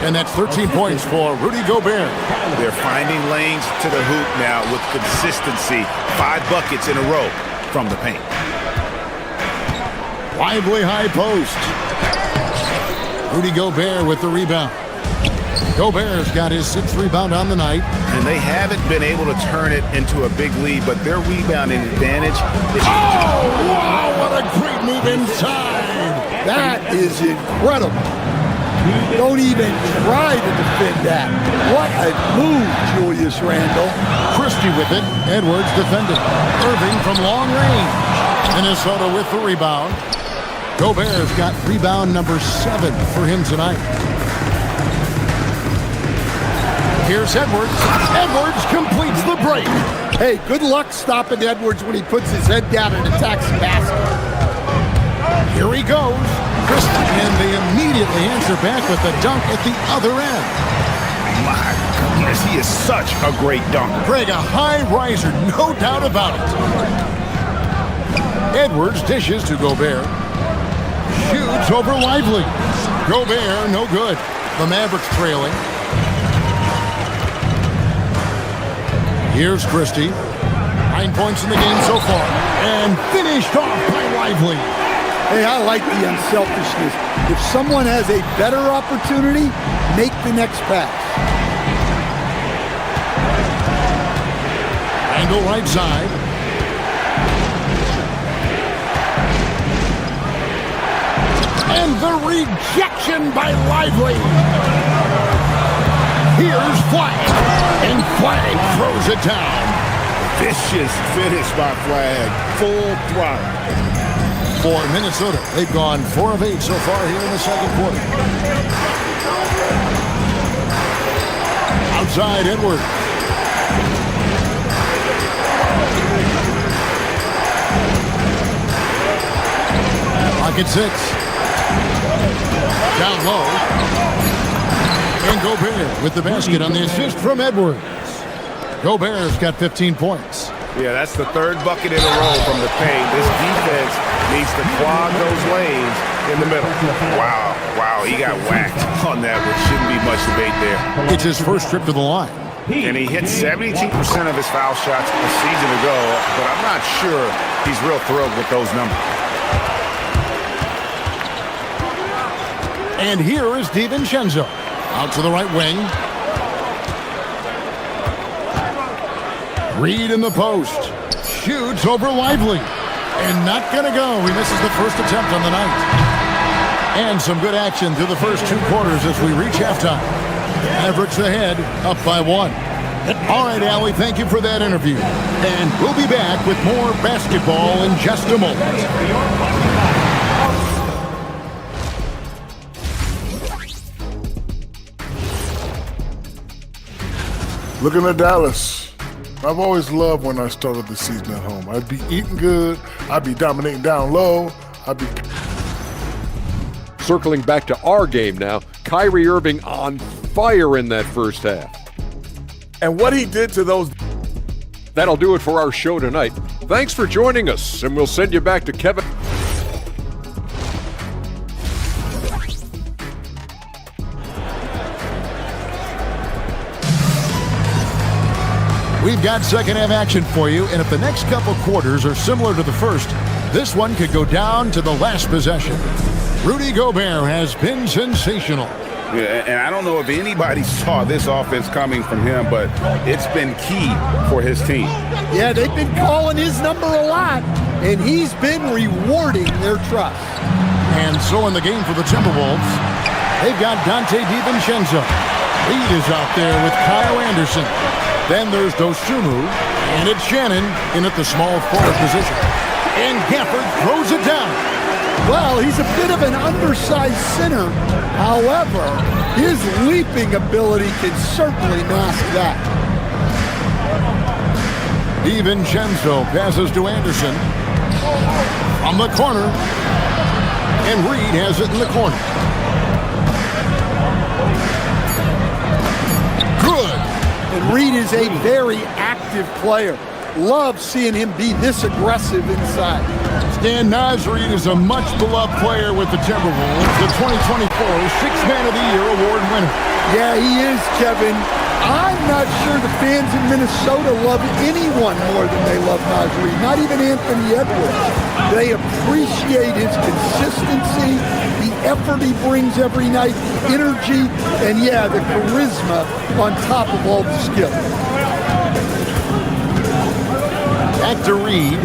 And that's 13 points for Rudy Gobert. They're finding lanes to the hoop now with consistency. 5 buckets in a row from the paint. Lively high post. Rudy Gobert with the rebound. Gobert's got his 6th rebound on the night. And they haven't been able to turn it into a big lead, but their rebounding advantage is... Oh, wow, what a great move inside. That is incredible. Don't even try to defend that. What a move, Julius Randle. Christie with it. Edwards defended. Irving from long range. Minnesota with the rebound. Gobert's got rebound number 7 for him tonight. Here's Edwards. Edwards completes the break. Hey, good luck stopping Edwards when he puts his head down and attacks the basket. Here he goes. Christie, and they immediately answer back with the dunk at the other end. My goodness, he is such a great dunker. Greg, a high riser, no doubt about it. Edwards dishes to Gobert. Shoots over Lively. Gobert, no good. The Mavericks trailing. Here's Christie. 9 points in the game so far. And finished off by Lively. Hey, I like the unselfishness. If someone has a better opportunity, make the next pass. Angle right side. And the rejection by Lively. Here's Flag. And Flag throws it down. Vicious finish by Flag. Full throttle. For Minnesota, they've gone 4 of 8 so far here in the second quarter. Outside Edwards. Pocket 6. Down low. And Gobert with the basket on the assist from Edwards. Gobert's got 15 points. Yeah, that's the 3rd bucket in a row from the paint. This defense needs to clog those lanes in the middle. Wow, he got whacked on that, which shouldn't be much debate there. It's his first trip to the line. And he hit 72% of his foul shots a season ago, but I'm not sure he's real thrilled with those numbers. And here is DiVincenzo. Out to the right wing. Reed in the post. Shoots over Lively. And not going to go. He misses the first attempt on the night. And some good action through the first 2 quarters as we reach halftime. Mavericks ahead, up by 1. All right, Allie, thank you for that interview. And we'll be back with more basketball in just a moment. Looking at Dallas, I've always loved when I started the season at home. I'd be eating good, I'd be dominating down low, I'd be... Circling back to our game now, Kyrie Irving on fire in that first half. And what he did to those... That'll do it for our show tonight. Thanks for joining us, and we'll send you back to Kevin. We've got second half action for you, and if the next couple quarters are similar to the first, this one could go down to the last possession. Rudy Gobert has been sensational. Yeah, and I don't know if anybody saw this offense coming from him, but it's been key for his team. Yeah, they've been calling his number a lot, and he's been rewarding their trust. And so in the game for the Timberwolves, they've got Dante DiVincenzo. Reed is out there with Kyle Anderson. Then there's Dosunmu, and it's Shannon in at the small forward position. And Gafford throws it down. Well, he's a bit of an undersized center. However, his leaping ability can certainly mask that. DiVincenzo passes to Anderson from the corner, and Reed has it in the corner. Good. And Reed is a very active player. Love seeing him be this aggressive inside. Stan Nasreed is a much-beloved player with the Timberwolves, the 2024 Sixth Man of the Year award winner. Yeah, he is, Kevin. I'm not sure the fans in Minnesota love anyone more than they love Nasreed, not even Anthony Edwards. They appreciate his consistency, the effort he brings every night, the energy, and yeah, the charisma on top of all the skill. Back to Reed.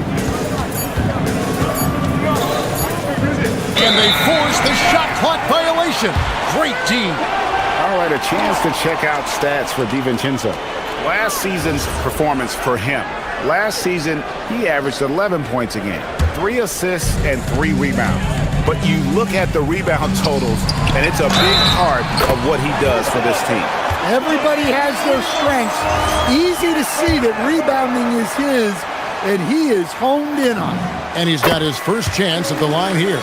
And they force the shot clock violation. Great team. All right, a chance to check out stats for DiVincenzo. Last season's performance for him. Last season, he averaged 11 points a game, 3 assists, and 3 rebounds. But you look at the rebound totals, and it's a big part of what he does for this team. Everybody has their strengths. Easy to see that rebounding is his, and he is honed in on it. And he's got his first chance at the line here.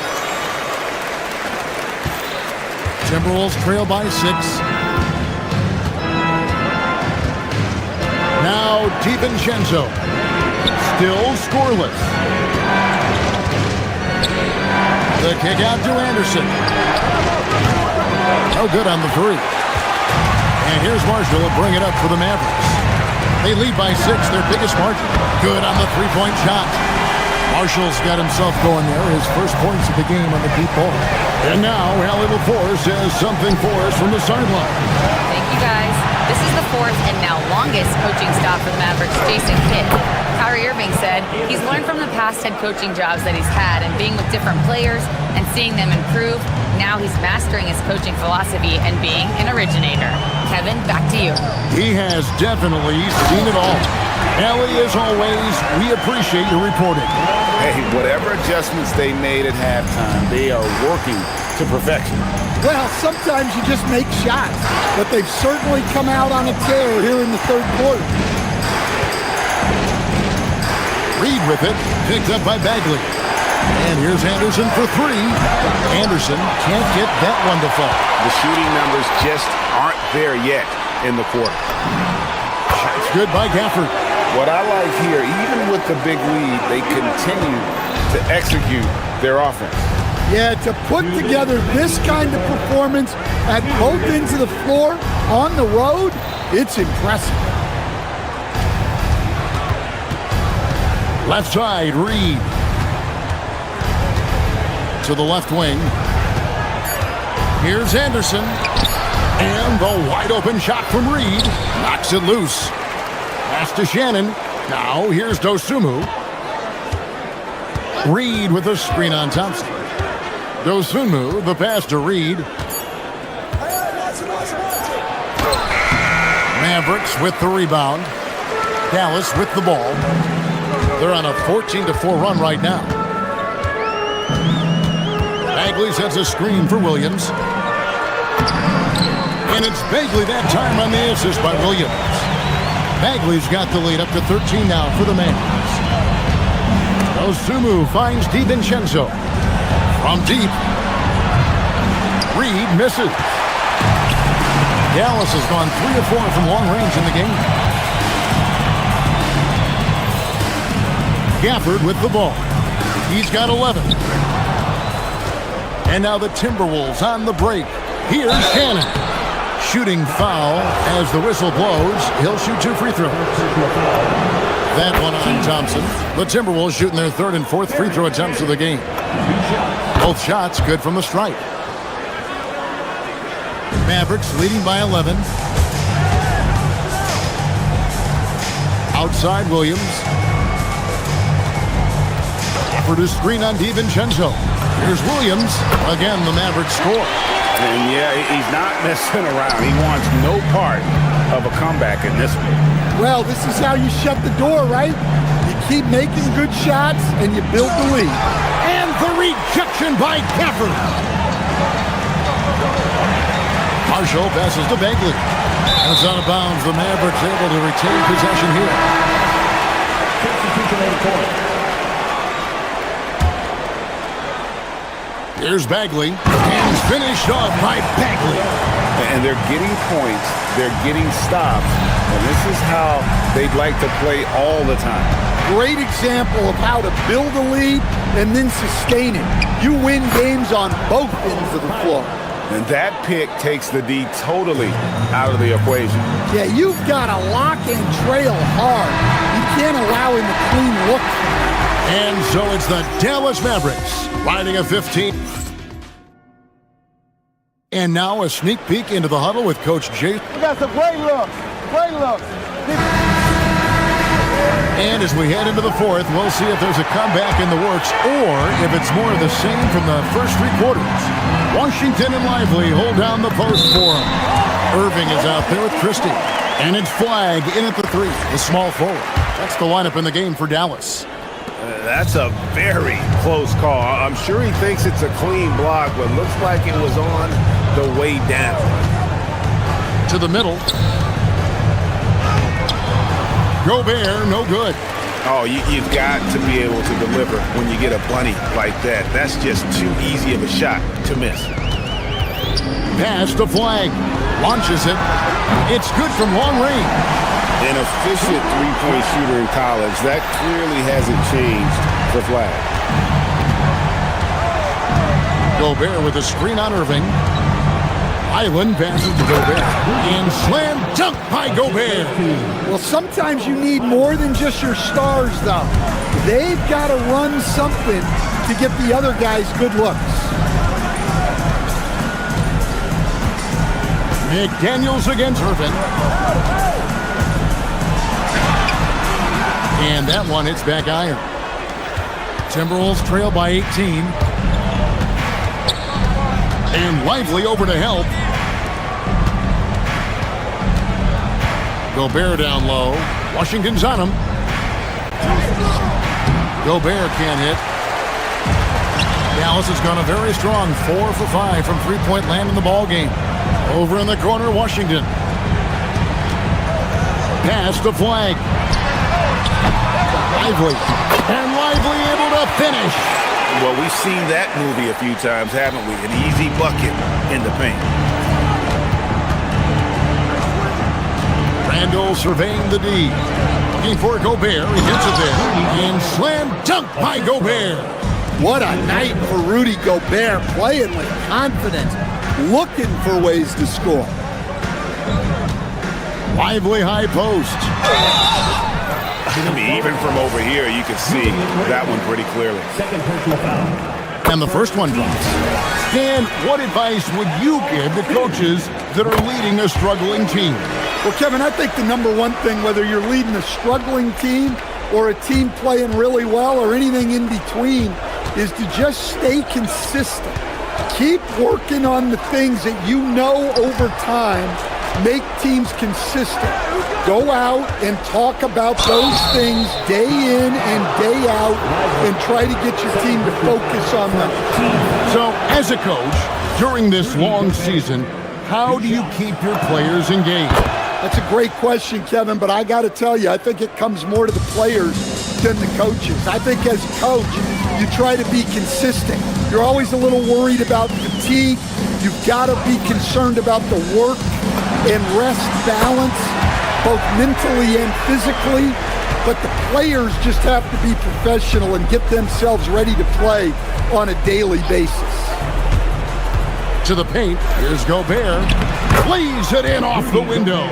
Timberwolves trail by 6. Now DiVincenzo. Still scoreless. The kick out to Anderson. No good on the 3. And here's Marshall to bring it up for the Mavericks. They lead by 6, their biggest margin. Good on the three-point shot. Marshall's got himself going there, his first points of the game on the deep ball. And now, Allie LaForce has something for us from the sideline. Thank you, guys. This is the fourth and now longest coaching stop for the Mavericks' Jason Kidd. Kyrie Irving said he's learned from the past head coaching jobs that he's had and being with different players and seeing them improve. Now he's mastering his coaching philosophy and being an originator. Kevin, back to you. He has definitely seen it all. Allie, as always, we appreciate your reporting. Hey, whatever adjustments they made at halftime, they are working to perfection. Well, sometimes you just make shots, but they've certainly come out on a tear here in the third quarter. Reed with it, picked up by Bagley. And here's Anderson for 3. Anderson can't get that one to fall. The shooting numbers just aren't there yet in the quarter. Shots good by Gafford. What I like here, even with the big lead, they continue to execute their offense. Yeah, to put together this kind of performance at both ends of the floor on the road, it's impressive. Left side, Reed. To the left wing. Here's Anderson. And the wide open shot from Reed. Knocks it loose. Pass to Shannon. Now here's Dosunmu. Reed with a screen on Thompson. Dosunmu, the pass to Reed. Mavericks with the rebound. Dallas with the ball. They're on a 14-4 run right now. Bagley sets a screen for Williams. And it's Bagley that time on the assist by Williams. Bagley's got the lead up to 13 now for the Mavericks. Osumu finds DiVincenzo. From deep. Reed misses. Dallas has gone 3 of 4 from long range in the game. Gafford with the ball. He's got 11. And now the Timberwolves on the break. Here's Cannon. Shooting foul as the whistle blows. He'll shoot 2 free throws. That one on Thompson. The Timberwolves shooting their 3rd and 4th free throw attempts of the game. Both shots good from the stripe. Mavericks leading by 11. Outside Williams. For the screen on DiVincenzo. Here's Williams. Again, the Mavericks score. And yeah, he's not messing around. He wants no part of a comeback in this one. Well, this is how you shut the door, right? You keep making good shots and you build the lead. And the rejection by Gafford. Marshall passes to Bagley. And it's out of bounds. The Mavericks able to retain possession here. Here's Bagley. And finished off by Bagley. And they're getting points. They're getting stops. And this is how they'd like to play all the time. Great example of how to build a lead and then sustain it. You win games on both ends of the floor. And that pick takes the D totally out of the equation. Yeah, you've got to lock and trail hard. You can't allow him to clean look. And so it's the Dallas Mavericks riding a 15. And now a sneak peek into the huddle with Coach Jay. We got some great looks. Great looks. And as we head into the 4th, we'll see if there's a comeback in the works or if it's more of the same from the first 3 quarters. Washington and Lively hold down the post for him. Irving is out there with Christie. And it's Flagg in at the 3, the small forward. That's the lineup in the game for Dallas. That's a very close call. I'm sure he thinks it's a clean block, but looks like it was on the way down. To the middle. Gobert, no good. Oh, you've got to be able to deliver when you get a bunny like that. That's just too easy of a shot to miss. Pass to Flagg. Launches it. It's good from long range. An efficient three-point shooter in college. That clearly hasn't changed for Flagg. Gobert with a screen on Irving. Island passes to Gobert. And slam dunk by Gobert. Well, sometimes you need more than just your stars, though. They've got to run something to get the other guys good looks. McDaniels against Irving. And that one hits back iron. Timberwolves trail by 18. And Lively over to help. Gobert down low. Washington's on him. Gobert can't hit. Dallas has gone a very strong 4 for 5 from three-point land in the ball game. Over in the corner, Washington. Pass to Flagg. Lively. And Lively able to finish. Well, we've seen that movie a few times, haven't we? An easy bucket in the paint. Randall surveying the D. Looking for Gobert. He gets it there. And slam dunk by Gobert. What a night for Rudy Gobert, playing with confidence, looking for ways to score. Lively high post. I mean, even from over here, you can see that one pretty clearly. And the first one drops. Dan, what advice would you give to coaches that are leading a struggling team? Well, Kevin, I think the number one thing, whether you're leading a struggling team or a team playing really well or anything in between, is to just stay consistent. Keep working on the things that you know over time make teams consistent. Go out and talk about those things day in and day out and try to get your team to focus on them. So, as a coach, during this long season, how do you keep your players engaged? That's a great question, Kevin, but I got to tell you, I think it comes more to the players than the coaches. I think as a coach, you try to be consistent. You're always a little worried about fatigue. You've got to be concerned about the work and rest balance, both mentally and physically. But the players just have to be professional and get themselves ready to play on a daily basis. To the paint, here's Gobert. Lays it in off the window.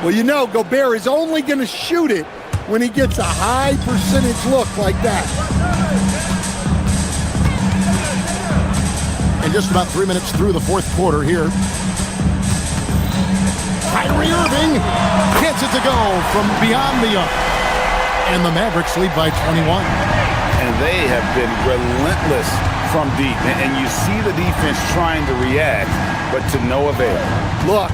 Well, you know, Gobert is only going to shoot it when he gets a high percentage look like that. And just about 3 minutes through the fourth quarter here. Kyrie Irving gets it to go from beyond the arc. And the Mavericks lead by 21. And they have been relentless from deep. And you see the defense trying to react, but to no avail. Look,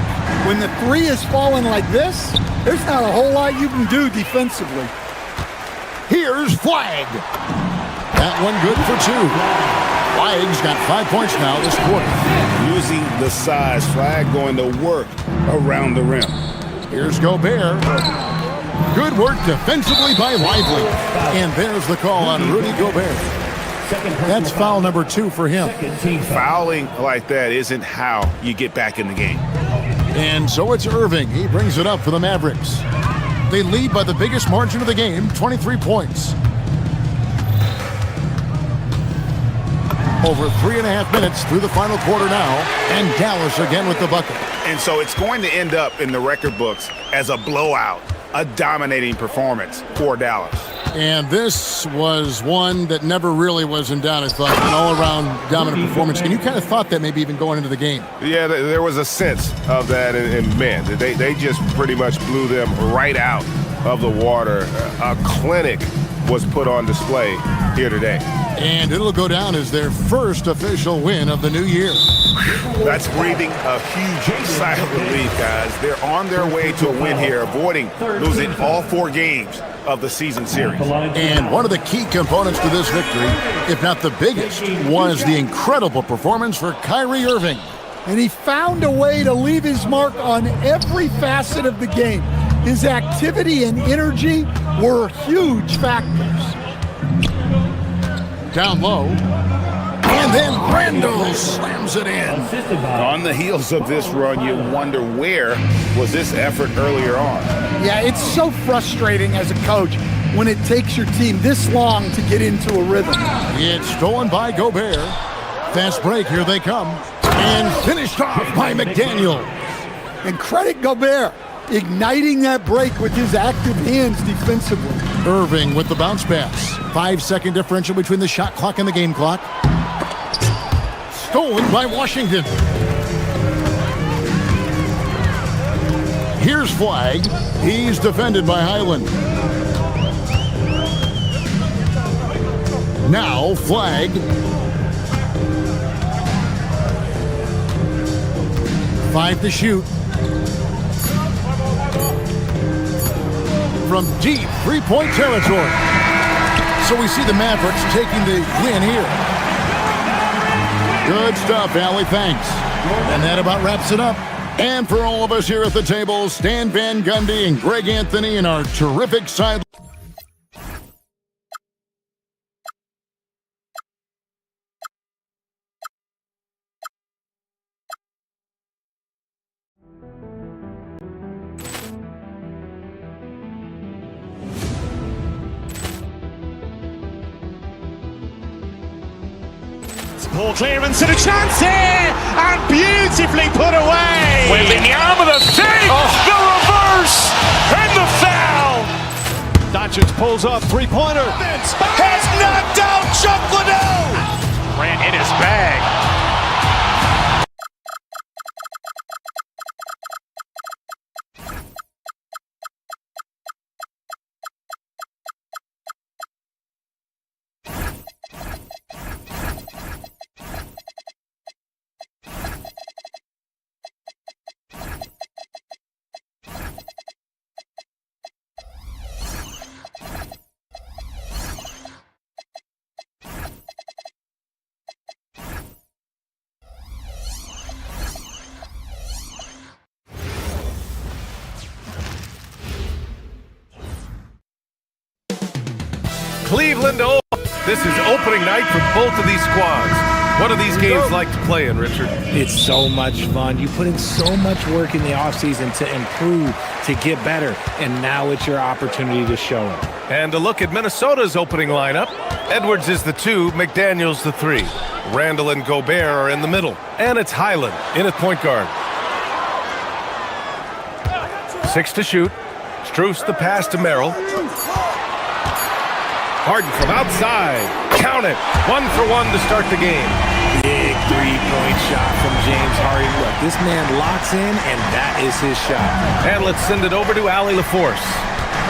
when the three is falling like this, there's not a whole lot you can do defensively. Here's Flag. That one good for two. Flag's got 5 points now this quarter. Using the size, Flag going to work around the rim. Here's Gobert. Good work defensively by Lively. And there's the call on Rudy Gobert. That's foul number 2 for him. Fouling like that isn't how you get back in the game. And so it's Irving. He brings it up for the Mavericks. They lead by the biggest margin of the game, 23 points. Over 3.5 minutes through the final quarter now, and Dallas again with the bucket. And so it's going to end up in the record books as a blowout, a dominating performance for Dallas. And this was one that never really was in doubt, I thought, an all-around dominant performance. And you kind of thought that maybe even going into the game. Yeah, there was a sense of that, and man, they just pretty much blew them right out of the water. A clinic was put on display here today. And it'll go down as their first official win of the new year. That's breathing a huge sigh of relief, guys. They're on their way to a win here, avoiding losing all 4 games of the season series. And one of the key components to this victory, if not the biggest, was the incredible performance for Kyrie Irving. And he found a way to leave his mark on every facet of the game. His activity and energy were huge factors. Down low. And then Randall slams it in. On the heels of this run, you wonder where was this effort earlier on? Yeah, it's so frustrating as a coach when it takes your team this long to get into a rhythm. It's stolen by Gobert. Fast break, here they come. And finished off by McDaniel. And credit Gobert, igniting that break with his active hands defensively. Irving with the bounce pass. 5-second differential between the shot clock and the game clock. Stolen by Washington. Here's Flag. He's defended by Highland. Now Flag. Five to shoot. From deep three-point territory. So we see the Mavericks taking the win here. Good stuff, Allie, thanks. And that about wraps it up. And for all of us here at the table, Stan Van Gundy and Greg Anthony and our terrific side. Ball clearance and a chance here, and beautifully put away. Wembanyama the save, the reverse, and the foul. Doncic pulls off three-pointer. Has knocked out Chuck Liddell. Ran in his bag. Cleveland, oh, this is opening night for both of these squads. What do these games like to play in, Richard? It's so much fun. You put in so much work in the offseason to improve, to get better, and now it's your opportunity to show it. And a look at Minnesota's opening lineup. Edwards is the 2, McDaniels the 3. Randall and Gobert are in the middle. And it's Highland in at point guard. 6 to shoot. Strus the pass to Merrill. Harden from outside. Count it. 1 for 1 to start the game. Big three-point shot from James Harden. Look, this man locks in, and that is his shot. And let's send it over to Allie LaForce.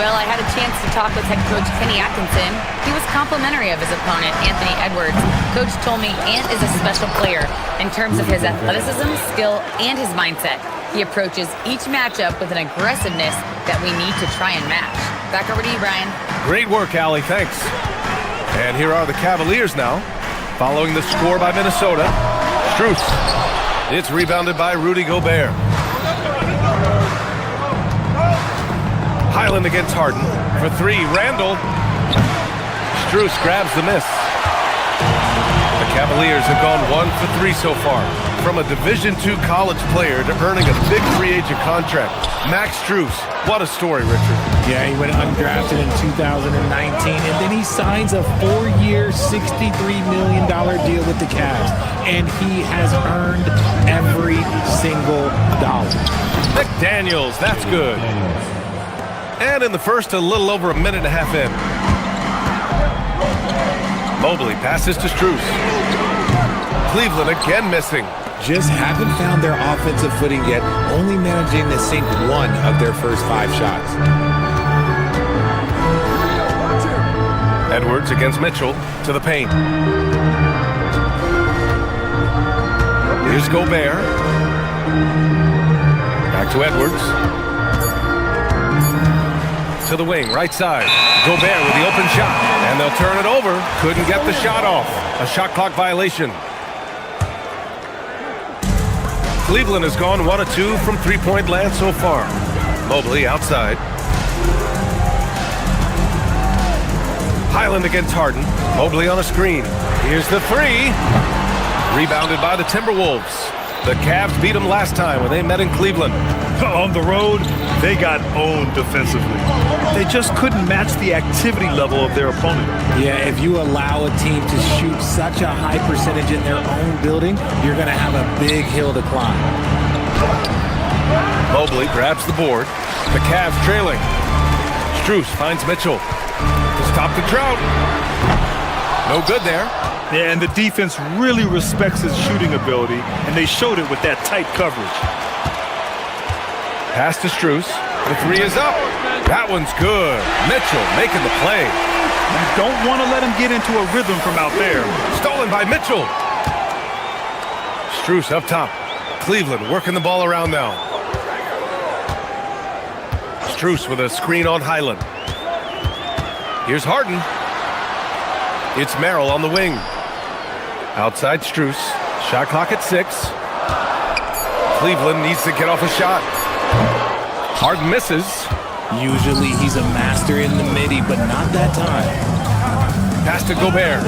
Well, I had a chance to talk with head coach Kenny Atkinson. He was complimentary of his opponent, Anthony Edwards. Coach told me Ant is a special player in terms of his athleticism, skill, and his mindset. He approaches each matchup with an aggressiveness that we need to try and match. Back over to you, Brian. Great work, Allie. Thanks. And here are the Cavaliers now, following the score by Minnesota. Strus. It's rebounded by Rudy Gobert. Highland against Harden. For 3, Randall. Strus grabs the miss. The Cavaliers have gone 1 for 3 so far. From a Division II college player to earning a big free agent contract. Max Strus. What a story, Richard. Yeah, he went undrafted in 2019, and then he signs a 4-year, $63 million deal with the Cavs, and he has earned every single dollar. McDaniels, that's good. And in the first, a little over a minute and a half in. Mobley passes to Strus. Cleveland again missing. Just haven't found their offensive footing yet, only managing to sink 1 of their first 5 shots. Edwards against Mitchell to the paint. Here's Gobert. Back to Edwards. To the wing, right side. Gobert with the open shot. And they'll turn it over. Couldn't get the shot off. A shot clock violation. Cleveland has gone 1 of 2 from three-point land so far. Mobley outside. Highland against Harden. Mobley on a screen. Here's the 3. Rebounded by the Timberwolves. The Cavs beat them last time when they met in Cleveland. On the road, they got owned defensively. They just couldn't match the activity level of their opponent. Yeah, if you allow a team to shoot such a high percentage in their own building, you're going to have a big hill to climb. Mobley grabs the board. The Cavs trailing. Strus finds Mitchell. Stop the drought. No good there. Yeah, and the defense really respects his shooting ability, and they showed it with that tight coverage. Pass to Strus. The 3 is up. That one's good. Mitchell making the play. You don't want to let him get into a rhythm from out there. Stolen by Mitchell. Strus up top. Cleveland working the ball around now. Strus with a screen on Highland. Here's Harden. It's Merrill on the wing. Outside Strus. Shot clock at 6. Cleveland needs to get off a shot. Harden misses. Usually he's a master in the midi, but not that time. Pass to Gobert.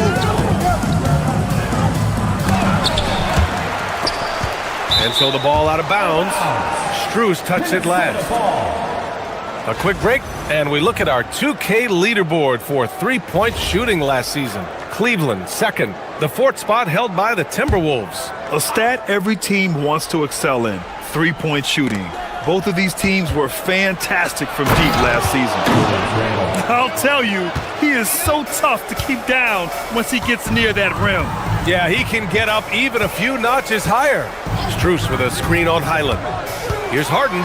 And so the ball out of bounds. Strus touched it last. A quick break, and we look at our 2K leaderboard for three-point shooting last season. Cleveland, second. The 4th spot held by the Timberwolves. A stat every team wants to excel in, three-point shooting. Both of these teams were fantastic from deep last season. I'll tell you, he is so tough to keep down once he gets near that rim. Yeah, he can get up even a few notches higher. Strus with a screen on Highland. Here's Harden.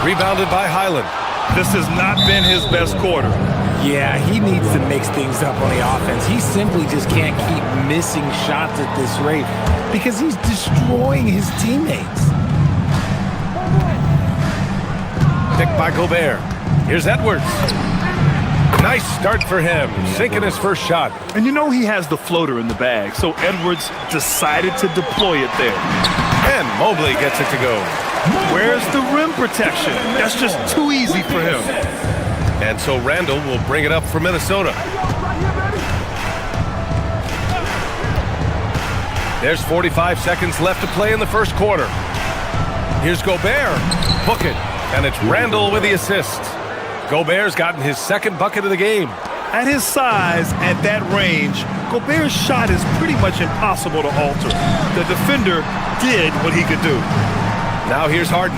Rebounded by Highland. This has not been his best quarter. Yeah, he needs to mix things up on the offense. He simply just can't keep missing shots at this rate because he's destroying his teammates. Picked by Gobert. Here's Edwards. Nice start for him, sinking his first shot. And you know he has the floater in the bag, so Edwards decided to deploy it there. And Mobley gets it to go. Where's the rim protection? That's just too easy for him. And so Randall will bring it up for Minnesota. There's 45 seconds left to play in the first quarter. Here's Gobert. Book it. And it's Randall with the assist. Gobert's gotten his second bucket of the game. At his size, at that range, Gobert's shot is pretty much impossible to alter. The defender did what he could do. Now here's Harden.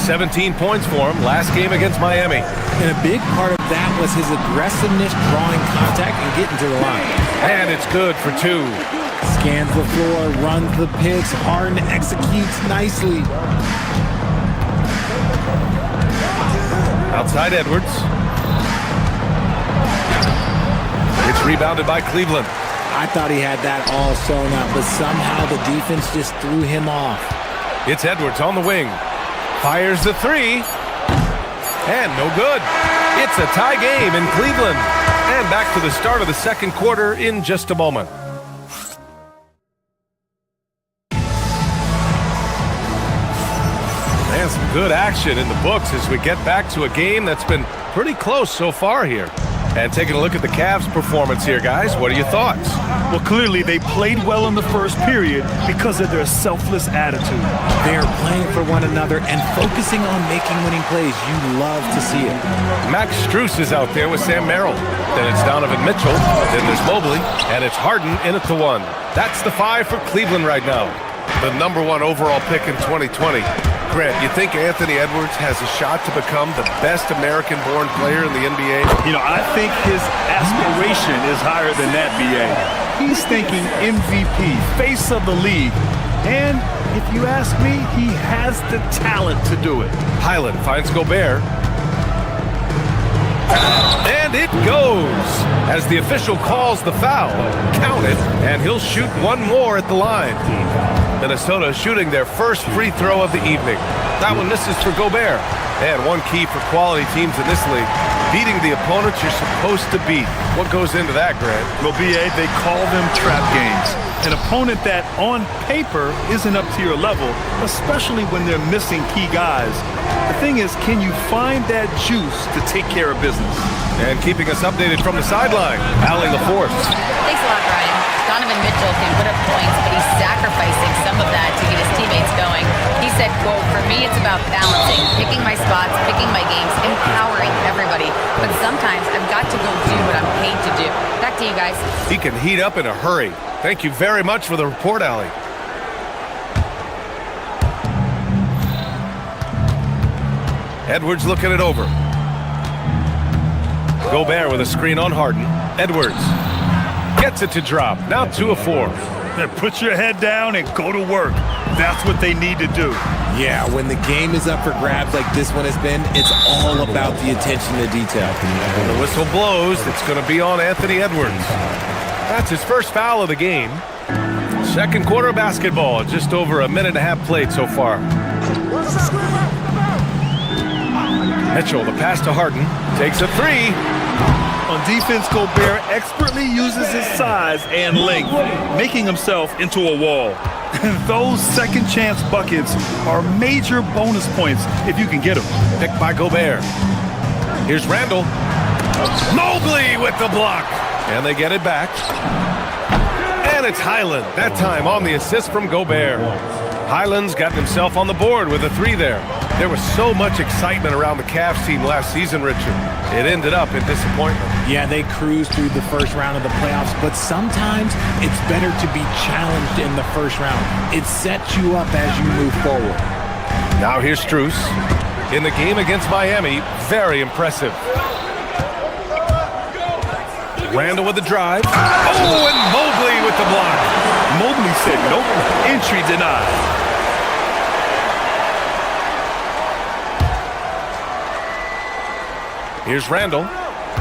17 points for him last game against Miami. And a big part of that was his aggressiveness, drawing contact, and getting to the line. And it's good for 2. Scans the floor, runs the picks. Harden executes nicely. Outside Edwards. It's rebounded by Cleveland. I thought he had that all sewn up, but somehow the defense just threw him off. It's Edwards on the wing. Fires the 3. And no good. It's a tie game in Cleveland. And back to the start of the second quarter in just a moment. And some good action in the books as we get back to a game that's been pretty close so far here. And taking a look at the Cavs' performance here, guys, what are your thoughts? Well, clearly they played well in the first period because of their selfless attitude. They are playing for one another and focusing on making winning plays. You love to see it. Max Strus is out there with Sam Merrill. Then it's Donovan Mitchell. Then there's Mobley. And it's Harden in at the 1. That's the 5 for Cleveland right now. The #1 overall pick in 2020. Grant, you think Anthony Edwards has a shot to become the best American-born player in the NBA? You know, I think his aspiration is higher than that, B.A. He's thinking MVP, face of the league. And if you ask me, he has the talent to do it. Highland finds Gobert. And it goes as the official calls the foul. Count it, and he'll shoot one more at the line. Minnesota shooting their first free throw of the evening. That one misses for Gobert. And one key for quality teams in this league, beating the opponents you're supposed to beat. What goes into that, Grant? Well, B.A., they call them trap games. An opponent that on paper isn't up to your level, especially when they're missing key guys. The thing is, can you find that juice to take care of business? And keeping us updated from the sideline, Allie LaForce. Thanks a lot, Brian. Donovan Mitchell can put up points, but he's sacrificing some of that to get his teammates going. He said, quote, "For me, it's about balancing, picking my spots, picking my games, empowering everybody. But sometimes I've got to go do what I'm paid to do." Back to you guys. He can heat up in a hurry. Thank you very much for the report, Allie. Edwards looking it over. Gobert with a screen on Harden. Edwards gets it to drop. Now 2 of 4. Then put your head down and go to work. That's what they need to do. Yeah, when the game is up for grabs like this one has been, it's all about the attention to detail. When the whistle blows, it's going to be on Anthony Edwards. That's his first foul of the game. Second quarter of basketball, just over a minute and a half played so far. Mitchell, the pass to Harden, takes a 3. On defense, Gobert expertly uses his size and length, making himself into a wall. And those second chance buckets are major bonus points if you can get them. Picked by Gobert. Here's Randall. Mobley with the block. And they get it back. And it's Highland, that time on the assist from Gobert. Highland's gotten himself on the board with a 3 there. There was so much excitement around the Cavs team last season, Richard. It ended up in disappointment. Yeah, they cruised through the first round of the playoffs, but sometimes it's better to be challenged in the first round. It sets you up as you move forward. Now here's Strus. In the game against Miami, very impressive. Randall with the drive. Oh, and Mobley with the block. Mobley said nope, entry denied. Here's Randall.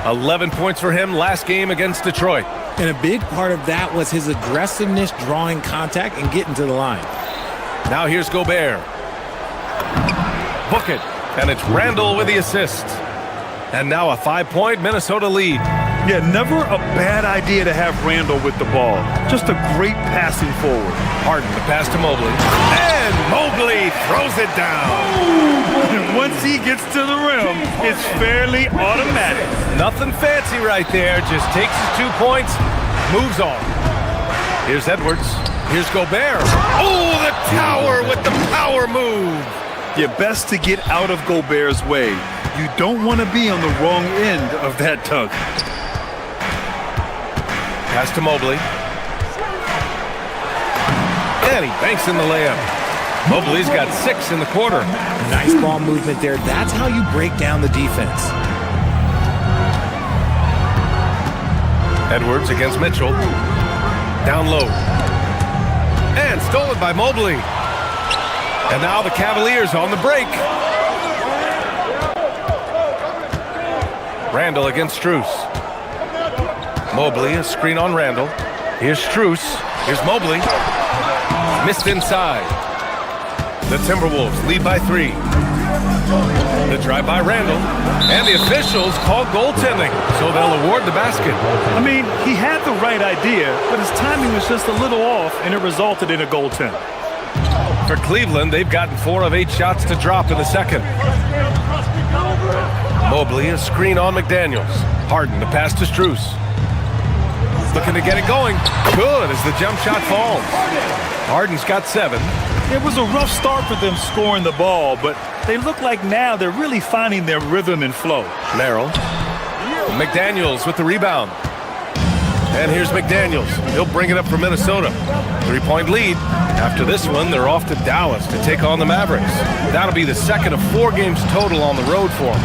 11 points for him last game against Detroit. And a big part of that was his aggressiveness, drawing contact, and getting to the line. Now here's Gobert. Book it. And it's Randall with the assist. And now a 5-point Minnesota lead. Yeah, never a bad idea to have Randall with the ball. Just a great passing forward. Harden, the pass to Mobley. And Mobley throws it down. And once he gets to the rim, it's fairly automatic. Nothing fancy right there. Just takes his 2 points, moves on. Here's Edwards. Here's Gobert. Oh, the tower with the power move. Yeah, best to get out of Gobert's way. You don't want to be on the wrong end of that tug. Pass to Mobley. And he banks in the layup. Mobley's got 6 in the quarter. Nice ball movement there. That's how you break down the defense. Edwards against Mitchell. Down low. And stolen by Mobley. And now the Cavaliers on the break. Randall against Strus. Mobley, a screen on Randall. Here's Strus. Here's Mobley. Missed inside. The Timberwolves lead by 3. The drive by Randall. And the officials call goaltending, so they'll award the basket. I mean, he had the right idea, but his timing was just a little off, and it resulted in a goaltend. For Cleveland, they've gotten 4 of 8 shots to drop in the second. Mobley, a screen on McDaniels. Harden, the pass to Strus. Looking to get it going. Good as the jump shot falls. Harden's got 7. It was a rough start for them scoring the ball, but they look like now they're really finding their rhythm and flow. Merrill. McDaniels with the rebound. And here's McDaniels. He'll bring it up for Minnesota. 3-point lead. After this one, they're off to Dallas to take on the Mavericks. That'll be the second of 4 games total on the road for them.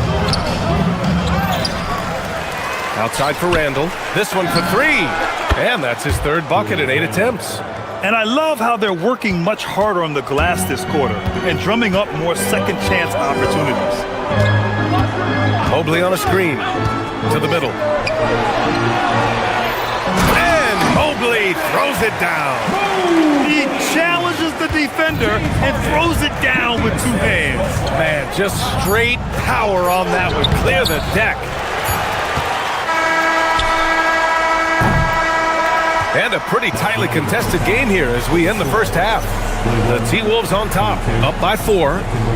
Outside for Randall. This one for 3. And that's his 3rd bucket in 8 attempts. And I love how they're working much harder on the glass this quarter and drumming up more second chance opportunities. Mobley on a screen to the middle. And Mobley throws it down. He challenges the defender and throws it down with 2 hands. Man, just straight power on that one. Clear the deck. And a pretty tightly contested game here as we end the first half. The T-Wolves on top, up by 4.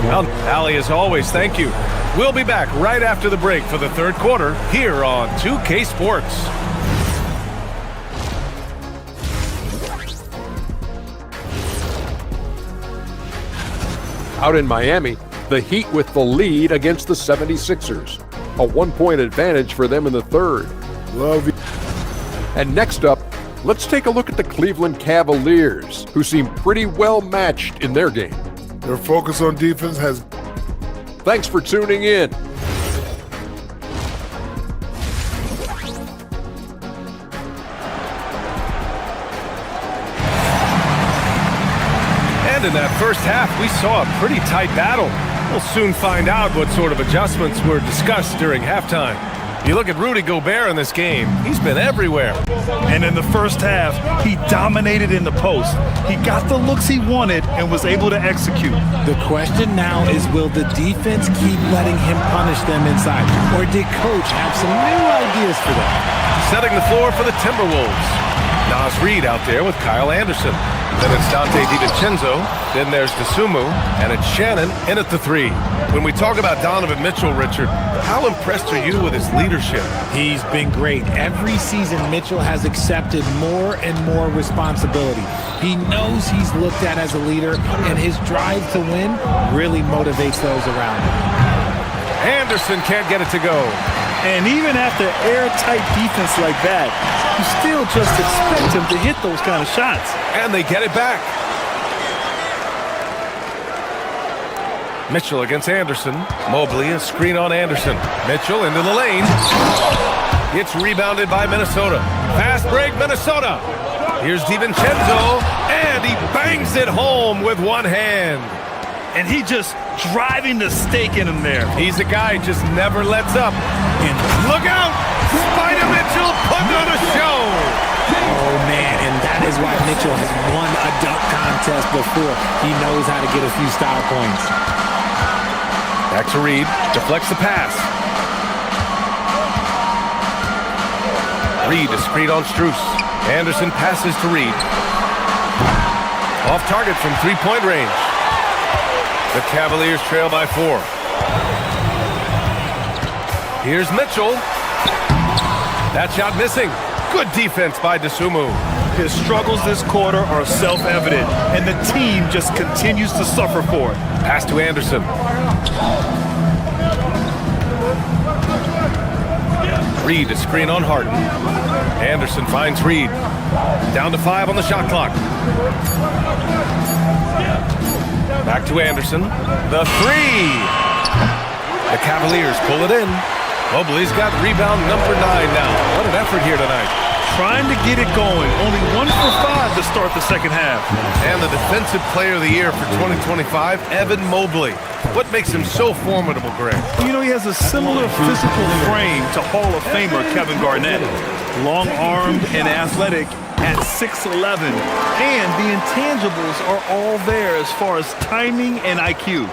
Well, Allie, as always, thank you. We'll be back right after the break for the 3rd quarter here on 2K Sports. Out in Miami, the Heat with the lead against the 76ers. A 1-point advantage for them in the 3rd. Love you. And next up, let's take a look at the Cleveland Cavaliers, who seem pretty well matched in their game. Their focus on defense has... Thanks for tuning in. And in that first half, we saw a pretty tight battle. We'll soon find out what sort of adjustments were discussed during halftime. You look at Rudy Gobert in this game, he's been everywhere. And in the first half, he dominated in the post. He got the looks he wanted and was able to execute. The question now is, will the defense keep letting him punish them inside? Or did Coach have some new ideas for them? Setting the floor for the Timberwolves. Nas Reed out there with Kyle Anderson. Then it's Dante DiVincenzo. Then there's DeSumo. And it's Shannon in at the 3. When we talk about Donovan Mitchell, Richard, how impressed are you with his leadership? He's been great. Every season, Mitchell has accepted more and more responsibility. He knows he's looked at as a leader, and his drive to win really motivates those around him. Anderson can't get it to go. And even after airtight defense like that, you still just expect him to hit those kind of shots. And they get it back. Mitchell against Anderson. Mobley, a screen on Anderson. Mitchell into the lane. It's rebounded by Minnesota. Fast break, Minnesota. Here's DiVincenzo, and he bangs it home with 1 hand. And he just driving the stake in him there. He's a guy who just never lets up. And look out! Spider Mitchell putting on a show. Oh, man, and that is why Mitchell has won a dunk contest before. He knows how to get a few style points. Back to Reed. Deflects the pass. Reed to screen on Strus. Anderson passes to Reed. Off target from three-point range. The Cavaliers trail by 4. Here's Mitchell. That shot missing. Good defense by Dosunmu. His struggles this quarter are self-evident, and the team just continues to suffer for it. Pass to Anderson. Reed to screen on Harden. Anderson finds Reed. Down to 5 on the shot clock. Back to Anderson. The 3. The Cavaliers pull it in. Mobley's got rebound number 9 now. What an effort here tonight. Trying to get it going. Only 1 for 5 to start the second half. And the Defensive Player of the Year for 2025, Evan Mobley. What makes him so formidable, Greg? You know, he has a similar physical frame to Hall of Famer Kevin Garnett. Long-armed and athletic at 6'11". And the intangibles are all there as far as timing and IQ.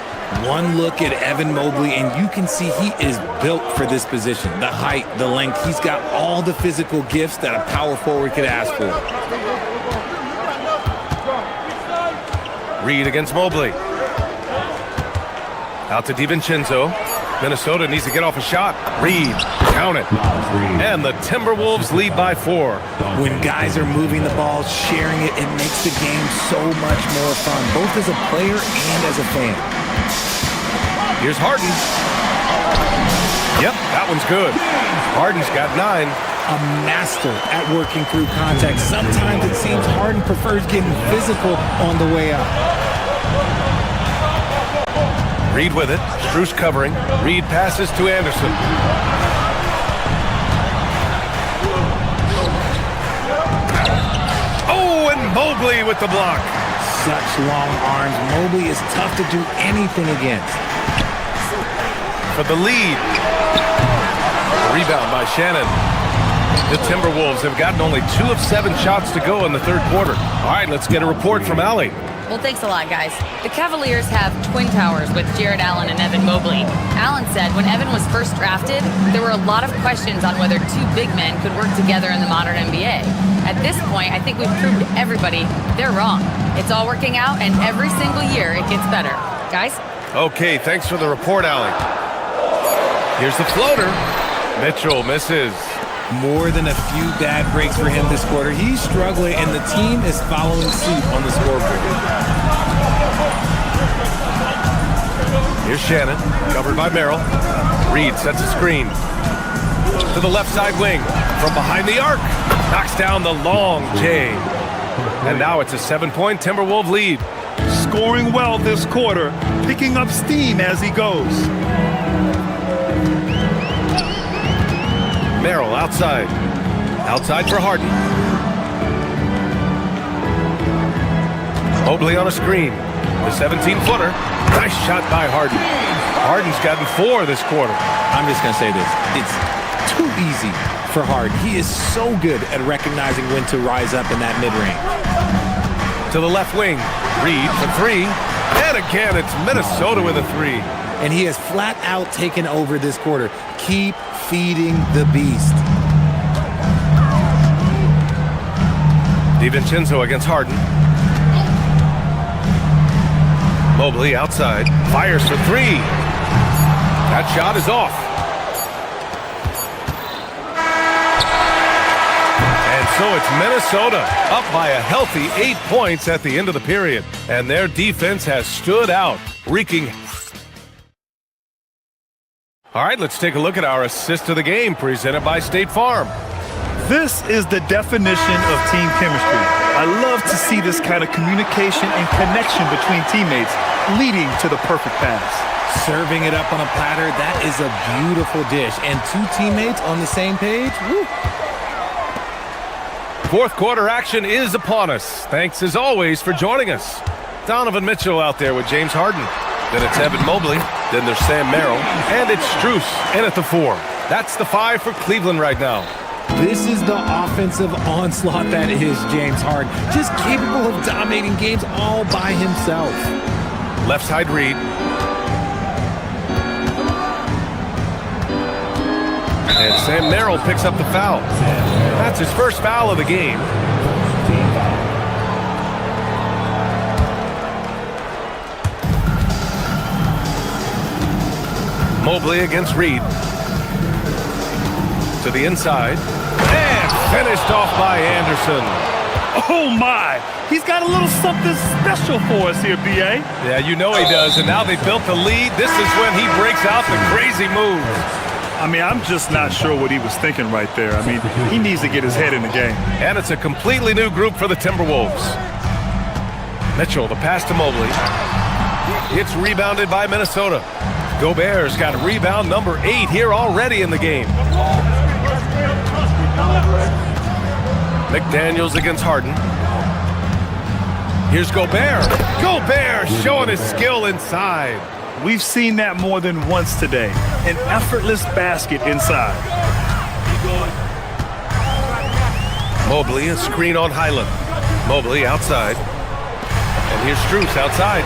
One look at Evan Mobley, and you can see he is built for this position. The height, the length, he's got all the physical gifts that a power forward could ask for. Reed against Mobley. Out to DiVincenzo. Minnesota needs to get off a shot. Reed, count it. And the Timberwolves lead by 4. When guys are moving the ball, sharing it, it makes the game so much more fun, both as a player and as a fan. Here's Harden. Yep, that one's good. Harden's got 9. A master at working through contact. Sometimes it seems Harden prefers getting physical on the way up. Reed with it. Strus covering. Reed passes to Anderson. Oh, and Mobley with the block. Such long arms. Mobley is tough to do anything against. For the lead. Rebound by Shannon. The Timberwolves have gotten only 2 of 7 shots to go in the third quarter. All right, let's get a report from Allie. Well, thanks a lot, guys. The Cavaliers have twin towers with Jared Allen and Evan Mobley. Allen said when Evan was first drafted, there were a lot of questions on whether 2 big men could work together in the modern NBA. At this point, I think we've proved to everybody they're wrong. It's all working out, and every single year it gets better. Guys? Okay, thanks for the report, Allie. Here's the floater. Mitchell misses. More than a few bad breaks for him this quarter. He's struggling, and the team is following suit on the scoreboard. Here's Shannon, covered by Merrill. Reed sets a screen. To the left side wing. From behind the arc. Knocks down the long J. And now it's a 7-point Timberwolves lead. Scoring well this quarter, picking up steam as he goes. Merrill outside. Outside for Harden. Mobley on a screen. The 17-footer. Nice shot by Harden. Harden's gotten 4 this quarter. I'm just going to say this. It's too easy for Harden. He is so good at recognizing when to rise up in that mid-range. To the left wing. Reed for 3. And again, it's Minnesota with a 3. And he has flat out taken over this quarter. Keep feeding the beast. DiVincenzo against Harden. Mobley outside. Fires for 3. That shot is off. And so it's Minnesota up by a healthy 8 points at the end of the period. And their defense has stood out, wreaking. All right, let's take a look at our assist of the game presented by State Farm. This is the definition of team chemistry. I love to see this kind of communication and connection between teammates leading to the perfect pass. Serving it up on a platter, that is a beautiful dish. And 2 teammates on the same page, woo. Fourth quarter action is upon us. Thanks as always for joining us. Donovan Mitchell out there with James Harden. Then it's Evan Mobley. Then there's Sam Merrill. And it's Strus in at the 4. That's the 5 for Cleveland right now. This is the offensive onslaught that is James Harden. Just capable of dominating games all by himself. Left side Reed. And Sam Merrill picks up the foul. That's his first foul of the game. Mobley against Reed. To the inside. And finished off by Anderson. Oh, my. He's got a little something special for us here, B.A. Yeah, you know he does. And now they built the lead. This is when he breaks out the crazy moves. I mean, I'm just not sure what he was thinking right there. I mean, he needs to get his head in the game. And it's a completely new group for the Timberwolves. Mitchell, the pass to Mobley. It's rebounded by Minnesota. Gobert's got rebound number 8 here already in the game. McDaniels against Harden. Here's Gobert. Gobert showing his skill inside. We've seen that more than once today. An effortless basket inside. Mobley, a screen on Highland. Mobley outside. And here's Strus outside.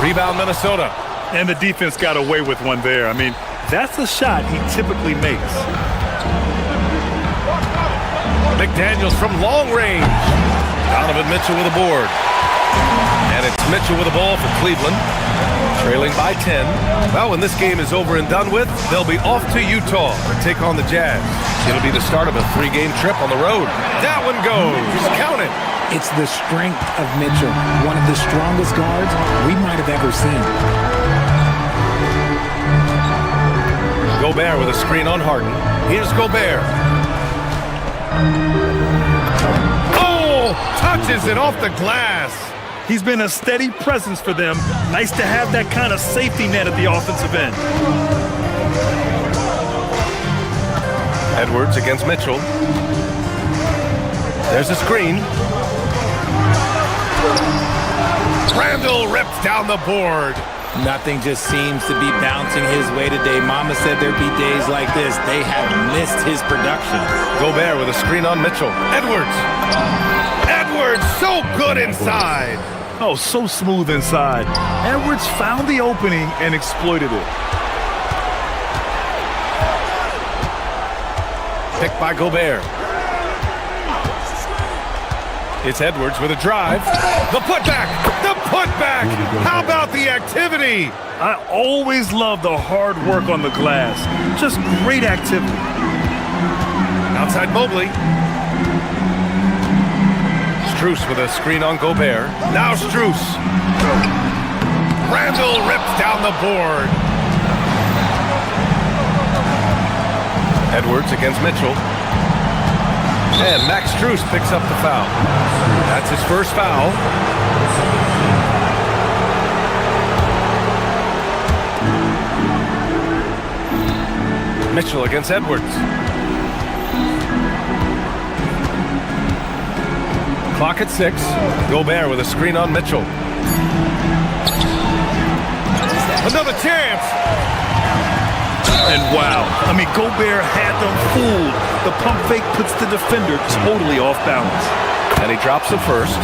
Rebound Minnesota. And the defense got away with one there. I mean, that's a shot he typically makes. McDaniels from long range. Donovan Mitchell with a board. And it's Mitchell with a ball for Cleveland. Trailing by 10. Well, when this game is over and done with, they'll be off to Utah to take on the Jazz. It'll be the start of a 3-game trip on the road. That one goes. Count it. It's the strength of Mitchell, one of the strongest guards we might have ever seen. Gobert with a screen on Harden. Here's Gobert. Oh, touches it off the glass. He's been a steady presence for them. Nice to have that kind of safety net at the offensive end. Edwards against Mitchell. There's a screen. Randall rips down the board. Nothing just seems to be bouncing his way today. Mama said there'd be days like this. They have missed his production. Gobert with a screen on Mitchell. Edwards. Edwards so good inside. Oh, so smooth inside. Edwards found the opening and exploited it. Picked by Gobert. It's Edwards with a drive. The putback! The putback! How about the activity? I always love the hard work on the glass. Just great activity. Outside Mobley. Strus with a screen on Gobert. Now Strus. Randall rips down the board. Edwards against Mitchell. And Max Strus picks up the foul. That's his first foul. Mitchell against Edwards. Clock at 6. Gobert with a screen on Mitchell. Another chance. And wow, I mean, Gobert had them fooled. The pump fake puts the defender totally off balance. And he drops the first.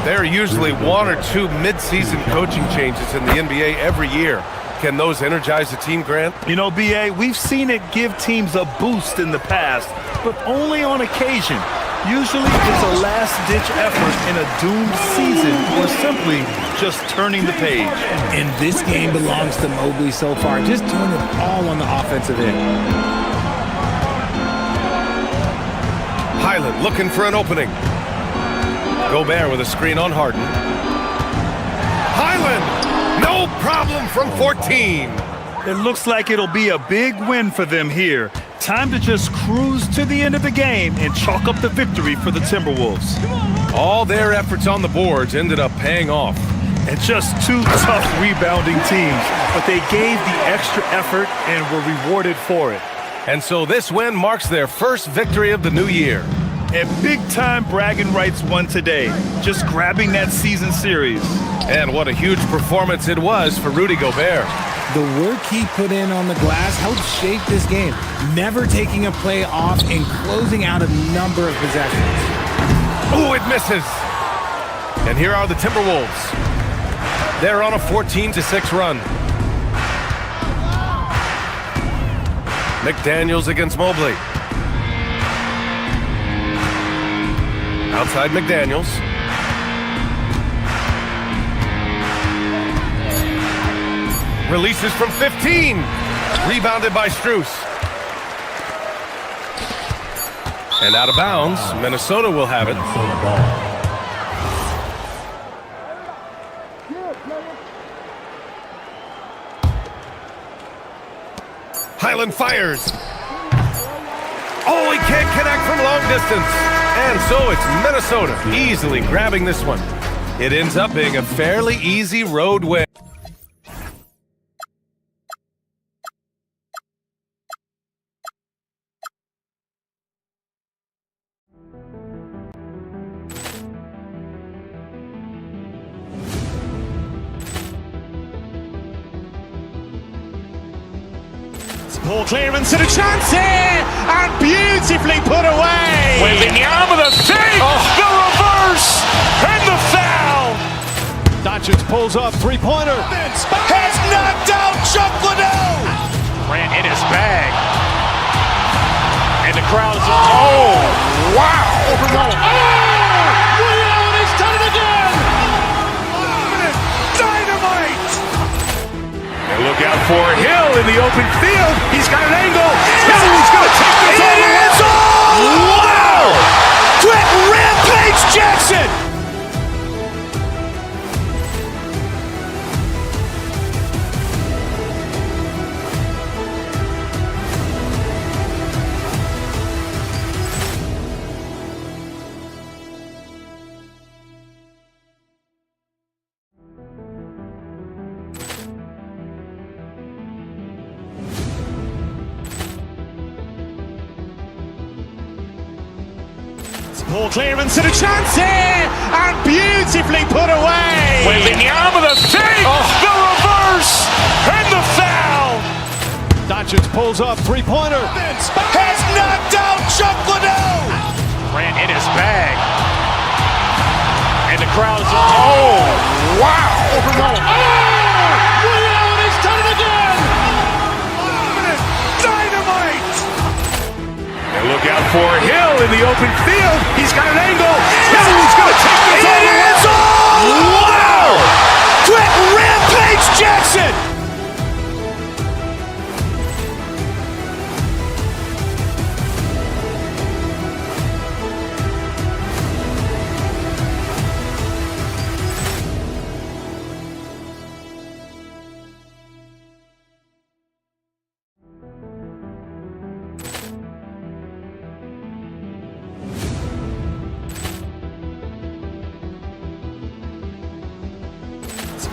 There are usually 1 or 2 mid-season coaching changes in the NBA every year. Can those energize the team, Grant? You know, B.A., we've seen it give teams a boost in the past, but only on occasion. Usually it's a last-ditch effort in a doomed season or simply just turning the page. And this game belongs to Mobley so far, just doing it all on the offensive end. Highland looking for an opening. Gobert with a screen on Harden. Highland, no problem from 14. It looks like it'll be a big win for them here. Time to just cruise to the end of the game and chalk up the victory for the Timberwolves. All their efforts on the boards ended up paying off. And just 2 tough rebounding teams, but they gave the extra effort and were rewarded for it. And so this win marks their first victory of the new year. And big-time bragging rights won today, just grabbing that season series. And what a huge performance it was for Rudy Gobert. The work he put in on the glass helped shape this game, never taking a play off and closing out a number of possessions. Oh, it misses. And here are the Timberwolves. They're on a 14-6 run. McDaniels against Mobley. Outside McDaniels. Releases from 15. Rebounded by Strus. And out of bounds. Minnesota will have it. Highland fires. Oh, he can't connect from long distance. And so it's Minnesota easily grabbing this one. It ends up being a fairly easy road win. Ball clearance and a chance here, and beautifully put away. Wembanyama with a save, the reverse, and the foul. Doncic pulls up, three-pointer. Has knocked out Chuck Liddell. Ran in his bag. And the crowd is, oh, wow. Ray Allen has done it again. Dynamite. And look out for Hill in the open field. He's got an angle. He's going to take this all the way. Wow! Quick Rampage Jackson. Ball clearance and a chance here, and beautifully put away. Wembanyama with a save, the reverse, and the foul. Doncic pulls up, three-pointer. Has knocked out Chuck Liddell. Ran in his bag. And the crowd is, oh, wow. Ray Allen has done it again. Dynamite. And look out for Hill in the open field. He's got an angle. He's going to take this all the way. Wow! Quick Rampage Jackson.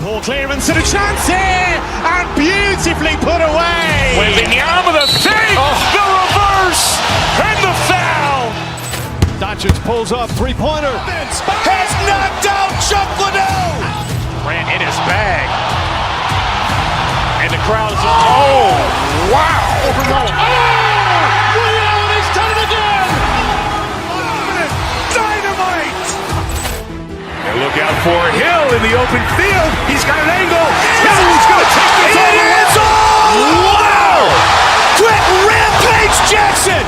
Ball clearance and a chance here, and beautifully put away. Wembanyama with a save, the reverse, and the foul. Doncic pulls up, three-pointer. Has knocked out Chuck Liddell. Ran in his bag. And the crowd is, oh, wow. Ray Allen has done it again. Dynamite. And look out for Hill in the open field. He's got an angle. He's going to take this all the way. Wow! Quick Rampage Jackson.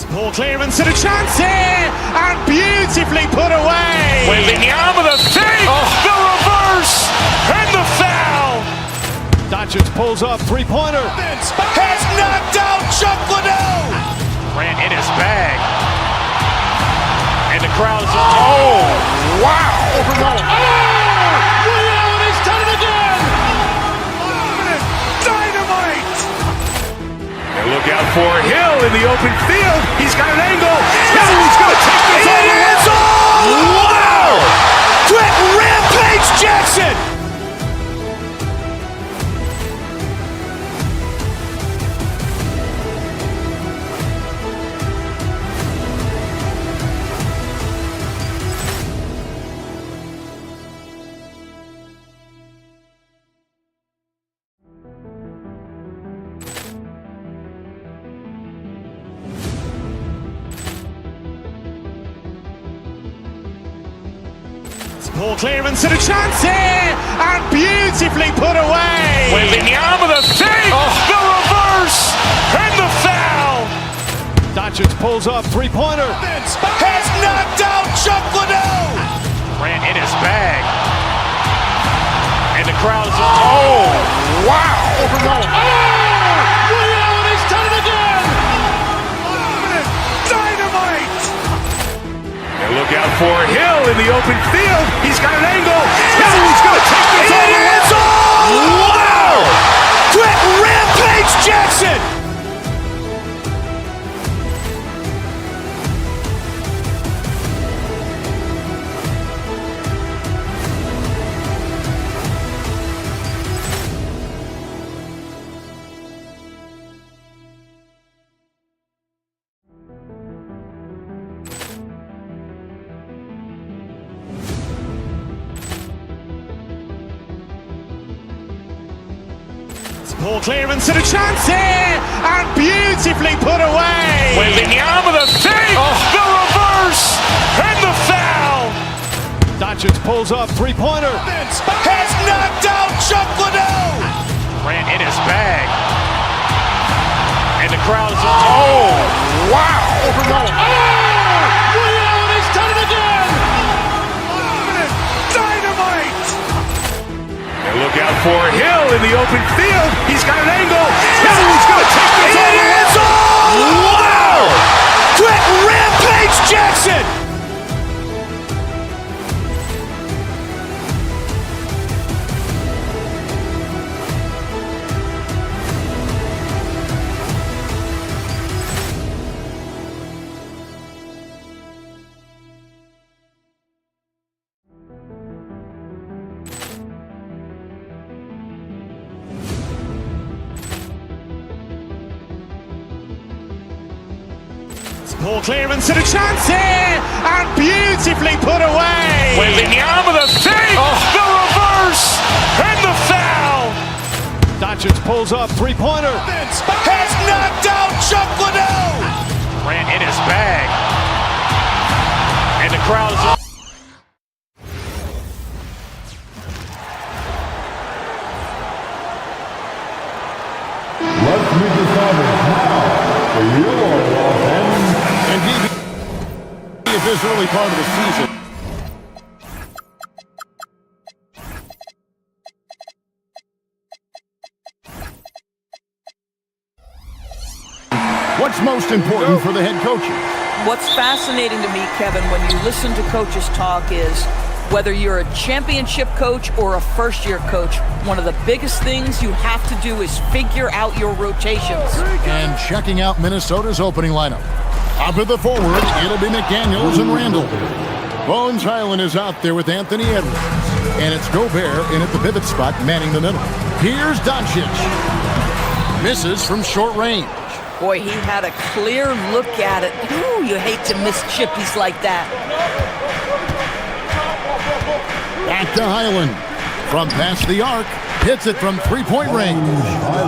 Ball clearance and a chance here, and beautifully put away. Wembanyama with a save, the reverse, and the foul. Doncic pulls up, three-pointer. Has knocked out Chuck Liddell. Ran in his bag. And the crowd is, oh, wow. Ray Allen has done it again. Dynamite. And look out for Hill in the open field. He's got an angle. He's going to take this all the way. Wow! Quick Rampage Jackson. Ball clearance and a chance here, and beautifully put away. Wembanyama the save, the reverse, and the foul. Doncic pulls up, three-pointer. Has knocked out Chuck Liddell. Ran in his bag. And the crowd is, oh, wow. Ray Allen has done it again. Dynamite. And look out for Hill in the open field. He's got an angle. Hill's going to take this all the way. Wow. Quick Rampage Jackson. Ball clearance and a chance here, and beautifully put away. Wembanyama the save, the reverse, and the foul. Doncic pulls up, three-pointer. Has knocked out Chuck Liddell. Ran in his bag. And the crowd is, oh, wow. Ray Allen has done it again. Dynamite. And look out for Hill in the open field. He's got an angle. Hill's going to take this all the way. Wow. Quick Rampage Jackson. Ball clearance and a chance here, and beautifully put away. Wembanyama the save, the reverse, and the foul. Doncic pulls up, three-pointer. Has knocked out Chuck Liddell. Ran in his bag. And the crowd is, Let's meet the starters now for your Los Angeles. And DB at this early part of the season. What's most important for the head coaches? What's fascinating to me, Kevin, when you listen to coaches talk is whether you're a championship coach or a first-year coach, one of the biggest things you have to do is figure out your rotations. And checking out Minnesota's opening lineup. Up at the forward, it'll be McDaniels and Randall. Bones Highland is out there with Anthony Edwards. And it's Gobert in at the pivot spot, manning the middle. Here's Doncic. Misses from short range. Boy, he had a clear look at it. Ooh, you hate to miss chippies like that. Back to Highland. From past the arc, hits it from three-point range.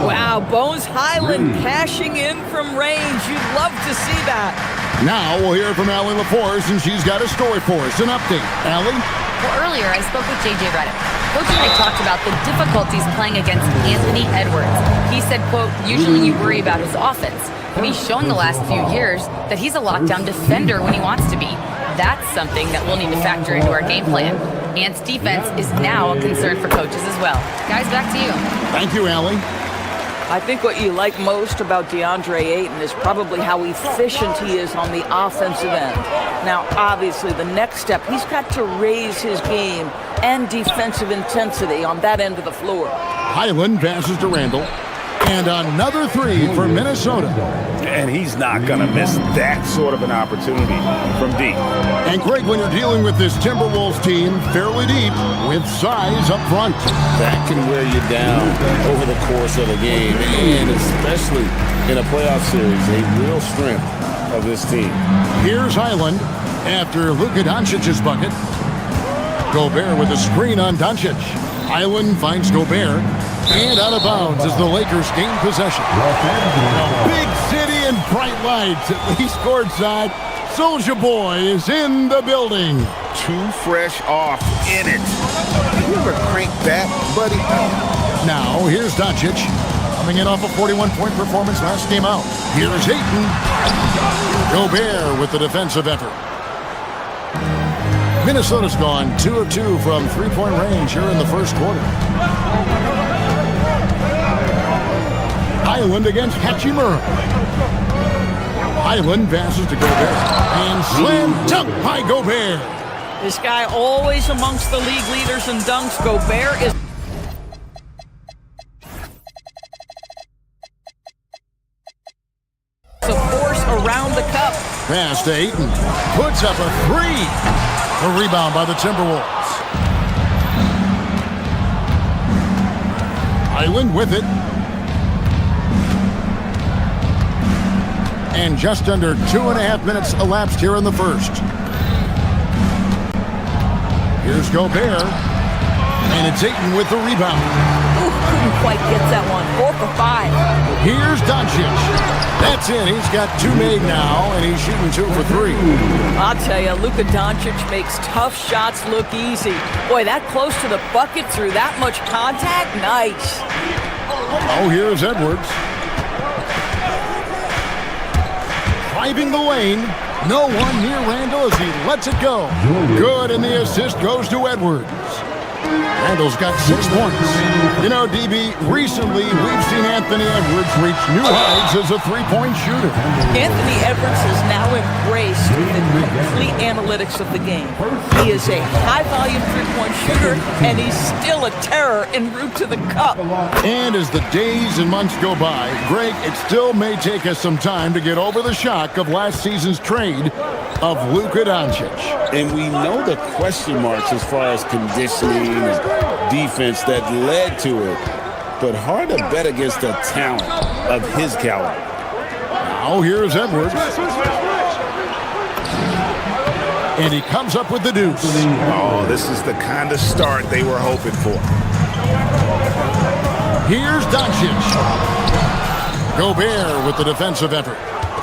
Wow, Bones Highland cashing in from range. You'd love to see that. Now we'll hear from Allie LaForce, and she's got a story for us. An update. Allie? Well, earlier I spoke with J.J. Redick. Coach and I talked about the difficulties playing against Anthony Edwards. He said, quote, usually you worry about his offense, but he's shown the last few years that he's a lockdown defender when he wants to be. That's something that we'll need to factor into our game plan. Ant's defense is now a concern for coaches as well. Guys, back to you. Thank you, Allie. I think what you like most about DeAndre Ayton is probably how efficient he is on the offensive end. Now, obviously, the next step, he's got to raise his game and defensive intensity on that end of the floor. Highland passes to Randall. And another three for Minnesota. And he's not going to miss that sort of an opportunity from deep. And Greg, when you're dealing with this Timberwolves team fairly deep with size up front. That can wear you down over the course of a game, and especially in a playoff series, a real strength of this team. Here's Highland after Luka Doncic's bucket. Gobert with a screen on Doncic. Highland finds Gobert. And out of bounds as the Lakers gain possession. Big city and bright lights, at least courtside. Soulja Boy is in the building. Too fresh off in it. You ever crank that, buddy? Now, here's Doncic. Coming in off a 41-point performance last game out. Here's Ayton. Gobert with the defensive effort. Minnesota's gone 2 of 2 from three-point range here in the first quarter. Highland against Hachimura. Highland passes to Gobert. And slam dunk by Gobert. This guy always amongst the league leaders in dunks. Gobert is a force around the cup. Pass to Ayton. Puts up a three. A rebound by the Timberwolves. Highland with it. And just under 2.5 minutes elapsed here in the first. Here's Gobert. And it's Ayton with the rebound. Ooh, couldn't quite get that one. 4 for 5. Here's Doncic. That's it. He's got 2 made now, and he's shooting 2 for 3. I'll tell you, Luka Doncic makes tough shots look easy. Boy, that close to the bucket through that much contact, nice. Oh, here's Edwards. Driving the lane. No one near Randall as he lets it go. Good, and the assist goes to Edwards. Randall's got 6 points. You know, DB, recently we've seen Anthony Edwards reach new heights as a three-point shooter. Anthony Edwards has now embraced the complete analytics of the game. He is a high-volume three-point shooter, and he's still a terror en route to the cup. And as the days and months go by, Greg, it still may take us some time to get over the shock of last season's trade of Luka Doncic. And we know the question marks as far as conditioning and defense that led to it. But hard to bet against the talent of his caliber. Now here's Edwards. And he comes up with the deuce. Oh, this is the kind of start they were hoping for. Here's Doncic. Gobert with the defensive effort.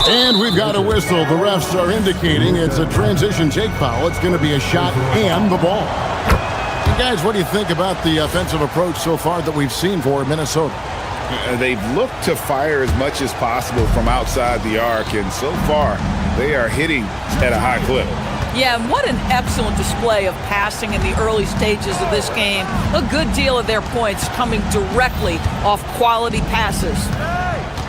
And we've got a whistle. The refs are indicating it's a transition take foul. It's going to be a shot and the ball. And guys, what do you think about the offensive approach so far that we've seen for Minnesota? They've looked to fire as much as possible from outside the arc, and so far they are hitting at a high clip. Yeah, and what an excellent display of passing in the early stages of this game. A good deal of their points coming directly off quality passes.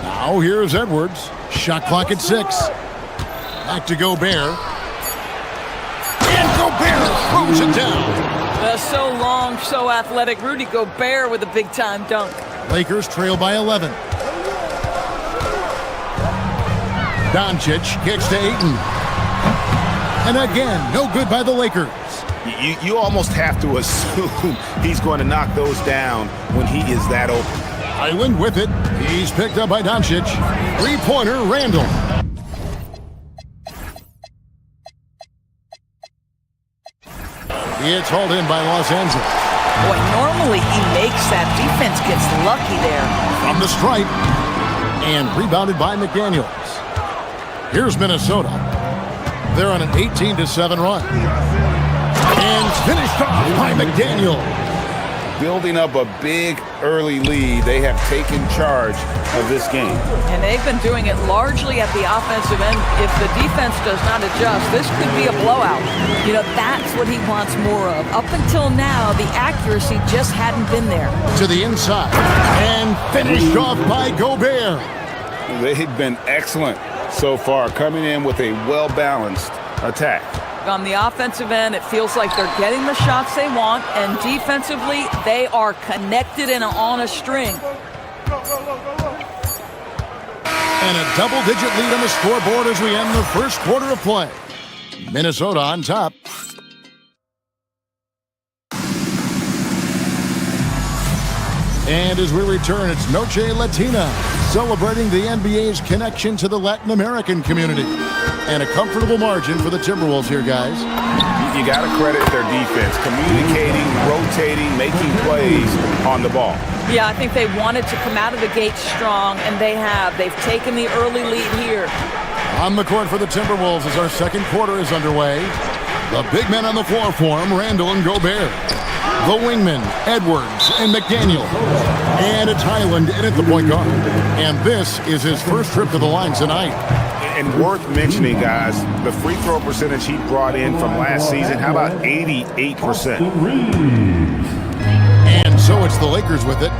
Now here's Edwards. Shot clock at 6. Back to Gobert. And Gobert throws it down. So long, so athletic. Rudy Gobert with a big-time dunk. Lakers trail by 11. Doncic kicks to Ayton. And again, no good by the Lakers. You almost have to assume he's going to knock those down when he is that open. Highland with it. He's picked up by Doncic. Three-pointer, Randall. It's hauled in by Los Angeles. Boy, normally he makes that. Defense gets lucky there. From the stripe. And rebounded by McDaniels. Here's Minnesota. They're on an 18-7 run. And finished off by McDaniel. Building up a big early lead, they have taken charge of this game. And they've been doing it largely at the offensive end. If the defense does not adjust, this could be a blowout. You know, that's what he wants more of. Up until now, the accuracy just hadn't been there. To the inside. And finished off by Gobert. They've been excellent so far, coming in with a well-balanced attack. On the offensive end, it feels like they're getting the shots they want, and defensively, they are connected and on a string. And a double-digit lead on the scoreboard as we end the first quarter of play. Minnesota on top. And as we return, it's Noche Latina, celebrating the NBA's connection to the Latin American community. And a comfortable margin for the Timberwolves here, guys. You got to credit their defense, communicating, rotating, making plays on the ball. Yeah, I think they wanted to come out of the gate strong, and they have. They've taken the early lead here. On the court for the Timberwolves as our second quarter is underway. The big men on the floor for him, Randall and Gobert. The wingmen, Edwards and McDaniel. And it's Highland in at the point guard. And this is his first trip to the line tonight. And worth mentioning, guys, the free throw percentage he brought in from last season, how about 88%? And so it's the Lakers with it.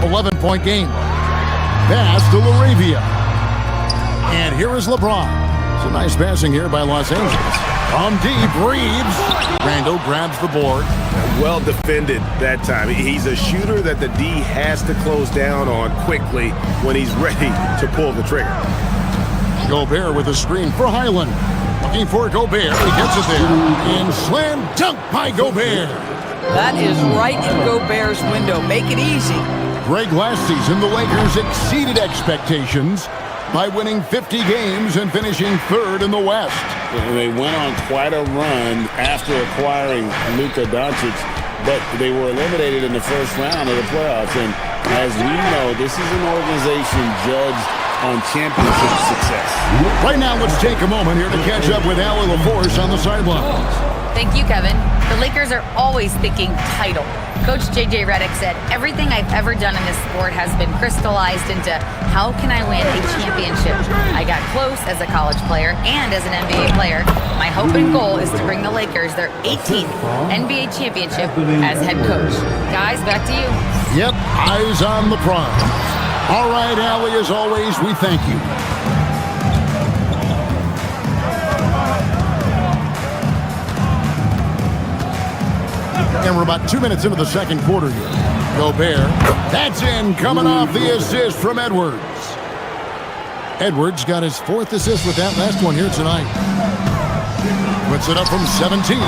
11-point game. Pass to LaRavia. And here is LeBron. It's a nice passing here by Los Angeles. On deep, Reeves. Randall grabs the board. Well defended that time. He's a shooter that the D has to close down on quickly when he's ready to pull the trigger. Gobert with a screen for Highland. Looking for Gobert. He gets it there. And slam dunk by Gobert. That is right in Gobert's window. Make it easy. Greg, last season, the Lakers exceeded expectations by winning 50 games and finishing third in the West. They went on quite a run after acquiring Luka Doncic, but they were eliminated in the first round of the playoffs. And as we know, this is an organization judged on championship success. Right now, let's take a moment here to catch up with Allie LaForce on the sidelines. Thank you, Kevin. The Lakers are always thinking title. Coach J.J. Redick said, everything I've ever done in this sport has been crystallized into how can I win a championship. I got close as a college player and as an NBA player. My hope and goal is to bring the Lakers their 18th NBA championship as head coach. Guys, back to you. Yep, eyes on the prize. All right, Allie, as always, we thank you. And we're about 2 minutes into the second quarter here. Gobert, that's in, coming off the assist from Edwards. Edwards got his fourth assist with that last one here tonight. Puts it up from 17.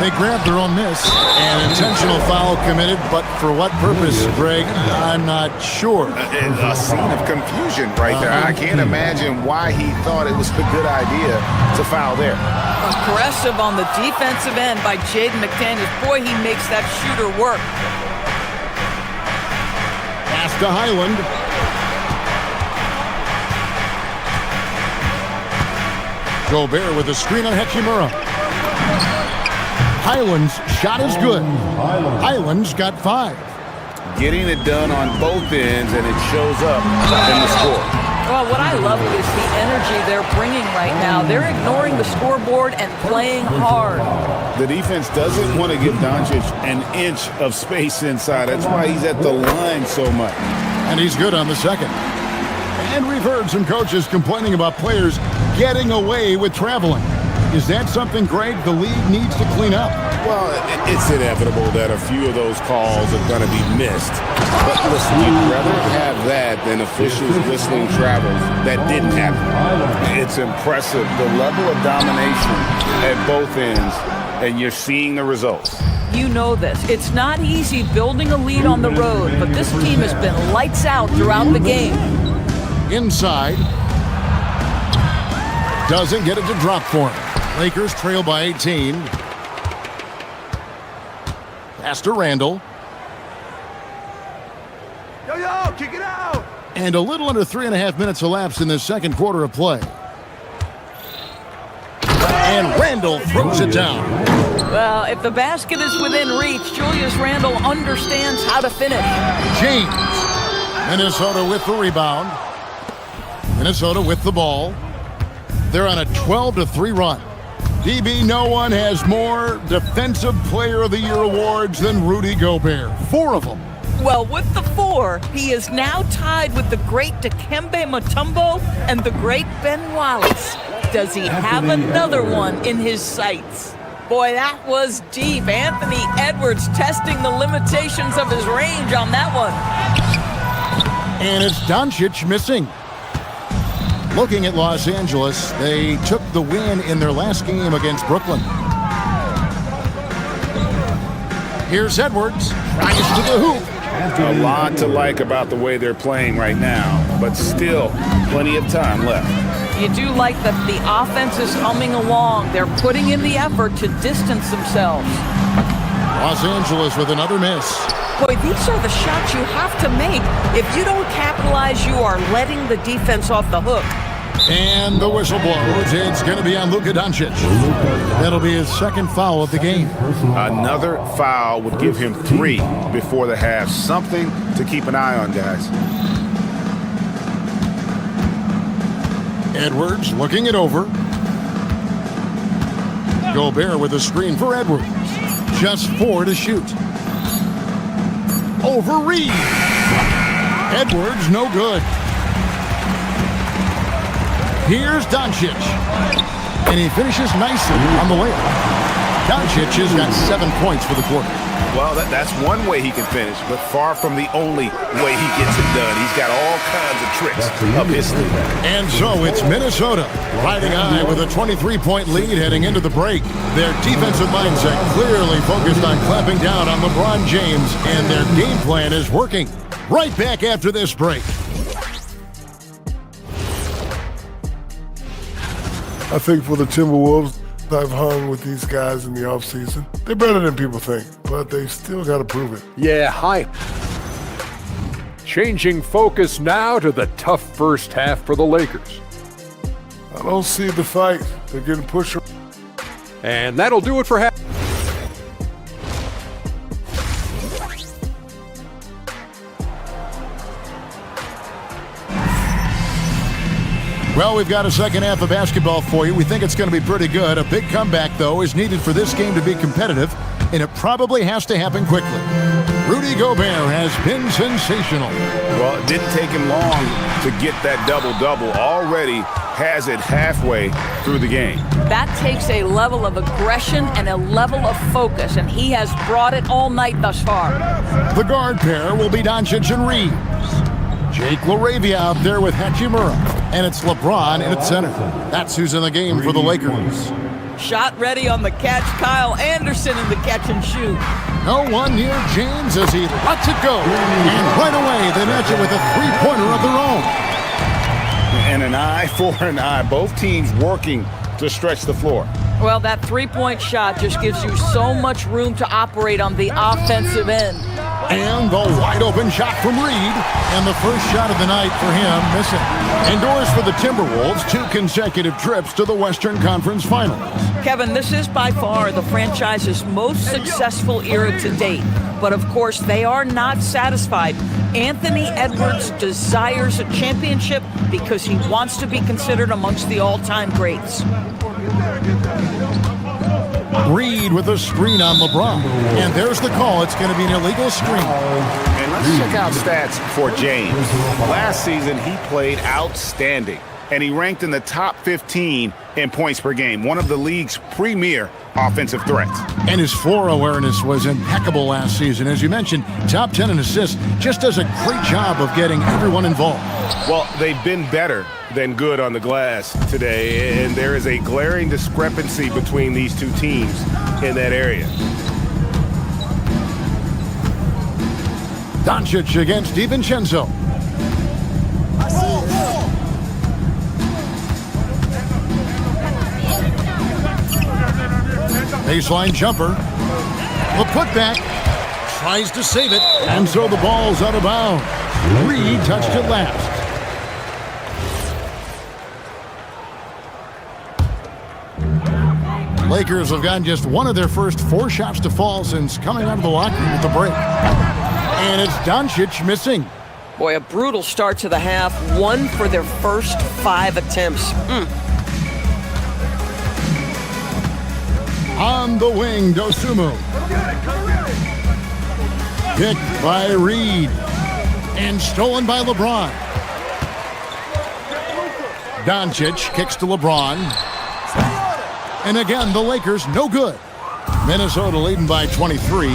They grabbed their own miss. An intentional foul committed, but for what purpose, Greg? I'm not sure. A scene of confusion right there. I can't imagine why he thought it was a good idea to foul there. Aggressive on the defensive end by Jaden McDaniels. Boy, he makes that shooter work. Pass to Highland. Gobert with a screen on Hachimura. Highland's shot is good. Highland's got 5. Getting it done on both ends, and it shows up in the score. Well, what I love is the energy they're bringing right now. They're ignoring the scoreboard and playing hard. The defense doesn't want to give Doncic an inch of space inside. That's why he's at the line so much. And he's good on the second. And we've heard some coaches complaining about players getting away with traveling. Is that something, Greg, the league needs to clean up? Well, it's inevitable that a few of those calls are going to be missed. But listen, you'd rather have that than officials whistling travels that didn't happen. It's impressive, the level of domination at both ends, and you're seeing the results. You know this. It's not easy building a lead on the road, but this team has been lights out throughout the game. Inside. Doesn't get it to drop for him. Lakers trail by 18. Pass to Randall. Yo, kick it out! And a little under 3.5 minutes elapsed in the second quarter of play. And Randall throws it down. Well, if the basket is within reach, Julius Randle understands how to finish. James. Minnesota with the rebound. Minnesota with the ball. They're on a 12-3 run. DB, no one has more Defensive Player of the Year awards than Rudy Gobert. 4 of them. Well, with the 4, he is now tied with the great Dikembe Mutombo and the great Ben Wallace. Does he have another one in his sights? Boy, that was deep. Anthony Edwards testing the limitations of his range on that one. And it's Doncic missing. Looking at Los Angeles, they took the win in their last game against Brooklyn. Here's Edwards. Tries to the hoop. A lot to like about the way they're playing right now, but still plenty of time left. You do like that the offense is humming along. They're putting in the effort to distance themselves. Los Angeles with another miss. Boy, these are the shots you have to make. If you don't capitalize, you are letting the defense off the hook. And the whistle blows. It's going to be on Luka Doncic. That'll be his second foul of the game. Another foul would give him 3 before the half. Something to keep an eye on, guys. Edwards looking it over. Gobert with a screen for Edwards. Just 4 to shoot. Over Reed. Edwards, no good. Here's Doncic. And he finishes nicely on the layup. Doncic has got 7 points for the quarter. Well, that's one way he can finish, but far from the only way he gets it done. He's got all kinds of tricks up his sleeve. And so it's Minnesota riding high with a 23-point lead heading into the break. Their defensive mindset clearly focused on clamping down on LeBron James, and their game plan is working. Right back after this break. I think for the Timberwolves, I've hung with these guys in the offseason. They're better than people think, but they still got to prove it. Yeah, hype. Changing focus now to the tough first half for the Lakers. I don't see the fight. They're getting pushed. And that'll do it for half. Well, we've got a second half of basketball for you. We think it's going to be pretty good. A big comeback, though, is needed for this game to be competitive, and it probably has to happen quickly. Rudy Gobert has been sensational. Well, it didn't take him long to get that double-double. Already has it halfway through the game. That takes a level of aggression and a level of focus, and he has brought it all night thus far. The guard pair will be Doncic and Reeves. Jake LaRavia out there with Hachimura. And it's LeBron in its center. That's who's in the game for the Lakers. Shot ready on the catch. Kyle Anderson in the catch and shoot. No one near James as he lets it go. And right away, they match it with a three-pointer of their own. And an eye for an eye. Both teams working to stretch the floor. Well, that three-point shot just gives you so much room to operate on the offensive end. And the wide-open shot from Reed. And the first shot of the night for him, missing. Indoors for the Timberwolves, 2 consecutive trips to the Western Conference Finals. Kevin, this is by far the franchise's most successful era to date. But of course, they are not satisfied. Anthony Edwards desires a championship because he wants to be considered amongst the all-time greats. Reed with a screen on LeBron. And there's the call. It's going to be an illegal screen. And let's check out stats for James. Last season, he played outstanding. And he ranked in the top 15 in points per game, one of the league's premier offensive threats. And his floor awareness was impeccable last season. As you mentioned, top 10 in assists, just does a great job of getting everyone involved. Well, they've been better than good on the glass today, and there is a glaring discrepancy between these two teams in that area. Doncic against DiVincenzo. Baseline jumper. The putback. Tries to save it. And so the ball's out of bounds. Reed touched it last. Lakers have gotten just one of their first 4 shots to fall since coming out of the locker room at the break. And it's Doncic missing. Boy, a brutal start to the half. 1 for their first 5 attempts. On the wing, Dosunmu. Picked by Reed. And stolen by LeBron. Doncic kicks to LeBron. And again, the Lakers no good. Minnesota leading by 23.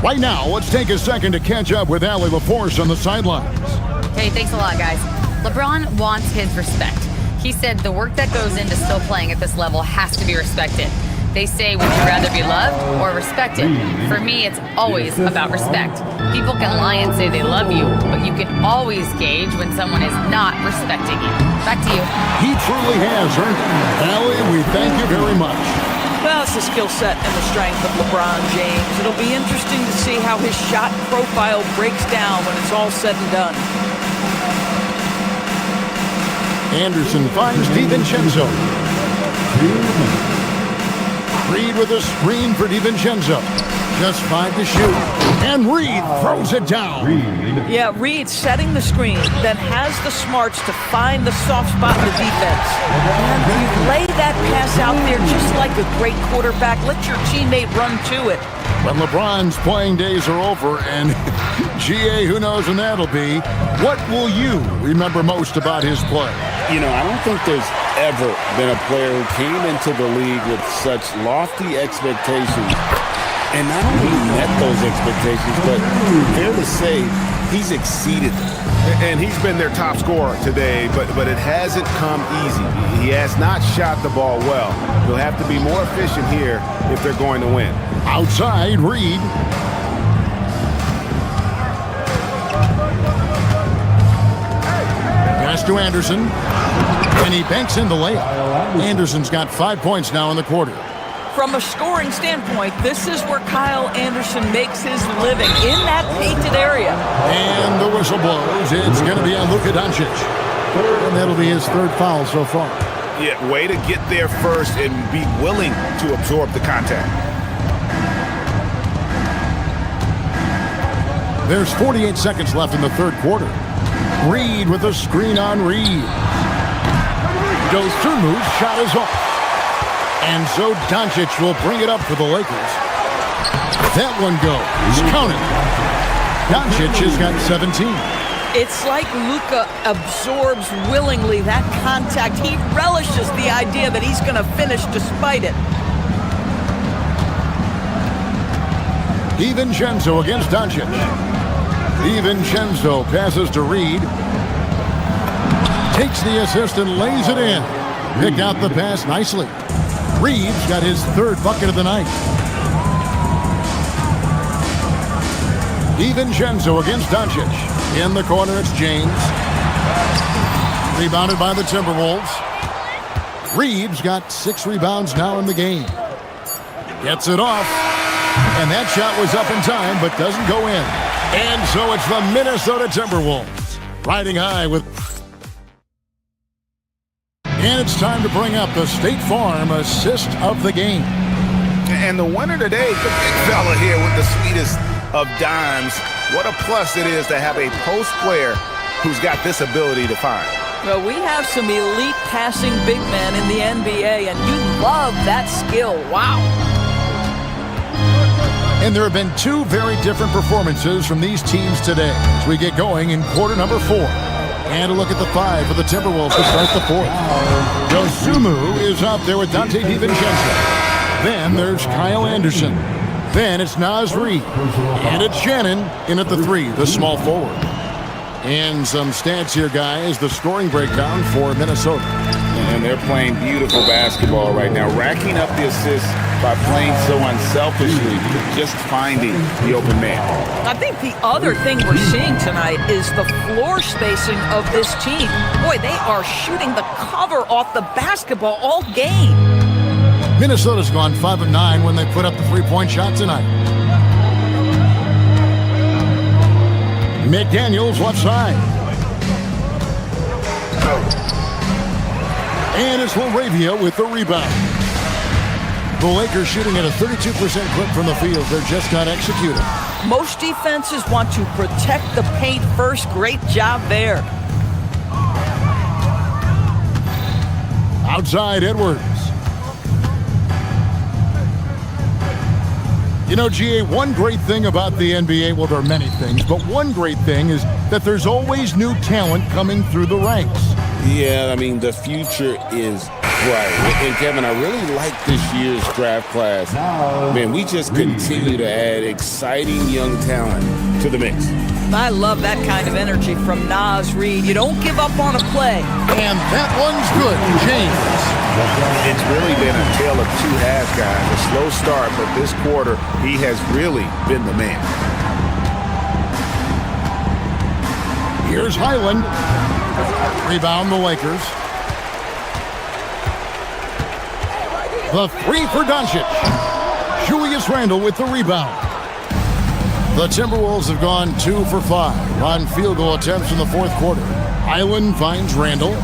Right now, let's take a second to catch up with Allie LaForce on the sidelines. Hey, thanks a lot, guys. LeBron wants his respect. He said the work that goes into still playing at this level has to be respected. They say, would you rather be loved or respected? For me, it's always about respect. People can lie and say they love you, but you can always gauge when someone is not respecting you. Back to you. He truly has earned it. Allie, we thank you very much. Well, it's the skill set and the strength of LeBron James. It'll be interesting to see how his shot profile breaks down when it's all said and done. Anderson finds DiVincenzo. Reed with a screen for DiVincenzo. Just 5 to shoot. And Reed throws it down. Yeah, Reed setting the screen, then has the smarts to find the soft spot in the defense. And you lay that pass out there just like a great quarterback. Let your teammate run to it. When LeBron's playing days are over, and GA, who knows when that'll be, what will you remember most about his play? You know, I don't think there's ever been a player who came into the league with such lofty expectations and not only met those expectations, but fair to say, he's exceeded them. And he's been their top scorer today, but it hasn't come easy. He has not shot the ball well. He'll have to be more efficient here if they're going to win. Outside, Reed. Pass to Anderson. And he banks in the layup. Anderson's got 5 points now in the quarter. From a scoring standpoint, this is where Kyle Anderson makes his living, in that painted area. And the whistle blows. It's going to be on Luka Doncic. And that'll be his 3rd foul so far. Yeah, way to get there first and be willing to absorb the contact. There's 48 seconds left in the 3rd quarter. Reed with a screen on Reed. Dosunmu's shot is off. And so Doncic will bring it up for the Lakers. That one goes. Count it. Doncic has got 17. It's like Luka absorbs willingly that contact. He relishes the idea that he's going to finish despite it. DiVincenzo against Doncic. DiVincenzo passes to Reed. Takes the assist and lays it in. Picked out the pass nicely. Reed's got his 3rd bucket of the night. DiVincenzo against Doncic. In the corner, it's James. Rebounded by the Timberwolves. Reed's got 6 rebounds now in the game. Gets it off. And that shot was up in time, but doesn't go in. And so it's the Minnesota Timberwolves riding high with... And it's time to bring up the State Farm assist of the game. And the winner today, the big fella here with the sweetest of dimes. What a plus it is to have a post player who's got this ability to find. Well, we have some elite passing big men in the NBA, and you love that skill. Wow. And there have been 2 very different performances from these teams today as we get going in quarter number 4. And a look at the 5 for the Timberwolves to start the 4th. Dosunmu is up there with Dante DiVincenzo. Then there's Kyle Anderson. Then it's Naz Reid. And it's Shannon in at the 3, the small forward. And some stats here, guys. The scoring breakdown for Minnesota. And they're playing beautiful basketball right now, racking up the assists by playing so unselfishly, just finding the open man. I think the other thing we're seeing tonight is the floor spacing of this team. Boy, they are shooting the cover off the basketball all game. Minnesota's gone 5 of 9 when they put up the 3-point shot tonight. McDaniels left side. And it's LaRavia with the rebound. The Lakers shooting at a 32% clip from the field. They're just not executing. Most defenses want to protect the paint first. Great job there. Outside, Edwards. You know, GA, one great thing about the NBA, well, there are many things, but one great thing is that there's always new talent coming through the ranks. Yeah, I mean, the future is bright. And Kevin, I really like this year's draft class. Man, we just continue to add exciting young talent to the mix. I love that kind of energy from Naz Reid. You don't give up on a play. And that one's good, James. It's really been a tale of 2 halves, guys. A slow start, but this quarter, he has really been the man. Here's Highland. Rebound the Lakers. The 3 for Doncic. Julius Randle with the rebound. The Timberwolves have gone 2 for 5 on field goal attempts in the 4th quarter. Highland finds Randle.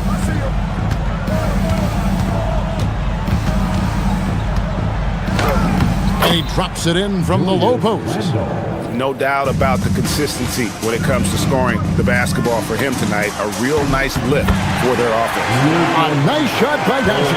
And he drops it in from the low post. No doubt about the consistency when it comes to scoring the basketball for him tonight. A real nice lift for their offense. A nice shot by Doncic.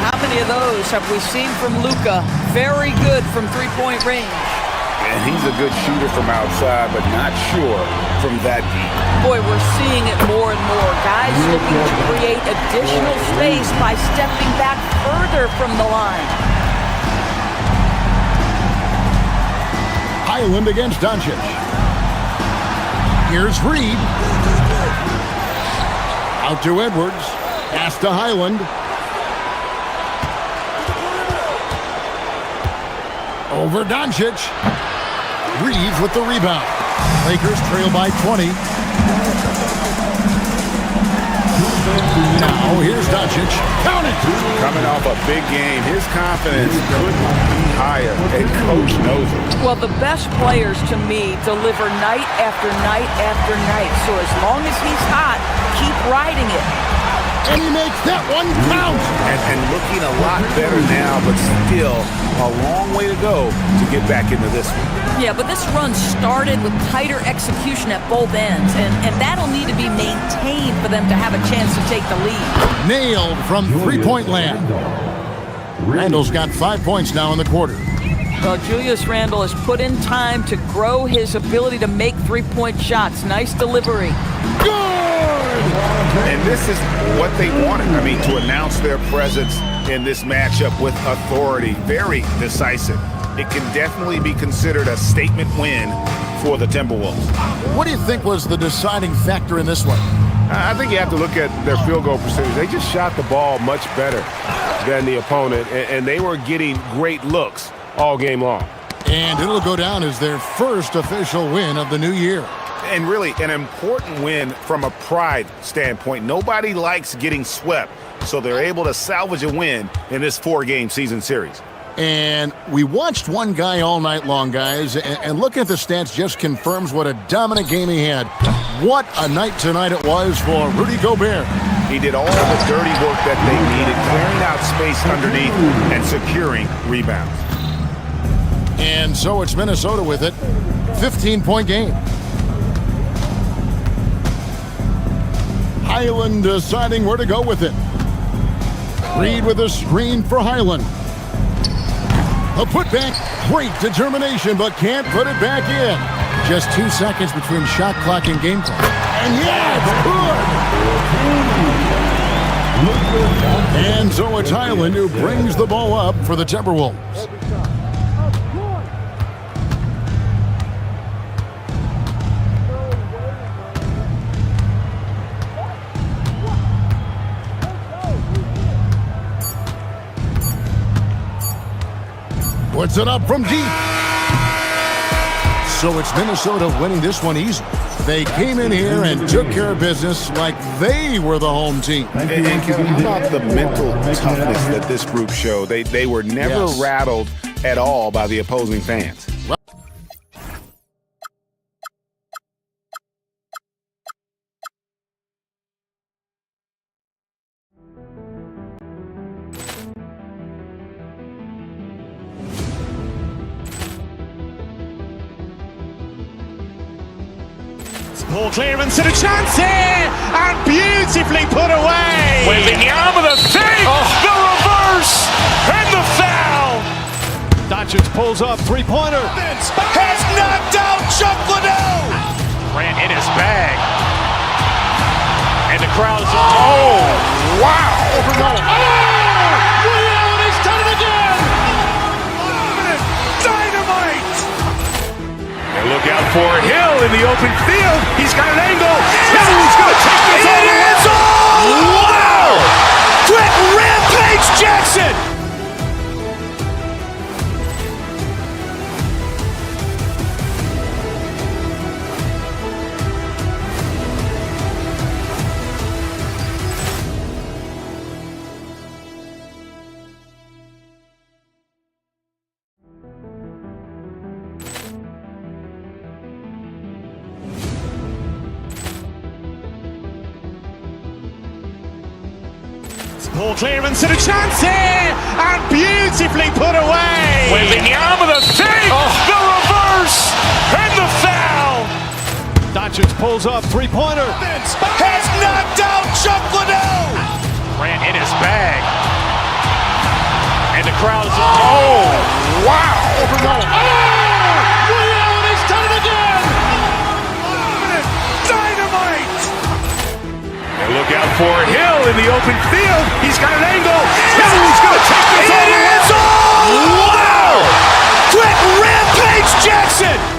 How many of those have we seen from Luka? Very good from three-point range. And he's a good shooter from outside, but not sure from that deep. Boy, we're seeing it more and more. Guys looking to create additional space by stepping back further from the line. Highland against Doncic. Here's Reed. Out to Edwards. Pass to Highland. Over Doncic. Reeves with the rebound. Lakers trail by 20. Now here's Doncic. Count it! Coming off a big game, his confidence couldn't be higher, and coach knows it. Well, the best players to me deliver night after night after night. So as long as he's hot, keep riding it. And he makes that one count. And looking a lot better now, but still a long way to go to get back into this one. Yeah, but this run started with tighter execution at both ends, and that'll need to be maintained for them to have a chance to take the lead. Nailed from three-point land. Randle's got 5 points now in the quarter. Well, Julius Randle has put in time to grow his ability to make three-point shots. Nice delivery. And this is what they wanted. I mean, to announce their presence in this matchup with authority. Very decisive. It can definitely be considered a statement win for the Timberwolves. What do you think was the deciding factor in this one? I think you have to look at their field goal percentage. They just shot the ball much better than the opponent, and they were getting great looks all game long. And it'll go down as their first official win of the new year. And really an important win from a pride standpoint. Nobody likes getting swept, so they're able to salvage a win in this 4-game season series. And we watched one guy all night long, guys, and looking at the stats just confirms what a dominant game he had. What a night tonight it was for Rudy Gobert. He did all the dirty work that they needed, clearing out space underneath and securing rebounds. And so it's Minnesota with it. 15-point game. Highland deciding where to go with it. Reed with a screen for Highland. A putback, great determination, but can't put it back in. Just 2 seconds between shot clock and game clock. And yeah, it's good! And so it's Highland who brings the ball up for the Timberwolves. Puts it up from deep. So it's Minnesota winning this one easy. They came in here and took care of business like they were the home team. And Kevin, how about the mental toughness that this group showed? They were never rattled at all by the opposing fans. Ball clearance and a chance here, and beautifully put away. Wembanyama the fake, the reverse, and the foul. Doncic pulls up, three-pointer. Has knocked out Chuck Liddell. Ran in his bag. And the crowd is, oh, wow. He's done it again. Dynamite. And look out for Hill in the open field. He's got an angle. Hill's going to take this all the way. Wow! Quick Rampage Jackson. Ball clearance and a chance here, and beautifully put away. Wembanyama pulls up, three-pointer. Has knocked out Chuck Liddell. Grant in his bag. And the crowd is... Oh, wow. Ray Allen has done it again. Dynamite. And look out for Hill in the open field. He's got an angle. Hill's going to take this all the way. It is all! Wow! Quick Rampage Jackson.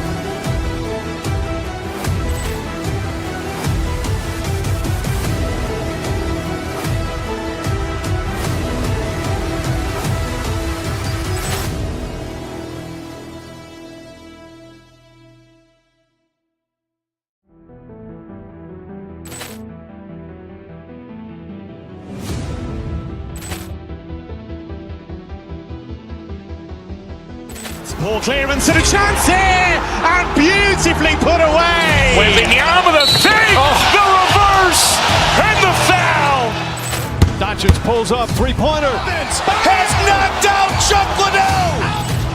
Ball clearance and a chance here, and beautifully put away. Wembanyama the save, the reverse, and the foul. Doncic pulls up, three-pointer. Has knocked out Chuck Liddell.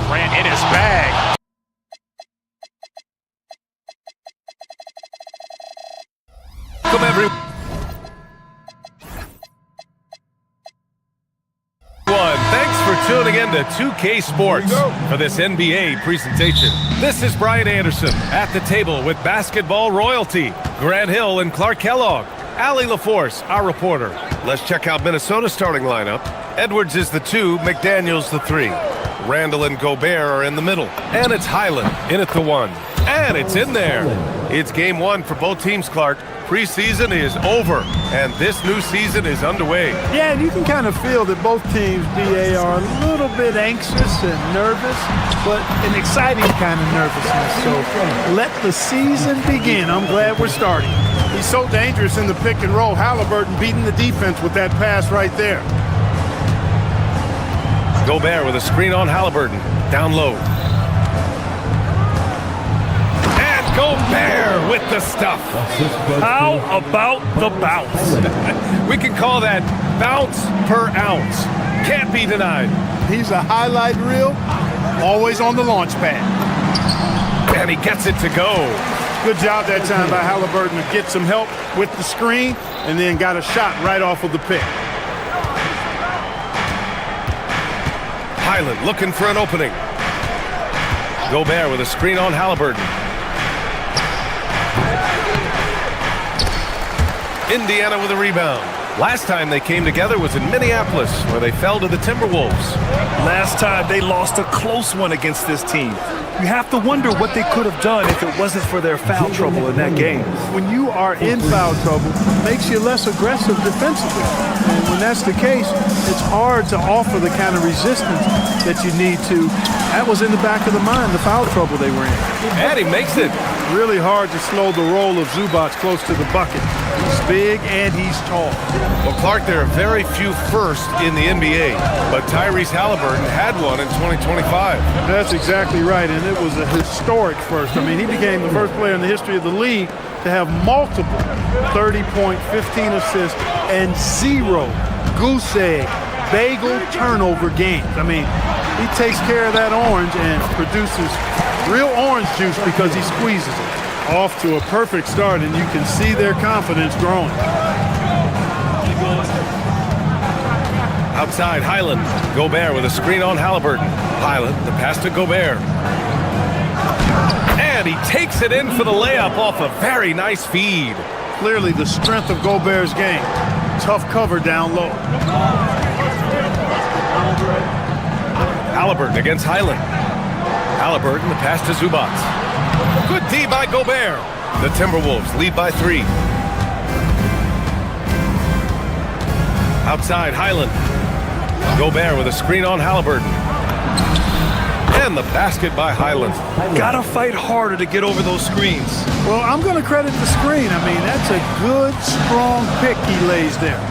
Grant in his bag. Welcome everyone. Thanks for tuning in to 2K Sports for this NBA presentation. This is Brian Anderson at the table with basketball royalty, Grant Hill and Clark Kellogg. Allie LaForce, our reporter. Let's check out Minnesota's starting lineup. Edwards is the 2, McDaniels the 3. Randall and Gobert are in the middle. And it's Highland in at the 1. And it's in there. It's game 1 for both teams, Clark. Preseason is over, and this new season is underway. Yeah, and you can kind of feel that both teams, BA, are a little bit anxious and nervous, but an exciting kind of nervousness. So let the season begin. I'm glad we're starting. He's so dangerous in the pick and roll. Halliburton beating the defense with that pass right there. Gobert with a screen on Halliburton. Down low. And Gobert with the stuff. How about the bounce? We can call that bounce per ounce. Can't be denied. He's a highlight reel, always on the launch pad. And he gets it to go. Good job that time by Halliburton to get some help with the screen and then got a shot right off of the pick. Highland looking for an opening. Gobert with a screen on Halliburton. Indiana with a rebound. Last time they came together was in Minneapolis, where they fell to the Timberwolves. Last time they lost a close one against this team. You have to wonder what they could have done if it wasn't for their foul trouble in that game. When you are in foul trouble, it makes you less aggressive defensively. And when that's the case, it's hard to offer the kind of resistance that you need to. That was in the back of the mind, the foul trouble they were in. And he makes it. Really hard to slow the roll of Zubac close to the bucket. He's big and he's tall. Well, Clark, there are very few firsts in the NBA, but Tyrese Halliburton had one in 2025. That's exactly right, and it was a historic first. I mean, he became the first player in the history of the league to have multiple 30-point, 15 assists, and 0 goose egg, bagel turnover games. I mean, he takes care of that orange and produces real orange juice because he squeezes it. Off to a perfect start, and you can see their confidence growing. Outside, Highland. Gobert with a screen on Halliburton. Highland, the pass to Gobert. And he takes it in for the layup off a very nice feed. Clearly the strength of Gobert's game. Tough cover down low. Halliburton against Highland. Halliburton, the pass to Zubac. Good D by Gobert. The Timberwolves lead by 3. Outside, Highland. Gobert with a screen on Halliburton. And the basket by Highland. Gotta fight harder to get over those screens. Well, I'm going to credit the screen. I mean, that's a good, strong pick he lays there.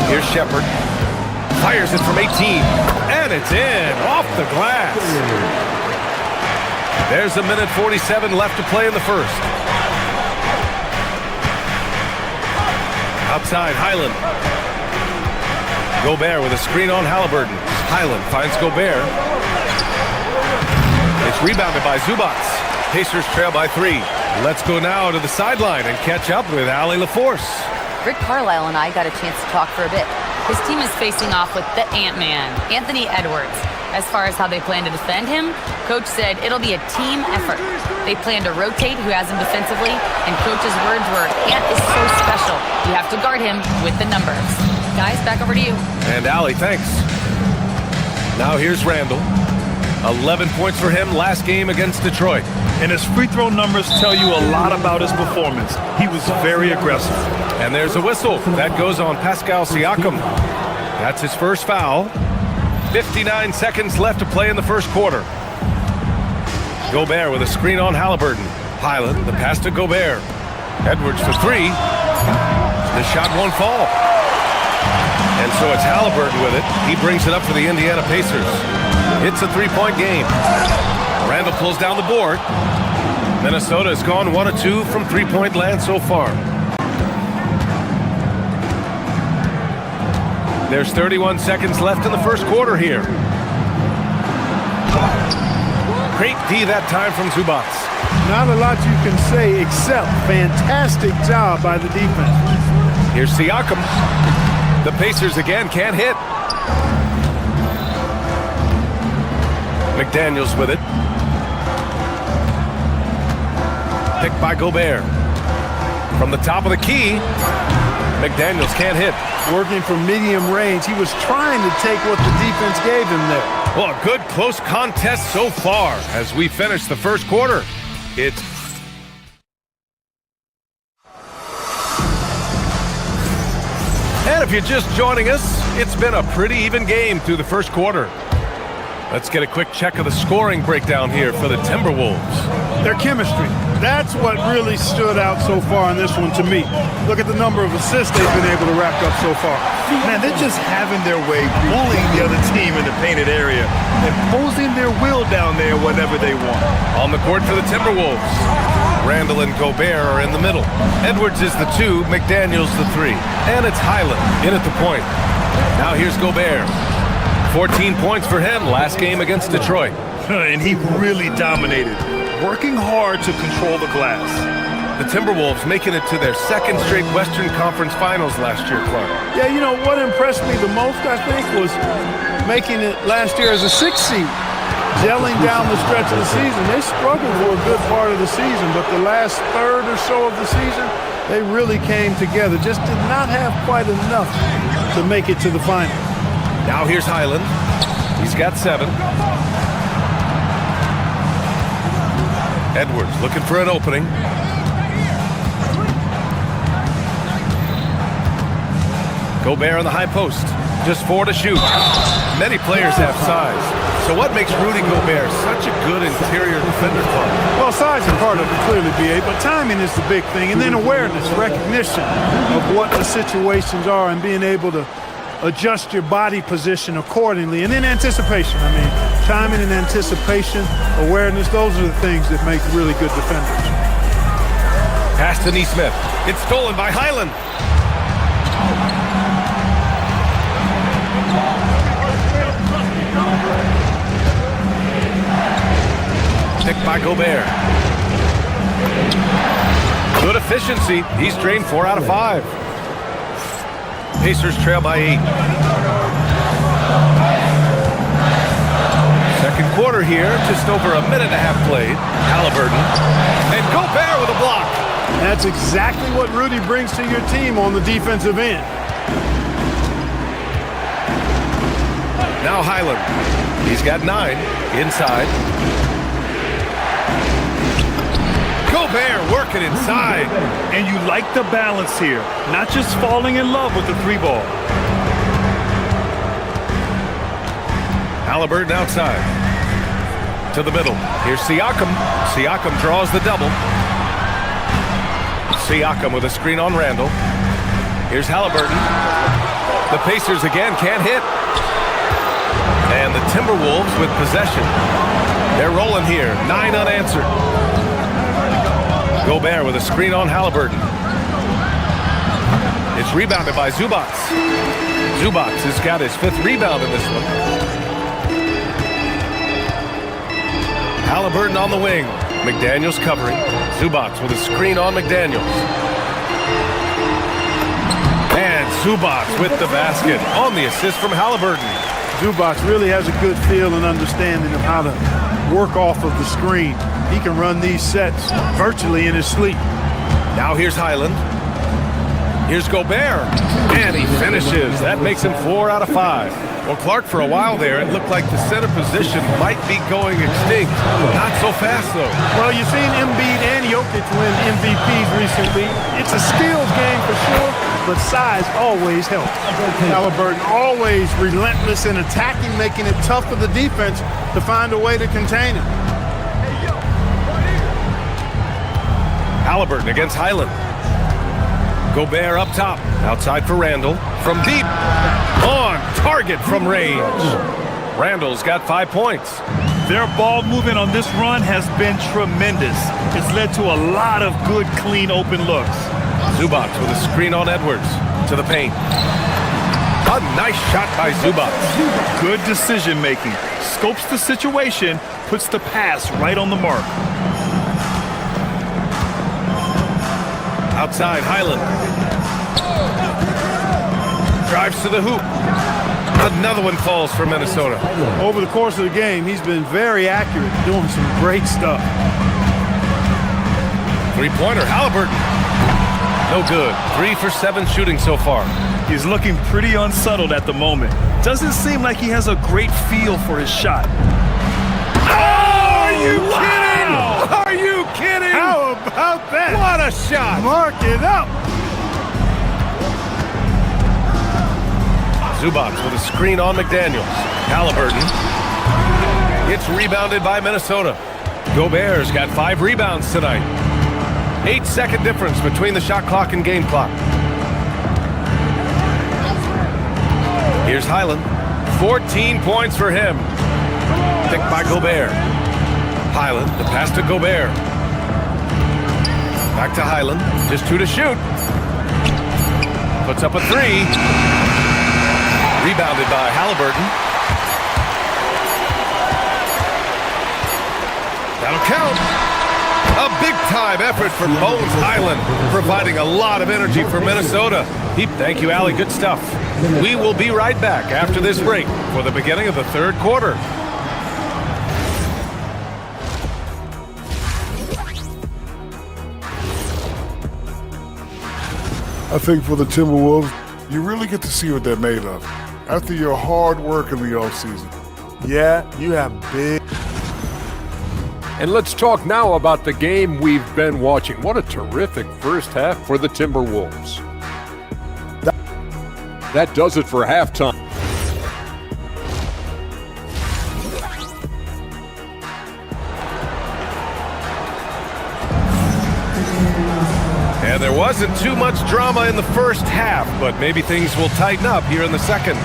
Here's Shepard. Fires it from 18. And it's in, off the glass. There's a minute 47 left to play in the first. Outside, Highland. Gobert with a screen on Halliburton. Highland finds Gobert. It's rebounded by Zubac. Pacers trail by 3. Let's go now to the sideline and catch up with Allie LaForce. Rick Carlisle and I got a chance to talk for a bit. His team is facing off with the Ant-Man, Anthony Edwards. As far as how they plan to defend him, Coach said it'll be a team effort. They plan to rotate who has him defensively, and Coach's words were, Ant is so special. You have to guard him with the numbers. Guys, back over to you. And Allie, thanks. Now here's Randall. 11 points for him last game against Detroit. And his free throw numbers tell you a lot about his performance. He was very aggressive. And there's a whistle. That goes on Pascal Siakam. That's his first foul. 59 seconds left to play in the first quarter. Gobert with a screen on Halliburton. Highland, the pass to Gobert. Edwards for 3. The shot won't fall. And so it's Halliburton with it. He brings it up for the Indiana Pacers. It's a 3-point game. Randall pulls down the board. Minnesota has gone 1 of 2 from 3-point land so far. There's 31 seconds left in the first quarter here. Great D that time from Zubac. Not a lot you can say except fantastic job by the defense. Here's Siakam. The Pacers again can't hit. McDaniels with it. Picked by Gobert. From the top of the key, McDaniels can't hit. Working from medium range, he was trying to take what the defense gave him there. Well, a good close contest so far as we finish the first quarter. It's And if you're just joining us, it's been a pretty even game through the first quarter. Let's get a quick check of the scoring breakdown here for the Timberwolves. Their chemistry. That's what really stood out so far in this one to me. Look at the number of assists they've been able to rack up so far. Man, they're just having their way, bullying the other team in the painted area, and posing their will down there whenever they want. On the court for the Timberwolves, Randall and Gobert are in the middle. Edwards is the 2, McDaniels the 3. And it's Highland in at the point. Now here's Gobert. 14 points for him last game against Detroit. And he really dominated, working hard to control the glass. The Timberwolves making it to their second straight Western Conference Finals last year, Clark. Yeah, you know, what impressed me the most, I think, was making it last year as a 6th seed. Gelling down the stretch of the season. They struggled for a good part of the season, but the last third or so of the season, they really came together. Just did not have quite enough to make it to the final. Now here's Highland. He's got 7. Edwards looking for an opening. Gobert on the high post. Just 4 to shoot. Many players have size. So what makes Rudy Gobert such a good interior defender, Clark? Well, size is part of it, clearly, B.A., but timing is the big thing. And then awareness, recognition of what the situations are and being able to adjust your body position accordingly. And then anticipation. I mean, timing and anticipation, awareness, those are the things that make really good defenders. Pass to Nesmith. It's stolen by Highland. Picked by Gobert. Good efficiency. He's drained 4 out of 5. Pacers trail by 8. Second quarter here, just over a minute and a half played. Halliburton. And Gobert with a block. That's exactly what Rudy brings to your team on the defensive end. Now Highland. He's got 9 inside. Gobert working inside. And you like the balance here, not just falling in love with the 3-ball. Halliburton outside. To the middle. Here's Siakam. Siakam draws the double. Siakam with a screen on Randall. Here's Halliburton. The Pacers again can't hit. And the Timberwolves with possession. They're rolling here. 9 unanswered. Gobert with a screen on Halliburton. It's rebounded by Zubac. Zubac has got his 5th rebound in this one. Halliburton on the wing. McDaniels covering. Zubac with a screen on McDaniels. And Zubac with the basket on the assist from Halliburton. Zubac really has a good feel and understanding of how to work off of the screen. He can run these sets virtually in his sleep. Now here's Highland. Here's Gobert. And he finishes. That makes him 4 out of 5. Well, Clark, for a while there, it looked like the center position might be going extinct. Not so fast, though. Well, you've seen Embiid and Jokic win MVPs recently. It's a skills game for sure, but size always helps. Halliburton always relentless in attacking, making it tough for the defense to find a way to contain him. Halliburton against Highland. Gobert up top. Outside for Randall. From deep. On target from range. Randall's got 5 points. Their ball movement on this run has been tremendous. It's led to a lot of good, clean, open looks. Zubac with a screen on Edwards. To the paint. A nice shot by Zubac. Good decision making. Scopes the situation, puts the pass right on the mark. Outside, Highland. Drives to the hoop. Another one falls for Minnesota. Over the course of the game, he's been very accurate, doing some great stuff. Three-pointer, Halliburton. No good. 3 for 7 shooting so far. He's looking pretty unsettled at the moment. Doesn't seem like he has a great feel for his shot. Are you kidding? Are you kidding? How about that? What a shot. Mark it up. Zubac with a screen on McDaniels. Halliburton. It's rebounded by Minnesota. Gobert's got 5 rebounds tonight. 8-second difference between the shot clock and game clock. Here's Highland. 14 points for him. Picked by Gobert. Highland, the pass to Gobert. Back to Highland. Just 2 to shoot. Puts up a 3. Rebounded by Halliburton. That'll count. A big-time effort for Bones Highland, providing a lot of energy for Minnesota. Thank you, Allie. Good stuff. We will be right back after this break for the beginning of the third quarter. I think for the Timberwolves, you really get to see what they're made of after your hard work in the offseason. Yeah, you have big. And let's talk now about the game we've been watching. What a terrific first half for the Timberwolves. That does it for halftime. And there wasn't too much drama in the first half, but maybe things will tighten up here in the second.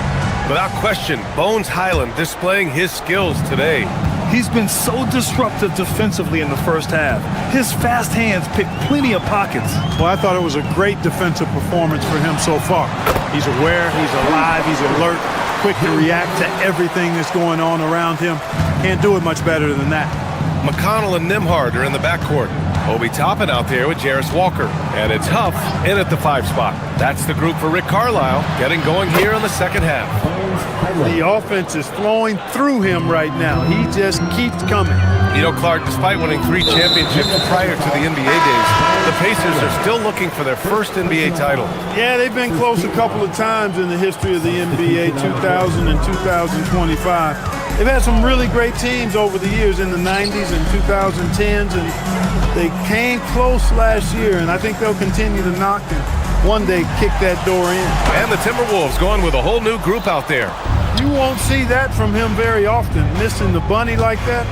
Without question, Bones Highland displaying his skills today. He's been so disruptive defensively in the first half. His fast hands pick plenty of pockets. Well, I thought it was a great defensive performance for him so far. He's aware, he's alive, he's alert, quick to react to everything that's going on around him. Can't do it much better than that. McConnell and Nimhard are in the backcourt. Obi Toppin out there with Jarris Walker. And it's Huff in at the 5 spot. That's the group for Rick Carlisle, getting going here in the second half. The offense is flowing through him right now. He just keeps coming. You know, Clark, despite winning 3 championships prior to the NBA days, the Pacers are still looking for their first NBA title. Yeah, they've been close a couple of times in the history of the NBA, 2000 and 2025. They've had some really great teams over the years in the 90s and 2010s, and they came close last year, and I think they'll continue to knock and one day kick that door in. And the Timberwolves going with a whole new group out there. You won't see that from him very often, missing the bunny like that.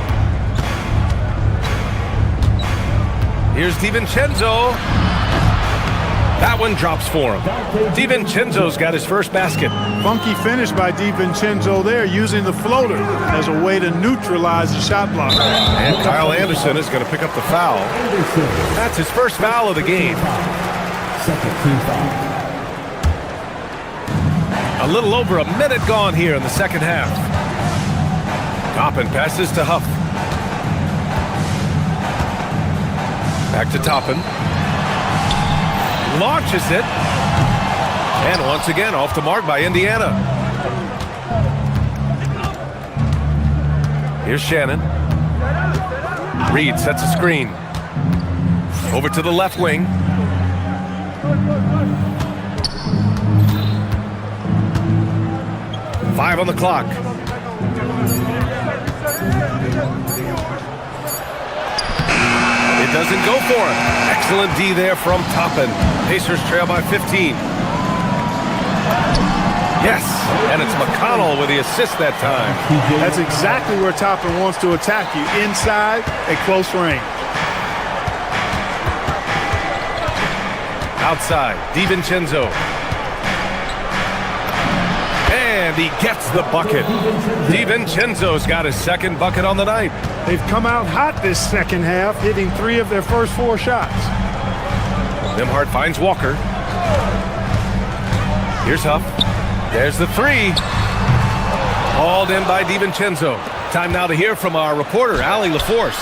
Here's DiVincenzo. That one drops for him. DiVincenzo's got his first basket. Funky finish by DiVincenzo there, using the floater as a way to neutralize the shot blocker. And Kyle Anderson is going to pick up the foul. That's his first foul of the game. A little over a minute gone here in the second half. Toppin passes to Huff. Back to Toppin. Launches it. And once again, off the mark by Indiana. Here's Shannon. Reed sets a screen. Over to the left wing. Five on the clock. It doesn't go for him. Excellent D there from Toppin. Pacers trail by 15. Yes, and it's McConnell with the assist that time. That's exactly where Toppin wants to attack you, inside at close range. Outside, DiVincenzo. And he gets the bucket. DiVincenzo's got his second bucket on the night. They've come out hot this second half, hitting 3 of their first 4 shots. Nembhard finds Walker. Here's Huff. There's the 3. Hauled in by DiVincenzo. Time now to hear from our reporter, Allie LaForce.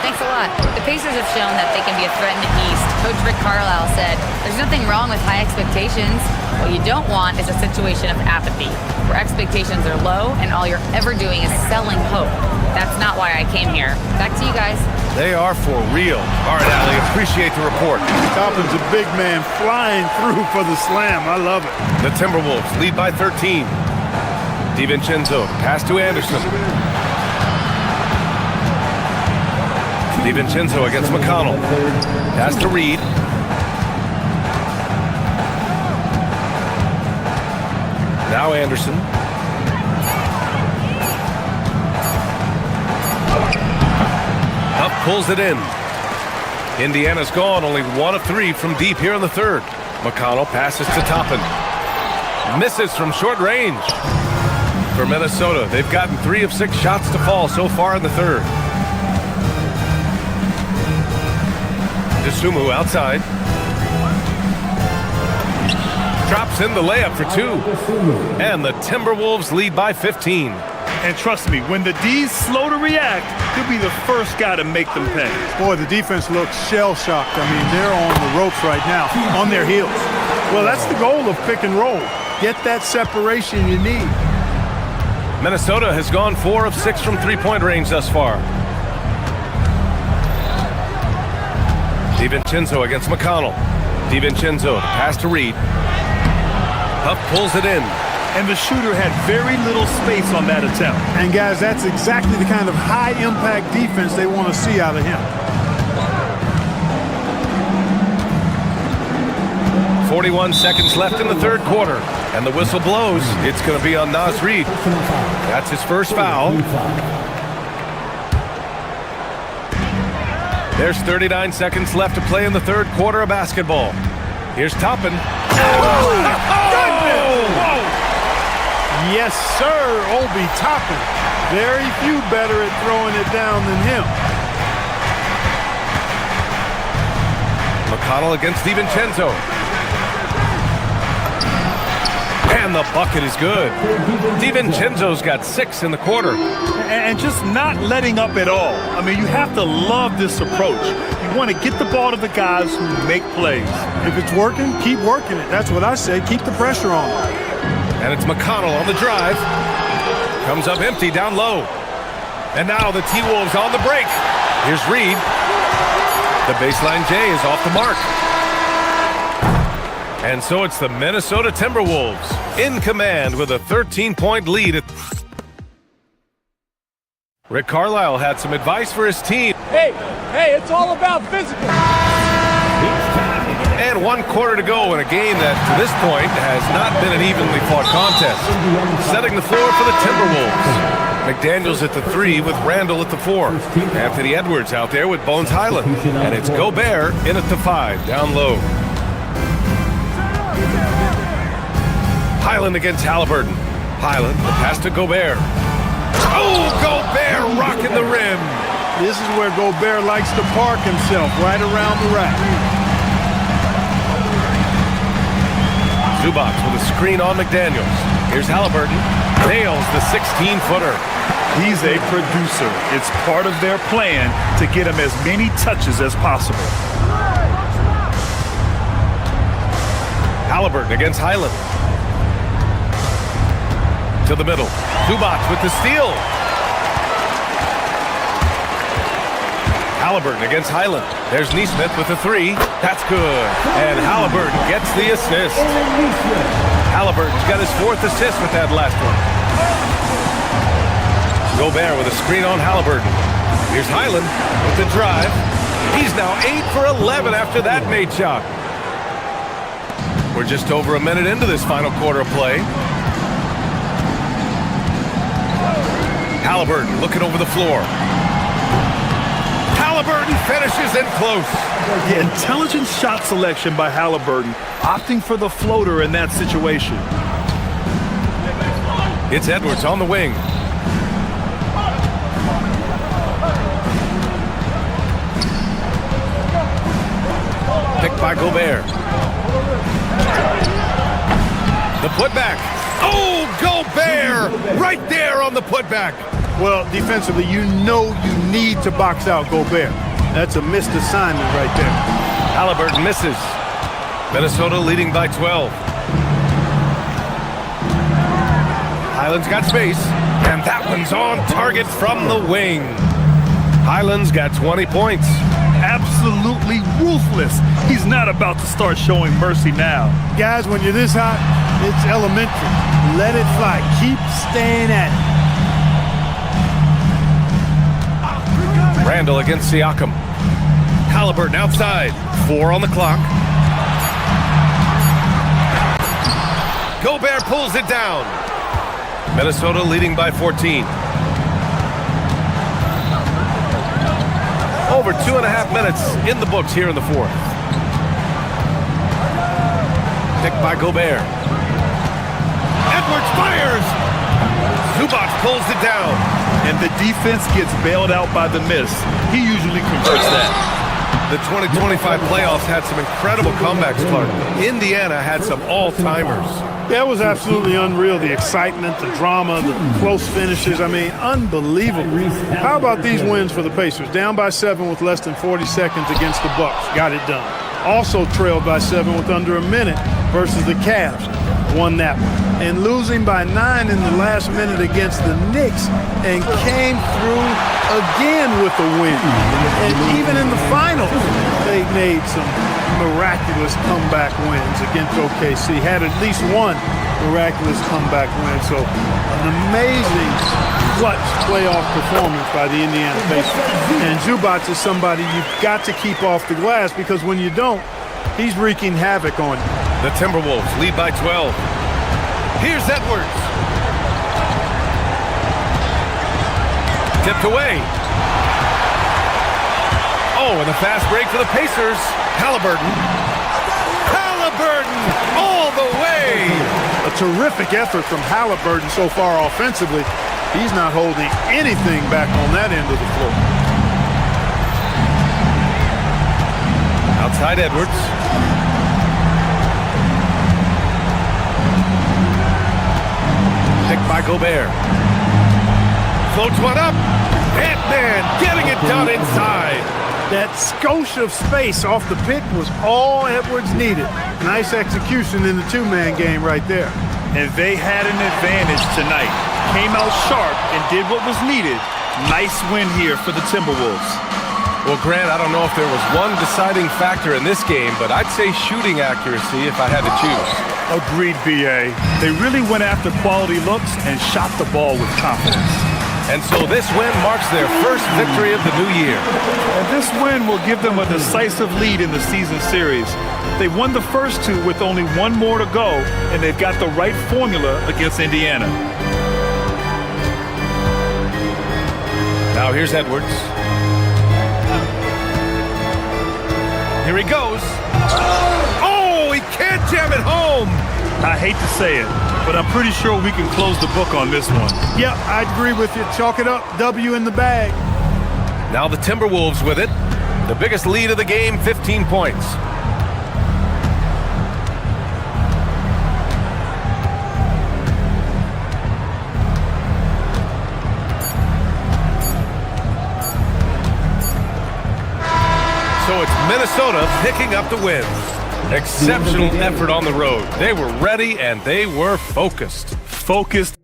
Thanks a lot. The Pacers have shown that they can be a threat in the East. Coach Rick Carlisle said, there's nothing wrong with high expectations. What you don't want is a situation of apathy, where expectations are low and all you're ever doing is selling hope. That's not why I came here. Back to you guys. They are for real. All right, Allie, appreciate the report. Toppin's a big man flying through for the slam. I love it. The Timberwolves lead by 13. DiVincenzo, pass to Anderson. DiVincenzo against McConnell. Pass to Reed. Now Anderson. Up pulls it in. Indiana's gone, only 1 of 3 from deep here in the third. McConnell passes to Toppin. Misses from short range. For Minnesota, they've gotten 3 of 6 shots to fall so far in the third. DeSumo outside. Drops in the layup for 2. And the Timberwolves lead by 15. And trust me, when the D's slow to react, he'll be the first guy to make them pay. Boy, the defense looks shell-shocked. I mean, they're on the ropes right now, on their heels. Well, that's the goal of pick and roll. Get that separation you need. Minnesota has gone 4 of 6 from three-point range thus far. DiVincenzo against McConnell. DiVincenzo, pass to Reed. Huff pulls it in. And the shooter had very little space on that attempt. And guys, that's exactly the kind of high-impact defense they want to see out of him. 41 seconds left in the third quarter. And the whistle blows. It's going to be on Naz Reid. That's his first foul. There's 39 seconds left to play in the third quarter of basketball. Here's Toppin. Yes, sir, Obi Toppin. Very few better at throwing it down than him. McConnell against DiVincenzo. And the bucket is good. DiVincenzo's got 6 in the quarter. And just not letting up at all. I mean, you have to love this approach. You want to get the ball to the guys who make plays. If it's working, keep working it. That's what I say. Keep the pressure on. And it's McConnell on the drive. Comes up empty down low. And now the T-Wolves on the break. Here's Reed. The baseline J is off the mark. And so it's the Minnesota Timberwolves in command with a 13-point lead. Rick Carlisle had some advice for his team. Hey, it's all about physical. And 1 quarter to go in a game that, to this point, has not been an evenly fought contest. Setting the floor for the Timberwolves. McDaniels at the 3 with Randall at the 4. Anthony Edwards out there with Bones Highland. And it's Gobert in at the 5, down low. Highland against Halliburton. Highland, the pass to Gobert. Oh, Gobert rocking the rim. This is where Gobert likes to park himself, right around the rack. Zubac with a screen on McDaniels. Here's Halliburton. Nails the 16-footer. He's a producer. It's part of their plan to get him as many touches as possible. Halliburton against Highland. To the middle. Zubac with the steal. Halliburton against Highland. There's Neesmith with the three. That's good. And Halliburton gets the assist. Halliburton's got his 4th assist with that last one. Gobert with a screen on Halliburton. Here's Highland with the drive. He's now 8 for 11 after that made shot. We're just over a minute into this final quarter of play. Halliburton looking over the floor. Halliburton finishes in close. The intelligent shot selection by Halliburton, opting for the floater in that situation. It's Edwards on the wing. Picked by Gobert. The putback. Oh, Gobert! Right there on the putback. Well, defensively, you know you need to box out Gobert. That's a missed assignment right there. Halliburton misses. Minnesota leading by 12. Highland's got space, and that one's on target from the wing. Highland's got 20 points. Absolutely ruthless. He's not about to start showing mercy now. Guys, when you're this hot, it's elementary. Let it fly. Keep staying at it. Randall against Siakam. Halliburton outside. 4 on the clock. Gobert pulls it down. Minnesota leading by 14. Over 2.5 minutes in the books here in the 4th. Picked by Gobert. Edwards fires. Zubac pulls it down. And the defense gets bailed out by the miss. He usually converts that. The 2025 playoffs had some incredible comebacks, Clark. Indiana had some all-timers. That was absolutely unreal. The excitement, the drama, the close finishes. I mean, unbelievable. How about these wins for the Pacers? Down by 7 with less than 40 seconds against the Bucks. Got it done. Also trailed by 7 with under a minute versus the Cavs. Won that one. And losing by 9 in the last minute against the Knicks and came through again with a win. And even in the finals, they made some miraculous comeback wins against OKC. Had at least one miraculous comeback win. So an amazing clutch playoff performance by the Indiana Pacers. And Zubac is somebody you've got to keep off the glass, because when you don't, he's wreaking havoc on you. The Timberwolves lead by 12. Here's Edwards. Tipped away. Oh, and a fast break for the Pacers. Halliburton. Halliburton all the way. A terrific effort from Halliburton so far offensively. He's not holding anything back on that end of the floor. Outside Edwards. Picked by Gobert. Floats one up. Ant-Man getting it done inside. That skosh of space off the pick was all Edwards needed. Nice execution in the two-man game right there. And they had an advantage tonight. Came out sharp and did what was needed. Nice win here for the Timberwolves. Well, Grant, I don't know if there was one deciding factor in this game, but I'd say shooting accuracy if I had to choose. Agreed, B.A. They really went after quality looks and shot the ball with confidence. And so this win marks their first victory of the new year. And this win will give them a decisive lead in the season series. They won the first two with only one more to go, and they've got the right formula against Indiana. Now here's Edwards. Here he goes. Oh, he can't jam it home. I hate to say it, but I'm pretty sure we can close the book on this one. Yeah, I agree with you. Chalk it up. W in the bag. Now the Timberwolves with it. The biggest lead of the game, 15 points. it's Minnesota picking up the win. Exceptional effort on the road. They were ready and they were focused. Focused.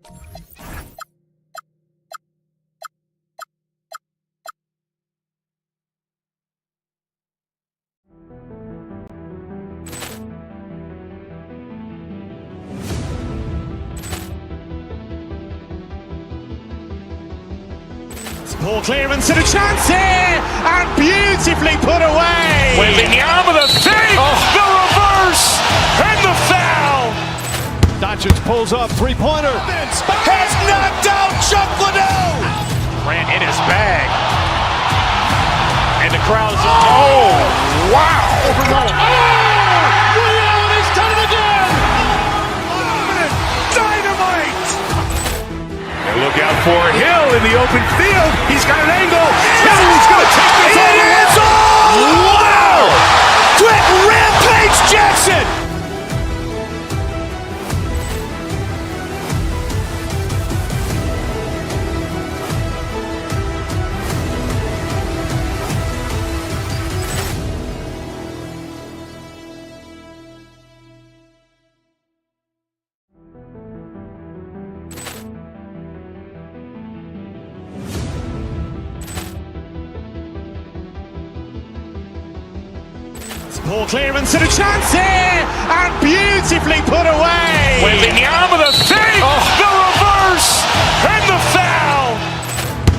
Ball clearance and a chance here, and beautifully put away. Wembanyama with a save, the reverse, and the foul. Doncic pulls up, three-pointer. Has knocked out Chuck Liddell. Ran in his bag. And the crowd is, oh, wow. He's done it again. Dynamite. And look out for Hill in the open field. He's got an angle. He's going to take this all the way. Wow! Quick Rampage Jackson. Ball clearance and a chance here, and beautifully put away. Wembanyama with a save, the reverse, and the foul.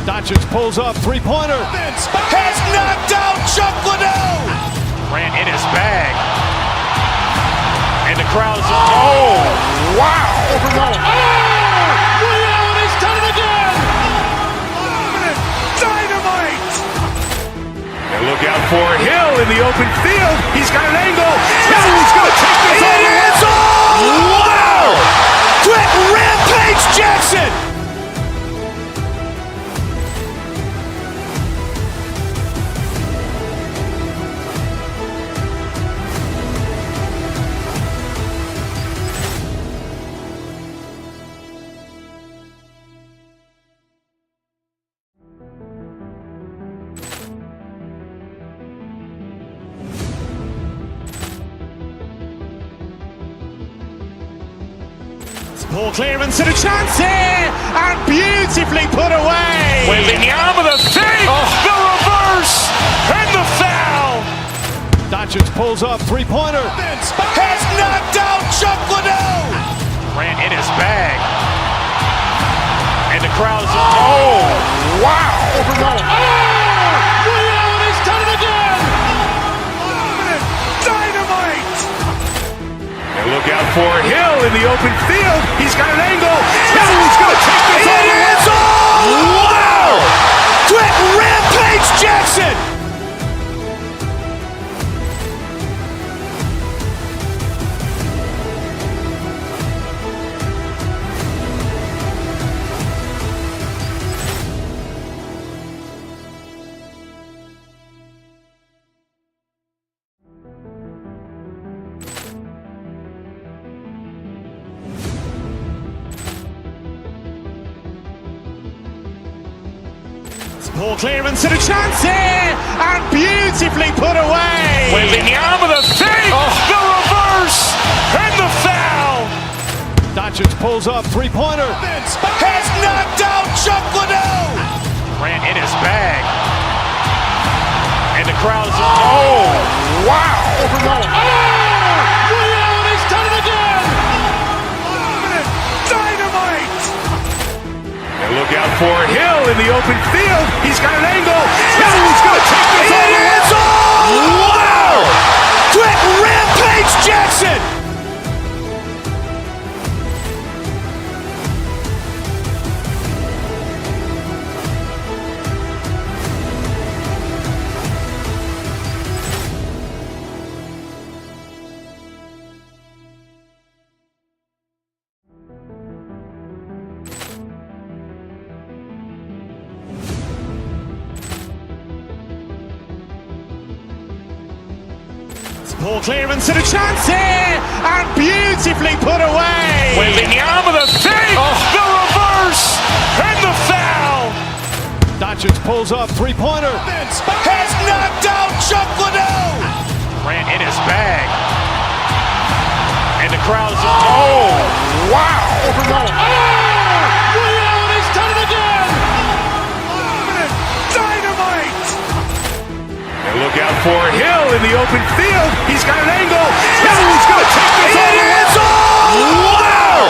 Doncic pulls up, three-pointer. Has knocked out Chuck Liddell. Ran in his bag. And the crowd is, oh, wow. He's done it again. Dynamite. And look out for Hill in the open field. He's got an angle. He's going to take this all the way. Wow! Quick Rampage Jackson. Ball clearance and a chance here, and beautifully put away. Wembanyama with a save, the reverse, and the foul. Doncic pulls up, three-pointer. Has knocked out Chuck Liddell. Ran in his bag. And the crowd is, oh, wow. He's done it again. Dynamite. And look out for Hill in the open field. He's got an angle. He's going to take this all the way. Wow! Quick Rampage Jackson. Ball clearance and a chance here, and beautifully put away. Wembanyama with a save, the reverse, and the foul. Doncic pulls up, three-pointer. Has knocked out Chuck Liddell. Ran in his bag. And the crowd is, oh, wow. He's done it again. Dynamite. And look out for Hill in the open field. He's got an angle. He's going to take this all the way. Wow! Quick Rampage Jackson. Ball clearance and a chance here, and beautifully put away. Wembanyama with a save, the reverse, and the foul. Doncic pulls up, three-pointer. Has knocked out Chuck Liddell. Grant in his bag. And the crowd's, oh, wow. Ray Allen has done it again. Dynamite. And look out for Hill in the open field. He's got an angle. Hill's going to take this all the way. Wow.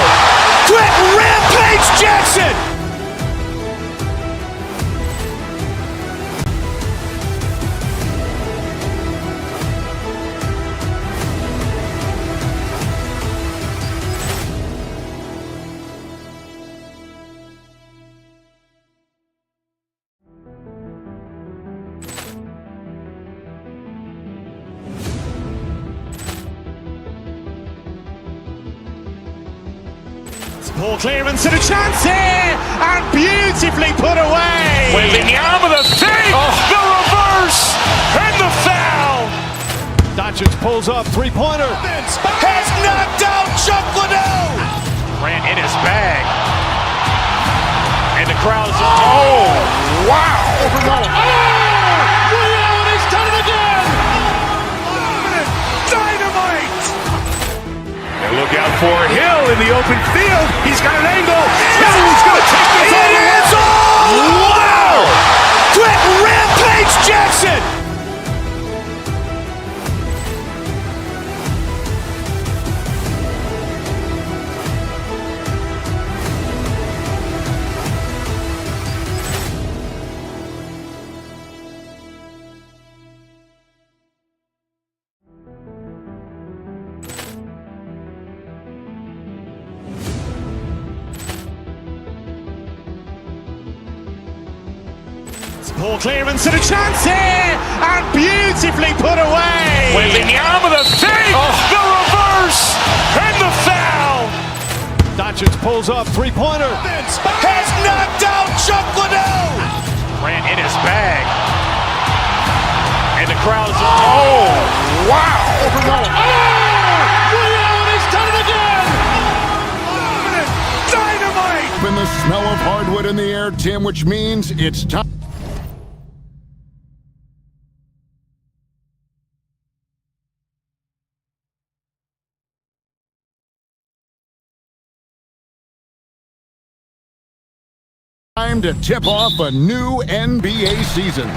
Quick Rampage Jackson. Ball clearance and a chance here, and beautifully put away. Wembanyama the fake, the reverse, and the foul. Doncic pulls up, three-pointer. Has knocked out Chuck Liddell. Grant in his bag. And the crowd's, oh, wow. Ray Allen has done it again. Dynamite. And look out for Hill in the open field. He's got an angle. Hill's going to take this all the way. Wow. Quick Rampage Jackson. Ball clearance and a chance here, and beautifully put away. Wembanyama the fake, the reverse, and the foul. Doncic pulls up, three-pointer. Has knocked out Chuck Liddell. Grant in his bag. And the crowd's, oh, wow. Ray Allen has done it again. Dynamite. And the smell of hardwood in the air, Tim, which means it's time. Time to tip off a new NBA season.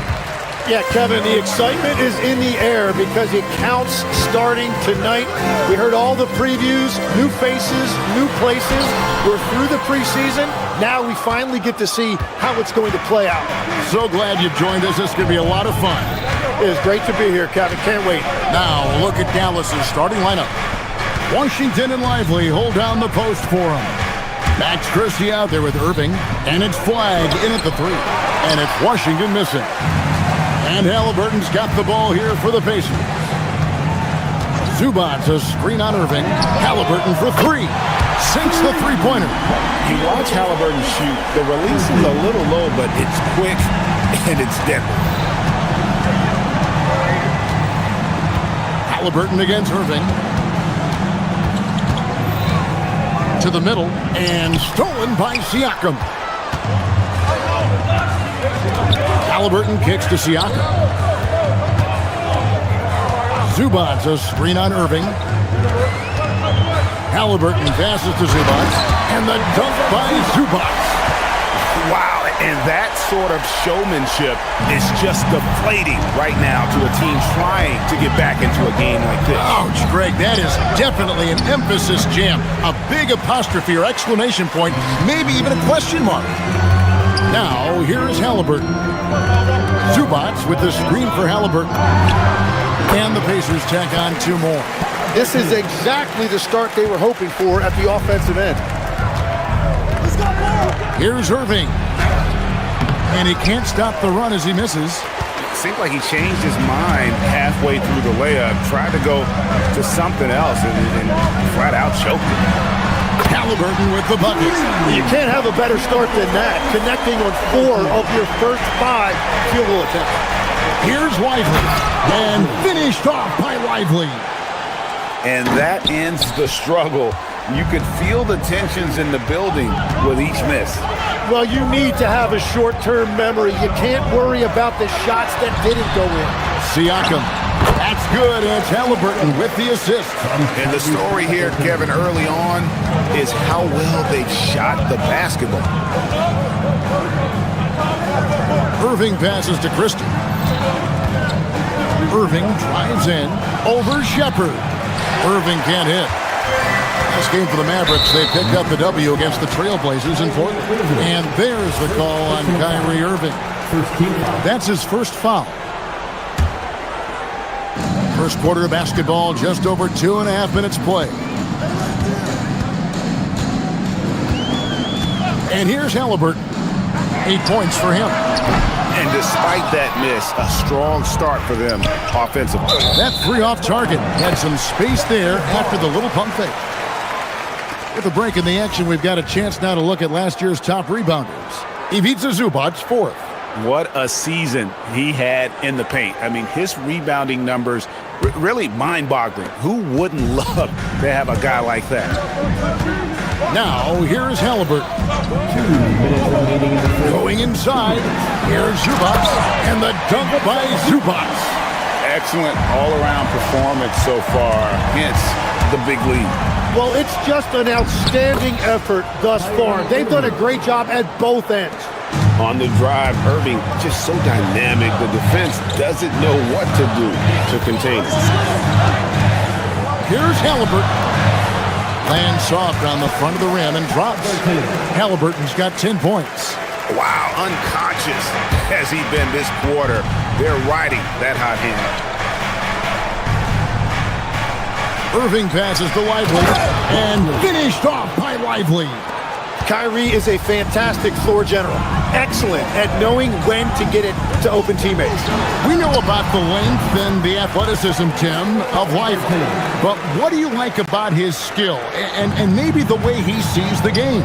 Yeah, Kevin, the excitement is in the air because it counts starting tonight. We heard all the previews, new faces, new places. We're through the preseason. Now we finally get to see how it's going to play out. So glad you joined us. This is going to be a lot of fun. It is great to be here, Kevin. Can't wait. Now, look at Dallas's starting lineup. Washington and Lively hold down the post for him. Max Christie out there with Irving, and it's Flagg in at the three, and it's Washington missing. And Halliburton's got the ball here for the Pacers. Zubac's a screen on Irving. Halliburton for three. Sinks the three-pointer. You watch Halliburton shoot. The release is a little low, but it's quick and it's deadly. Halliburton against Irving. To the middle, and stolen by Siakam. Halliburton kicks to Siakam. Zubac's a screen on Irving. Halliburton passes to Zubac, and the dunk by Zubac. Wow, and that sort of showmanship is just deflating right now to a team trying to get back into a game like this. Ouch, Greg, that is definitely an emphasis jam. A big apostrophe or exclamation point, maybe even a question mark. Now, here is Halliburton. Zubac with the screen for Halliburton. And the Pacers tack on two more. This is exactly the start they were hoping for at the offensive end. Here's Irving. And he can't stop the run as he misses. It seemed like he changed his mind halfway through the layup, tried to go to something else, and flat out choked it. Halliburton with the bucket. You can't have a better start than that, connecting on 4 of your first 5 field goal attempts. Here's Lively, and finished off by Lively. And that ends the struggle. You could feel the tensions in the building with each miss. Well, you need to have a short-term memory. You can't worry about the shots that didn't go in. Siakam. That's good, and it's Halliburton with the assist. And the story here, Kevin, early on is how well they've shot the basketball. Irving passes to Christie. Irving drives in over Shepherd. Irving can't hit. This game for the Mavericks, they picked up the W against the Trailblazers in Portland. And there's the call on Kyrie Irving. That's his first foul. First quarter of basketball, just over 2.5 minutes play. And here's Halliburton. 8 points for him. And despite that miss, a strong start for them offensively. That three off target had some space there after the little pump fake. With a break in the action, we've got a chance now to look at last year's top rebounders. Ivica Zubac, 4th. What a season he had in the paint. I mean, his rebounding numbers really mind-boggling. Who wouldn't love to have a guy like that? Now, here's Halliburton. 2 minutes remaining in the first. Going inside, here's Zubac, and the dunk by Zubac. Excellent all-around performance so far, hence the big lead. Well, it's just an outstanding effort thus far. They've done a great job at both ends. On the drive, Irving just so dynamic. The defense doesn't know what to do to contain it. Here's Halliburton. Lands soft on the front of the rim and drops. Halliburton's got 10 points. Wow, unconscious has he been this quarter. They're riding that hot hand. Irving passes to Lively and finished off by Lively. Kyrie is a fantastic floor general. Excellent at knowing when to get it to open teammates. We know about the length and the athleticism, Tim, of Lively. But what do you like about his skill and maybe the way he sees the game?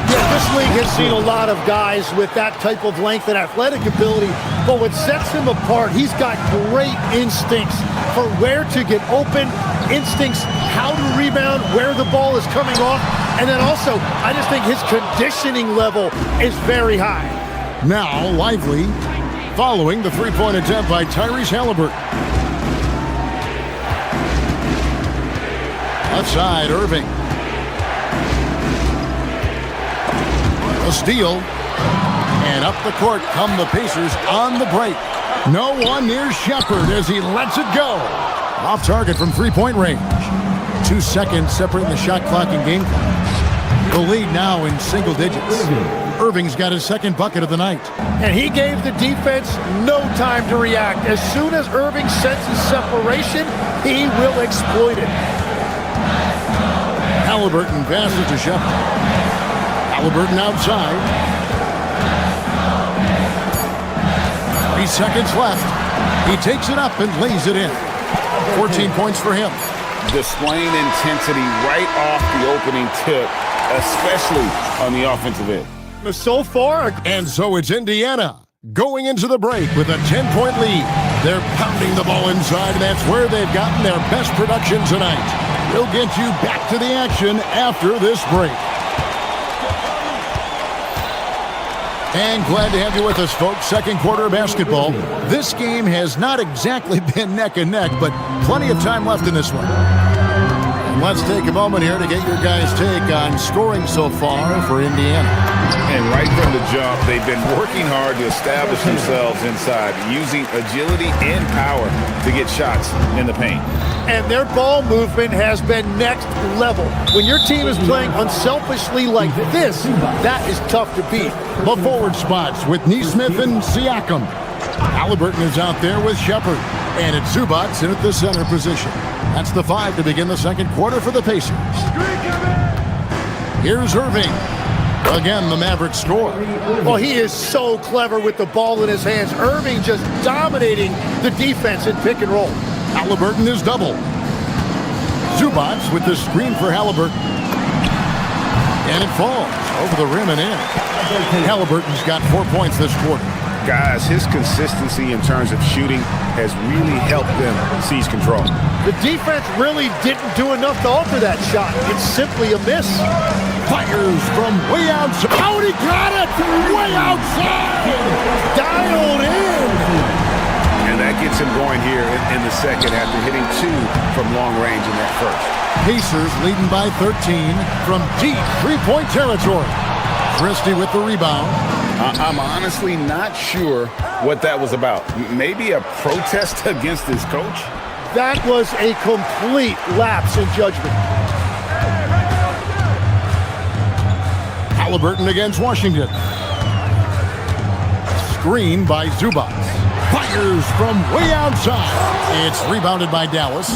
Yeah, this league has seen a lot of guys with that type of length and athletic ability, but what sets him apart, he's got great instincts for where to get open, instincts how to rebound, where the ball is coming off, and then also, I just think his conditioning level is very high. Now, Lively, following the three-point attempt by Tyrese Halliburton. Left side, Irving. A steal, and up the court come the Pacers on the break. No one near Shepherd as he lets it go. Off target from three-point range. 2 seconds separating the shot clock and game clock. The lead now in single digits. Irving's got his second bucket of the night. And he gave the defense no time to react. As soon as Irving senses separation, he will exploit it. Halliburton passes to Shepherd. Halliburton outside. 3 seconds left. He takes it up and lays it in. 14 points for him. Displaying intensity right off the opening tip, especially on the offensive end. So far. And so it's Indiana going into the break with a 10-point lead. They're pounding the ball inside, and that's where they've gotten their best production tonight. We'll get you back to the action after this break. And glad to have you with us, folks. Second quarter of basketball. This game has not exactly been neck and neck, but plenty of time left in this one. And let's take a moment here to get your guys' take on scoring so far for Indiana. And right from the jump, they've been working hard to establish themselves inside, using agility and power to get shots in the paint. And their ball movement has been next level. When your team is playing unselfishly like this, that is tough to beat. The forward spots with Nesmith and Siakam. Halliburton is out there with Shepherd. And it's Zubac in at the center position. That's the 5 to begin the second quarter for the Pacers. Here's Irving. Again, the Mavericks score. Well, he is so clever with the ball in his hands. Irving just dominating the defense in pick and roll. Halliburton is double. Zubac with the screen for Halliburton. And it falls over the rim and in. Halliburton's got 4 points this quarter. Guys, his consistency in terms of shooting has really helped them seize control. The defense really didn't do enough to alter that shot. It's simply a miss. Fires from way outside. Out, he got it! Way outside! Dialed in! And that gets him going here in the second after hitting 2 from long range in that first. Pacers leading by 13 from deep three-point territory. Christie with the rebound. I'm honestly not sure what that was about. Maybe a protest against his coach? That was a complete lapse in judgment. Halliburton against Washington. Screen by Zubac. Fires from way outside. It's rebounded by Dallas.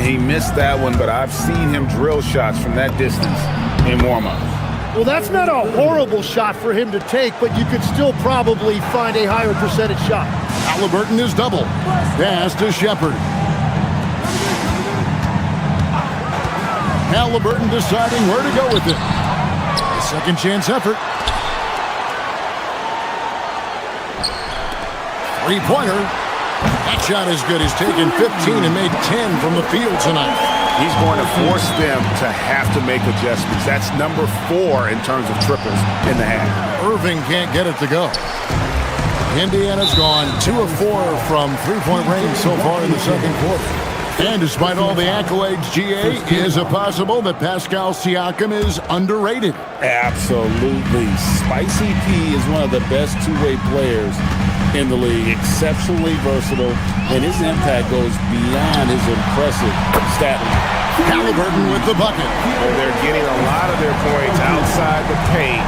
He missed that one, but I've seen him drill shots from that distance in warm-ups. Well, that's not a horrible shot for him to take, but you could still probably find a higher percentage shot. Halliburton is double. Pass to Shepard. Halliburton deciding where to go with it. Second chance effort. Three-pointer. That shot is good. He's taken 15 and made 10 from the field tonight. He's going to force them to have to make adjustments. That's number 4 in terms of triples in the half. Irving can't get it to go. Indiana's gone 2 of 4 from three-point range so far in the second quarter. And despite all the accolades, GA, is it possible that Pascal Siakam is underrated? Absolutely. Spicy P is one of the best two-way players in the league. Exceptionally versatile, and his impact goes beyond his impressive stat line. Halliburton with the bucket. Well, they're getting a lot of their points outside the paint.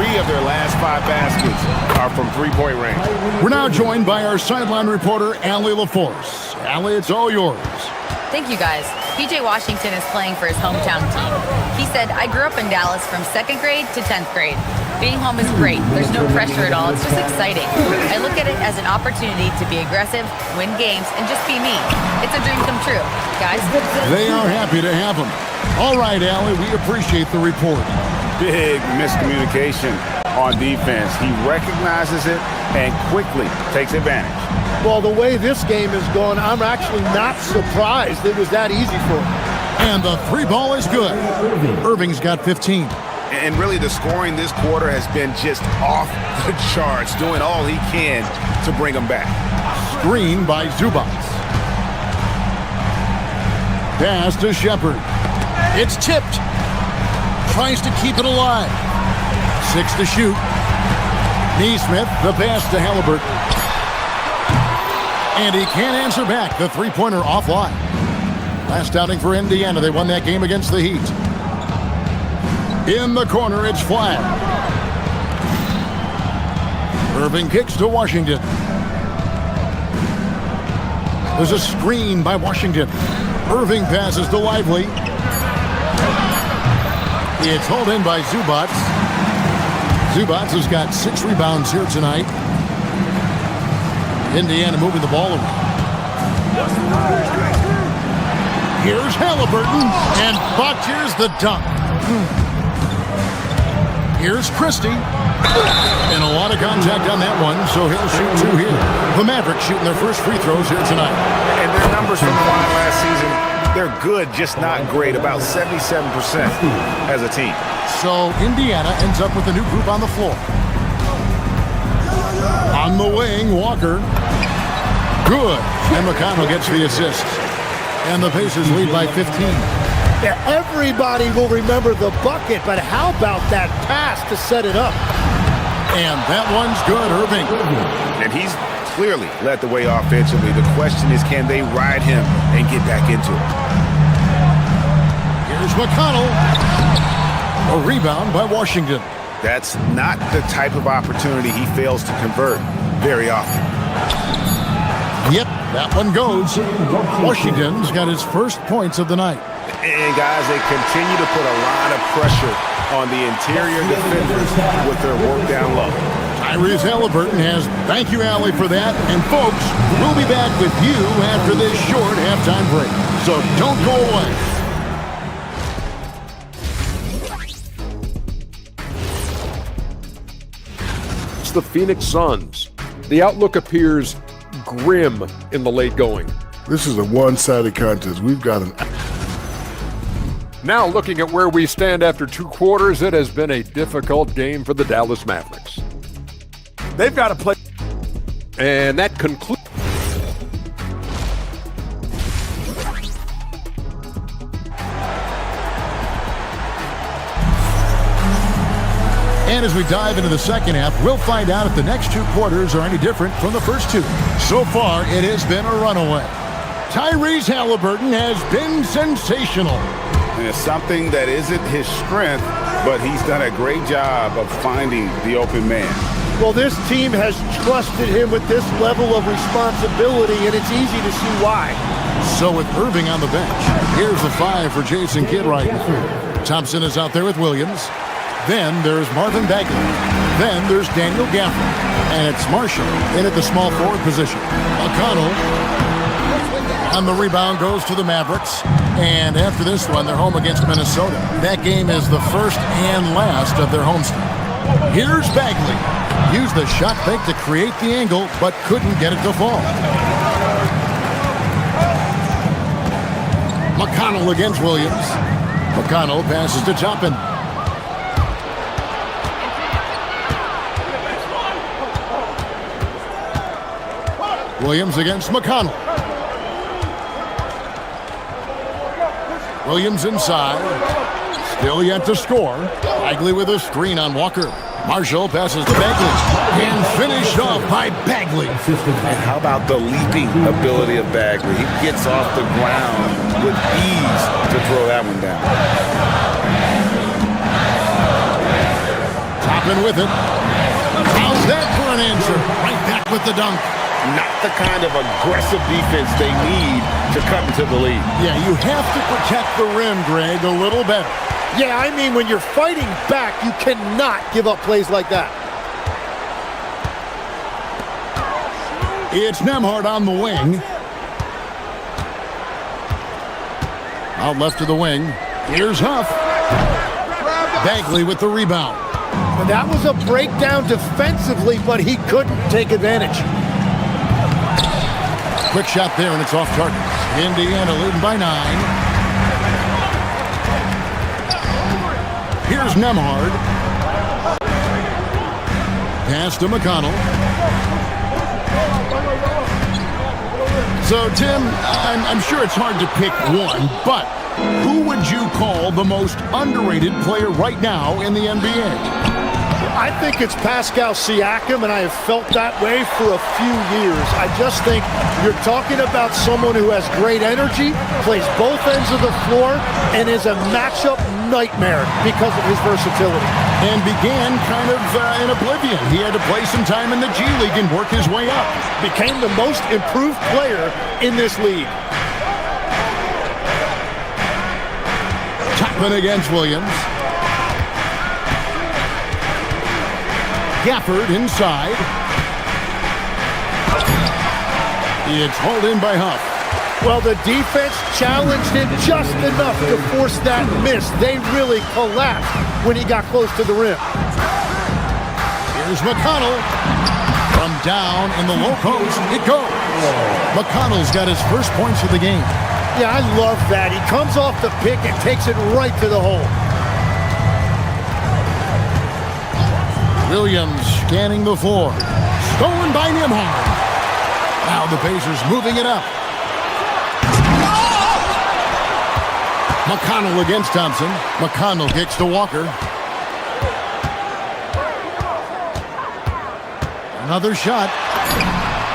3 of their last 5 baskets are from three-point range. We're now joined by our sideline reporter, Allie LaForce. Allie, it's all yours. Thank you, guys. PJ Washington is playing for his hometown team. He said, I grew up in Dallas from 2nd grade to 10th grade. Being home is great. There's no pressure at all. It's just exciting. I look at it as an opportunity to be aggressive, win games, and just be me. It's a dream come true. Guys? They are happy to have him. All right, Allie, we appreciate the report. Big miscommunication on defense. He recognizes it and quickly takes advantage. Well, the way this game has gone, I'm actually not surprised it was that easy for him. And the 3 ball is good. Irving's got 15. And really the scoring this quarter has been just off the charts, doing all he can to bring them back. Screen by Zubac. Pass to Shepard. It's tipped. Tries to keep it alive. 6 to shoot. Neesmith, the pass to Halliburton. And he can't answer back. The three-pointer offline. Last outing for Indiana. They won that game against the Heat. In the corner, it's flat. Irving kicks to Washington. There's a screen by Washington. Irving passes to Lively. It's hauled in by Zubac. Zubac has got 6 rebounds here tonight. Indiana moving the ball around. Here's Halliburton, and here's the dunk. Here's Christie. And a lot of contact on that one, so he'll shoot 2 here. The Mavericks shooting their first free throws here tonight. And their numbers from the line last season, they're good, just not great, about 77% as a team. So Indiana ends up with a new group on the floor. On the wing, Walker. Good. And McConnell gets the assist. And the Pacers lead by 15. Yeah, everybody will remember the bucket, but how about that pass to set it up? And that one's good, Irving. And he's clearly led the way offensively. The question is, can they ride him and get back into it? Here's McConnell. A rebound by Washington. That's not the type of opportunity he fails to convert very often. Yep, that one goes. Washington's got his first points of the night. And guys, they continue to put a lot of pressure on the interior defenders with their work down low. Tyrese Halliburton has, thank you, Allie, for that. And folks, we'll be back with you after this short halftime break. So don't go away. It's the Phoenix Suns. The outlook appears grim in the late going. This is a one-sided contest. We've got an... Now looking at where we stand after 2 quarters, it has been a difficult game for the Dallas Mavericks. They've got to play. And that concludes. And as we dive into the second half, we'll find out if the next 2 quarters are any different from the first 2. So far, it has been a runaway. Tyrese Halliburton has been sensational. And it's something that isn't his strength, but he's done a great job of finding the open man. Well, this team has trusted him with this level of responsibility, and it's easy to see why. So with Irving on the bench, here's the 5 for Jason Kidd right now. Thompson is out there with Williams. Then there's Marvin Bagley. Then there's Daniel Gafford. And it's Marshall in at the small forward position. O'Connell. And the rebound goes to the Mavericks. And after this one, they're home against Minnesota. That game is the first and last of their homestand. Here's Bagley. Used the shot fake to create the angle, but couldn't get it to fall. McConnell against Williams. McConnell passes to Toppin. Williams against McConnell. Williams inside. Still yet to score. Bagley with a screen on Walker. Marshall passes to Bagley. And finished off by Bagley. And how about the leaping ability of Bagley? He gets off the ground with ease to throw that one down. Toppin with it. How's that for an answer? Right back with the dunk. Not the kind of aggressive defense they need to cut into the lead. Yeah, you have to protect the rim, Greg, a little better. Yeah, I mean, when you're fighting back, you cannot give up plays like that. It's Nembhard on the wing. Out left to the wing. Here's Huff. Bagley with the rebound. And that was a breakdown defensively, but he couldn't take advantage. Quick shot there, and it's off target. Indiana leading by 9. Here's Nembhard. Pass to McConnell. So, Tim, I'm sure it's hard to pick one, but who would you call the most underrated player right now in the NBA? I think it's Pascal Siakam, and I have felt that way for a few years. I just think you're talking about someone who has great energy, plays both ends of the floor, and is a matchup nightmare because of his versatility. And began kind of in oblivion. He had to play some time in the G League and work his way up. Became the most improved player in this league. Toppin against Williams. Gafford inside. It's hauled in by Huff. Well, the defense challenged him just enough to force that miss. They really collapsed when he got close to the rim. Here's McConnell. From down in the low post, it goes. McConnell's got his first points of the game. Yeah, I love that. He comes off the pick and takes it right to the hole. Williams scanning the floor. Stolen by Nembhard. Now the Pacers moving it up. McConnell against Thompson. McConnell kicks to Walker. Another shot.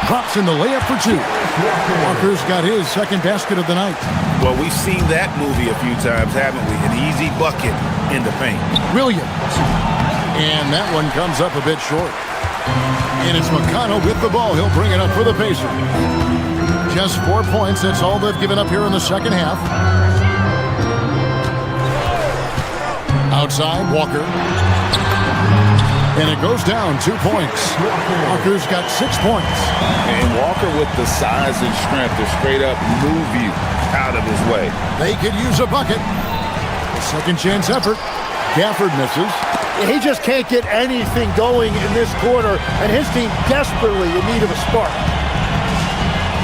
Drops in the layup for 2. Walker's got his second basket of the night. Well, we've seen that movie a few times, haven't we? An easy bucket in the paint. Williams. And that one comes up a bit short. And it's McConnell with the ball. He'll bring it up for the Pacers. Just 4 points. That's all they've given up here in the second half. Outside, Walker. And it goes down 2 points. Walker's got 6 points. And Walker with the size and strength to straight up move you out of his way. They could use a bucket. A second chance effort. Gafford misses. He just can't get anything going in this quarter, and his team desperately in need of a spark.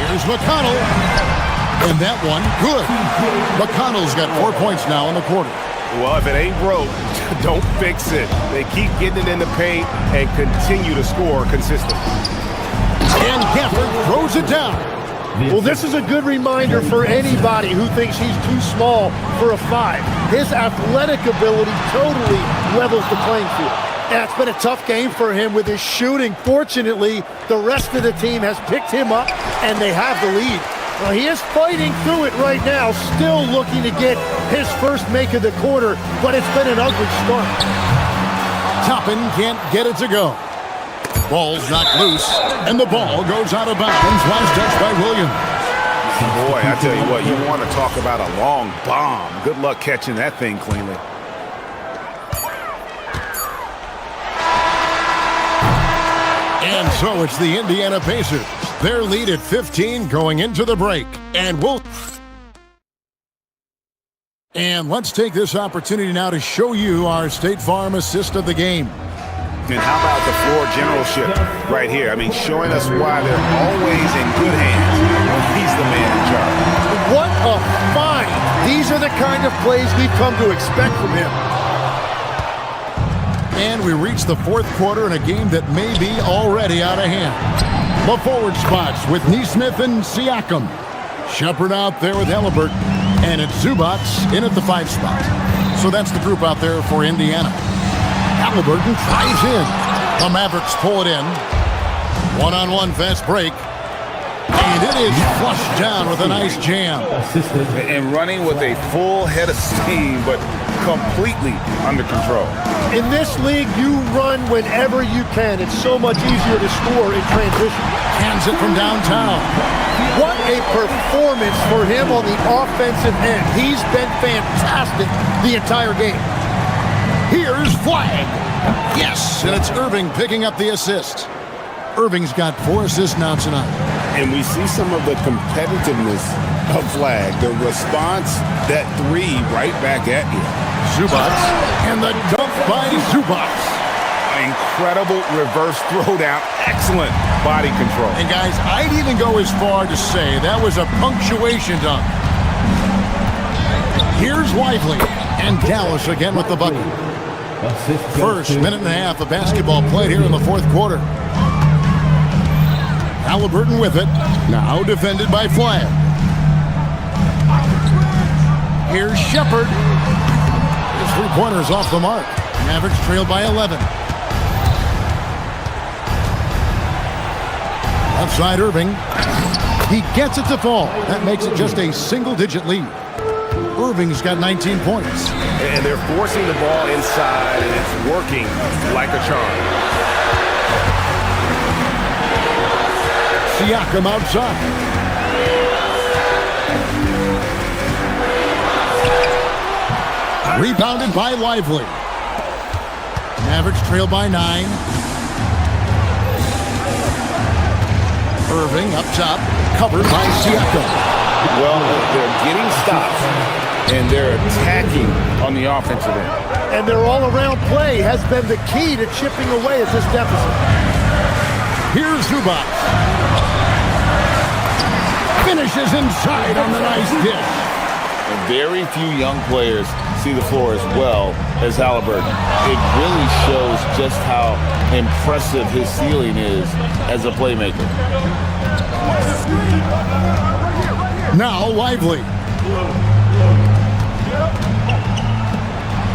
Here's McConnell. And that one, good. McConnell's got 4 points now in the quarter. Well, if it ain't broke, don't fix it. They keep getting it in the paint and continue to score consistently. And Gafford throws it down. Well, this is a good reminder for anybody who thinks he's too small for a 5. His athletic ability totally levels the playing field. And it's been a tough game for him with his shooting. Fortunately, the rest of the team has picked him up, and they have the lead. Well, he is fighting through it right now, still looking to get his first make of the quarter, but it's been an ugly start. Toppin can't get it to go. Ball's knocked loose, and the ball goes out of bounds. Last touch by Williams. Boy, I tell you what, you want to talk about a long bomb. Good luck catching that thing cleanly. And so it's the Indiana Pacers. Their lead at 15 going into the break. And let's take this opportunity now to show you our State Farm assist of the game. And how about the floor generalship right here? I mean, showing us why they're always in good hands. He's the man in charge. What a find! These are the kind of plays we've come to expect from him. And we reach the fourth quarter in a game that may be already out of hand. The forward spots with Neesmith and Siakam. Shepard out there with Halliburton. And it's Zubac in at the 5 spot. So that's the group out there for Indiana. Halliburton tries in. The Mavericks pull it in. One-on-one fast break. And it is flushed down with a nice jam. And running with a full head of steam, but completely under control. In this league, you run whenever you can. It's so much easier to score in transition. Hands it from downtown. What a performance for him on the offensive end. He's been fantastic the entire game. Here's Flag. Yes, and it's Irving picking up the assist. Irving's got 4 assists now tonight. And we see some of the competitiveness of Flag. The response, that 3 right back at you. Zubac, and the dunk by Zubac. Incredible reverse throwdown. Excellent body control. And guys, I'd even go as far to say that was a punctuation dunk. Here's Lively, and Dallas again with the bucket. First minute and a half of basketball played here in the fourth quarter. Halliburton with it, now defended by Flag. Here's Shepard. His 3-pointer's off the mark. Mavericks trailed by 11. Outside Irving. He gets it to fall. That makes it just a single-digit lead. Irving's got 19 points. And they're forcing the ball inside, and it's working like a charm. Siakam outside. Rebounded by Lively. Mavericks trail by 9. Irving up top, covered by Siakam. Well, they're getting stops, and they're attacking on the offensive end. And their all-around play has been the key to chipping away at this deficit. Here's Zubac. Finishes inside on the nice dish. And very few young players see the floor as well as Halliburton. It really shows just how impressive his ceiling is as a playmaker. Now Lively.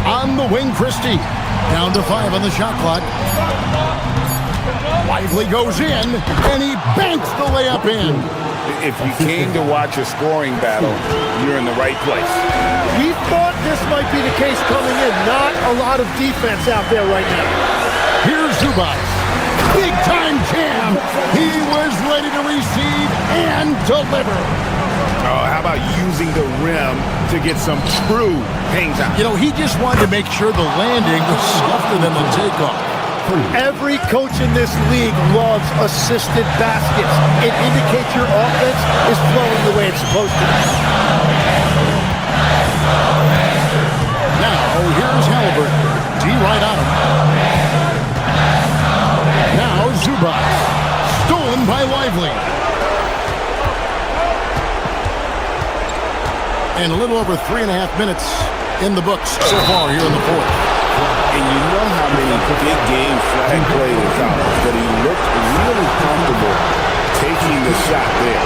On the wing, Christie. Down to 5 on the shot clock. Lively goes in, and he banks the layup in. If you came to watch a scoring battle, you're in the right place. We thought this might be the case coming in. Not a lot of defense out there right now. Here's Zubac. Big time jam. He was ready to receive and deliver. Oh, how about using the rim to get some true hang time? You know, he just wanted to make sure the landing was softer than the takeoff. Every coach in this league loves assisted baskets. It indicates your offense is flowing the way it's supposed to. Now, here's Halliburton. D right on him. Now, Zubac. Stolen by Lively. And a little over 3.5 minutes in the books so far here in the fourth. And you know how many big games Flag played in college, but he looked really comfortable taking the shot there.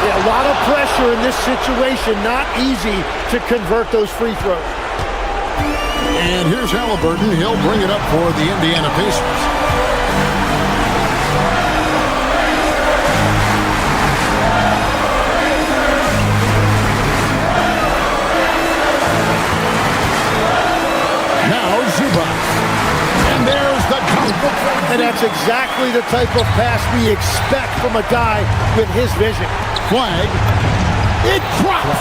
Yeah, a lot of pressure in this situation. Not easy to convert those free throws. And here's Halliburton. He'll bring it up for the Indiana Pacers. Now Zubac. And there's the dunk. And that's exactly the type of pass we expect from a guy with his vision. Flag. It drops.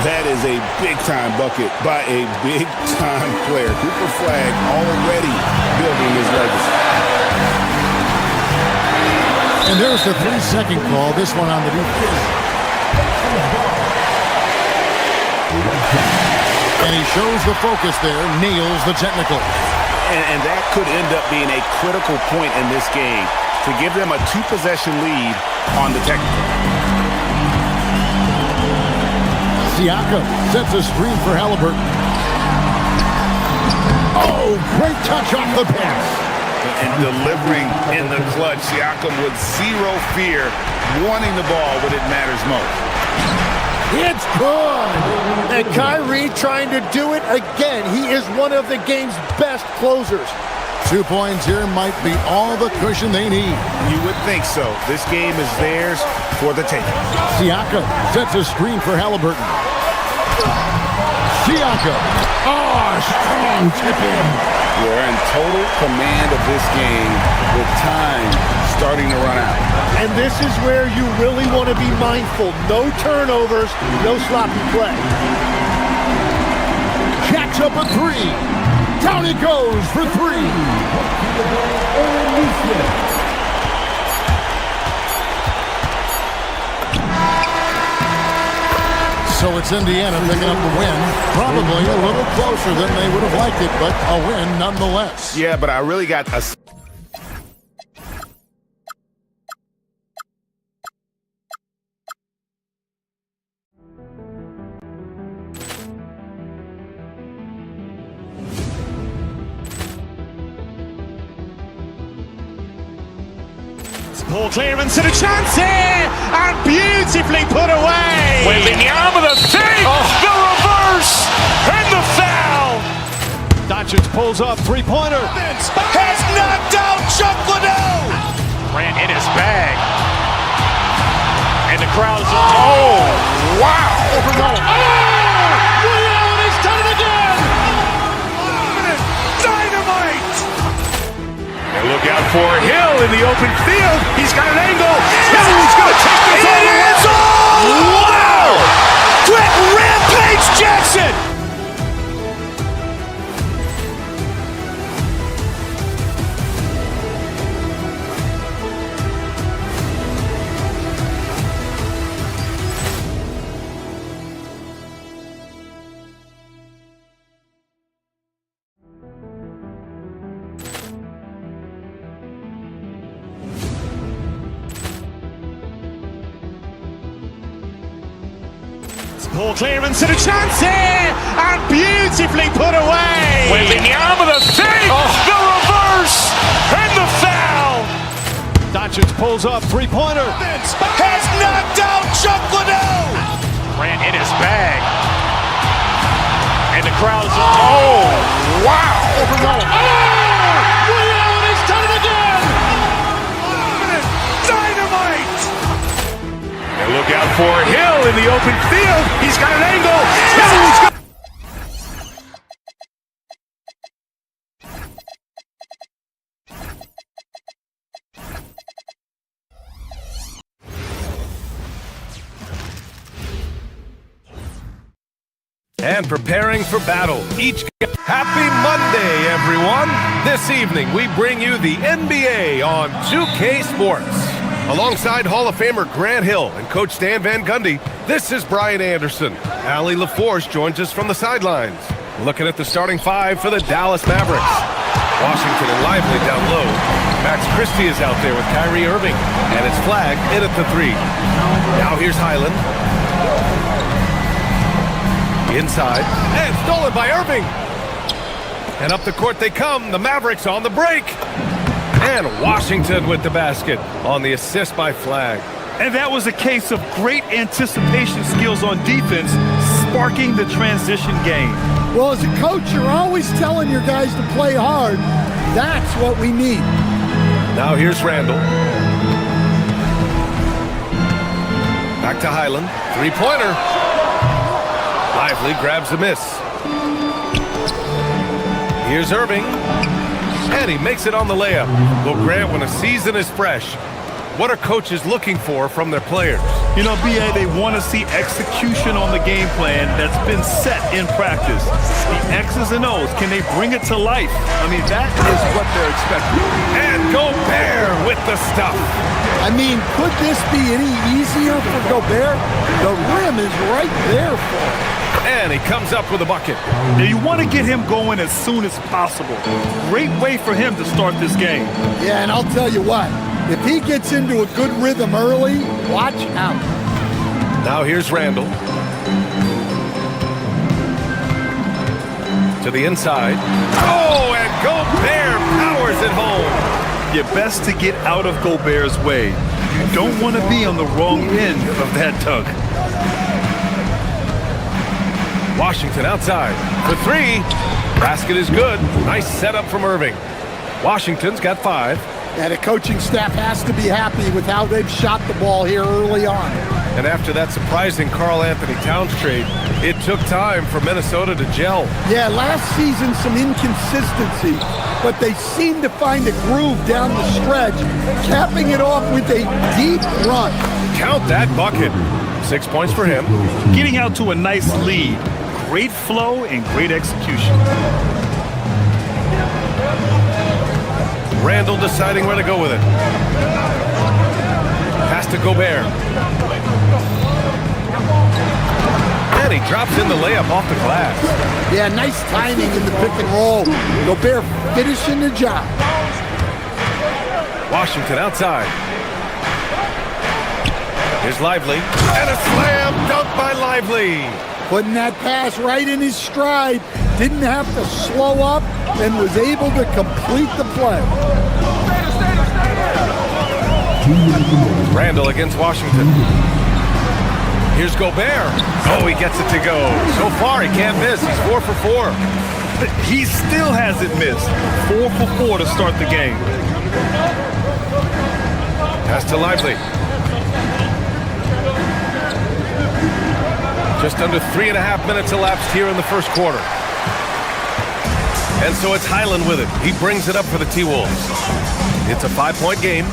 That is a big-time bucket by a big-time player. Cooper Flag already building his legacy. And there's the 3-second call. This one on the defense. And he shows the focus there, nails the technical. And that could end up being a critical point in this game to give them a 2-possession lead on the technical. Siakam sets a screen for Halliburton. Oh, great touch off the pass. And delivering in the clutch, Siakam with zero fear, wanting the ball when it matters most. It's good. And Kyrie trying to do it again. He is one of the game's best closers. 2 points here might be all the cushion they need. You would think so. This game is theirs for the taking. Siakam sets a screen for Halliburton. Siakam. Oh, strong tip in. We're in total command of this game with time starting to run out. And this is where you really want to be mindful. No turnovers, no sloppy play. Jacks up a 3. Down he goes for 3. So it's Indiana picking up the win. Probably a little closer than they would have liked it, but a win nonetheless. Yeah, but I really got a... Ball clearance and a chance here, and beautifully put away. Wembanyama the fake, the reverse, and the foul. Doncic pulls up, three-pointer. Has knocked out Chuck Liddell. Ran in his bag. And the crowd is... Oh, wow. Ray Allen has done it again. Dynamite. And look out for Hill in the open field. He's got an angle. Hill's going to take this all the way. Wow! Quick Rampage Jackson. Ball clearance and a chance here, and beautifully put away. Wembanyama the fake, the reverse, and the foul. Doncic pulls up, three-pointer. Has knocked out Chuck Liddell. Ran in his bag. And the crowd is... Oh, wow. Ray Allen has done it again. Dynamite. And look out for Hill in the open field. He's got an angle. Hill's got... And preparing for battle. Happy Monday, everyone! This evening, we bring you the NBA on 2K Sports. Alongside Hall of Famer Grant Hill and Coach Stan Van Gundy, this is Brian Anderson. Allie LaForce joins us from the sidelines. Looking at the starting five for the Dallas Mavericks. Washington and Lively down low. Max Christie is out there with Kyrie Irving. And it's Flag in at the three. Now here's Highland. Inside, and stolen by Irving. And up the court they come. The Mavericks on the break. And Washington with the basket on the assist by Flagg. And that was a case of great anticipation skills on defense, sparking the transition game. Well, as a coach, you're always telling your guys to play hard. That's what we need. Now here's Randall. Back to Highland. Three-pointer. Lively grabs the miss. Here's Irving. And he makes it on the layup. Well, Grant, when a season is fresh, what are coaches looking for from their players? You know, BA, they want to see execution on the game plan that's been set in practice. The X's and O's, can they bring it to life? I mean, that is what they're expecting. And Gobert with the stuff. I mean, could this be any easier for Gobert? The rim is right there for him. And he comes up with a bucket. Now, you want to get him going as soon as possible. Great way for him to start this game. Yeah, and I'll tell you what. If he gets into a good rhythm early, watch out. Now here's Randall. To the inside. Oh, and Gobert powers it home. You're best to get out of Gobert's way. You don't want to be on the wrong end of that tug. Washington outside for three. Basket is good. Nice setup from Irving. Washington's got 5. And the coaching staff has to be happy with how they've shot the ball here early on. And after that surprising Karl Anthony Towns trade, it took time for Minnesota to gel. Yeah, last season some inconsistency, but they seem to find a groove down the stretch, capping it off with a deep run. Count that bucket. 6 points for him. Getting out to a nice lead. Great flow and great execution. Randall deciding where to go with it. Pass to Gobert. And he drops in the layup off the glass. Yeah, nice timing in the pick and roll. Gobert finishing the job. Washington outside. Here's Lively. And a slam dunk by Lively. Putting that pass right in his stride. Didn't have to slow up and was able to complete the play. Randall against Washington. Here's Gobert. Oh, he gets it to go. So far, he can't miss. He's 4 for 4. He still hasn't missed. 4 for 4 to start the game. Pass to Lively. Just under 3.5 minutes elapsed here in the first quarter. And so it's Highland with it. He brings it up for the T-Wolves. It's a 5-point game.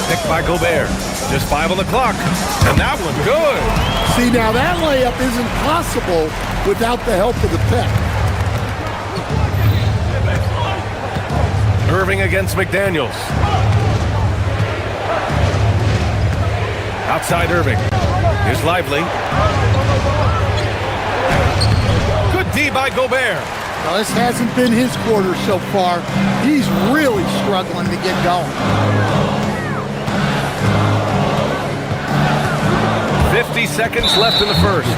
Picked by Gobert. Just 5 on the clock. And that one good. See, now that layup isn't possible without the help of the pick. Irving against McDaniels. Outside Irving. Here's Lively. Good D by Gobert. Well, this hasn't been his quarter so far. He's really struggling to get going. 50 seconds left in the first.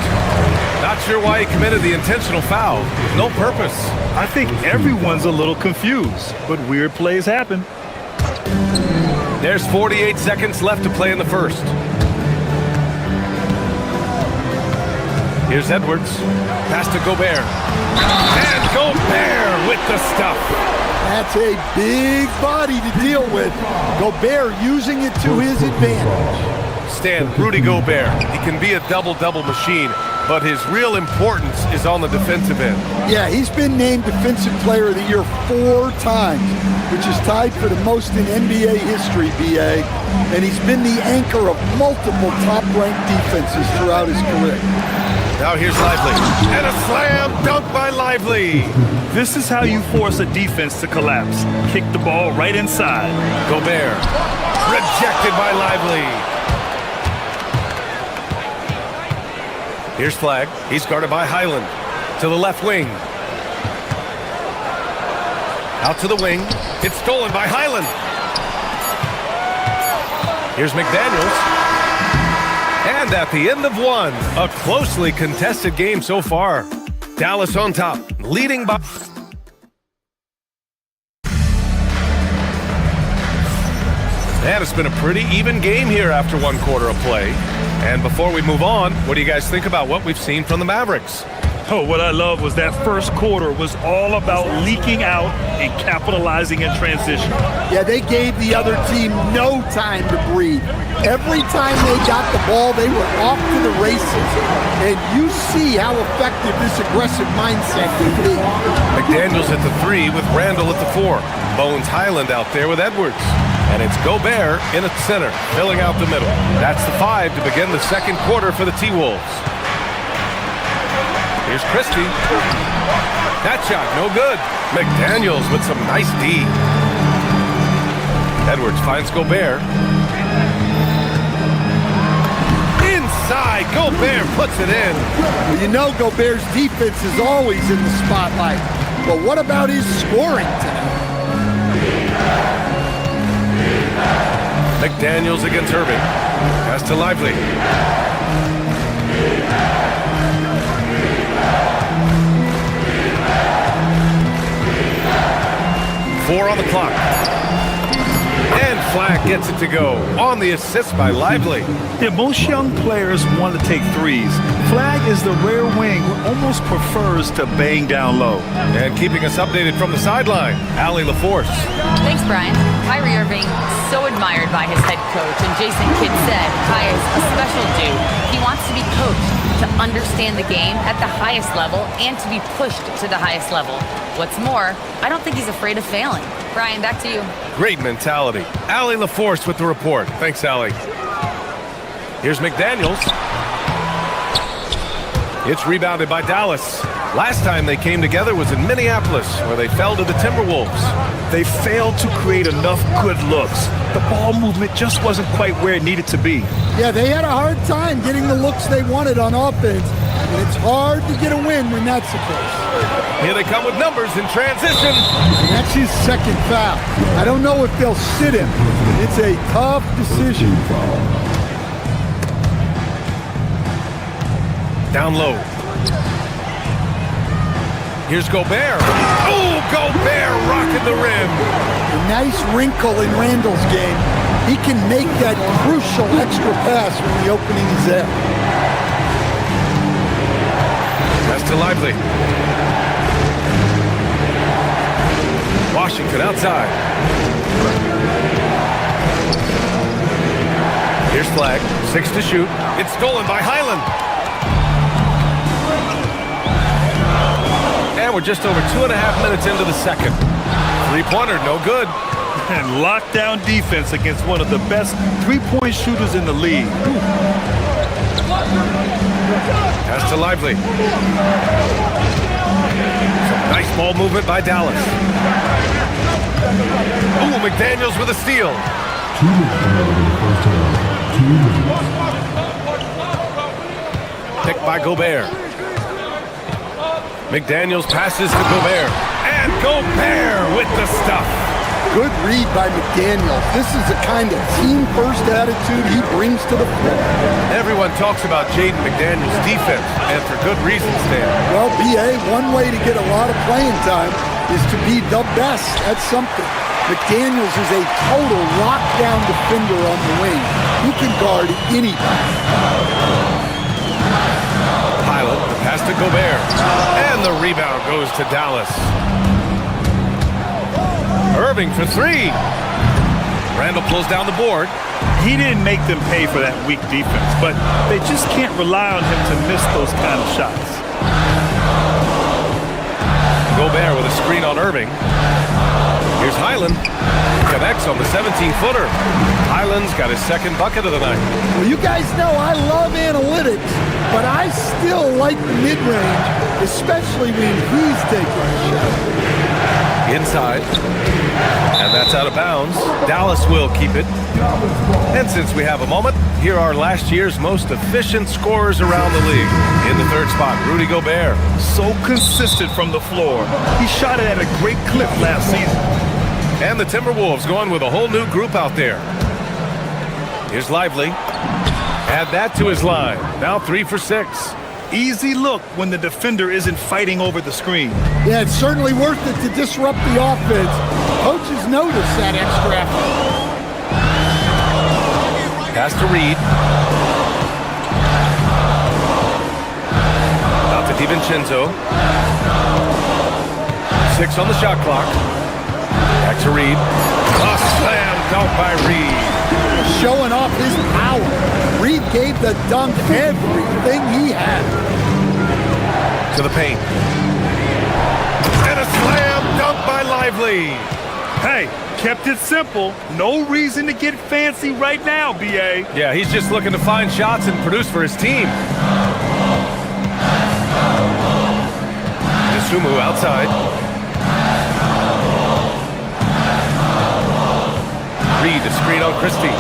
Not sure why he committed the intentional foul. No purpose. I think everyone's a little confused, but weird plays happen. There's 48 seconds left to play in the first. Here's Edwards. Pass to Gobert. And Gobert with the stuff. That's a big body to deal with. Gobert using it to his advantage. Stan, Rudy Gobert. He can be a double-double machine, but his real importance is on the defensive end. Yeah, he's been named Defensive Player of the Year 4 times, which is tied for the most in NBA history, BA. And he's been the anchor of multiple top-ranked defenses throughout his career. Now here's Lively. And a slam dunk by Lively. This is how you force a defense to collapse. Kick the ball right inside. Gobert. Rejected by Lively. Here's Flagg. He's guarded by Highland. To the left wing. Out to the wing. It's stolen by Highland. Here's McDaniels. And at the end of one, a closely contested game so far. Dallas on top, leading by... And it's been a pretty even game here after one quarter of play. And before we move on, what do you guys think about what we've seen from the Mavericks? Oh, what I love was that first quarter was all about leaking out and capitalizing in transition. Yeah, they gave the other team no time to breathe. Every time they got the ball, they were off to the races. And you see how effective this aggressive mindset can be. McDaniels at the 3 with Randall at the 4. Bones Highland out there with Edwards. And it's Gobert in at center, filling out the middle. That's the 5 to begin the second quarter for the T-Wolves. Here's Christie. That shot, no good. McDaniels with some nice D. Edwards finds Gobert. Inside, Gobert puts it in. Well, you know Gobert's defense is always in the spotlight. But what about his scoring tonight? McDaniels against Irving. Pass to Lively. Four on the clock. And Flag gets it to go on the assist by Lively. Yeah, most young players want to take threes. Flag is the rare wing who almost prefers to bang down low. And keeping us updated from the sideline, Allie LaForce. Thanks, Brian. Kyrie Irving, so admired by his head coach, and Jason Kidd said Kai is a special dude. He wants to be coached to understand the game at the highest level and to be pushed to the highest level. What's more, I don't think he's afraid of failing. Brian, back to you. Great mentality. Allie LaForce with the report. Thanks, Allie. Here's McDaniels. It's rebounded by Dallas. Last time they came together was in Minneapolis, where they fell to the Timberwolves. They failed to create enough good looks. The ball movement just wasn't quite where it needed to be. Yeah, they had a hard time getting the looks they wanted on offense, and it's hard to get a win when that's the case. Here they come with numbers in transition. And that's his second foul. I don't know if they'll sit him. It's a tough decision. Down low. Here's Gobert. Oh, Gobert rocking the rim. A nice wrinkle in Randall's game. He can make that crucial extra pass when the opening is there. Pass to Lively. Washington outside. Here's Flag. 6 to shoot. It's stolen by Highland. And we're just over 2.5 minutes into the second. Three-pointer, no good. And lockdown defense against one of the best three-point shooters in the league. Pass to Lively. Some nice ball movement by Dallas. Ooh, McDaniels with a steal. Picked by Gobert. McDaniels passes to Gobert. And Gobert with the stuff. Good read by McDaniels. This is the kind of team-first attitude he brings to the floor. Everyone talks about Jaden McDaniels' defense, and for good reason, Stan. Well, B.A., one way to get a lot of playing time is to be the best at something. McDaniels is a total lockdown defender on the wing. He can guard anybody. Pilot, the pass to Gobert. And the rebound goes to Dallas. Irving for 3. Randall pulls down the board. He didn't make them pay for that weak defense, but they just can't rely on him to miss those kind of shots. Gobert with a screen on Irving. Here's Highland. Connects on the 17-footer. Highland's got his second bucket of the night. Well, you guys know I love analytics, but I still like the mid-range, especially when he's taking a shot. Inside. And that's out of bounds. Dallas will keep it. And since we have a moment, here are last year's most efficient scorers around the league. In the third spot, Rudy Gobert. So consistent from the floor. He shot it at a great clip last season. And the Timberwolves going with a whole new group out there. Here's Lively. Add that to his line. Now 3 for 6. Easy look when the defender isn't fighting over the screen. Yeah, it's certainly worth it to disrupt the offense. Coaches notice that extra effort. Pass to Reed. Out to DiVincenzo. 6 on the shot clock. Back to Reed. A slam dunk by Reed. Showing off his power. Reed gave the dunk everything he had. To the paint. And a slam dunk by Lively. Hey, kept it simple. No reason to get fancy right now, B.A. Yeah, he's just looking to find shots and produce for his team. Sumu outside. Reed, a screen on Christie.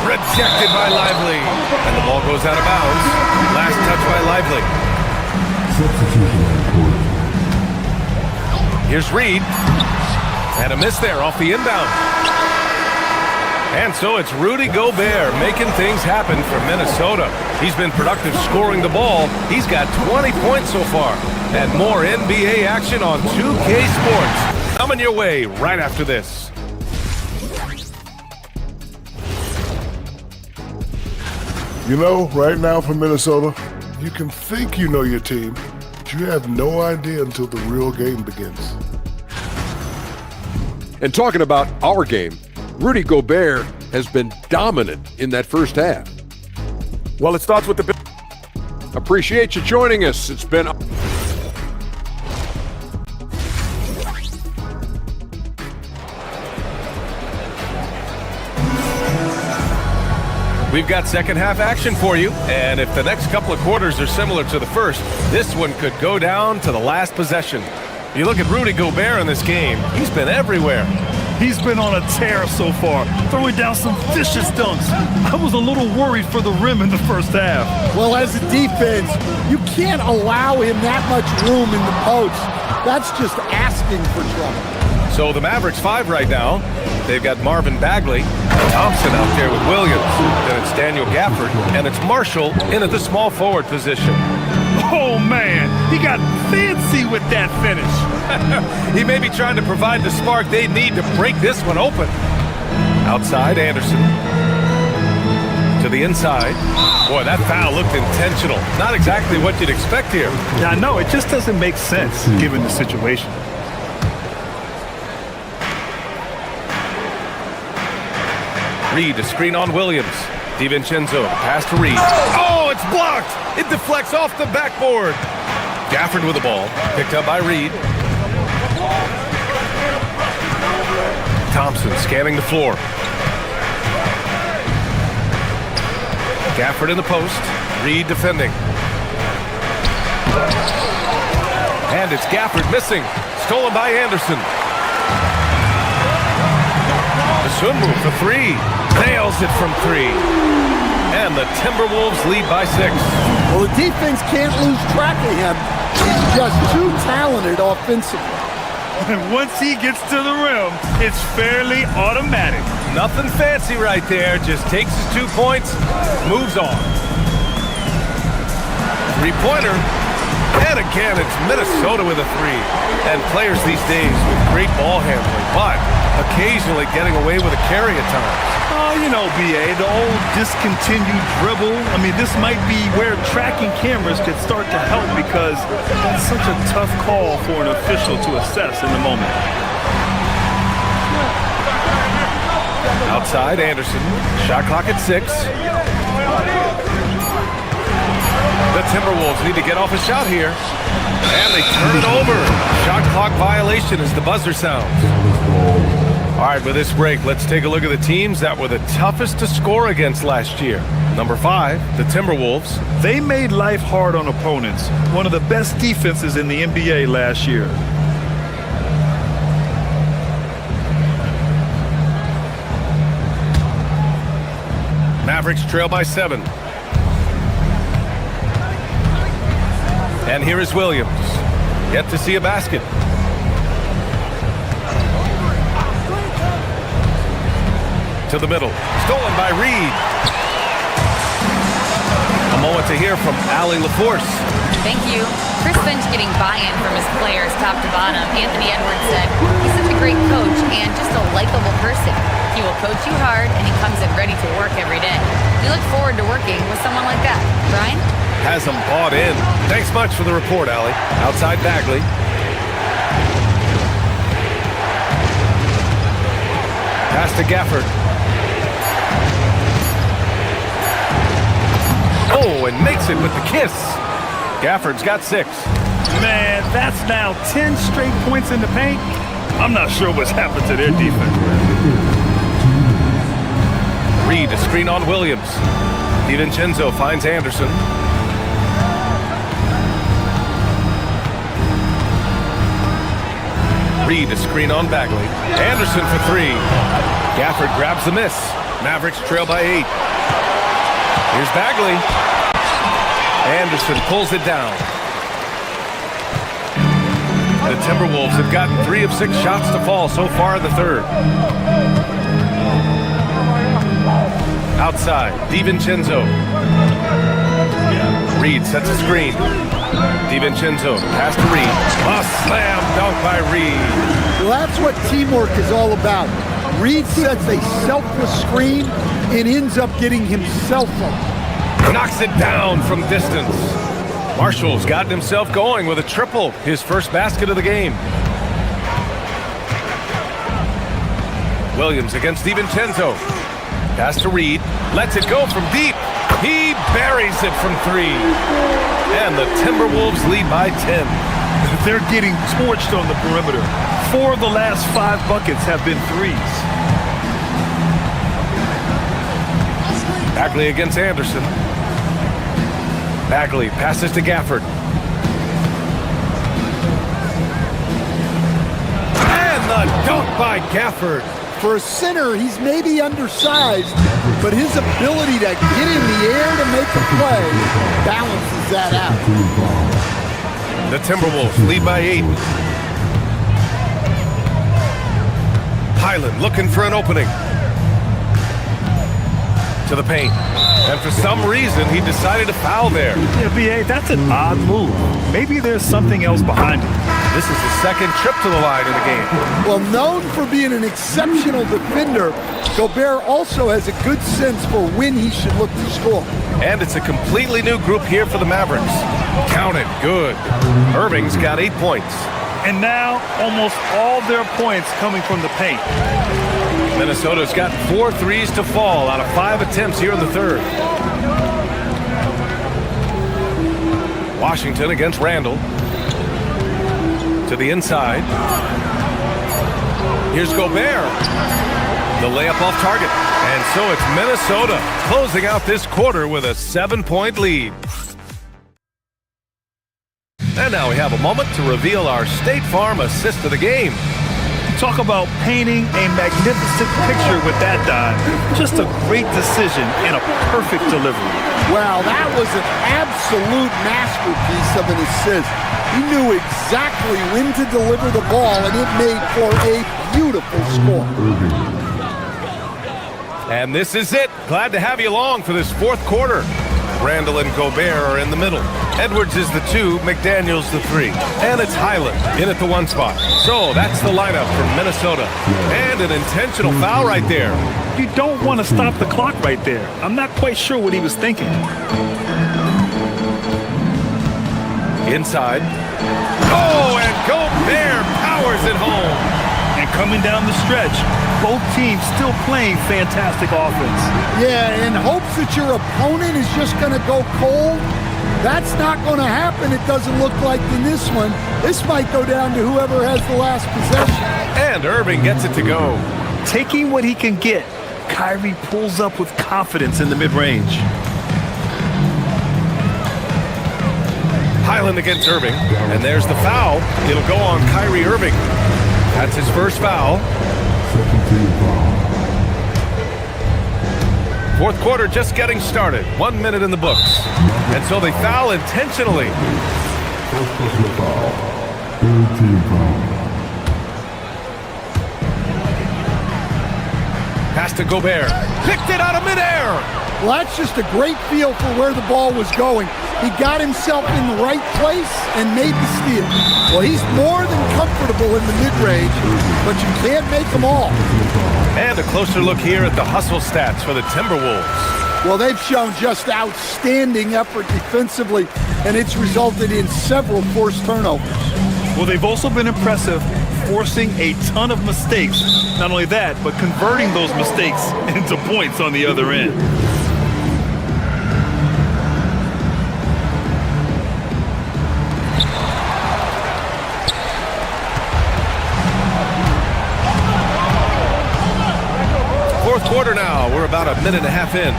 Rejected by Lively. And the ball goes out of bounds. Last touch by Lively. Here's Reed. And a miss there off the inbound. And so it's Rudy Gobert making things happen for Minnesota. He's been productive scoring the ball. He's got 20 points so far. And more NBA action on 2K Sports. Coming your way right after this. You know, right now for Minnesota, you can think you know your team, but you have no idea until the real game begins. And talking about our game, Rudy Gobert has been dominant in that first half. Well, it starts with the... Appreciate you joining us. It's been... We've got second half action for you, and if the next couple of quarters are similar to the first, this one could go down to the last possession. You look at Rudy Gobert in this game, he's been everywhere. He's been on a tear so far, throwing down some vicious dunks. I was a little worried for the rim in the first half. Well, as a defense, you can't allow him that much room in the post. That's just asking for trouble. So the Mavericks 5 right now. They've got Marvin Bagley, Thompson out there with Williams. Then it's Daniel Gafford, and it's Marshall in at the small forward position. Oh, man, he got fancy with that finish. He may be trying to provide the spark they need to break this one open. Outside, Anderson. To the inside. Boy, that foul looked intentional. Not exactly what you'd expect here. Yeah, I know. It just doesn't make sense given the situation. Reed, a screen on Williams. DiVincenzo, pass to Reed. Oh, it's blocked! It deflects off the backboard. Gafford with the ball, picked up by Reed. Thompson scanning the floor. Gafford in the post. Reed defending. And it's Gafford missing. Stolen by Anderson. Sumu for 3. Nails it from 3. And the Timberwolves lead by 6. Well, the defense can't lose track of him. He's just too talented offensively. And once he gets to the rim, it's fairly automatic. Nothing fancy right there. Just takes his 2 points, moves on. 3-pointer. And again, it's Minnesota with a 3. And players these days with great ball handling, but occasionally getting away with a carry at times. Oh, you know, B.A., the old discontinued dribble. I mean, this might be where tracking cameras could start to help because that's such a tough call for an official to assess in the moment. Outside, Anderson. Shot clock at 6. The Timberwolves need to get off a shot here. And they turn it over. Shot clock violation as the buzzer sounds. All right, with this break, let's take a look at the teams that were the toughest to score against last year. Number 5, the Timberwolves. They made life hard on opponents. One of the best defenses in the NBA last year. Mavericks trail by 7. And here is Williams. Yet to see a basket. To the middle. Stolen by Reed. A moment to hear from Allie LaForce. Thank you. Chris Finch getting buy-in from his players top to bottom. Anthony Edwards said, he's such a great coach and just a likable person. He will coach you hard and he comes in ready to work every day. We look forward to working with someone like that. Brian? Has them bought in. Thanks much for the report, Allie. Outside Bagley. Pass to Gafford. Oh, and makes it with the kiss. Gafford's got 6. Man, that's now 10 straight points in the paint. I'm not sure what's happened to their defense. Reed a screen on Williams. DiVincenzo finds Anderson. Reed a screen on Bagley. Anderson for 3. Gafford grabs the miss. Mavericks trail by 8. Here's Bagley. Anderson pulls it down. The Timberwolves have gotten 3 of 6 shots to fall so far in the third. Outside, DiVincenzo. Reed sets a screen. DiVincenzo, pass to Reed. A slam dunk by Reed. Well, that's what teamwork is all about. Reed sets a selfless screen and ends up getting himself up. Knocks it down from distance. Marshall's gotten himself going with a triple, his first basket of the game. Williams against DiVincenzo. Pass to Reed, lets it go from deep. He buries it from 3. And the Timberwolves lead by 10. They're getting torched on the perimeter. 4 of the last 5 buckets have been 3s. Bagley against Anderson. Bagley passes to Gafford. And the dunk by Gafford. For a center, he's maybe undersized, but his ability to get in the air to make a play balances that out. The Timberwolves lead by 8. Highland looking for an opening. To the paint. And for some reason, he decided to foul there. Yeah, B.A., that's an odd move. Maybe there's something else behind it. This is his second trip to the line in the game. Well, known for being an exceptional defender, Gobert also has a good sense for when he should look to score. And it's a completely new group here for the Mavericks. Count it, good. Irving's got 8 points. And now, almost all their points coming from the paint. Minnesota's got 4 threes to fall out of 5 attempts here in the third. Washington against Randall. To the inside. Here's Gobert. The layup off target. And so it's Minnesota closing out this quarter with a 7-point lead. And now we have a moment to reveal our State Farm assist of the game. Talk about painting a magnificent picture with that dime. Just a great decision and a perfect delivery. Wow, that was an absolute masterpiece of an assist. He knew exactly when to deliver the ball, and it made for a beautiful score. And this is it. Glad to have you along for this fourth quarter. Randall and Gobert are in the middle. Edwards is the 2, McDaniels the 3. And it's Highland in at the 1 spot. So that's the lineup for Minnesota. And an intentional foul right there. You don't want to stop the clock right there. I'm not quite sure what he was thinking. Inside. Oh, and Gobert powers it home. And coming down the stretch, both teams still playing fantastic offense. Yeah, in hopes that your opponent is just going to go cold. That's not going to happen, it doesn't look like in this one. This might go down to whoever has the last possession. And Irving gets it to go. Taking what he can get, Kyrie pulls up with confidence in the mid-range. Highland against Irving. And there's the foul. It'll go on Kyrie Irving. That's his first foul. Fourth quarter just getting started. 1 minute in the books. And so they foul intentionally. Pass to Gobert. Picked it out of midair. Well, that's just a great feel for where the ball was going. He got himself in the right place and made the steal. Well, he's more than comfortable in the mid-range, but you can't make them all. And a closer look here at the hustle stats for the Timberwolves. Well, they've shown just outstanding effort defensively, and it's resulted in several forced turnovers. Well, they've also been impressive, forcing a ton of mistakes. Not only that, but converting those mistakes into points on the other end. Fourth quarter now. We're about a minute and a half in.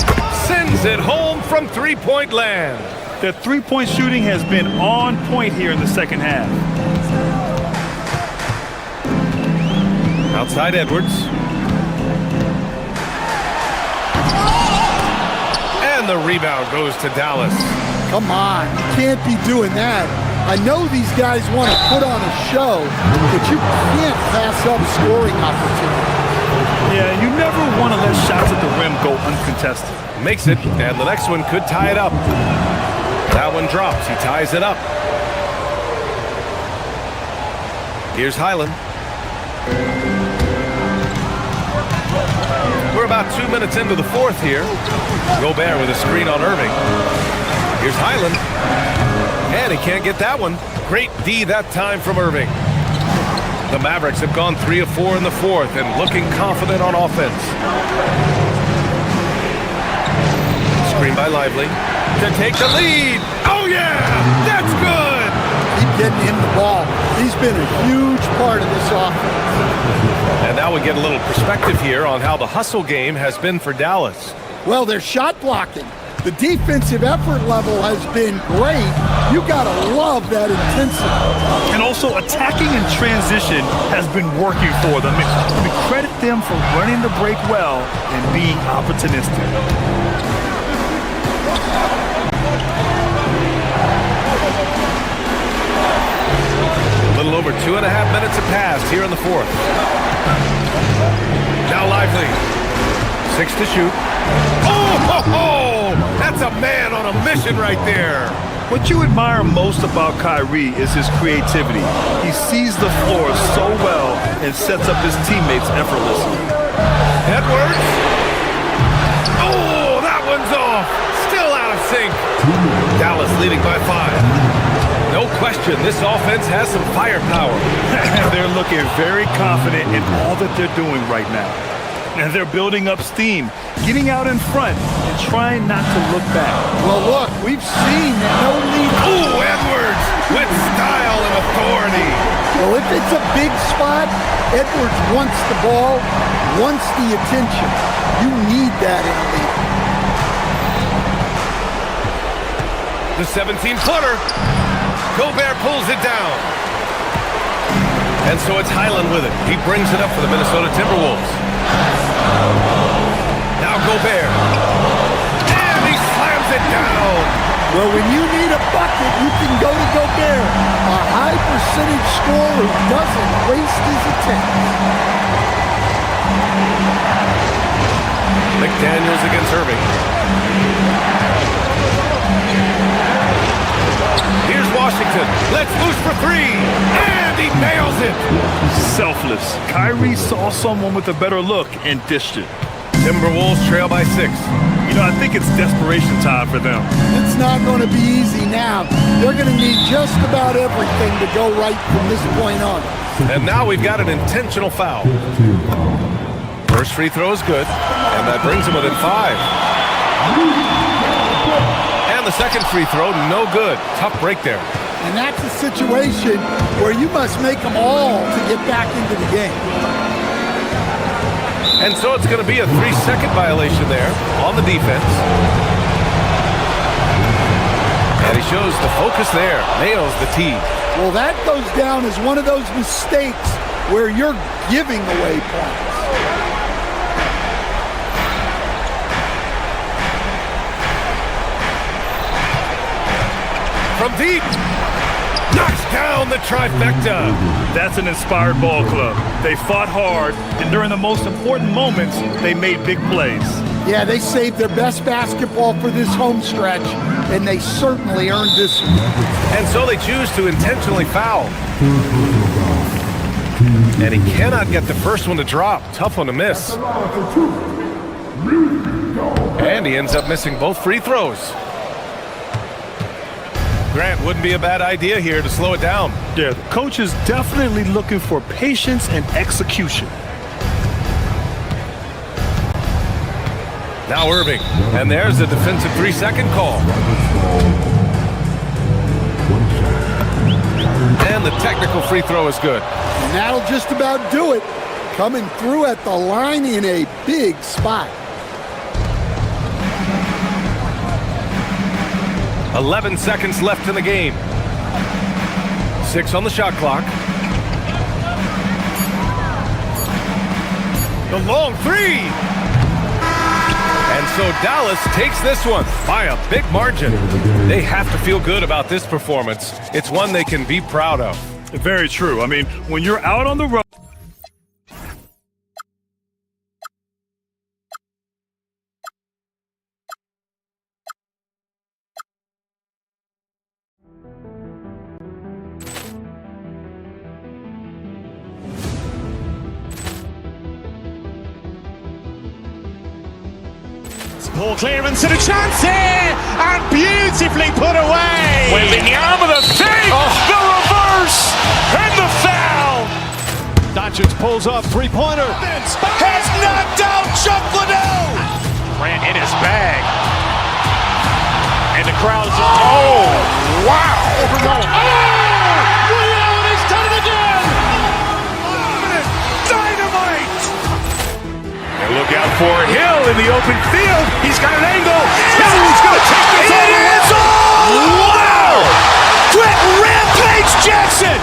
Sends it home from three-point land. The three-point shooting has been on point here in the second half. Outside Edwards. And the rebound goes to Dallas. Come on, you can't be doing that. I know these guys want to put on a show, but you can't pass up scoring opportunities. Yeah, you never want to let shots at the rim go uncontested. Makes it, and the next one could tie it up. That one drops. He ties it up. Here's Highland. We're about 2 minutes into the fourth here. Gobert with a screen on Irving. Here's Highland. And he can't get that one. Great D that time from Irving. The Mavericks have gone 3 of 4 in the fourth and looking confident on offense. Screen by Lively to take the lead. Oh, yeah! That's good! Keep getting him the ball. He's been a huge part of this offense. And now we get a little perspective here on how the hustle game has been for Dallas. Well, they're shot blocking. The defensive effort level has been great. You got to love that intensity. And also attacking in transition has been working for them. We credit them for running the break well and being opportunistic. A little over 2.5 minutes have passed here in the fourth. Now Lively. 6 to shoot. Oh, ho, ho! That's a man on a mission right there. What you admire most about Kyrie is his creativity. He sees the floor so well and sets up his teammates effortlessly. Edwards. Oh, that one's off. Still out of sync. Dallas leading by 5. No question, this offense has some firepower. They're looking very confident in all that they're doing right now. And they're building up steam, getting out in front, and trying not to look back. Well, look, we've seen that no lead. Oh, Edwards with style and authority. Well, if it's a big spot, Edwards wants the ball, wants the attention. You need that in a lead. The 17-footer. Gobert pulls it down. And so it's Highland with it. He brings it up for the Minnesota Timberwolves. Now Gobert. And he slams it down. Well, when you need a bucket, you can go to Gobert. A high percentage scorer who doesn't waste his attempts. McDaniels against Irving. Here's Washington. Let's loose for 3. And he nails it. Selfless. Kyrie saw someone with a better look and dished it. Timberwolves trail by 6. You know, I think it's desperation time for them. It's not going to be easy now. They're going to need just about everything to go right from this point on. And now we've got an intentional foul. First free throw is good, and that brings him within 5. And the second free throw, no good. Tough break there. And that's a situation where you must make them all to get back into the game. And so it's going to be a 3-second violation there on the defense. And he shows the focus there, nails the tee. Well, that goes down as one of those mistakes where you're giving away points. From deep, knocks down on the trifecta. That's an inspired ball club. They fought hard, and during the most important moments, they made big plays. Yeah, they saved their best basketball for this home stretch, and they certainly earned this one. And so they choose to intentionally foul. And he cannot get the first one to drop. Tough one to miss. And he ends up missing both free throws. Grant, wouldn't be a bad idea here to slow it down. Yeah, the coach is definitely looking for patience and execution. Now Irving, and there's a defensive 3-second call. And the technical free throw is good. And that'll just about do it. Coming through at the line in a big spot. 11 seconds left in the game. 6 on the shot clock. The long three! And so Dallas takes this one by a big margin. They have to feel good about this performance. It's one they can be proud of. Very true. I mean, when you're out on the road, Ball clearance and a chance here, and beautifully put away. Wembanyama the fake, the reverse, and the foul. Doncic pulls up, three-pointer. Has knocked out Chuck Liddell. Grant in his bag. And the crowd is wow. Reality's done it again. Dynamite. And look out for Hill in the open field. He's got an angle. He's going to take this all the way. Wow. Quick rampage Jackson.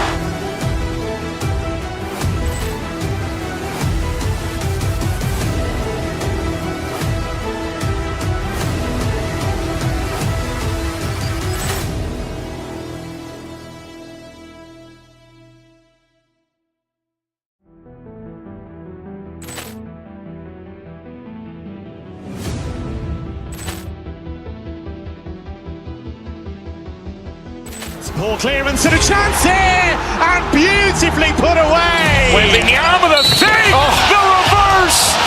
Ball clearance and a chance here, and beautifully put away. Wembanyama the fake, the reverse.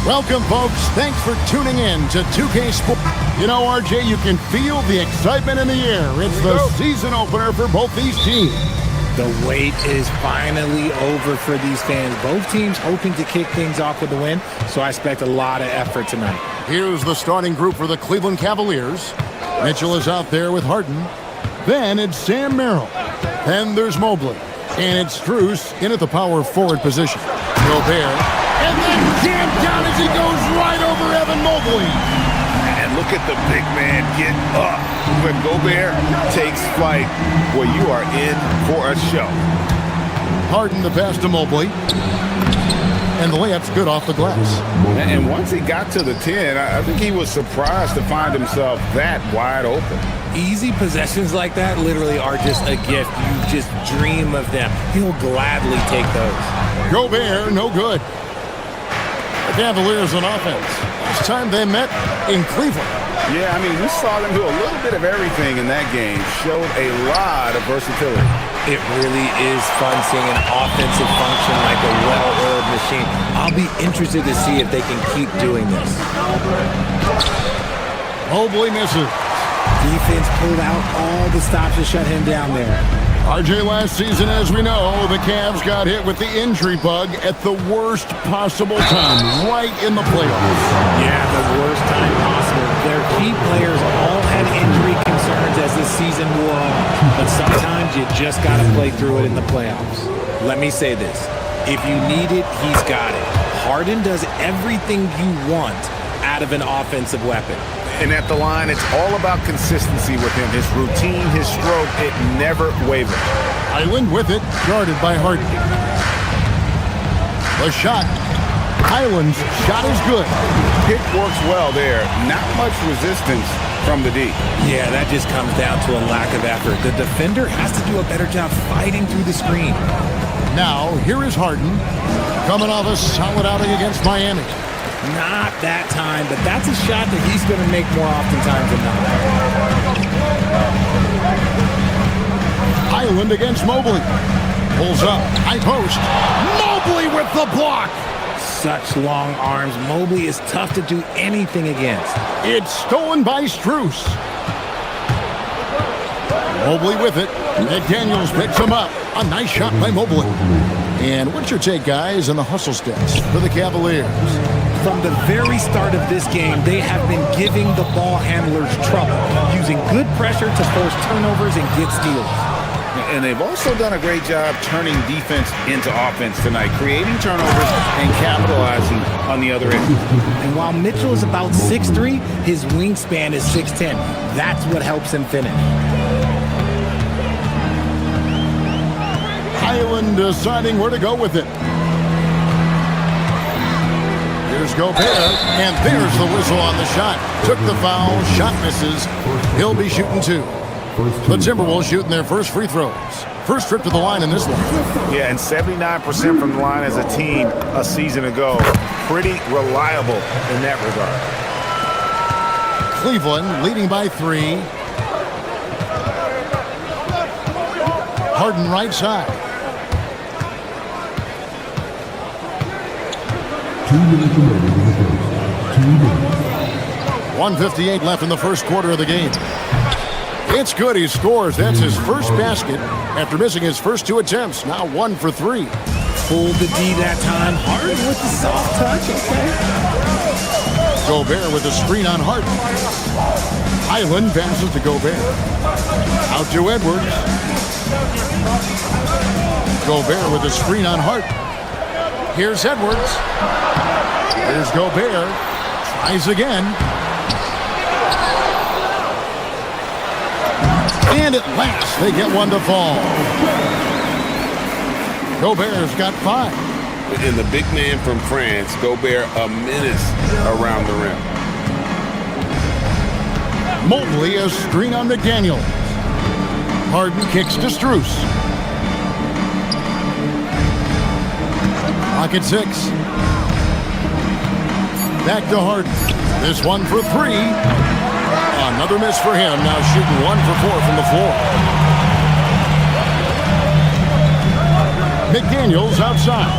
Welcome, folks. Thanks for tuning in to 2K Sports. You know, RJ, you can feel the excitement in the air. It's the season opener for both these teams. The wait is finally over for these fans. Both teams hoping to kick things off with a win, so I expect a lot of effort tonight. Here's the starting group for the Cleveland Cavaliers. Mitchell is out there with Harden. Then it's Sam Merrill. Then there's Mobley. And it's Strus in at the power forward position. Gobert. And then jammed down as he goes right over Evan Mobley. And look at the big man get up. When Gobert takes flight, well, you are in for a show. Harden the pass to Mobley. And the layup's good off the glass. And once he got to the 10, I think he was surprised to find himself that wide open. Easy possessions like that literally are just a gift. You just dream of them. He'll gladly take those. Gobert, no good. The Cavaliers on offense. Last time they met in Cleveland. Yeah, I mean, we saw them do a little bit of everything in that game. Showed a lot of versatility. It really is fun seeing an offensive function like a well-oiled machine. I'll be interested to see if they can keep doing this. Mobley misses. Defense pulled out all the stops to shut him down there. RJ, last season, as we know, the Cavs got hit with the injury bug at the worst possible time, right in the playoffs. Yeah, the worst time possible. Their key players all had injury concerns as the season wore on. But sometimes you just got to play through it in the playoffs. Let me say this. If you need it, he's got it. Harden does everything you want out of an offensive weapon. And at the line, it's all about consistency with him. His routine, his stroke, it never wavers. Highland with it, guarded by Harden. The shot. Highland's shot is good. Pick works well there. Not much resistance from the D. Yeah, that just comes down to a lack of effort. The defender has to do a better job fighting through the screen. Now, here is Harden, coming off a solid outing against Miami. Not that time, but that's a shot that he's going to make more oftentimes than not. Highland against Mobley. Pulls up, high post. Mobley with the block. Such long arms. Mobley is tough to do anything against. It's stolen by Strus. Mobley with it. McDaniels picks him up. A nice shot by Mobley. And what's your take, guys, on the hustle steps for the Cavaliers? From the very start of this game, they have been giving the ball handlers trouble, using good pressure to force turnovers and get steals. And they've also done a great job turning defense into offense tonight, creating turnovers and capitalizing on the other end. And while Mitchell is about 6'3", his wingspan is 6'10". That's what helps him finish. Highland deciding where to go with it. Here's Gobert, and there's the whistle on the shot. Took the foul, shot misses. He'll be shooting two. The Timberwolves shooting their first free throws. First trip to the line in this one. Yeah, and 79% from the line as a team a season ago. Pretty reliable in that regard. Cleveland leading by 3. Harden right side. 2 minutes remaining in the first. 2 minutes. 1:58 left in the first quarter of the game. It's good. He scores. That's his first basket after missing his first 2 attempts. Now 1 for 3. Fooled the D that time. Harden with the soft touch. Okay. Gobert with a screen on Harden. Highland passes to Gobert. Out to Edwards. Gobert with a screen on Harden. Here's Edwards. Here's Gobert. Tries again. And at last, they get one to fall. Gobert's got 5. And the big man from France, Gobert, a menace around the rim. Mobley a screen on McDaniels. Harden kicks to Strus. Clock at 6. Back to Harden. This one for 3. Another miss for him. Now shooting 1 for 4 from the floor. McDaniels outside.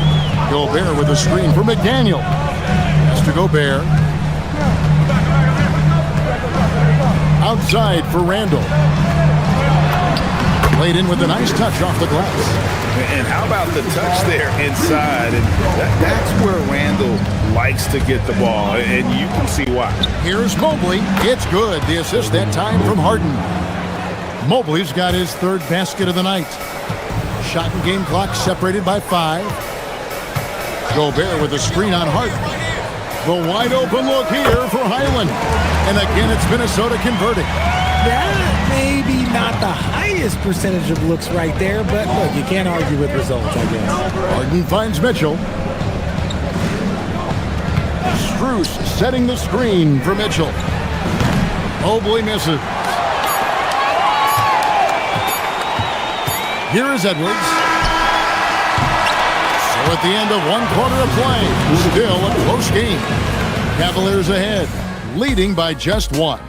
Gobert with a screen for McDaniel. Pass to Gobert. Outside for Randall. Played in with a nice touch off the glass. And how about the touch there inside? And that's where Randall likes to get the ball, and you can see why. Here's Mobley. It's good. The assist that time from Harden. Mobley's got his 3rd basket of the night. Shot and game clock separated by 5. Gobert with a screen on Harden. The wide open look here for Highland. And again, it's Minnesota converting. That may be not the highest percentage of looks right there, but look, you can't argue with results, I guess. Harden finds Mitchell. Strus setting the screen for Mitchell. Mobley misses. Here is Edwards. So at the end of 1 quarter of play, still a close game. Cavaliers ahead, leading by just 1.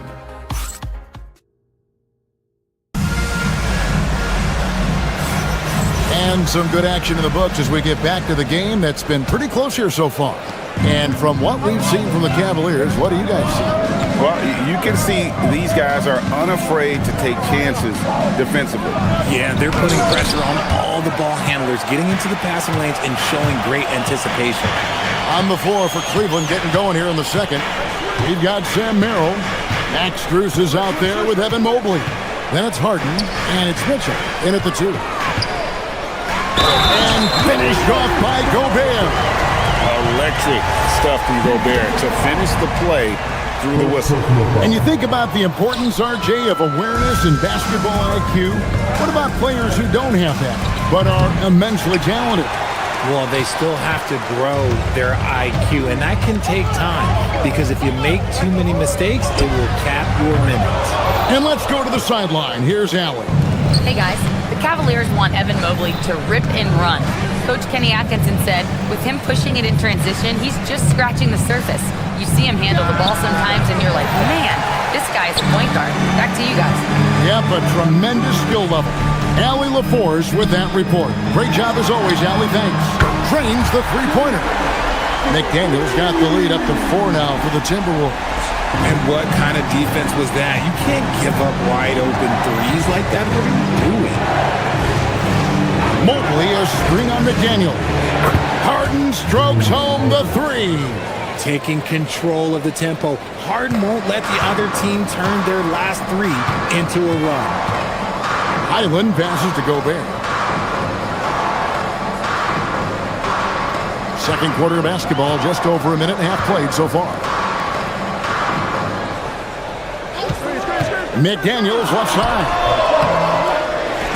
And some good action in the books as we get back to the game that's been pretty close here so far. And from what we've seen from the Cavaliers, what do you guys see? Well, you can see these guys are unafraid to take chances defensively. Yeah, they're putting pressure on all the ball handlers, getting into the passing lanes and showing great anticipation. On the floor for Cleveland, getting going here in the second. We've got Sam Merrill. Max Strus is out there with Evan Mobley. Then it's Harden, and it's Mitchell in at the 2. And finished off by Gobert. electric stuff from Gobert to finish the play through the whistle. And you think about the importance, RJ, of awareness and basketball IQ. What about players who don't have that, but are immensely talented? Well, they still have to grow their IQ, and that can take time because if you make too many mistakes, it will cap your minutes. And let's go to the sideline. Here's Allie. Hey guys, the Cavaliers want Evan Mobley to rip and run. Coach Kenny Atkinson said with him pushing it in transition, he's just scratching the surface. You see him handle the ball sometimes and you're like, man, this guy's a point guard. Back to you guys. Yep, a tremendous skill level. Allie LaForce with that report. Great job as always, Allie. Thanks. Trains the three-pointer. McDaniel's got the lead up to 4 now for the Timberwolves. And what kind of defense was that? You can't give up wide open threes like that. What are you doing? Mobley a screen on McDaniel. Harden strokes home the 3. Taking control of the tempo. Harden won't let the other team turn their last 3 into a run. Highland passes to Gobert. Second quarter of basketball, just over a minute and a half played so far. McDaniels left side.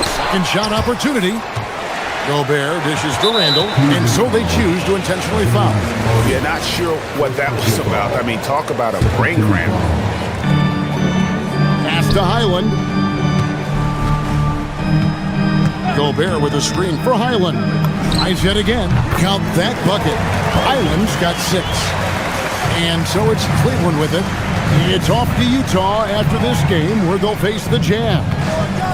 Second shot opportunity. Gobert dishes to Randall, and so they choose to intentionally foul. Yeah, not sure what that was about. I mean, talk about a brain cramp. Pass to Highland. Gobert with a screen for Highland. Tries yet again. Count that bucket. Highland's got 6. And so it's Cleveland with it. It's off to Utah after this game where they'll face the Jazz.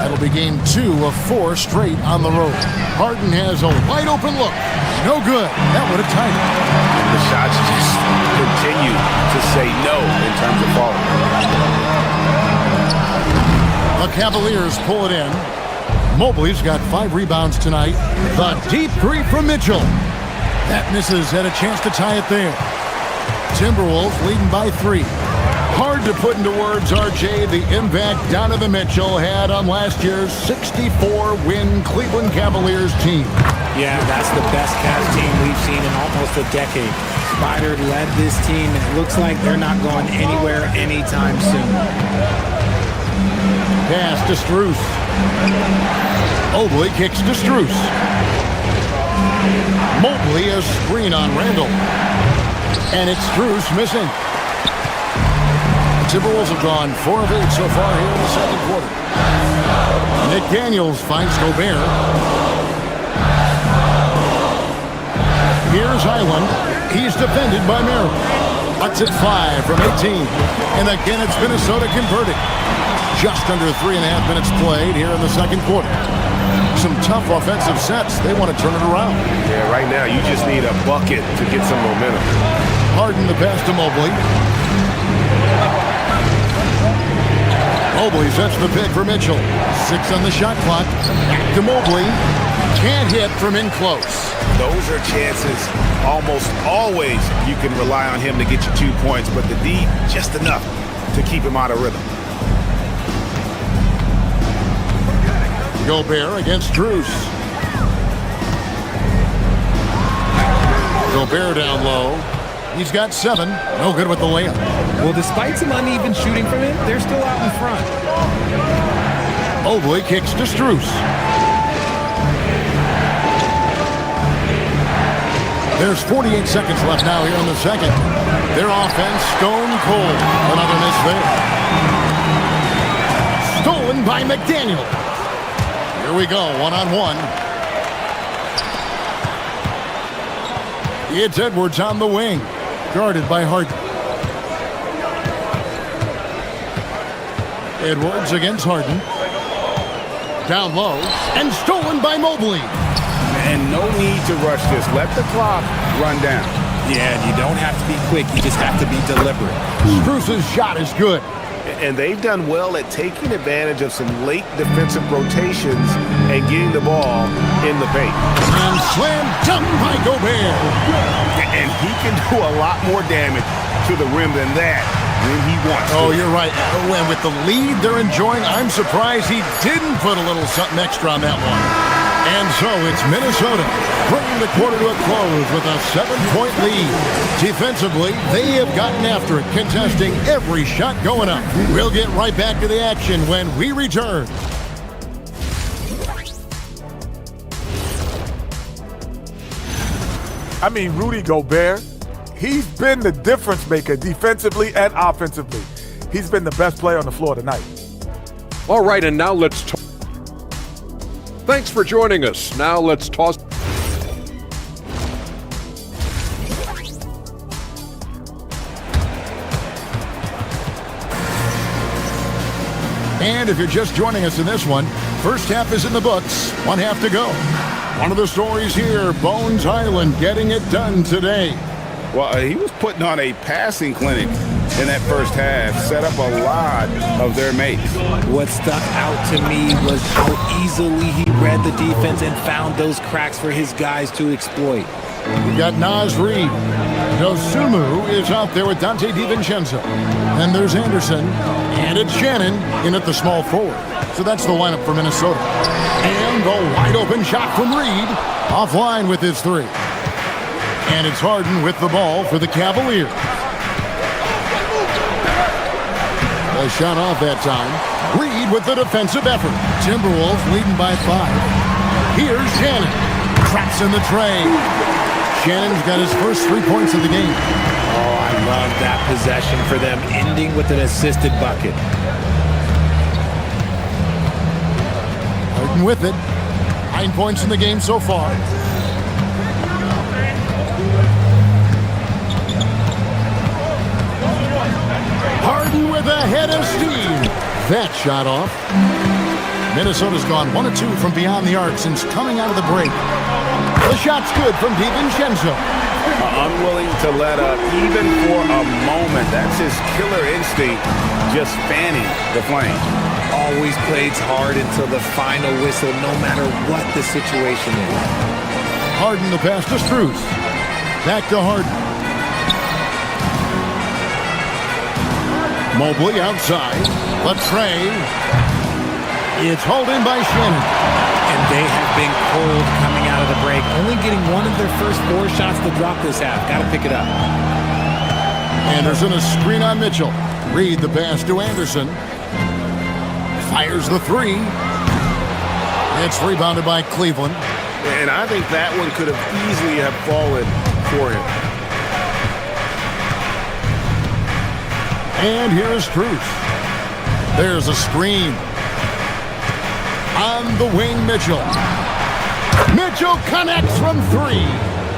That'll be game 2 of 4 straight on the road. Harden has a wide open look. No good. That would have tied it. The shots just continue to say no in terms of falling. The Cavaliers pull it in. Mobley's got 5 rebounds tonight. The deep 3 from Mitchell. That misses, had a chance to tie it there. Timberwolves leading by 3. Hard to put into words, RJ, the impact Donovan Mitchell had on last year's 64-win Cleveland Cavaliers team. Yeah, that's the best Cavs team we've seen in almost a decade. Spider led this team, and it looks like they're not going anywhere anytime soon. Pass to Strus. Mobley kicks to Strus. Mobley a screen on Randall. And it's Strus missing. Timberwolves have gone 4 of 8 so far here in the second quarter. McDaniels finds Gobert. Here's Highland. He's defended by Merrill. Cuts it 5 from 18. And again, it's Minnesota converting. Just under 3.5 minutes played here in the second quarter. Some tough offensive sets. They want to turn it around. Yeah, right now you just need a bucket to get some momentum. Harden the pass to Mobley. Mobley sets the pick for Mitchell. 6 on the shot clock. Back to Mobley. Can't hit from in close. Those are chances almost always you can rely on him to get you 2 points, but the D, just enough to keep him out of rhythm. Gobert against Strus. Gobert down low. He's got 7. No good with the layup. Well, despite some uneven shooting from him, they're still out in front. Mobley kicks to Strus. There's 48 seconds left now here in the second. Their offense stone cold. Another miss there. Stolen by McDaniel. Here we go, 1-on-1. It's Edwards on the wing. Guarded by Harden. Edwards against Harden. Down low. And stolen by Mobley. And no need to rush this. Let the clock run down. Yeah, you don't have to be quick. You just have to be deliberate. Strus's shot is good. And they've done well at taking advantage of some late defensive rotations and getting the ball in the paint. And slam dunk by Gobert. And he can do a lot more damage to the rim than that when he wants to. Oh, you're right. Oh, and with the lead they're enjoying, I'm surprised he didn't put a little something extra on that one. And so it's Minnesota bringing the quarter to a close with a 7-point lead. Defensively, they have gotten after it, contesting every shot going up. We'll get right back to the action when we return. I mean, Rudy Gobert, he's been the difference maker defensively and offensively. He's been the best player on the floor tonight. All right, and now let's talk. Thanks for joining us. Now let's toss. And if you're just joining us in this one, first half is in the books. 1 half to go. One of the stories here, Bones Highland getting it done today. Well, he was putting on a passing clinic in that first half, set up a lot of their mates. What stuck out to me was how easily he read the defense and found those cracks for his guys to exploit. We've got Naz Reid. Dosunmu is out there with Dante DiVincenzo. And there's Anderson. And it's Shannon in at the small forward. So that's the lineup for Minnesota. And the wide open shot from Reid. Offline with his three. And it's Harden with the ball for the Cavaliers. A shot off that time. Reid with the defensive effort. Timberwolves leading by 5. Here's Shannon. Traps in the tray. Shannon's got his first 3 points of the game. Oh, I love that possession for them, ending with an assisted bucket. Harden with it. 9 points in the game so far. Harden with a head of steam. That shot off. Minnesota's gone 1 of 2 from beyond the arc since coming out of the break. The shot's good from DiVincenzo. Unwilling to let up even for a moment. That's his killer instinct, just fanning the flame. Always plays hard until the final whistle, no matter what the situation is. Harden the pass to Strus. Back to Harden. Mobley outside. The tray. It's hauled in by Shannon. And they have been cold coming out of the break. Only getting one of their first 4 shots to drop this half. Got to pick it up. Anderson a screen on Mitchell. Reid the pass to Anderson. Fires the 3. It's rebounded by Cleveland. And I think that one could have easily have fallen for him. And here's Strus. There's a screen. On the wing, Mitchell. Mitchell connects from 3.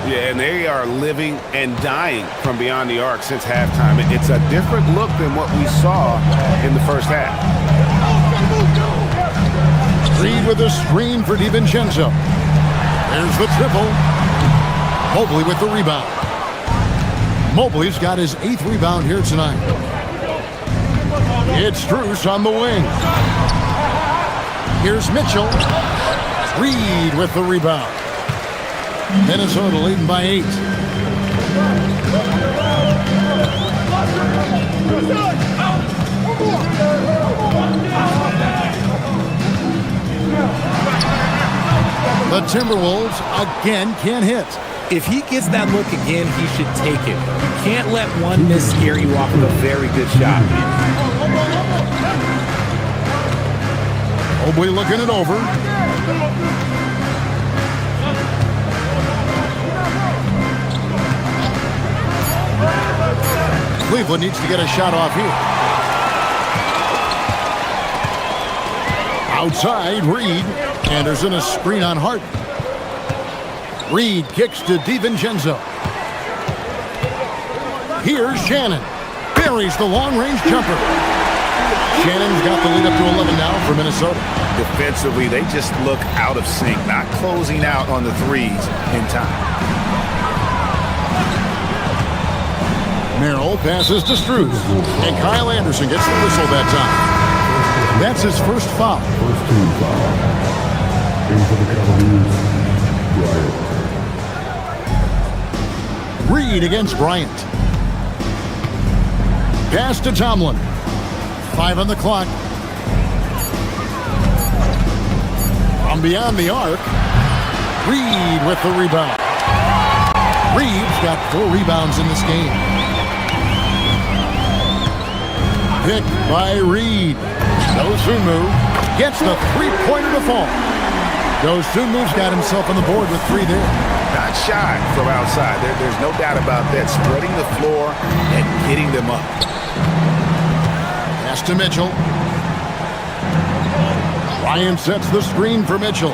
Yeah, and they are living and dying from beyond the arc since halftime. It's a different look than what we saw in the first half. Reid with a screen for DiVincenzo. There's the triple. Mobley with the rebound. Mobley's got his 8th rebound here tonight. It's Strus on the wing. Here's Mitchell. Reid with the rebound. Minnesota leading by 8. The Timberwolves again can't hit. If he gets that look again, he should take it. You can't let one miss scare you off of a very good shot. Mobley looking it over. Cleveland needs to get a shot off here. Outside, Reid. Anderson a screen on Harden. Reid kicks to DiVincenzo. Here's Shannon. Buries the long-range jumper. Shannon's got the lead up to 11 now for Minnesota. Defensively, they just look out of sync, not closing out on the threes in time. Merrill passes to Strus. And Kyle Anderson gets the whistle that time. That's his first foul. First team foul. In for the Cavaliers, Bryant. Reid against Bryant. Pass to Tomlin. 5 on the clock. From beyond the arc, Reed with the rebound. Reed's got 4 rebounds in this game. Picked by Reed. Dosunmu gets the three-pointer to fall. Dosunmu's got himself on the board with 3 there. Not shy from outside. There's no doubt about that. Spreading the floor and getting them up. Pass to Mitchell. Ryan sets the screen for Mitchell.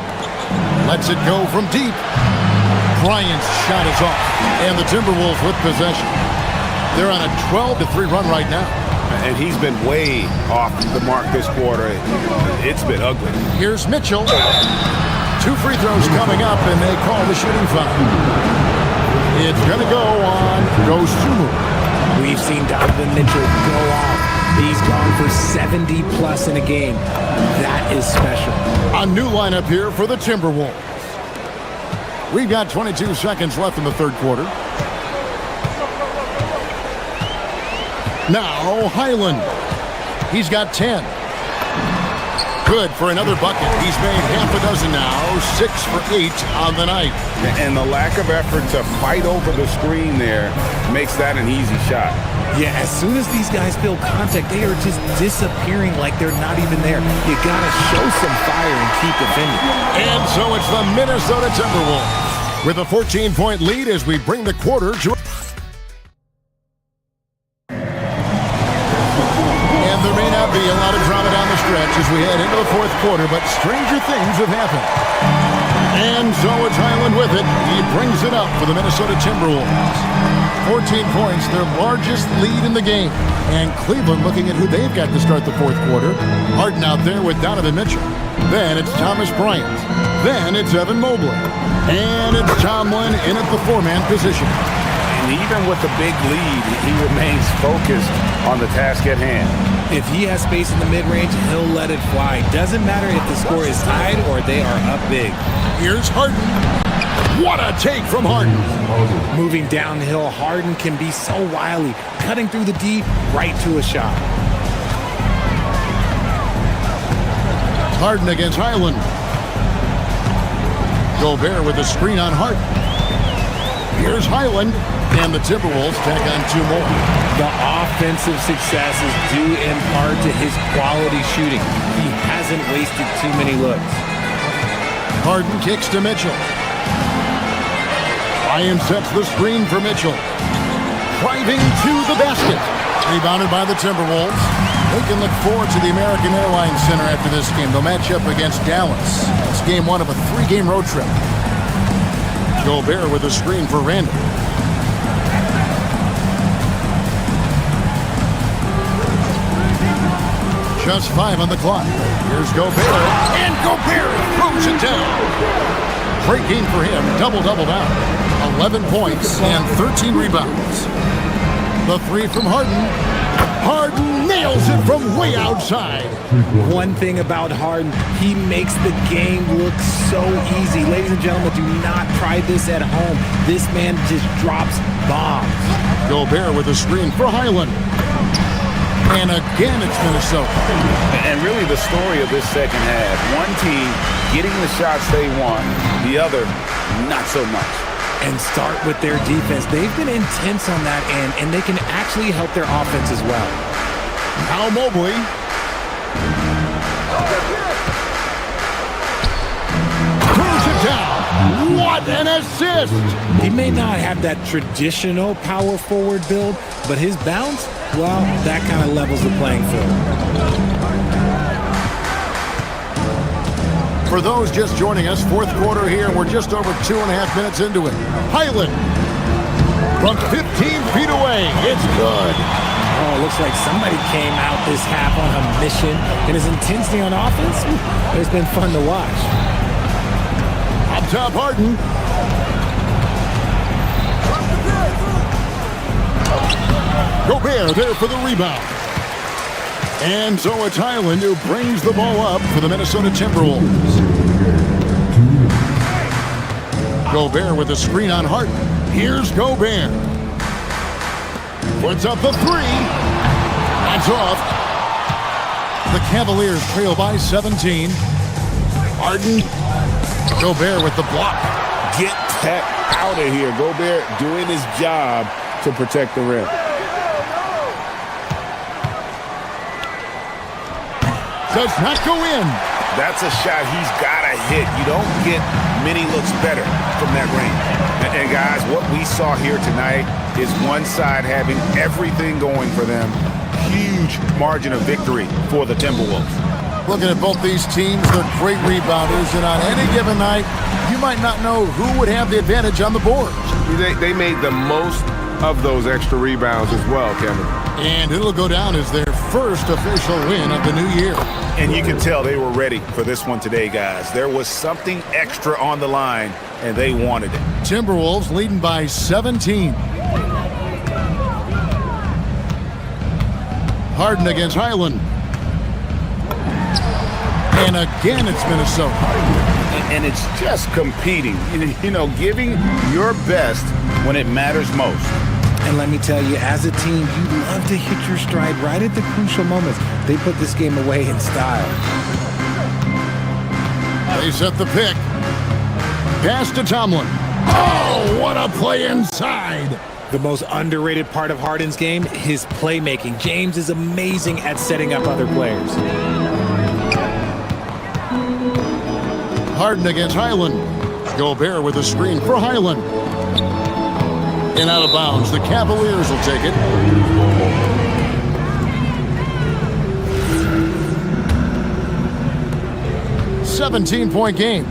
Lets it go from deep. Bryant's shot is off. And the Timberwolves with possession. They're on a 12-3 run right now. And he's been way off the mark this quarter. It's been ugly. Here's Mitchell. 2 free throws coming up, and they call the shooting foul. It's going to go on Dosunmu. We've seen Donovan Mitchell go off. He's gone for 70-plus in a game. That is special. A new lineup here for the Timberwolves. We've got 22 seconds left in the third quarter. Now, Highland. He's got 10. Good for another bucket. He's made half a dozen now, 6 for 8 on the night. And the lack of effort to fight over the screen there makes that an easy shot. Yeah, as soon as these guys feel contact, they are just disappearing like they're not even there. You gotta show some fire and keep defending. And so it's the Minnesota Timberwolves with a 14-point lead as we bring the quarter to... And there may not be a lot of drama down the stretch as we head into the fourth quarter, but stranger things have happened. And so it's Highland with it. He brings it up for the Minnesota Timberwolves. 14 points, their largest lead in the game. And Cleveland looking at who they've got to start the fourth quarter. Harden out there with Donovan Mitchell. Then it's Thomas Bryant. Then it's Evan Mobley. And it's Tomlin in at the 4-man position. And even with the big lead, he remains focused on the task at hand. If he has space in the mid-range, he'll let it fly. Doesn't matter if the score is tied or they are up big. Here's Harden. What a take from Harden. Moving downhill, Harden can be so wily, cutting through the D right to a shot. Harden against Highland. Gobert with a screen on Harden. Here's Highland, and the Timberwolves tack on 2 more. The offensive success is due in part to his quality shooting. He hasn't wasted too many looks. Harden kicks to Mitchell. Ryan sets the screen for Mitchell. Driving to the basket. Rebounded by the Timberwolves. They can look forward to the American Airlines Center after this game. They'll match up against Dallas. It's game 1 of a 3-game road trip. Gobert with a screen for Randall. Just 5 on the clock. Here's Gobert. And Gobert throws it down. Great game for him. Double-double down. 11 points and 13 rebounds. The 3 from Harden. Harden nails it from way outside. One thing about Harden, he makes the game look so easy. Ladies and gentlemen, do not try this at home. This man just drops bombs. Gobert with a screen for Highland. And again, it's Minnesota. And really the story of this second half, one team getting the shots they want, the other not so much. And start with their defense. They've been intense on that end, and they can actually help their offense as well. Now Mobley. Throws it down. What an assist! He may not have that traditional power forward build, but his bounce, well, that kind of levels the playing field. For those just joining us, fourth quarter here, we're just over 2.5 minutes into it. Highland from 15 feet away. It's good. Oh, it looks like somebody came out this half on a mission, and his intensity on offense, it's been fun to watch. Up top, Harden. Gobert there for the rebound. And so it's Highland who brings the ball up for the Minnesota Timberwolves. Gobert with a screen on Harden. Here's Gobert. Puts up the 3. That's off. The Cavaliers trail by 17. Harden. Gobert with the block. Get that out of here. Gobert doing his job to protect the rim. Does not go in. That's a shot he's got to hit. You don't get many looks better from that range. And guys, what we saw here tonight is one side having everything going for them. Huge margin of victory for the Timberwolves. Looking at both these teams, they're great rebounders, and on any given night, you might not know who would have the advantage on the board. They made the most of those extra rebounds as well, Kevin. And it'll go down as their first official win of the new year. And you can tell they were ready for this one today, guys. There was something extra on the line, and they wanted it. Timberwolves leading by 17. Harden against Highland. And again, it's Minnesota. And it's just competing, you know, giving your best when it matters most. And let me tell you, as a team, you love to hit your stride right at the crucial moments. They put this game away in style. They set the pick. Pass to Tomlin. Oh, what a play inside. The most underrated part of Harden's game, his playmaking. James is amazing at setting up other players. Harden against Highland. Gobert with a screen for Highland. And out of bounds. The Cavaliers will take it. A 17-point game.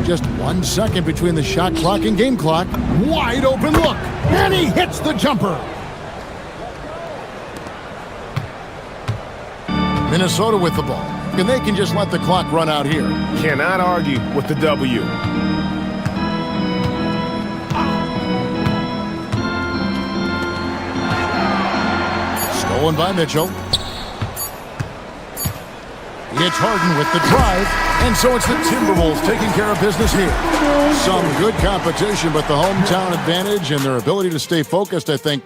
Just 1 second between the shot clock and game clock. Wide open look. And he hits the jumper. Minnesota with the ball. And they can just let the clock run out here. Cannot argue with the W. Stolen by Mitchell. It's Harden with the drive, and so it's the Timberwolves taking care of business here. Some good competition, but the hometown advantage and their ability to stay focused, I think.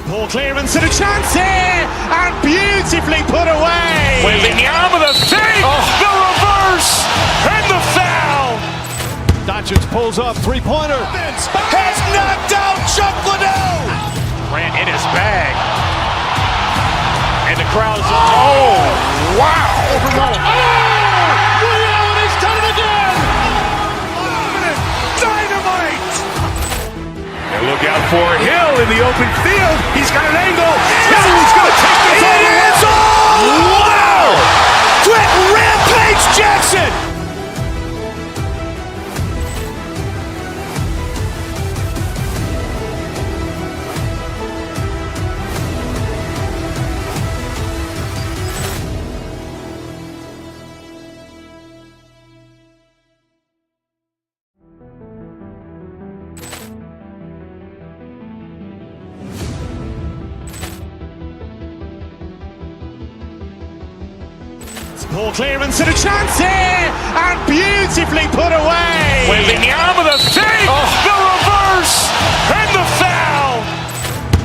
Ball clearance and a chance here, and beautifully put away. Wembanyama the fake, the reverse, and the foul. Doncic pulls up, three-pointer. Has knocked out Chuck Liddell. Ran in his bag. And the crowd's, oh, wow. He's done it again. Dynamite. And look out for Hill in the open field. He's got an angle. Hill's going to take this all the way. Wow! Quick Rampage Jackson. Ball clearance and a chance here, and beautifully put away. Wembanyama the fake, the reverse, and the foul.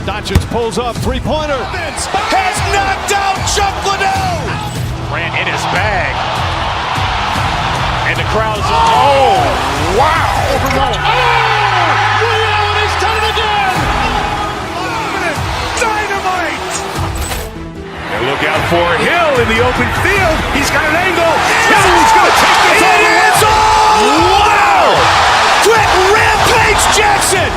Doncic pulls up, three-pointer. Has knocked out Chuck Liddell. Ran in his bag. And the crowd's, oh, wow. He's done it again. Dynamite. And look out for Hill in the open field. He's got an angle. Hill's going to take this all the way. Wow! Quick Rampage Jackson.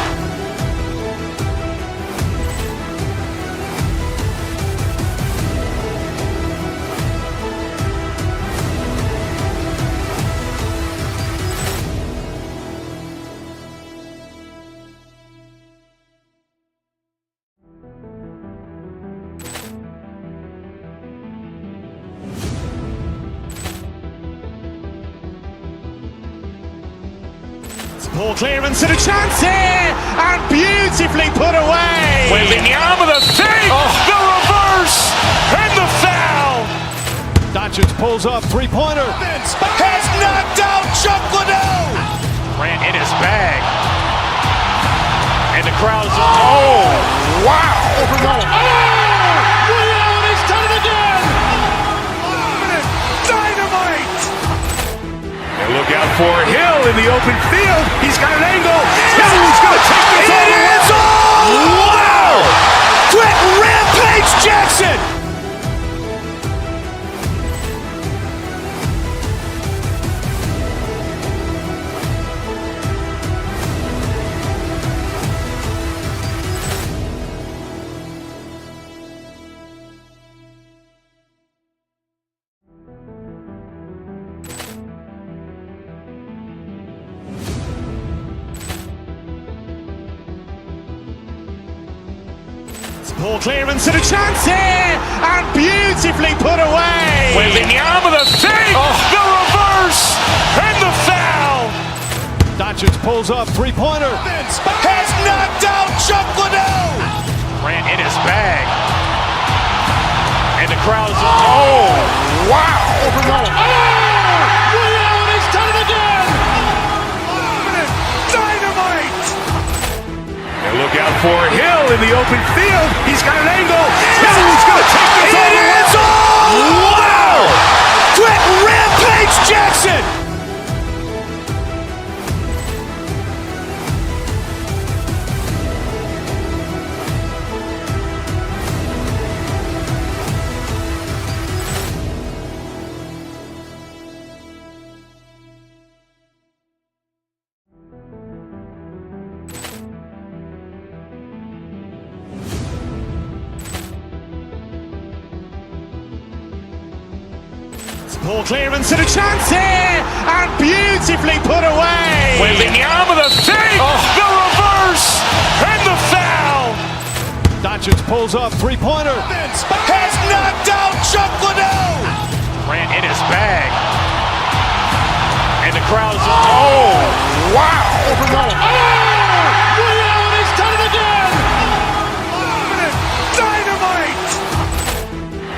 Ball clearance and a chance here, and beautifully put away. Wembanyama the fake, the reverse, and the foul. Doncic pulls up, three-pointer. Has knocked out Chuck Liddell. Grant in his bag. And the crowd's oh, wow. Ray Allen has done it again. Dynamite. And look out for Hill in the open field. He's got an angle. Hill's going to take this all the way. Wow. Quick Rampage Jackson. Ball clearance and a chance here, and beautifully put away. Wembanyama the fake, the reverse, and the foul. Doncic pulls up, three-pointer. Has knocked out Chuck Liddell. Grant in his bag. And the crowd's oh, wow. Ray Allen has done it again. Dynamite. And look out for Hill in the open field. He's got an angle. Hill's going to take this all the way. Wow. Quick Rampage Jackson. Ball clearance and a chance here, and beautifully put away. Wembanyama the fake, the reverse, and the foul. Doncic pulls up, three-pointer. Has knocked out Chuck Liddell. Grant in his bag. And the crowd's oh, wow. Ray Allen has done it again. Dynamite.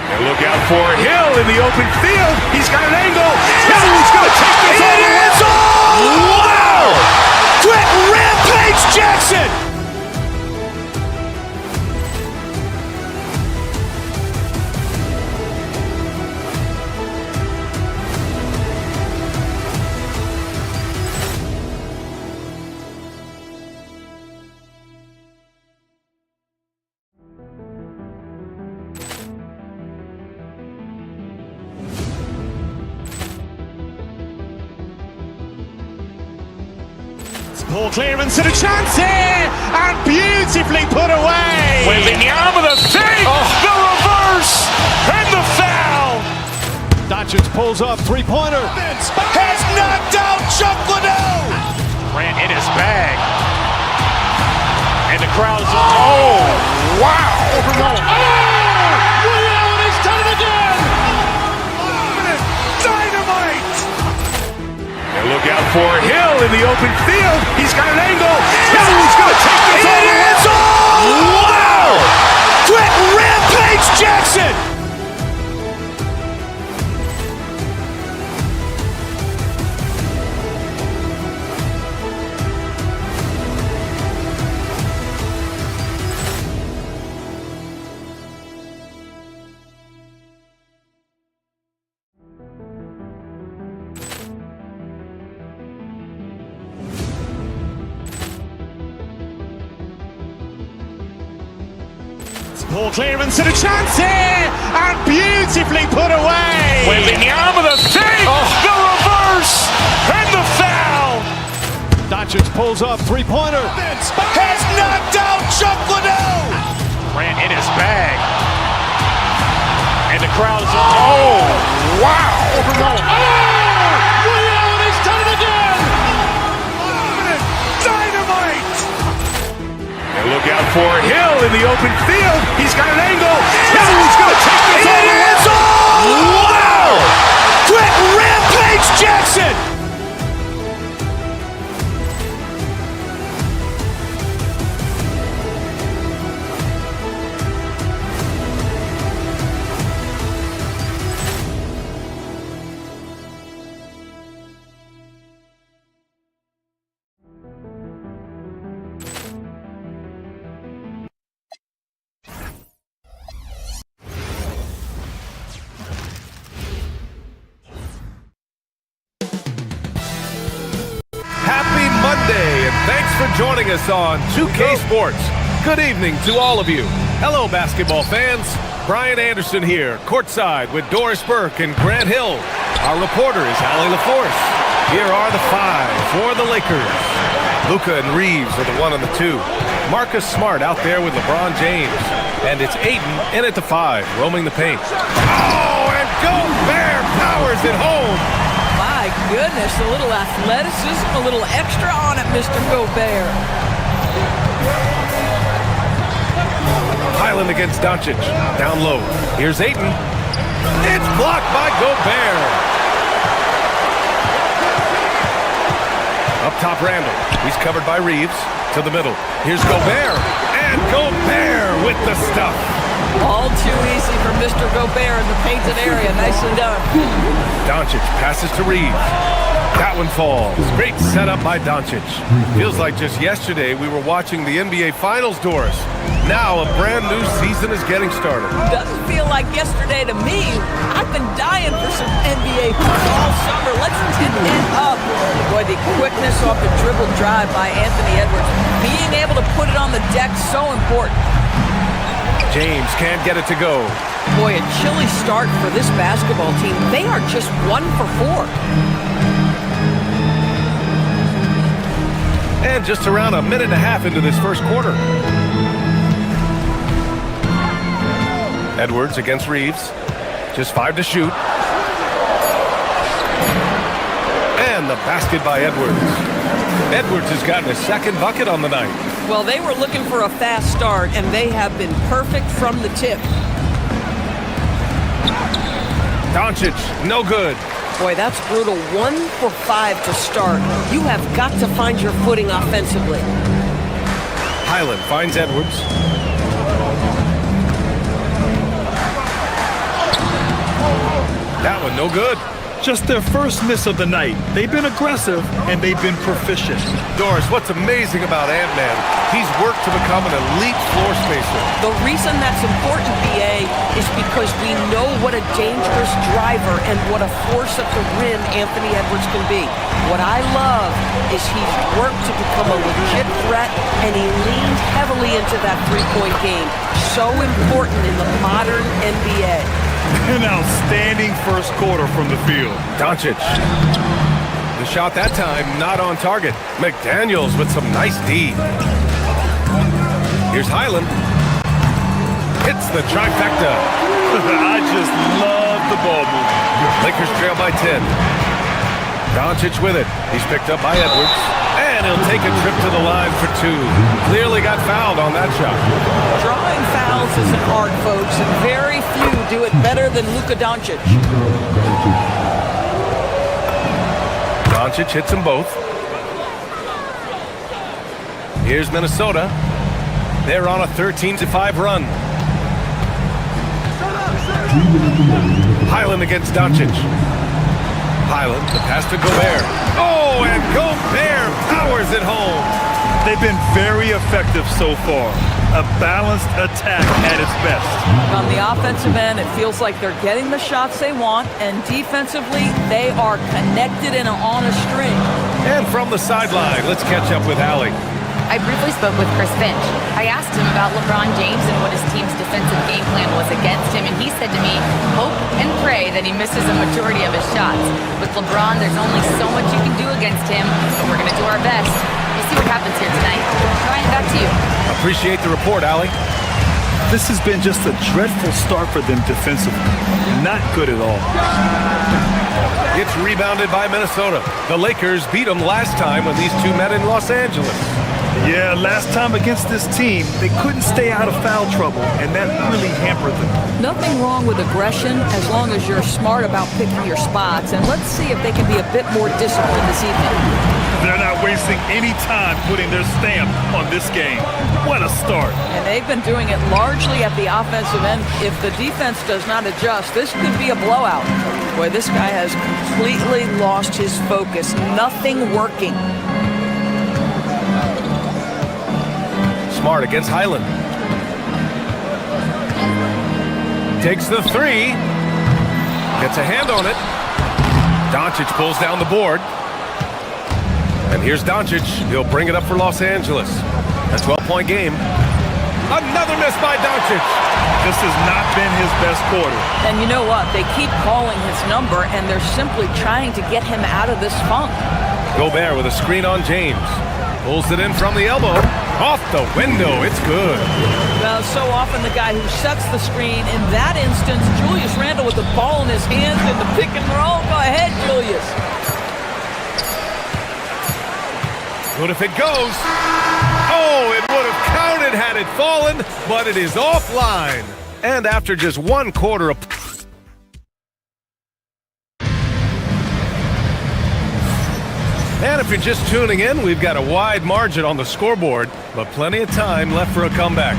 And look out for Hill in the open field. He's got an angle. Hill's going to take this all the way. Wow. Quick Rampage Jackson. Ball clearance and a chance here, and beautifully put away. Wembanyama the fake, the reverse, and the foul. Doncic pulls up, three-pointer. Has knocked out Chuck Liddell. Grant in his bag. And the crowd's oh, wow. Ray Allen has done it again. Dynamite. And look out for Hill in the open field. He's got an angle. Hill's going to take this all the way. Wow. Quick Rampage Jackson. Ball clearance and a chance here, and beautifully put away. Wembanyama the fake, the reverse, and the foul. Doncic pulls up, three-pointer. Has knocked out Chuck Liddell. Grant in his bag. And the crowd's oh, wow. Ray Allen has done it again. Dynamite. And look out for Hill in the open field. He's got an angle. Hill's going to take this all the way. Wow. Quick Rampage Jackson. for joining us on 2K Sports. Good evening to all of you. Hello, basketball fans. Brian Anderson here, courtside with Doris Burke and Grant Hill. Our reporter is Allie LaForce. Here are the 5 for the Lakers. Luka and Reeves are the 1 and the 2. Marcus Smart out there with LeBron James. And it's Ayton in at the 5, roaming the paint. Oh, and Gobert powers it home. My goodness, a little athleticism, a little extra on it, Mr. Gobert. Highland against Doncic. Down low. Here's Ayton. It's blocked by Gobert. Up top, Randall. He's covered by Reeves. To the middle. Here's Gobert. And Gobert with the stuff. All too easy for Mr. Gobert in the painted area. Nicely done. Doncic passes to Reeves. That one falls. Great setup by Doncic. Feels like just yesterday we were watching the NBA Finals, Doris. Now a brand new season is getting started. Doesn't feel like yesterday to me. I've been dying for some NBA all summer. Let's tip it up. Boy, the quickness off the dribble drive by Anthony Edwards. Being able to put it on the deck, so important. James can't get it to go. Boy, a chilly start for this basketball team. They are just 1 for 4. And just around a minute and a half into this first quarter. Edwards against Reeves. Just 5 to shoot. And the basket by Edwards. Edwards has gotten his 2nd bucket on the night. Well, they were looking for a fast start, and they have been perfect from the tip. Doncic, no good. Boy, that's brutal. 1 for 5 to start. You have got to find your footing offensively. Highland finds Edwards. That one no good. Just their first miss of the night. They've been aggressive, and they've been proficient. Doris, what's amazing about Ant-Man, he's worked to become an elite floor spacer. The reason that's important, BA, is because we know what a dangerous driver and what a force at the rim Anthony Edwards can be. What I love is he's worked to become a legit threat, and he leaned heavily into that three-point game. So important in the modern NBA. An outstanding first quarter from the field. Doncic. The shot that time not on target. McDaniels with some nice D. Here's Highland. Hits the trifecta. I just love the ball movement. Lakers trail by 10. Doncic with it. He's picked up by Edwards. And he'll take a trip to the line for 2. Clearly got fouled on that shot. Drawing fouls is an art, folks, and very few do it better than Luka Doncic. Doncic hits them both. Here's Minnesota. They're on a 13-5 run. Highland against Doncic. Highland, the pass to Gobert. Oh, and Gobert powers it home. They've been very effective so far. A balanced attack at its best. On the offensive end, it feels like they're getting the shots they want, and defensively, they are connected and on a string. And from the sideline, let's catch up with Allie. I briefly spoke with Chris Finch. I asked him about LeBron James and what his team's defensive game plan was against him, and he said to me, hope and pray that he misses a majority of his shots. With LeBron, there's only so much you can do against him, but we're going to do our best. We'll see what happens here tonight. Ryan, back to you. Appreciate the report, Allie. This has been just a dreadful start for them defensively. Not good at all. It's rebounded by Minnesota. The Lakers beat them last time when these two met in Los Angeles. Yeah, last time against this team, they couldn't stay out of foul trouble, and that really hampered them. Nothing wrong with aggression as long as you're smart about picking your spots, and let's see if they can be a bit more disciplined this evening. They're not wasting any time putting their stamp on this game. What a start. And they've been doing it largely at the offensive end. If the defense does not adjust, this could be a blowout. Boy, this guy has completely lost his focus. Nothing working. Smart against Highland. Takes the 3. Gets a hand on it. Doncic pulls down the board. And here's Doncic. He'll bring it up for Los Angeles. A 12-point game. Another miss by Doncic. This has not been his best quarter. And you know what? They keep calling his number, and they're simply trying to get him out of this funk. Gobert with a screen on James. Pulls it in from the elbow. Off the window. It's good. Well, so often the guy who sets the screen, in that instance, Julius Randle with the ball in his hands in the pick and roll. Go ahead, Julius. Good if it goes. Oh, it would have counted had it fallen, but it is offline. And after just one quarter of... And if you're just tuning in, we've got a wide margin on the scoreboard, but plenty of time left for a comeback.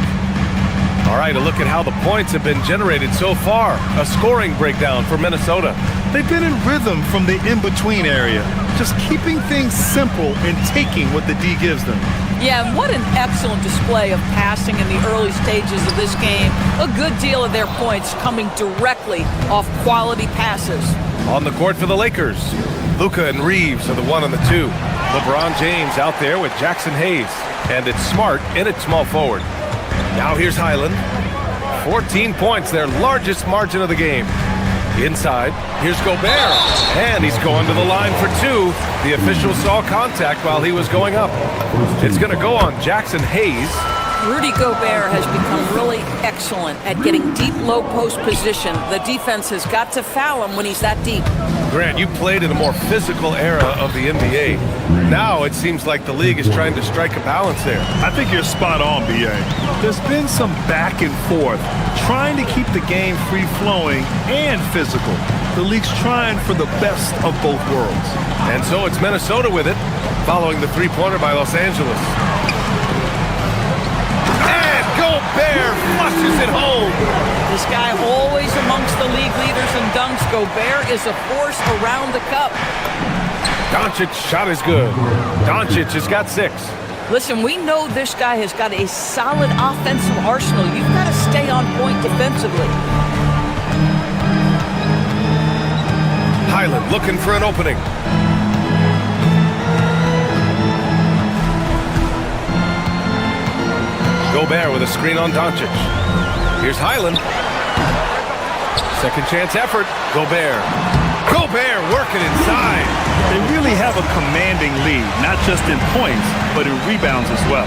All right, a look at how the points have been generated so far. A scoring breakdown for Minnesota. They've been in rhythm from the in-between area, just keeping things simple and taking what the D gives them. Yeah, and what an excellent display of passing in the early stages of this game. A good deal of their points coming directly off quality passes. On the court for the Lakers, Luka and Reeves are the 1 and the 2. LeBron James out there with Jackson Hayes. And it's Smart in at small forward. Now here's Highland. 14 points, their largest margin of the game. Inside, here's Gobert. And he's going to the line for 2. The official saw contact while he was going up. It's going to go on Jackson Hayes. Rudy Gobert has become really excellent at getting deep low post position. The defense has got to foul him when he's that deep. Grant, you played in a more physical era of the NBA. Now it seems like the league is trying to strike a balance there. I think you're spot on, B.A. There's been some back and forth, trying to keep the game free-flowing and physical. The league's trying for the best of both worlds. And so it's Minnesota with it, following the three-pointer by Los Angeles. And Gobert flushes it home. This guy always amongst the league leaders in dunks. Gobert is a force around the cup. Doncic's shot is good. Doncic has got 6. Listen, we know this guy has got a solid offensive arsenal. You've got to stay on point defensively. Highland looking for an opening. Gobert with a screen on Doncic. Here's Highland. Second chance effort. Gobert. Gobert working inside. They really have a commanding lead, not just in points, but in rebounds as well.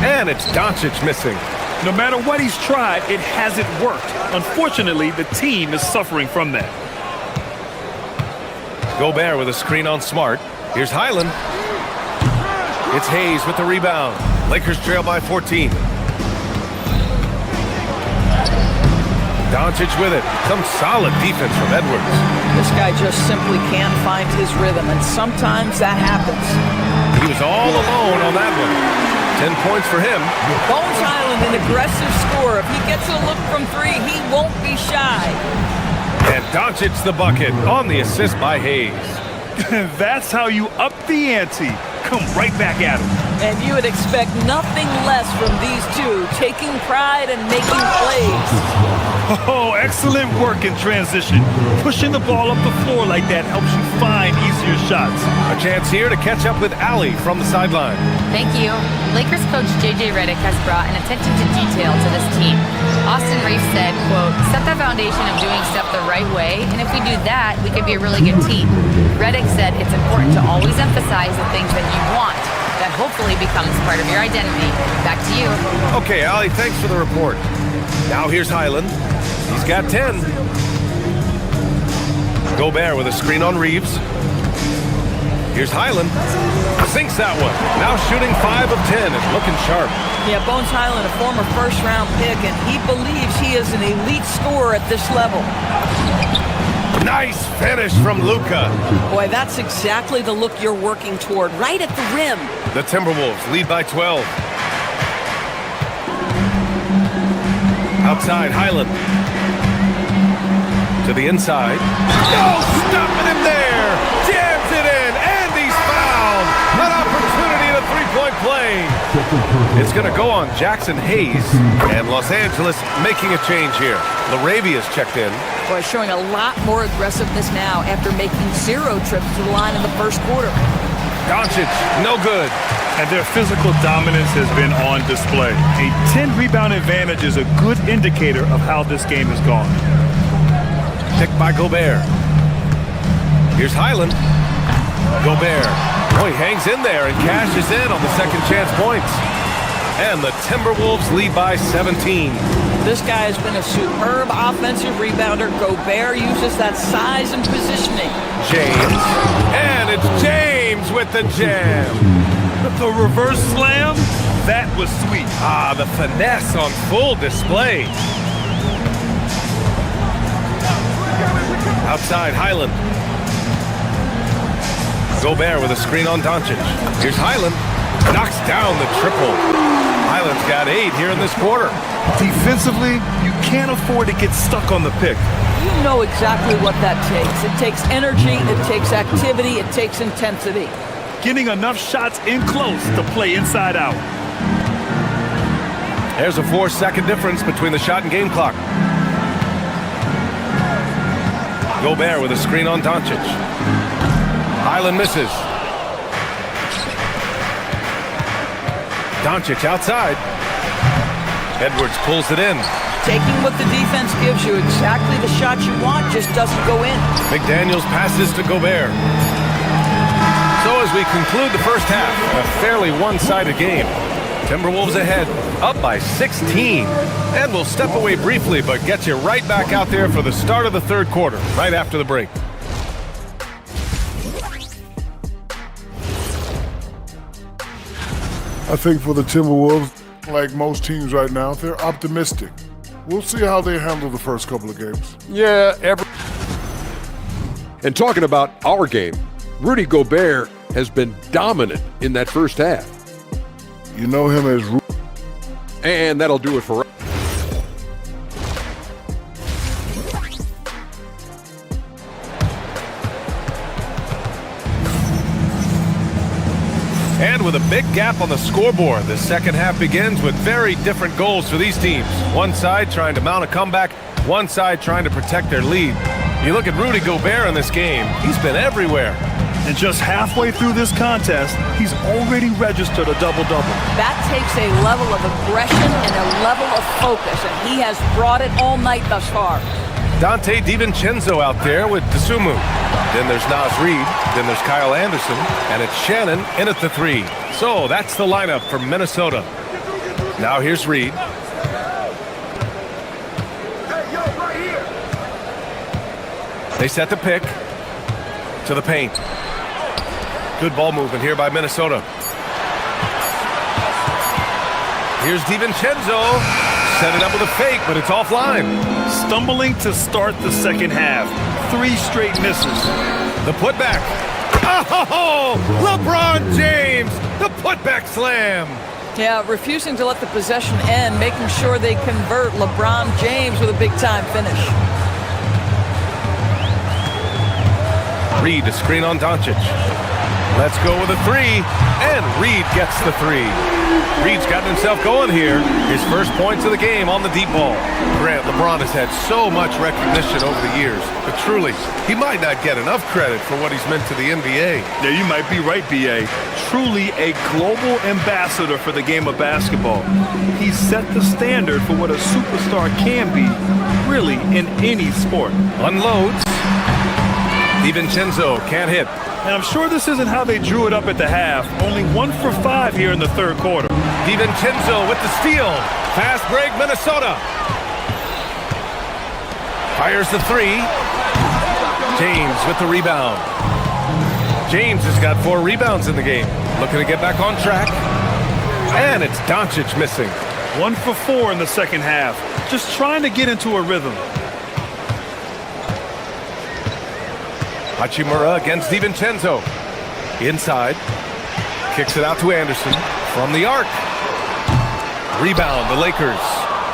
And it's Doncic missing. No matter what he's tried, it hasn't worked. Unfortunately, the team is suffering from that. Gobert with a screen on Smart. Here's Highland. It's Hayes with the rebound. Lakers trail by 14. Doncic with it. Some solid defense from Edwards. This guy just simply can't find his rhythm, and sometimes that happens. He was all alone on that one. 10 points for him. Bones Highland, an aggressive scorer. If he gets a look from 3, he won't be shy. And Doncic the bucket on the assist by Hayes. That's how you up the ante. Come right back at him. And you would expect nothing less from these two, taking pride and making plays. Oh, excellent work in transition. Pushing the ball up the floor like that helps you find easier shots. A chance here to catch up with Allie from the sideline. Thank you. Lakers coach J.J. Redick has brought an attention to detail to this team. Austin Reeves said, quote, set the foundation of doing stuff the right way, and if we do that, we could be a really good team. Redick said it's important to always emphasize the things that you want. That hopefully becomes part of your identity. Back to you. Okay, Allie, thanks for the report. Now here's Highland. He's got 10. Gobert with a screen on Reeves. Here's Highland. Sinks that one. Now shooting 5 of 10 and looking sharp. Yeah, Bones Highland, a former first-round pick, and he believes he is an elite scorer at this level. Nice finish from Luka. Boy, that's exactly the look you're working toward, right at the rim. The Timberwolves lead by 12. Outside, Highland. To the inside. No, stopping him there. Jams it in, and he's fouled. An opportunity at a three-point play. It's going to go on Jackson Hayes, and Los Angeles making a change here. LaRavia's checked in. Boy, showing a lot more aggressiveness now after making 0 trips to the line in the first quarter. Doncic, no good. And their physical dominance has been on display. A 10-rebound advantage is a good indicator of how this game has gone. Picked by Gobert. Here's Highland. Gobert. Oh, he hangs in there and cashes in on the second chance points. And the Timberwolves lead by 17. This guy has been a superb offensive rebounder. Gobert uses that size and positioning. James. And it's James with the jam. The reverse slam, that was sweet. Ah, the finesse on full display. Outside, Highland. Gobert with a screen on Doncic. Here's Highland. Knocks down the triple. Highland's got 8 here in this quarter. Defensively, you can't afford to get stuck on the pick. You know exactly what that takes. It takes energy, it takes activity, it takes intensity. Getting enough shots in close to play inside out. There's a 4-second difference between the shot and game clock. Gobert with a screen on Doncic. Highland misses. Doncic outside. Edwards pulls it in. Taking what the defense gives you, exactly the shot you want, just doesn't go in. McDaniels passes to Gobert. So as we conclude the first half, a fairly one-sided game. Timberwolves ahead, up by 16. And we'll step away briefly, but get you right back out there for the start of the third quarter, right after the break. I think for the Timberwolves, like most teams right now, they're optimistic. We'll see how they handle the first couple of games. Yeah, And talking about our game, Rudy Gobert has been dominant in that first half. You know him as And that'll do it for us. And with a big gap on the scoreboard, the second half begins with very different goals for these teams. One side trying to mount a comeback, one side trying to protect their lead. You look at Rudy Gobert in this game, he's been everywhere. And just halfway through this contest, he's already registered a double-double. That takes a level of aggression and a level of focus, and he has brought it all night thus far. Dante DiVincenzo out there with Dosunmu. Then there's Naz Reid, then there's Kyle Anderson, and it's Shannon in at the 3. So that's the lineup for Minnesota. Now here's Reid. They set the pick to the paint. Good ball movement here by Minnesota. Here's DiVincenzo. Set it up with a fake, but it's offline. Stumbling to start the second half. 3 straight misses. The putback. Oh, LeBron James, the putback slam. Yeah, refusing to let the possession end, making sure they convert. LeBron James with a big-time finish. Reid, a screen on Doncic. Let's go with a 3, and Reid gets the 3. Reid's gotten himself going here. His first points of the game on the deep ball. Grant, LeBron has had so much recognition over the years, but truly, he might not get enough credit for what he's meant to the NBA. Yeah, you might be right, B.A. Truly a global ambassador for the game of basketball. He's set the standard for what a superstar can be, really, in any sport. Unloads. DiVincenzo can't hit. And I'm sure this isn't how they drew it up at the half. Only 1 for 5 here in the third quarter. DiVincenzo with the steal. Fast break, Minnesota. Fires the 3. James with the rebound. James has got 4 rebounds in the game. Looking to get back on track. And it's Doncic missing. 1 for 4 in the second half. Just trying to get into a rhythm. Hachimura against DiVincenzo. Inside. Kicks it out to Anderson. From the arc. Rebound, the Lakers.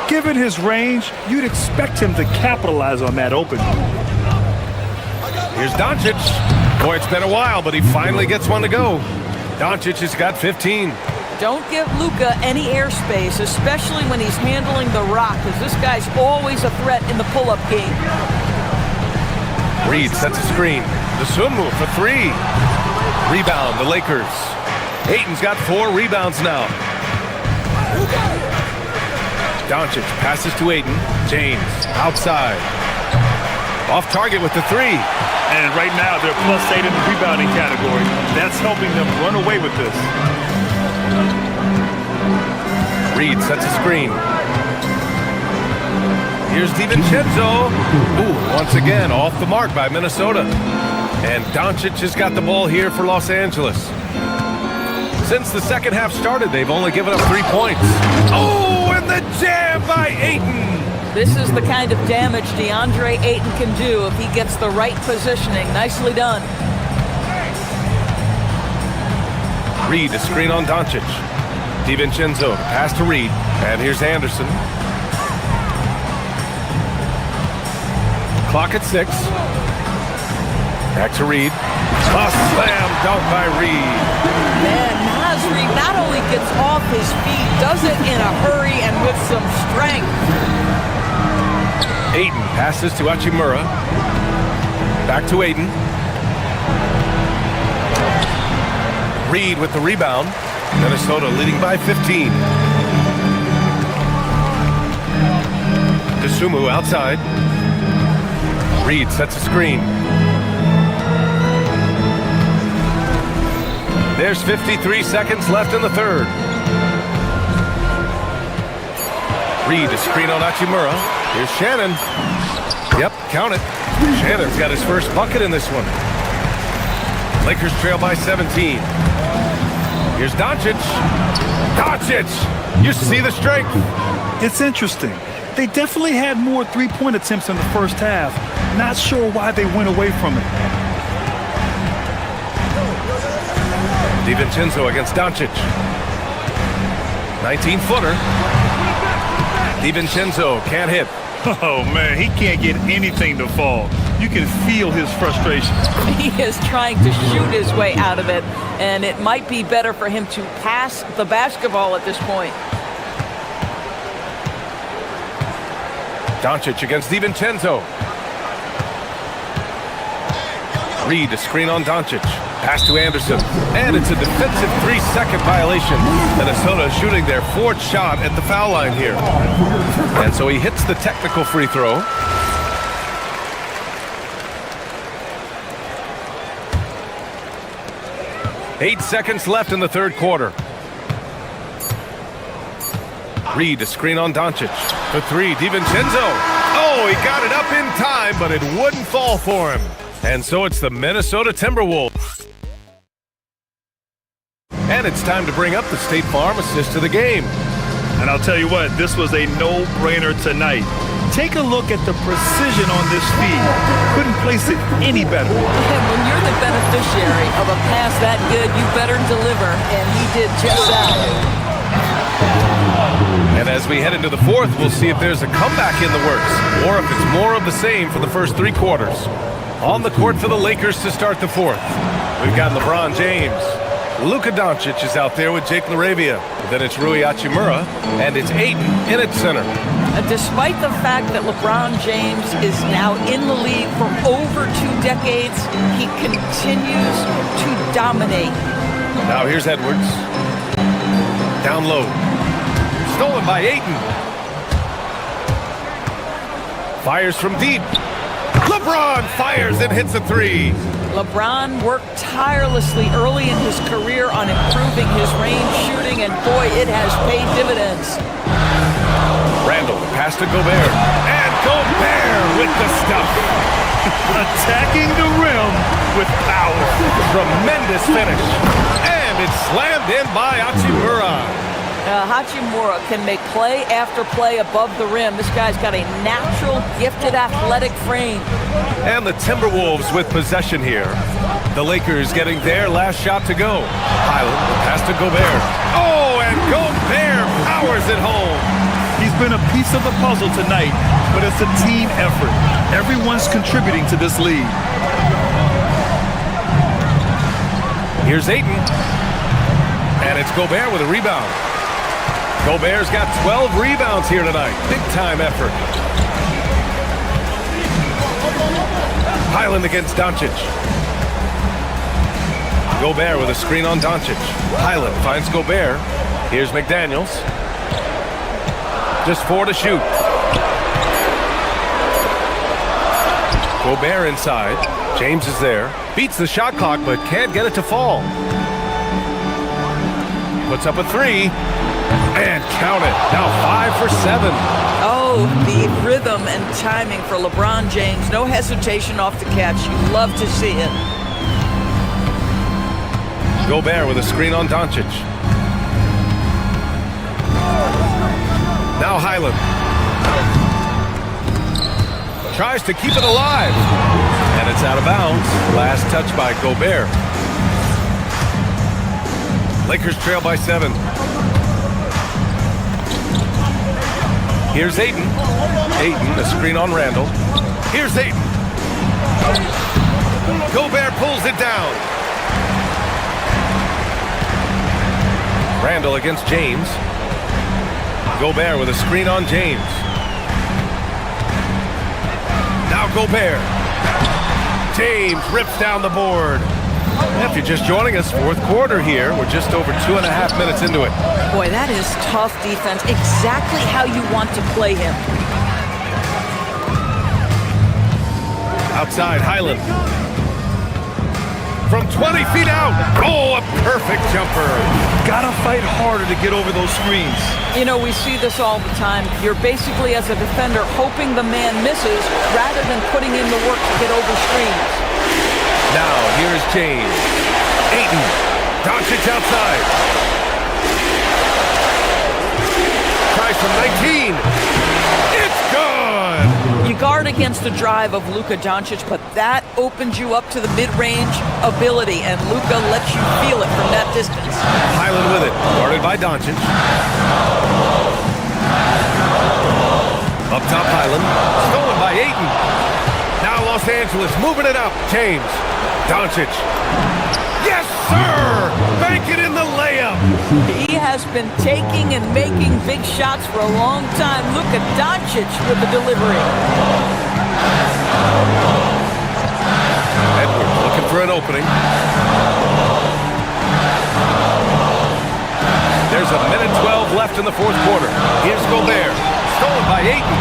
Given his range, you'd expect him to capitalize on that opening. Here's Doncic. Boy, it's been a while, but he finally gets one to go. Doncic has got 15. Don't give Luka any airspace, especially when he's handling the rock, because this guy's always a threat in the pull-up game. Reed sets a screen. Dosunmu for three. Rebound, the Lakers. Ayton's got 4 rebounds now. Doncic passes to Ayton. James outside. Off target with the 3. And right now they're +8 in the rebounding category. That's helping them run away with this. Reed sets a screen. Here's DiVincenzo. Ooh, once again, off the mark by Minnesota. And Doncic has got the ball here for Los Angeles. Since the second half started, they've only given up 3 points. Oh, and the jam by Ayton. This is the kind of damage DeAndre Ayton can do if he gets the right positioning. Nicely done. Reed, a screen on Doncic. DiVincenzo, pass to Reed. And here's Anderson. Clock at 6. Back to Reed. A slam dunk by Reed. Man, Nasri not only gets off his feet, does it in a hurry and with some strength. Ayton passes to Hachimura. Back to Ayton. Reed with the rebound. Minnesota leading by 15. Dosunmu outside. Reed sets a screen. There's 53 seconds left in the third. Reed, a screen on Hachimura. Here's Shannon. Yep, count it. Shannon's got his first bucket in this one. Lakers trail by 17. Here's Doncic. Doncic! You see the strength. It's interesting. They definitely had more three-point attempts in the first half. Not sure why they went away from it. DiVincenzo against Doncic. 19-footer. DiVincenzo can't hit. Oh, man, he can't get anything to fall. You can feel his frustration. He is trying to shoot his way out of it, and it might be better for him to pass the basketball at this point. Doncic against DiVincenzo. Reed, a screen on Doncic. Pass to Anderson. And it's a defensive 3-second violation. Minnesota shooting their 4th shot at the foul line here. And so he hits the technical free throw. Eight seconds left in the third quarter. Reed, a screen on Doncic. For 3, DiVincenzo. Oh, he got it up in time, but it wouldn't fall for him. And so it's the Minnesota Timberwolves. And it's time to bring up the State Farm assist to the game. And I'll tell you what, this was a no-brainer tonight. Take a look at the precision on this feed. Couldn't place it any better. And when you're the beneficiary of a pass that good, you better deliver, and he did just that. And as we head into the fourth, we'll see if there's a comeback in the works, or if it's more of the same for the first 3 quarters. On the court for the Lakers to start the fourth. We've got LeBron James. Luka Doncic is out there with Jake LaRavia. Then it's Rui Hachimura, and it's Ayton in at center. Despite the fact that LeBron James is now in the league for over 2 decades, he continues to dominate. Now here's Edwards. Down low. Stolen by Ayton. Fires from deep. LeBron fires and hits a 3. LeBron worked tirelessly early in his career on improving his range shooting, and boy, it has paid dividends. Randall, pass to Gobert. And Gobert with the stuff. Attacking the rim with power. Tremendous finish. And it's slammed in by Hachimura. Hachimura can make play after play above the rim. This guy's got a natural, gifted, athletic frame. And the Timberwolves with possession here. The Lakers getting their last shot to go. Highland, pass to Gobert. Oh, and Gobert powers it home. He's been a piece of the puzzle tonight, but it's a team effort. Everyone's contributing to this lead. Here's Ayton. And it's Gobert with a rebound. Gobert's got 12 rebounds here tonight. Big-time effort. Highland against Doncic. Gobert with a screen on Doncic. Highland finds Gobert. Here's McDaniels. Just 4 to shoot. Gobert inside. James is there. Beats the shot clock, but can't get it to fall. Puts up a 3. And count it. Now 5 for 7. Oh, the rhythm and timing for LeBron James. No hesitation off the catch. You love to see it. Gobert with a screen on Doncic. Now Highland. Tries to keep it alive. And it's out of bounds. Last touch by Gobert. Lakers trail by 7. Here's Ayton. Ayton, a screen on Randall. Here's Ayton. Gobert pulls it down. Randall against James. Gobert with a screen on James. Now Gobert. James rips down the board. If you're just joining us, fourth quarter here. We're just over 2.5 minutes into it. Boy, that is tough defense. Exactly how you want to play him. Outside, Highland. From 20 feet out. Oh, a perfect jumper. Gotta fight harder to get over those screens. You know, we see this all the time. You're basically, as a defender, hoping the man misses rather than putting in the work to get over screens. Now, here's James. Ayton. Doncic outside. Tries from 19. It's good! You guard against the drive of Luka Doncic, but that opens you up to the mid-range ability, and Luka lets you feel it from that distance. Highland with it. Guarded by Doncic. Up top, Highland. Stolen by Ayton. Now Los Angeles moving it up. James. Doncic. Yes, sir! Bank it in the layup. He has been taking and making big shots for a long time. Luka Doncic with the delivery. Edwards looking for an opening. There's a minute 12 left in the fourth quarter. Here's Gobert. Stolen by Ayton.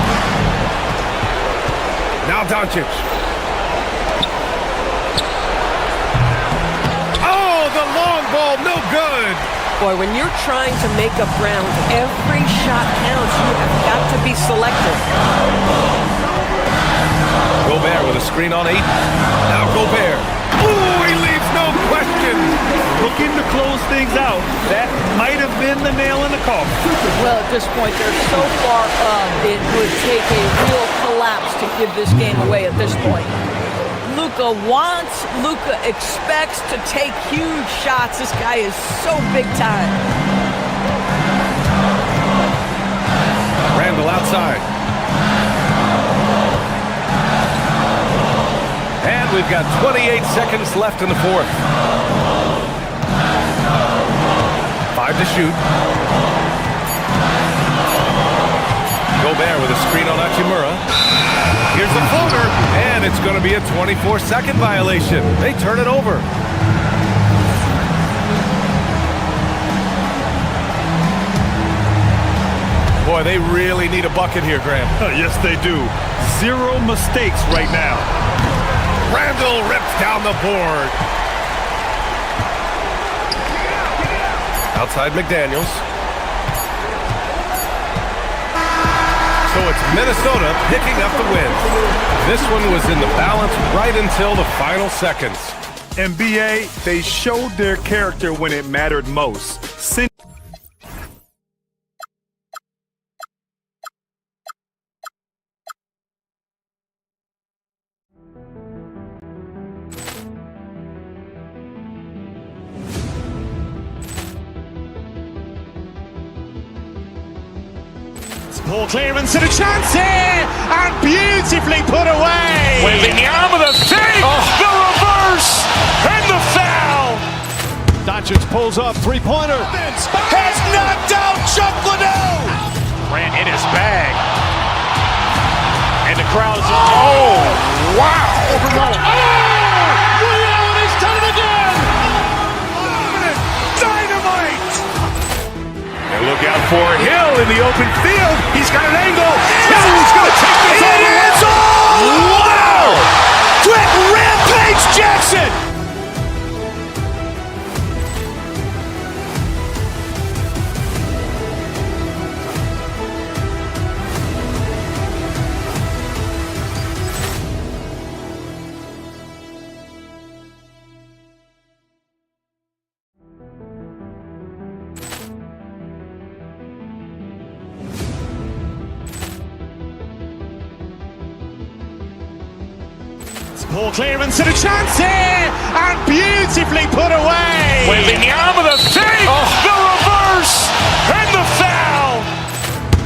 Now Doncic. The long ball, no good. Boy, when you're trying to make up ground, every shot counts. You have got to be selective. Gobert with a screen on 8. Now Gobert. Ooh, he leaves no question. Looking to close things out. That might have been the nail in the coffin. Well, at this point, they're so far up, it would take a real collapse to give this game away at this point. Luka wants, Luka expects to take huge shots. This guy is so big time. Randall outside. And we've got 28 seconds left in the fourth. 5 to shoot. Gobert with a screen on Hachimura. Here's the floater, and it's going to be a 24-second violation. They turn it over. Boy, they really need a bucket here, Graham. Yes, they do. 0 mistakes right now. Randall rips down the board. Outside McDaniels. So it's Minnesota picking up the win. This one was in the balance right until the final seconds. NBA, they showed their character when it mattered most. Poor clearance and a chance here, and beautifully put away. Waving the arm of the save, the reverse, and the foul. Doncic pulls up, three-pointer. Has knocked out Chuck Liddell. Grant in his bag. And the crowd's... Oh, wow. Ray Allen has done it again. Dynamite. And look out for Hill in the open field. He's got an angle. Hill's going to take this all the way. Wow. Quick Rampage Jackson. Ball clearance and a chance here, and beautifully put away. Wembanyama the fake, the reverse, and the foul.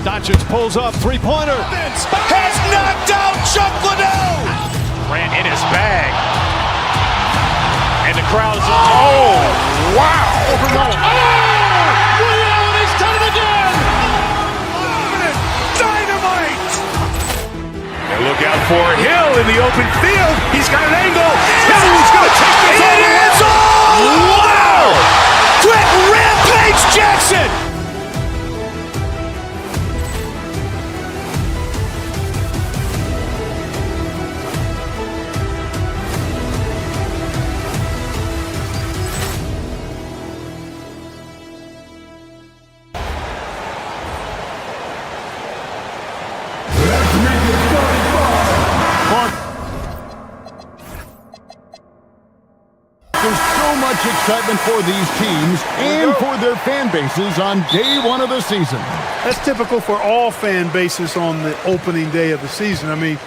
Doncic pulls up, three-pointer. Has knocked out Chuck Liddell. Grant in his bag. And the crowd's... Oh, wow. Ray Allen has done it again. Dynamite. And look out for Hill in the open field. He's got an angle. Hill's going to take this all the way. Wow. Quick Rampage Jackson. There's so much excitement for these teams and for their fan bases on day one of the season. That's typical for all fan bases on the opening day of the season. I mean,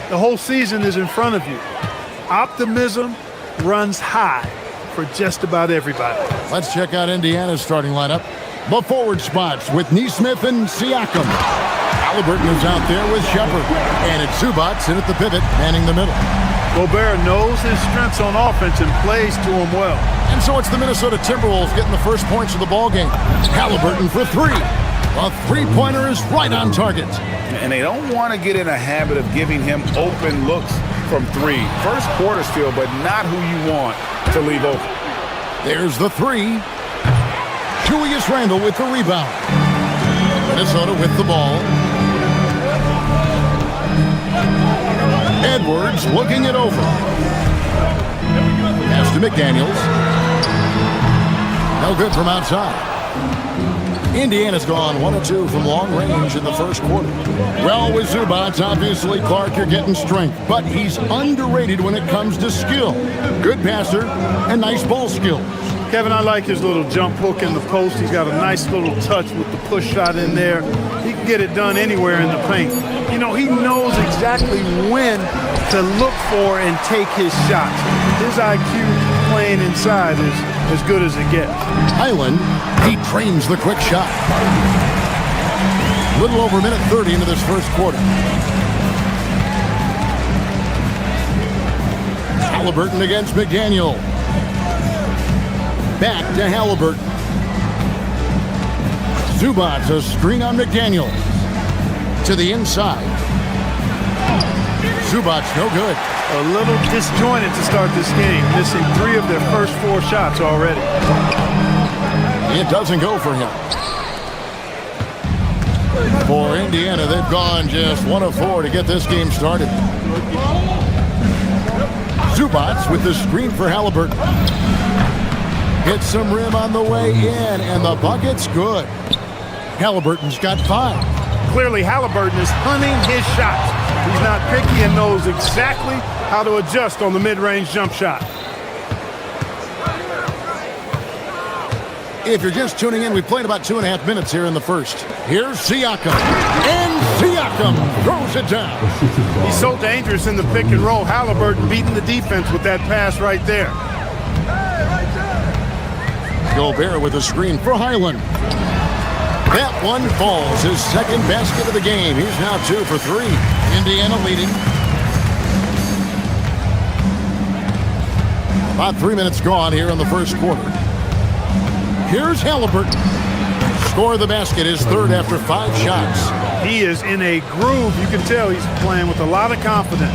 the whole season is in front of you. Optimism runs high for just about everybody. Let's check out Indiana's starting lineup. The forward spots with Nesmith and Siakam. Halliburton is out there with Shepard. And it's Zubac in at the pivot, manning the middle. Gobert knows his strengths on offense and plays to them well. And so it's the Minnesota Timberwolves getting the first points of the ballgame. Halliburton for three. A three-pointer is right on target. And they don't want to get in a habit of giving him open looks from three. First quarter still, but not who you want to leave open. There's the three. Julius Randle with the rebound. Minnesota with the ball. Edwards looking it over. Pass to McDaniels. No good from outside. Indiana's gone 1 of 2 from long range in the first quarter. Well, with Zubac, obviously, Clark, you're getting strength, but he's underrated when it comes to skill. Good passer and nice ball skills. Kevin, I like his little jump hook in the post. He's got a nice little touch with the push shot in there. He can get it done anywhere in the paint. You know, he knows exactly when to look for and take his shots. His IQ playing inside is as good as it gets. Highland, he trains the quick shot. Little over a minute 30 into this first quarter. Halliburton against McDaniel. Back to Halliburton. Zubac, a screen on McDaniel. To the inside. Zubac, no good. A little disjointed to start this game, missing 3 of their first 4 shots already. It doesn't go for him. For Indiana, they've gone just 1 of 4 to get this game started. Zubac with the screen for Halliburton. Gets some rim on the way in, and the bucket's good. Halliburton's got 5. Clearly, Halliburton is hunting his shots. He's not picky and knows exactly how to adjust on the mid-range jump shot. If you're just tuning in, we played about 2.5 minutes here in the first. Here's Siakam. And Siakam throws it down. He's so dangerous in the pick and roll. Halliburton beating the defense with that pass right there. Gobert with a screen for Highland. That one falls, his second basket of the game. He's now 2 for 3. Indiana leading. About 3 minutes gone here in the first quarter. Here's Halliburton. Score the basket, his third after 5 shots. He is in a groove. You can tell he's playing with a lot of confidence.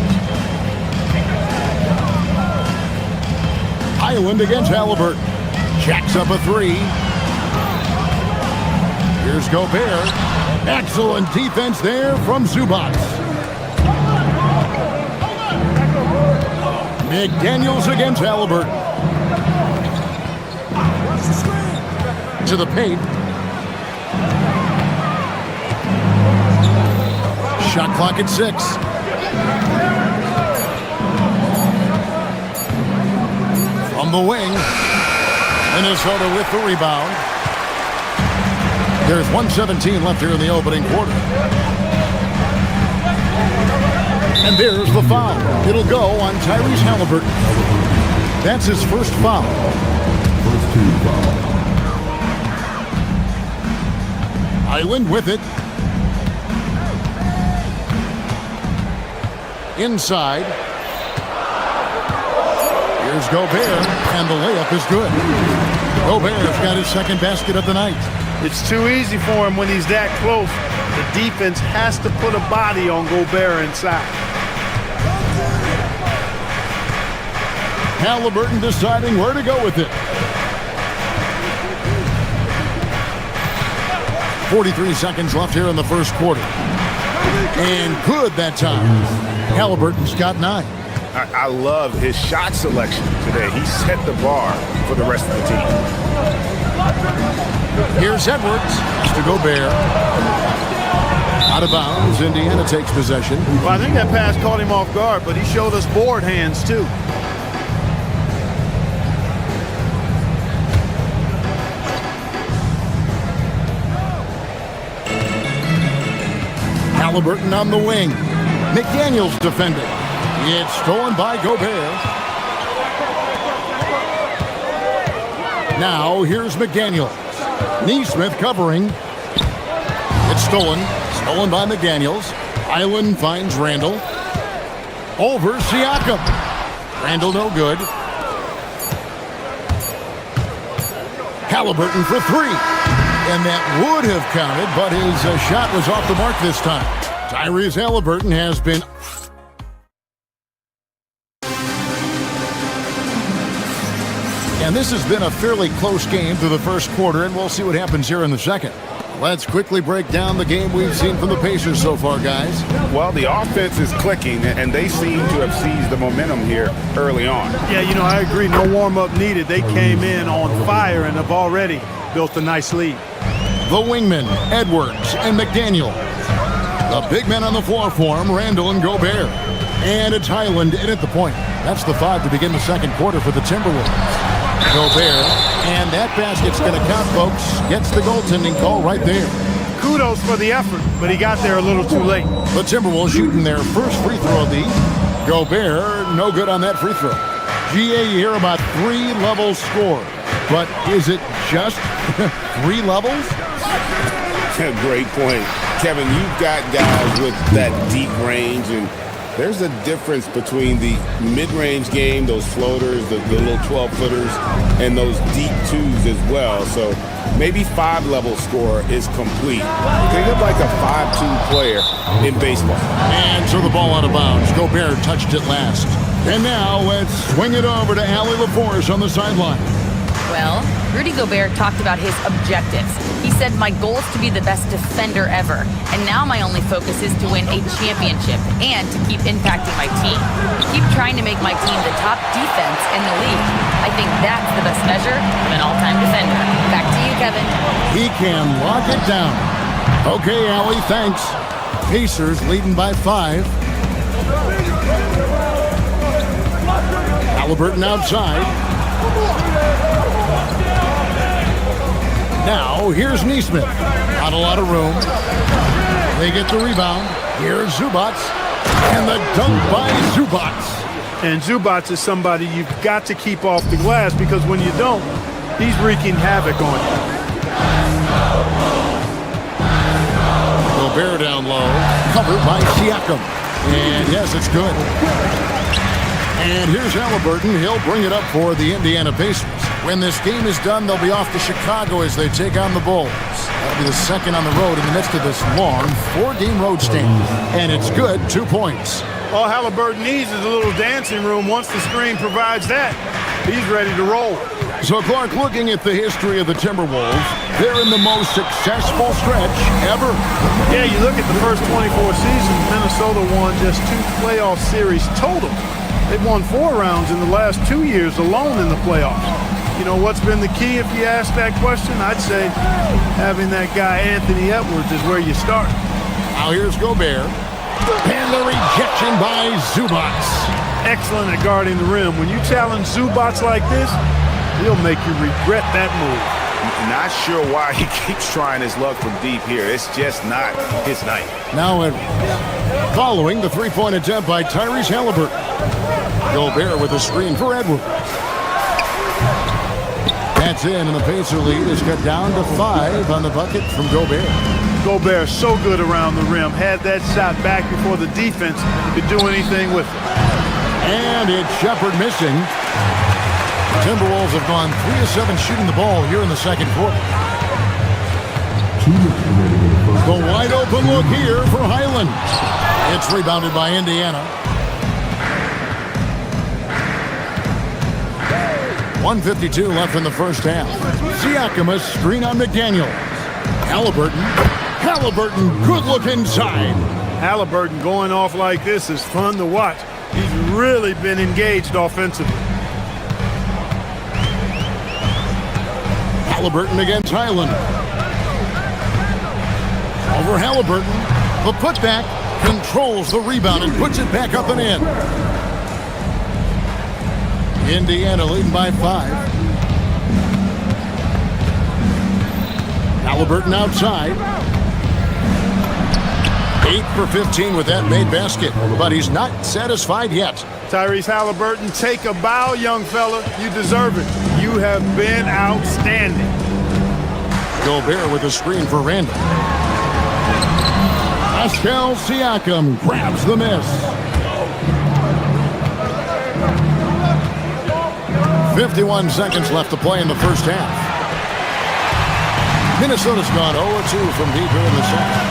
Highland against Halliburton. Jacks up a 3. Here's Gobert. Excellent defense there from Zubac. McDaniels against Halliburton. To the paint. Shot clock at 6. From the wing. Minnesota with the rebound. There's 1:17 left here in the opening quarter. And there's the foul. It'll go on Tyrese Halliburton. That's his first foul. First 2 fouls. Island with it. Inside. Here's Gobert, and the layup is good. Gobert's got his second basket of the night. It's too easy for him when he's that close. The defense has to put a body on Gobert inside. Halliburton deciding where to go with it. 43 seconds left here in the first quarter. And good that time. Halliburton's got 9. I love his shot selection today. He set the bar for the rest of the team. Here's Edwards to Gobert. Out of bounds. Indiana takes possession. Well, I think that pass caught him off guard, but he showed us board hands too. Halliburton on the wing. McDaniels defending. It's stolen by Gobert. Now here's McDaniels. Neesmith covering. It's stolen. Stolen by McDaniels. Island finds Randall. Over Siakam. Randall no good. Halliburton for 3. And that would have counted, but his shot was off the mark this time. Tyrese Halliburton has been... And this has been a fairly close game through the first quarter, and we'll see what happens here in the second. Let's quickly break down the game we've seen from the Pacers so far, guys. Well, the offense is clicking, and they seem to have seized the momentum here early on. Yeah, you know, I agree. No warm-up needed. They came in on fire and have already built a nice lead. The wingmen, Edwards and McDaniel. The big men on the floor for him, Randall and Gobert. And it's Highland in at the point. That's the 5 to begin the second quarter for the Timberwolves. Gobert, and that basket's going to count, folks. Gets the goaltending call right there. Kudos for the effort, but he got there a little too late. The Timberwolves shooting their first free throw of the Gobert, no good on that free throw. GA, you hear about 3 levels scored, but is it just 3 levels? Great point. Kevin, you've got guys with that deep range, and there's a difference between the mid-range game, those floaters, the little 12-footers, and those deep 2s as well. So maybe 5-level score is complete. Think of like a 5-2 player in baseball. And so the ball out of bounds. Gobert touched it last. And now let's swing it over to Allie LaForce on the sideline. Well, Rudy Gobert talked about his objectives. He said, my goal is to be the best defender ever. And now my only focus is to win a championship and to keep impacting my team. Keep trying to make my team the top defense in the league. I think that's the best measure of an all-time defender. Back to you, Kevin. He can lock it down. Okay, Allie, thanks. Pacers leading by 5. Halliburton outside. Now, here's Neesmith. Not a lot of room. They get the rebound. Here's Zubac. And the dunk by Zubac. And Zubac is somebody you've got to keep off the glass, because when you don't, he's wreaking havoc on you. Gobert down low. Covered by Siakam. And yes, it's good. And here's Halliburton. He'll bring it up for the Indiana Pacers. When this game is done, they'll be off to Chicago as they take on the Bulls. That'll be the second on the road in the midst of this long 4-game road stand. And it's good, 2 points. All Halliburton needs is a little dancing room. Once the screen provides that, he's ready to roll. So, Clark, looking at the history of the Timberwolves, they're in the most successful stretch ever. Yeah, you look at the first 24 seasons, Minnesota won just 2 playoff series total. They've won 4 rounds in the last 2 years alone in the playoffs. You know, what's been the key if you ask that question? I'd say having that guy Anthony Edwards is where you start. Now here's Gobert. And the rejection by Zubac. Excellent at guarding the rim. When you challenge Zubac like this, he'll make you regret that move. Not sure why he keeps trying his luck from deep here. It's just not his night. Now Edwards. Following the three-point attempt by Tyrese Halliburton. Gobert with a screen for Edwards. That's in, and the Pacer lead is cut down to 5 on the bucket from Gobert. Gobert so good around the rim. Had that shot back before the defense could do anything with it. And it's Shepard missing. The Timberwolves have gone 3 of 7 shooting the ball here in the second quarter. The wide open look here for Highland. It's rebounded by Indiana. 1:52 left in the first half. Siakam a screen on McDaniel. Halliburton, good look inside. Halliburton going off like this is fun to watch. He's really been engaged offensively. Halliburton against Highland. Over Halliburton. The putback controls the rebound and puts it back up and in. Indiana leading by 5. Halliburton outside. 8 for 15 with that made basket, but he's not satisfied yet. Tyrese Halliburton, take a bow, young fella. You deserve it. You have been outstanding. Gobert with a screen for Randall. Pascal Siakam grabs the miss. 51 seconds left to play in the first half. Minnesota's gone 0-2 from deep here in the second.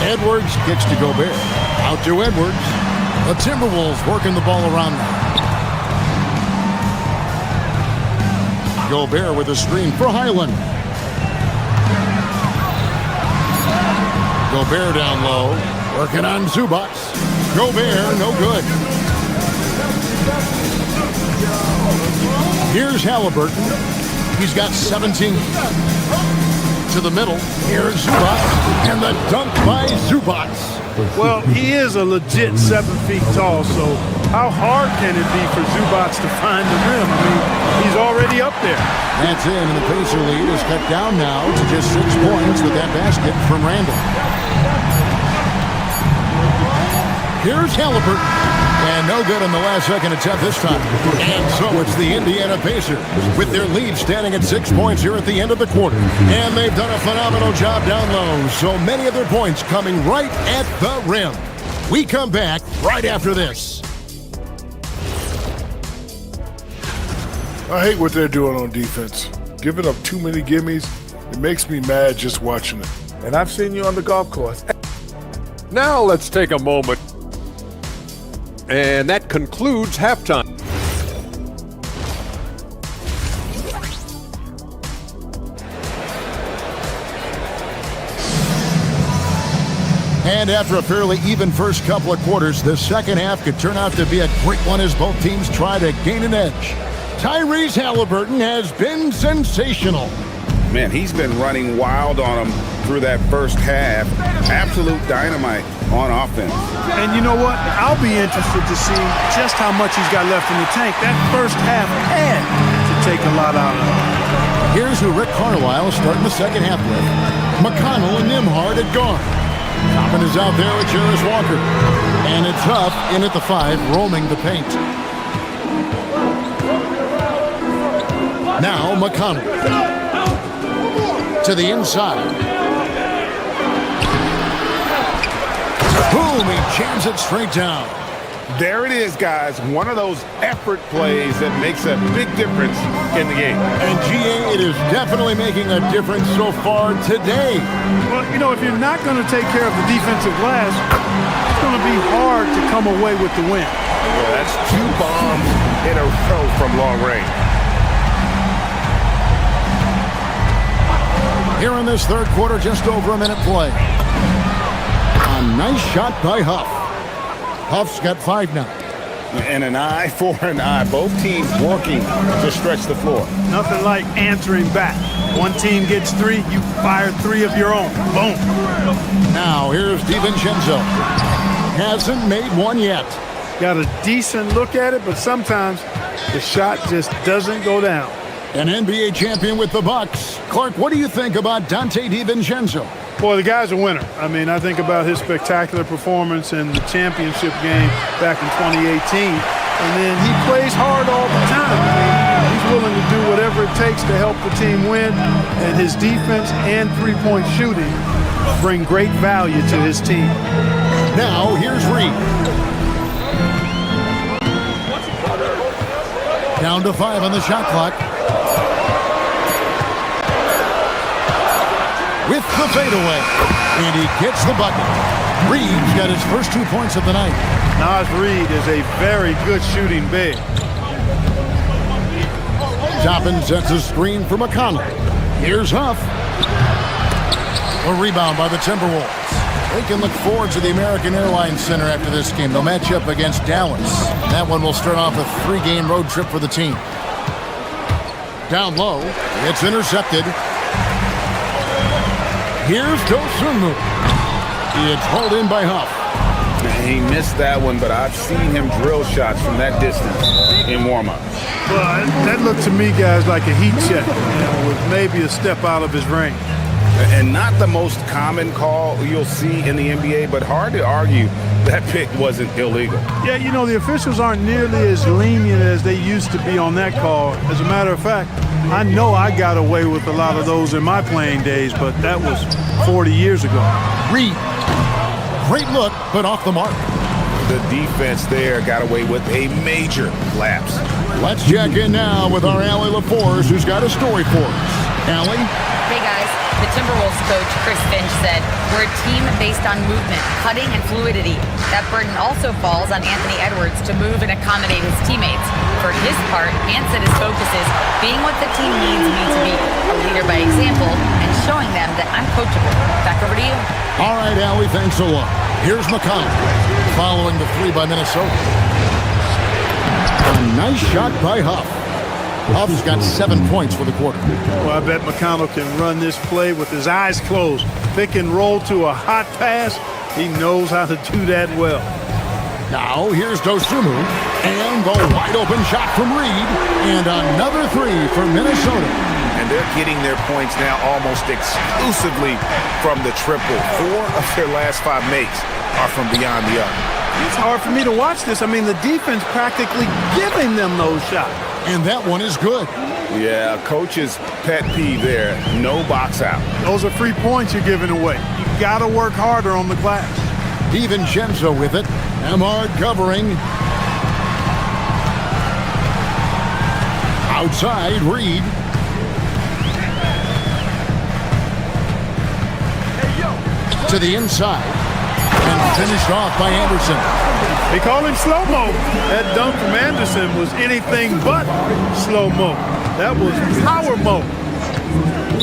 Edwards kicks to Gobert. Out to Edwards. The Timberwolves working the ball around now. Gobert with a screen for Highland. Gobert down low. Working on Zubac. Gobert, no good. Here's Halliburton. He's got 17. To the middle. Here's Zubac. And the dunk by Zubac. Well, he is a legit 7 feet tall, so how hard can it be for Zubac to find the rim? I mean, he's already up there. That's in, and the Pacer lead is cut down now to just 6 points with that basket from Randall. Here's Halliburton. And no good on the last second attempt this time. And so it's the Indiana Pacers with their lead standing at 6 points here at the end of the quarter. And they've done a phenomenal job down low. So many of their points coming right at the rim. We come back right after this. I hate what they're doing on defense. Giving up too many gimmies, it makes me mad just watching it. And I've seen you on the golf course. Now let's take a moment. And that concludes halftime. And after a fairly even first couple of quarters, the second half could turn out to be a great one as both teams try to gain an edge. Tyrese Halliburton has been sensational. Man, he's been running wild on him through that first half. Absolute dynamite on offense. And you know what? I'll be interested to see just how much he's got left in the tank. That first half had to take a lot out of him. Here's who Rick Carlisle starting the second half with. McConnell and Nembhard at guard. Toppin is out there with Jarris Walker. And it's Huff in at the 5, roaming the paint. Now McConnell. To the inside. Boom, he jams it straight down. There it is, guys. One of those effort plays that makes a big difference in the game. And GA, it is definitely making a difference so far today. Well, you know, if you're not going to take care of the defensive glass, it's going to be hard to come away with the win. Well, that's 2 bombs in a row from long range. Here in this third quarter, just over a minute play. A nice shot by Huff. Huff's got 5 now. And an eye for an eye. Both teams working to stretch the floor. Nothing like answering back. One team gets 3, you fire 3 of your own. Boom. Now here's DiVincenzo. Hasn't made one yet. Got a decent look at it, but sometimes the shot just doesn't go down. An NBA champion with the Bucks. Clark, what do you think about Dante DiVincenzo? Boy, the guy's a winner. I mean, I think about his spectacular performance in the championship game back in 2018. And then he plays hard all the time. I mean, he's willing to do whatever it takes to help the team win. And his defense and three-point shooting bring great value to his team. Now, here's Reed. Down to 5 on the shot clock. With the fadeaway, and he gets the bucket. Reed's got his first 2 points of the night. Naz Reid is a very good shooting big. Toppin sets a screen for McConnell. Here's Huff. A rebound by the Timberwolves. They can look forward to the American Airlines Center after this game. They'll match up against Dallas. That one will start off a 3-game road trip for the team. Down low, it's intercepted. Here's Dosunmu. It's hauled in by Huff. He missed that one, but I've seen him drill shots from that distance in warm-up. Well, that looked to me, guys, like a heat check, with maybe a step out of his range. And not the most common call you'll see in the NBA, but hard to argue that pick wasn't illegal. Yeah, you know, the officials aren't nearly as lenient as they used to be on that call. As a matter of fact, I know I got away with a lot of those in my playing days, but that was 40 years ago. Reed. Great look, but off the mark. The defense there got away with a major lapse. Let's check in now with our Allie LaForce, who's got a story for us. Allie? Hey, guys. The Timberwolves coach, Chris Finch, said, "We're a team based on movement, cutting, and fluidity. That burden also falls on Anthony Edwards to move and accommodate his teammates. For his part, Ant said his focus is being what the team needs me to be, a leader by example, and showing them that I'm coachable." Back over to you. All right, Allie, thanks a lot. Here's McConnell, following the 3 by Minnesota. A nice shot by Huff. Huff's got 7 points for the quarter. Well, I bet McConnell can run this play with his eyes closed. Pick and roll to a hot pass. He knows how to do that well. Now, here's Dosunmu. And the wide open shot from Reed. And another 3 for Minnesota. And they're getting their points now almost exclusively from the triple. 4 of their last 5 makes are from beyond the arc. It's hard for me to watch this. I mean, the defense practically giving them those shots. And that one is good. Yeah, coach's pet peeve there. No box out. Those are free points you're giving away. You got to work harder on the glass. DiVincenzo with it. Emard covering. Outside, Reed. To the inside. And finished off by Anderson. They call him slow-mo. That dunk from Anderson was anything but slow-mo. That was power-mo.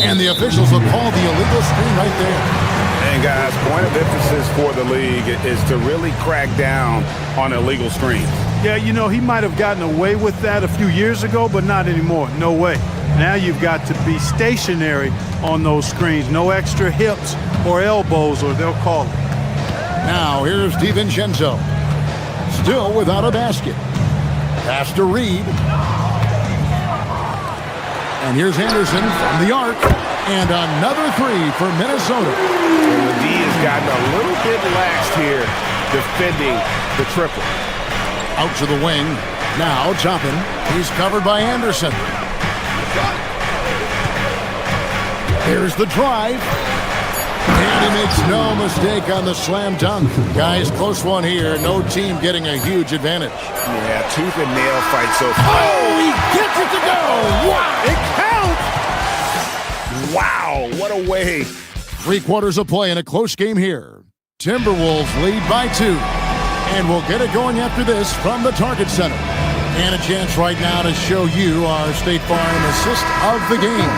And the officials will call the illegal screen right there. And guys, point of emphasis for the league is to really crack down on illegal screens. Yeah, you know, he might have gotten away with that a few years ago, but not anymore. No way. Now you've got to be stationary on those screens. No extra hips or elbows, or they'll call it. Now, here's DiVincenzo. Still without a basket. Pass to Reed. And here's Anderson from the arc. And another 3 for Minnesota. And the D has gotten a little bit lax here defending the triple. Out to the wing. Now Toppin. He's covered by Anderson. Here's the drive. And he makes no mistake on the slam dunk. Guys, close one here. No team getting a huge advantage. Yeah, tooth and nail fight so far. Oh, he gets it to go. Wow, it counts. Wow, what a way. 3 quarters of play in a close game here. Timberwolves lead by 2. And we'll get it going after this from the Target Center. And a chance right now to show you our State Farm assist of the game.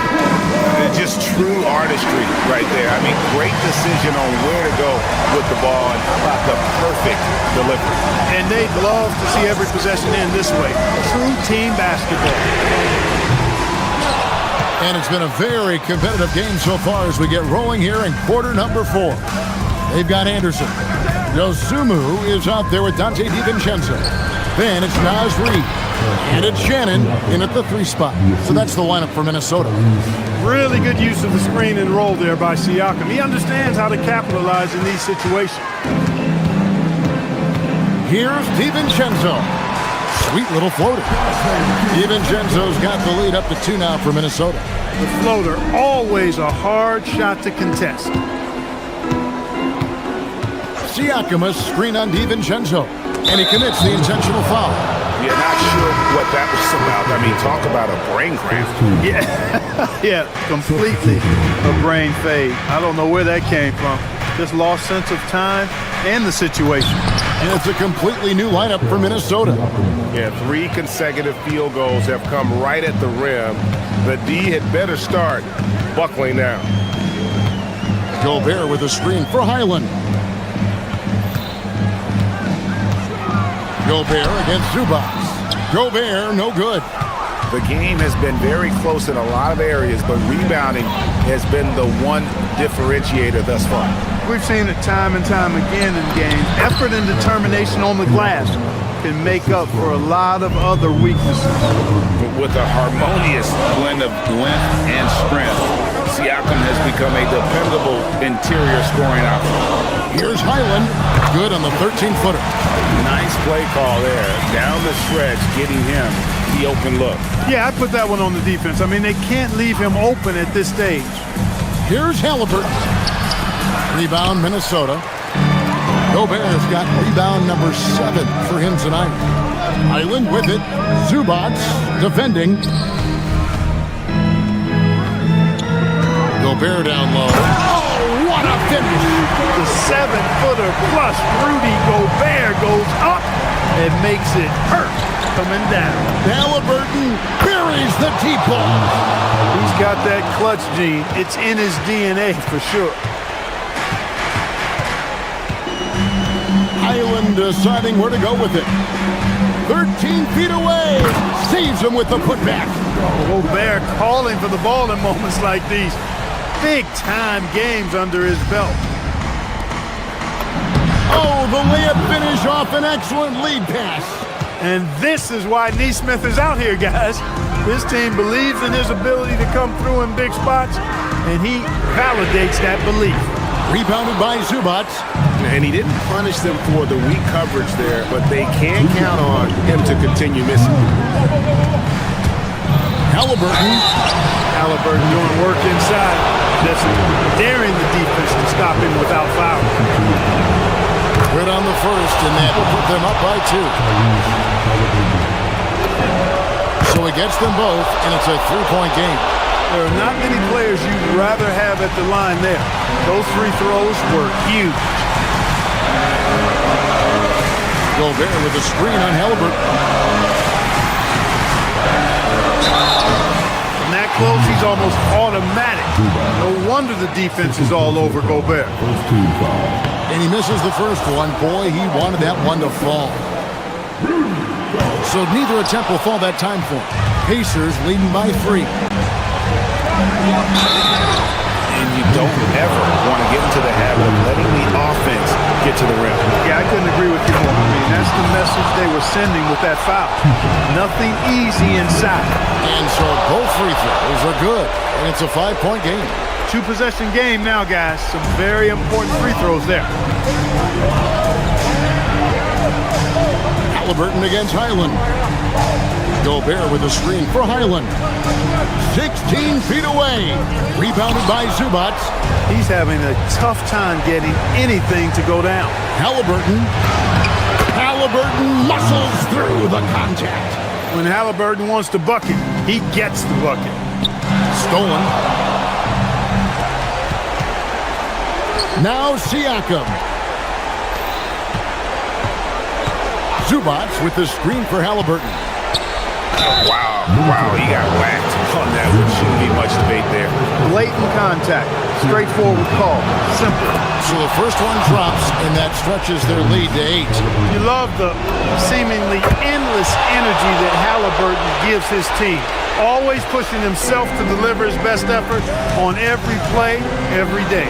It's just true artistry right there. I mean, great decision on where to go with the ball, and how about the perfect delivery. And they'd love to see every possession end this way. True team basketball. And it's been a very competitive game so far as we get rolling here in quarter number 4. They've got Anderson. Yosumu is out there with Dante DiVincenzo. Then it's Naz Reid. And it's Shannon in at the 3 spot. So that's the lineup for Minnesota. Really good use of the screen and roll there by Siakam. He understands how to capitalize in these situations. Here's DiVincenzo. Sweet little floater. DiVincenzo's got the lead up to 2 now for Minnesota. The floater, always a hard shot to contest. Siakam a screen on DiVincenzo. And he commits the intentional foul. Yeah, not sure what that was about. I mean, talk about a brain cramp. Yeah, yeah, completely a brain fade. I don't know where that came from. Just lost sense of time and the situation. And it's a completely new lineup for Minnesota. Yeah, 3 consecutive field goals have come right at the rim. The D had better start buckling down. Gobert with a screen for Highland. Gobert against Zubac. Gobert, no good. The game has been very close in a lot of areas, but rebounding has been the one differentiator thus far. We've seen it time and time again in games. Effort and determination on the glass can make up for a lot of other weaknesses. With a harmonious blend of length and strength, Siakam has become a dependable interior scoring option. Here's Highland. Good on the 13-footer. Nice play call there. Down the stretch, getting him the open look. Yeah, I put that one on the defense. I mean, they can't leave him open at this stage. Here's Halliburton. Rebound, Minnesota. Gobert's got rebound number 7 for him tonight. Highland with it. Zubac defending. Gobert down low. Oh, what a finish! The 7-footer plus Rudy Gobert goes up and makes it hurt coming down. Halliburton buries the deep ball. He's got that clutch gene. It's in his DNA for sure. Highland deciding where to go with it. 13 feet away. Saves him with the putback. Gobert calling for the ball in moments like these. Big-time games under his belt. Oh, the layup finish off an excellent lead pass. And this is why Nesmith is out here, guys. This team believes in his ability to come through in big spots, and he validates that belief. Rebounded by Zubac. And he didn't punish them for the weak coverage there, but they can count on him to continue missing. Halliburton doing work inside, just daring the defense to stop him without foul. Good on the first, and that will put them up by 2. So he gets them both, and it's a 3-point game. There are not many players you'd rather have at the line there. Those free throws were huge. Gobert with a screen on Halliburton. From that close, he's almost automatic. No wonder the defense is all over Gobert. And he misses the first one. Boy, he wanted that one to fall. So neither attempt will fall that time for him. Pacers leading by 3. And you don't ever want to get into the habit of letting the offense get to the rim. Yeah, I couldn't agree with you more. I mean, that's the message they were sending with that foul. Nothing easy inside. And so both free throws are good. And it's a 5-point game. 2-possession game now, guys. Some very important free throws there. Halliburton against Highland. Gobert with a screen for Highland. 16 feet away. Rebounded by Zubac. He's having a tough time getting anything to go down. Halliburton muscles through the contact. When Halliburton wants to bucket, he gets the bucket. Stolen. Now Siakam. Zubac with the screen for Halliburton. Wow, he got whacked on that one. Shouldn't be much debate there. Blatant contact. Straightforward call. Simple. So the first one drops, and that stretches their lead to 8. You love the seemingly endless energy that Halliburton gives his team. Always pushing himself to deliver his best effort on every play, every day.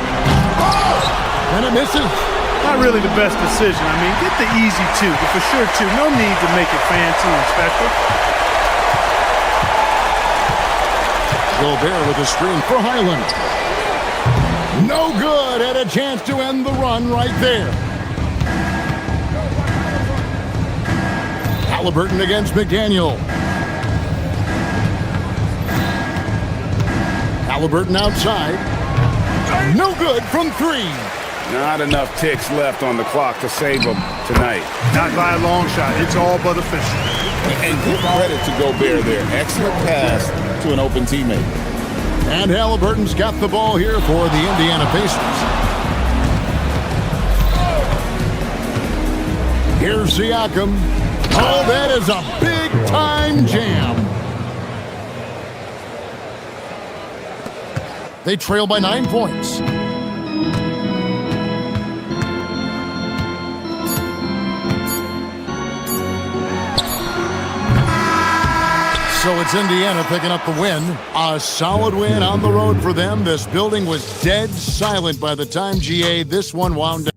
And it misses. Not really the best decision. I mean, get the easy 2, the for sure 2. No need to make it fancy and special. Gobert with a screen for Highland. No good. Had a chance to end the run right there. Halliburton against McDaniel. Halliburton outside. No good from 3. Not enough ticks left on the clock to save him tonight. Not by a long shot. It's all but official. And give credit to Gobert there. Excellent pass to an open teammate. And Halliburton's got the ball here for the Indiana Pacers. Here's Siakam. Oh, that is a big-time jam. They trail by 9 points. So it's Indiana picking up the win. A solid win on the road for them. This building was dead silent by the time GA this one wound up.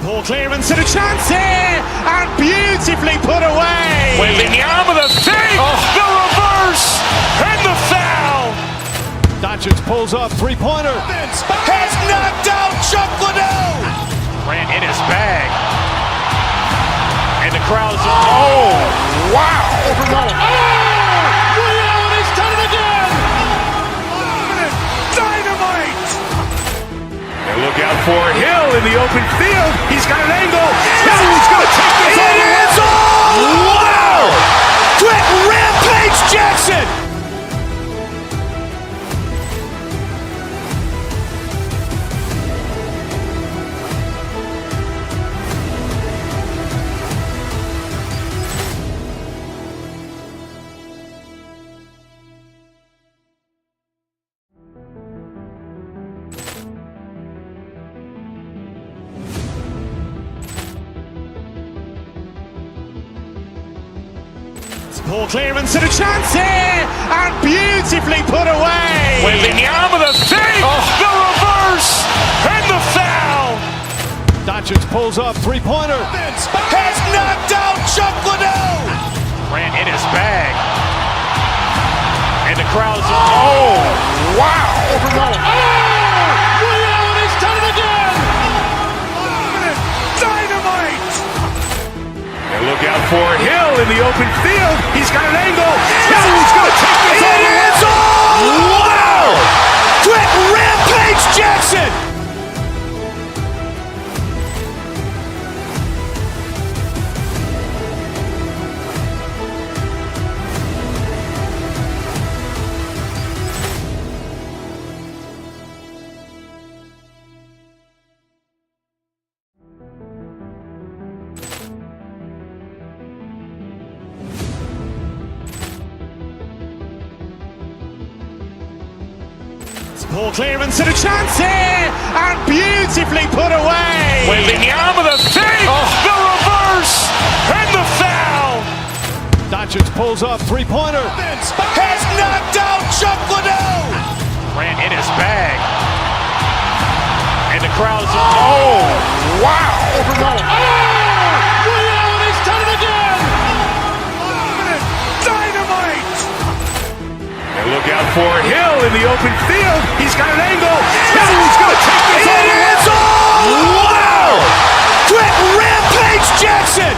Ball clearance and a chance here, and beautifully put away. Wembanyama the save, the reverse, and the foul. Doncic pulls up, three-pointer. Has knocked out Chuck Liddell. Ran in his bag. And the crowd's, oh, wow. Ray Allen has done it again. Dynamite. And look out for Hill in the open field. He's got an angle. He's going to take this all the way. Wow. Quick Rampage Jackson. Ball clearance and a chance here, and beautifully put away. Wembanyama the save, the reverse, and the foul. Doncic pulls up, three-pointer. Has knocked out Chuck Liddell. Ran in his bag. And the crowd's, oh, wow. Ray Allen has done it again. Dynamite. And look out for Hill in the open field. He's got an angle. He's going to take this all the way. Wow. Quick Rampage Jackson. Ball clearance and a chance here, and beautifully put away. Wembanyama the save, the reverse, and the foul. Doncic pulls up, three-pointer. Has knocked out Chuck Liddell. Ran in his bag. And the crowd's, oh, wow. Ray Allen has done it again. out for Hill in the open field. He's got an angle. He's going to take this all the way. Wow! Quick rampage Jackson!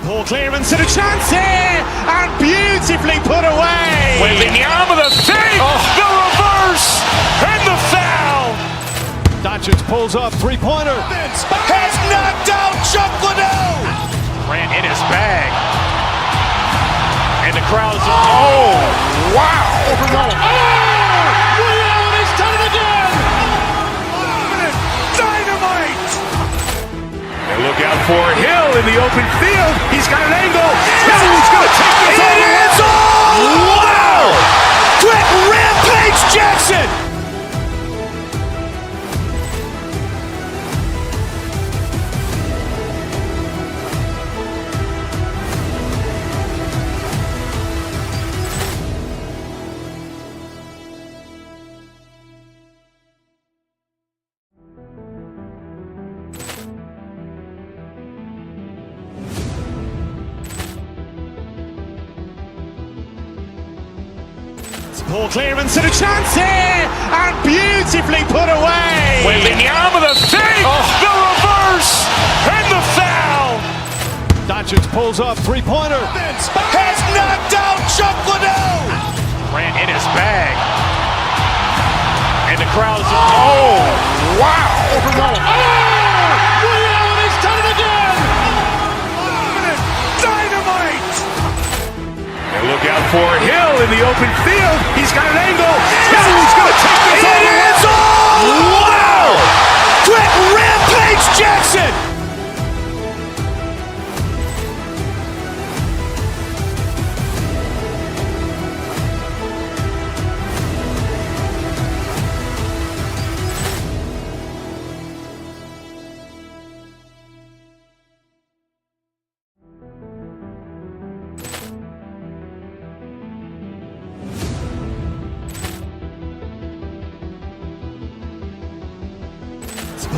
Poor clearance and a chance here, and beautifully put away. Wembanyama the save, the reverse, and the foul. Doncic pulls up, three-pointer. Has knocked out Chuck Liddell. Grant in his bag. And the crowd's, oh, wow. Ray Allen has done it again. Dynamite. And look out for Hill in the open field. He's got an angle. He's going to take this all the way. Wow. Quick rampage Jackson. Poor clearance and a chance here, and beautifully put away. Wembanyama the save, the reverse, and the foul. Doncic pulls up, three-pointer. Has knocked out Chuck Liddell. Grant in his bag. And the crowd's, oh, wow. Ray Allen has done it again. Dynamite. And look out for Hill in the open field. He's got an angle. He's going to take this all the way. Wow. Quick rampage Jackson.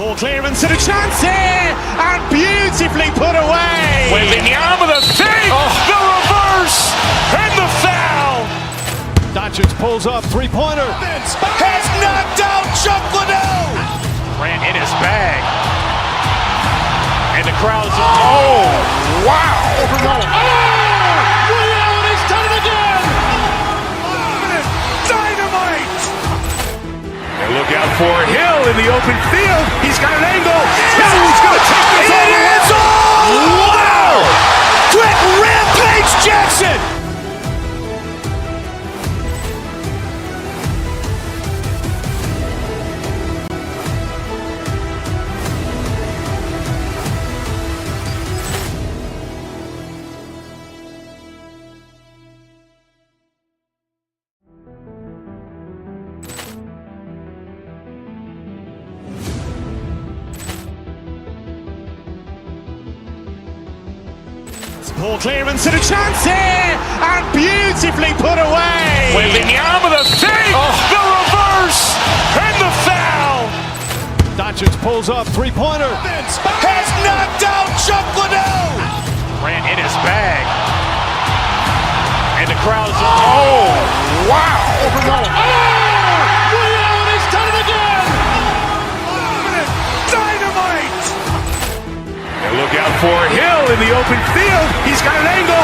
Poor clearance and a chance here, and beautifully put away. Wembanyama the save, the reverse, and the foul. Doncic pulls up, three-pointer. Has knocked out Chuck Liddell. Grant in his bag. And the crowd's, oh, wow. Ray Allen has done it again. Dynamite. And look out for Hill in the open field. He's got an angle. He's going to take this all the way. Wow. Quick rampage Jackson. Poor clearance and a chance here, and beautifully put away. Wembanyama the save, the reverse, and the foul. Doncic pulls up, three-pointer. Has knocked out Chuck Liddell. Grant in his bag. And the crowd's, oh, wow. Ray Allen has done it again. Dynamite. And look out for Hill in the open field. He's got an angle.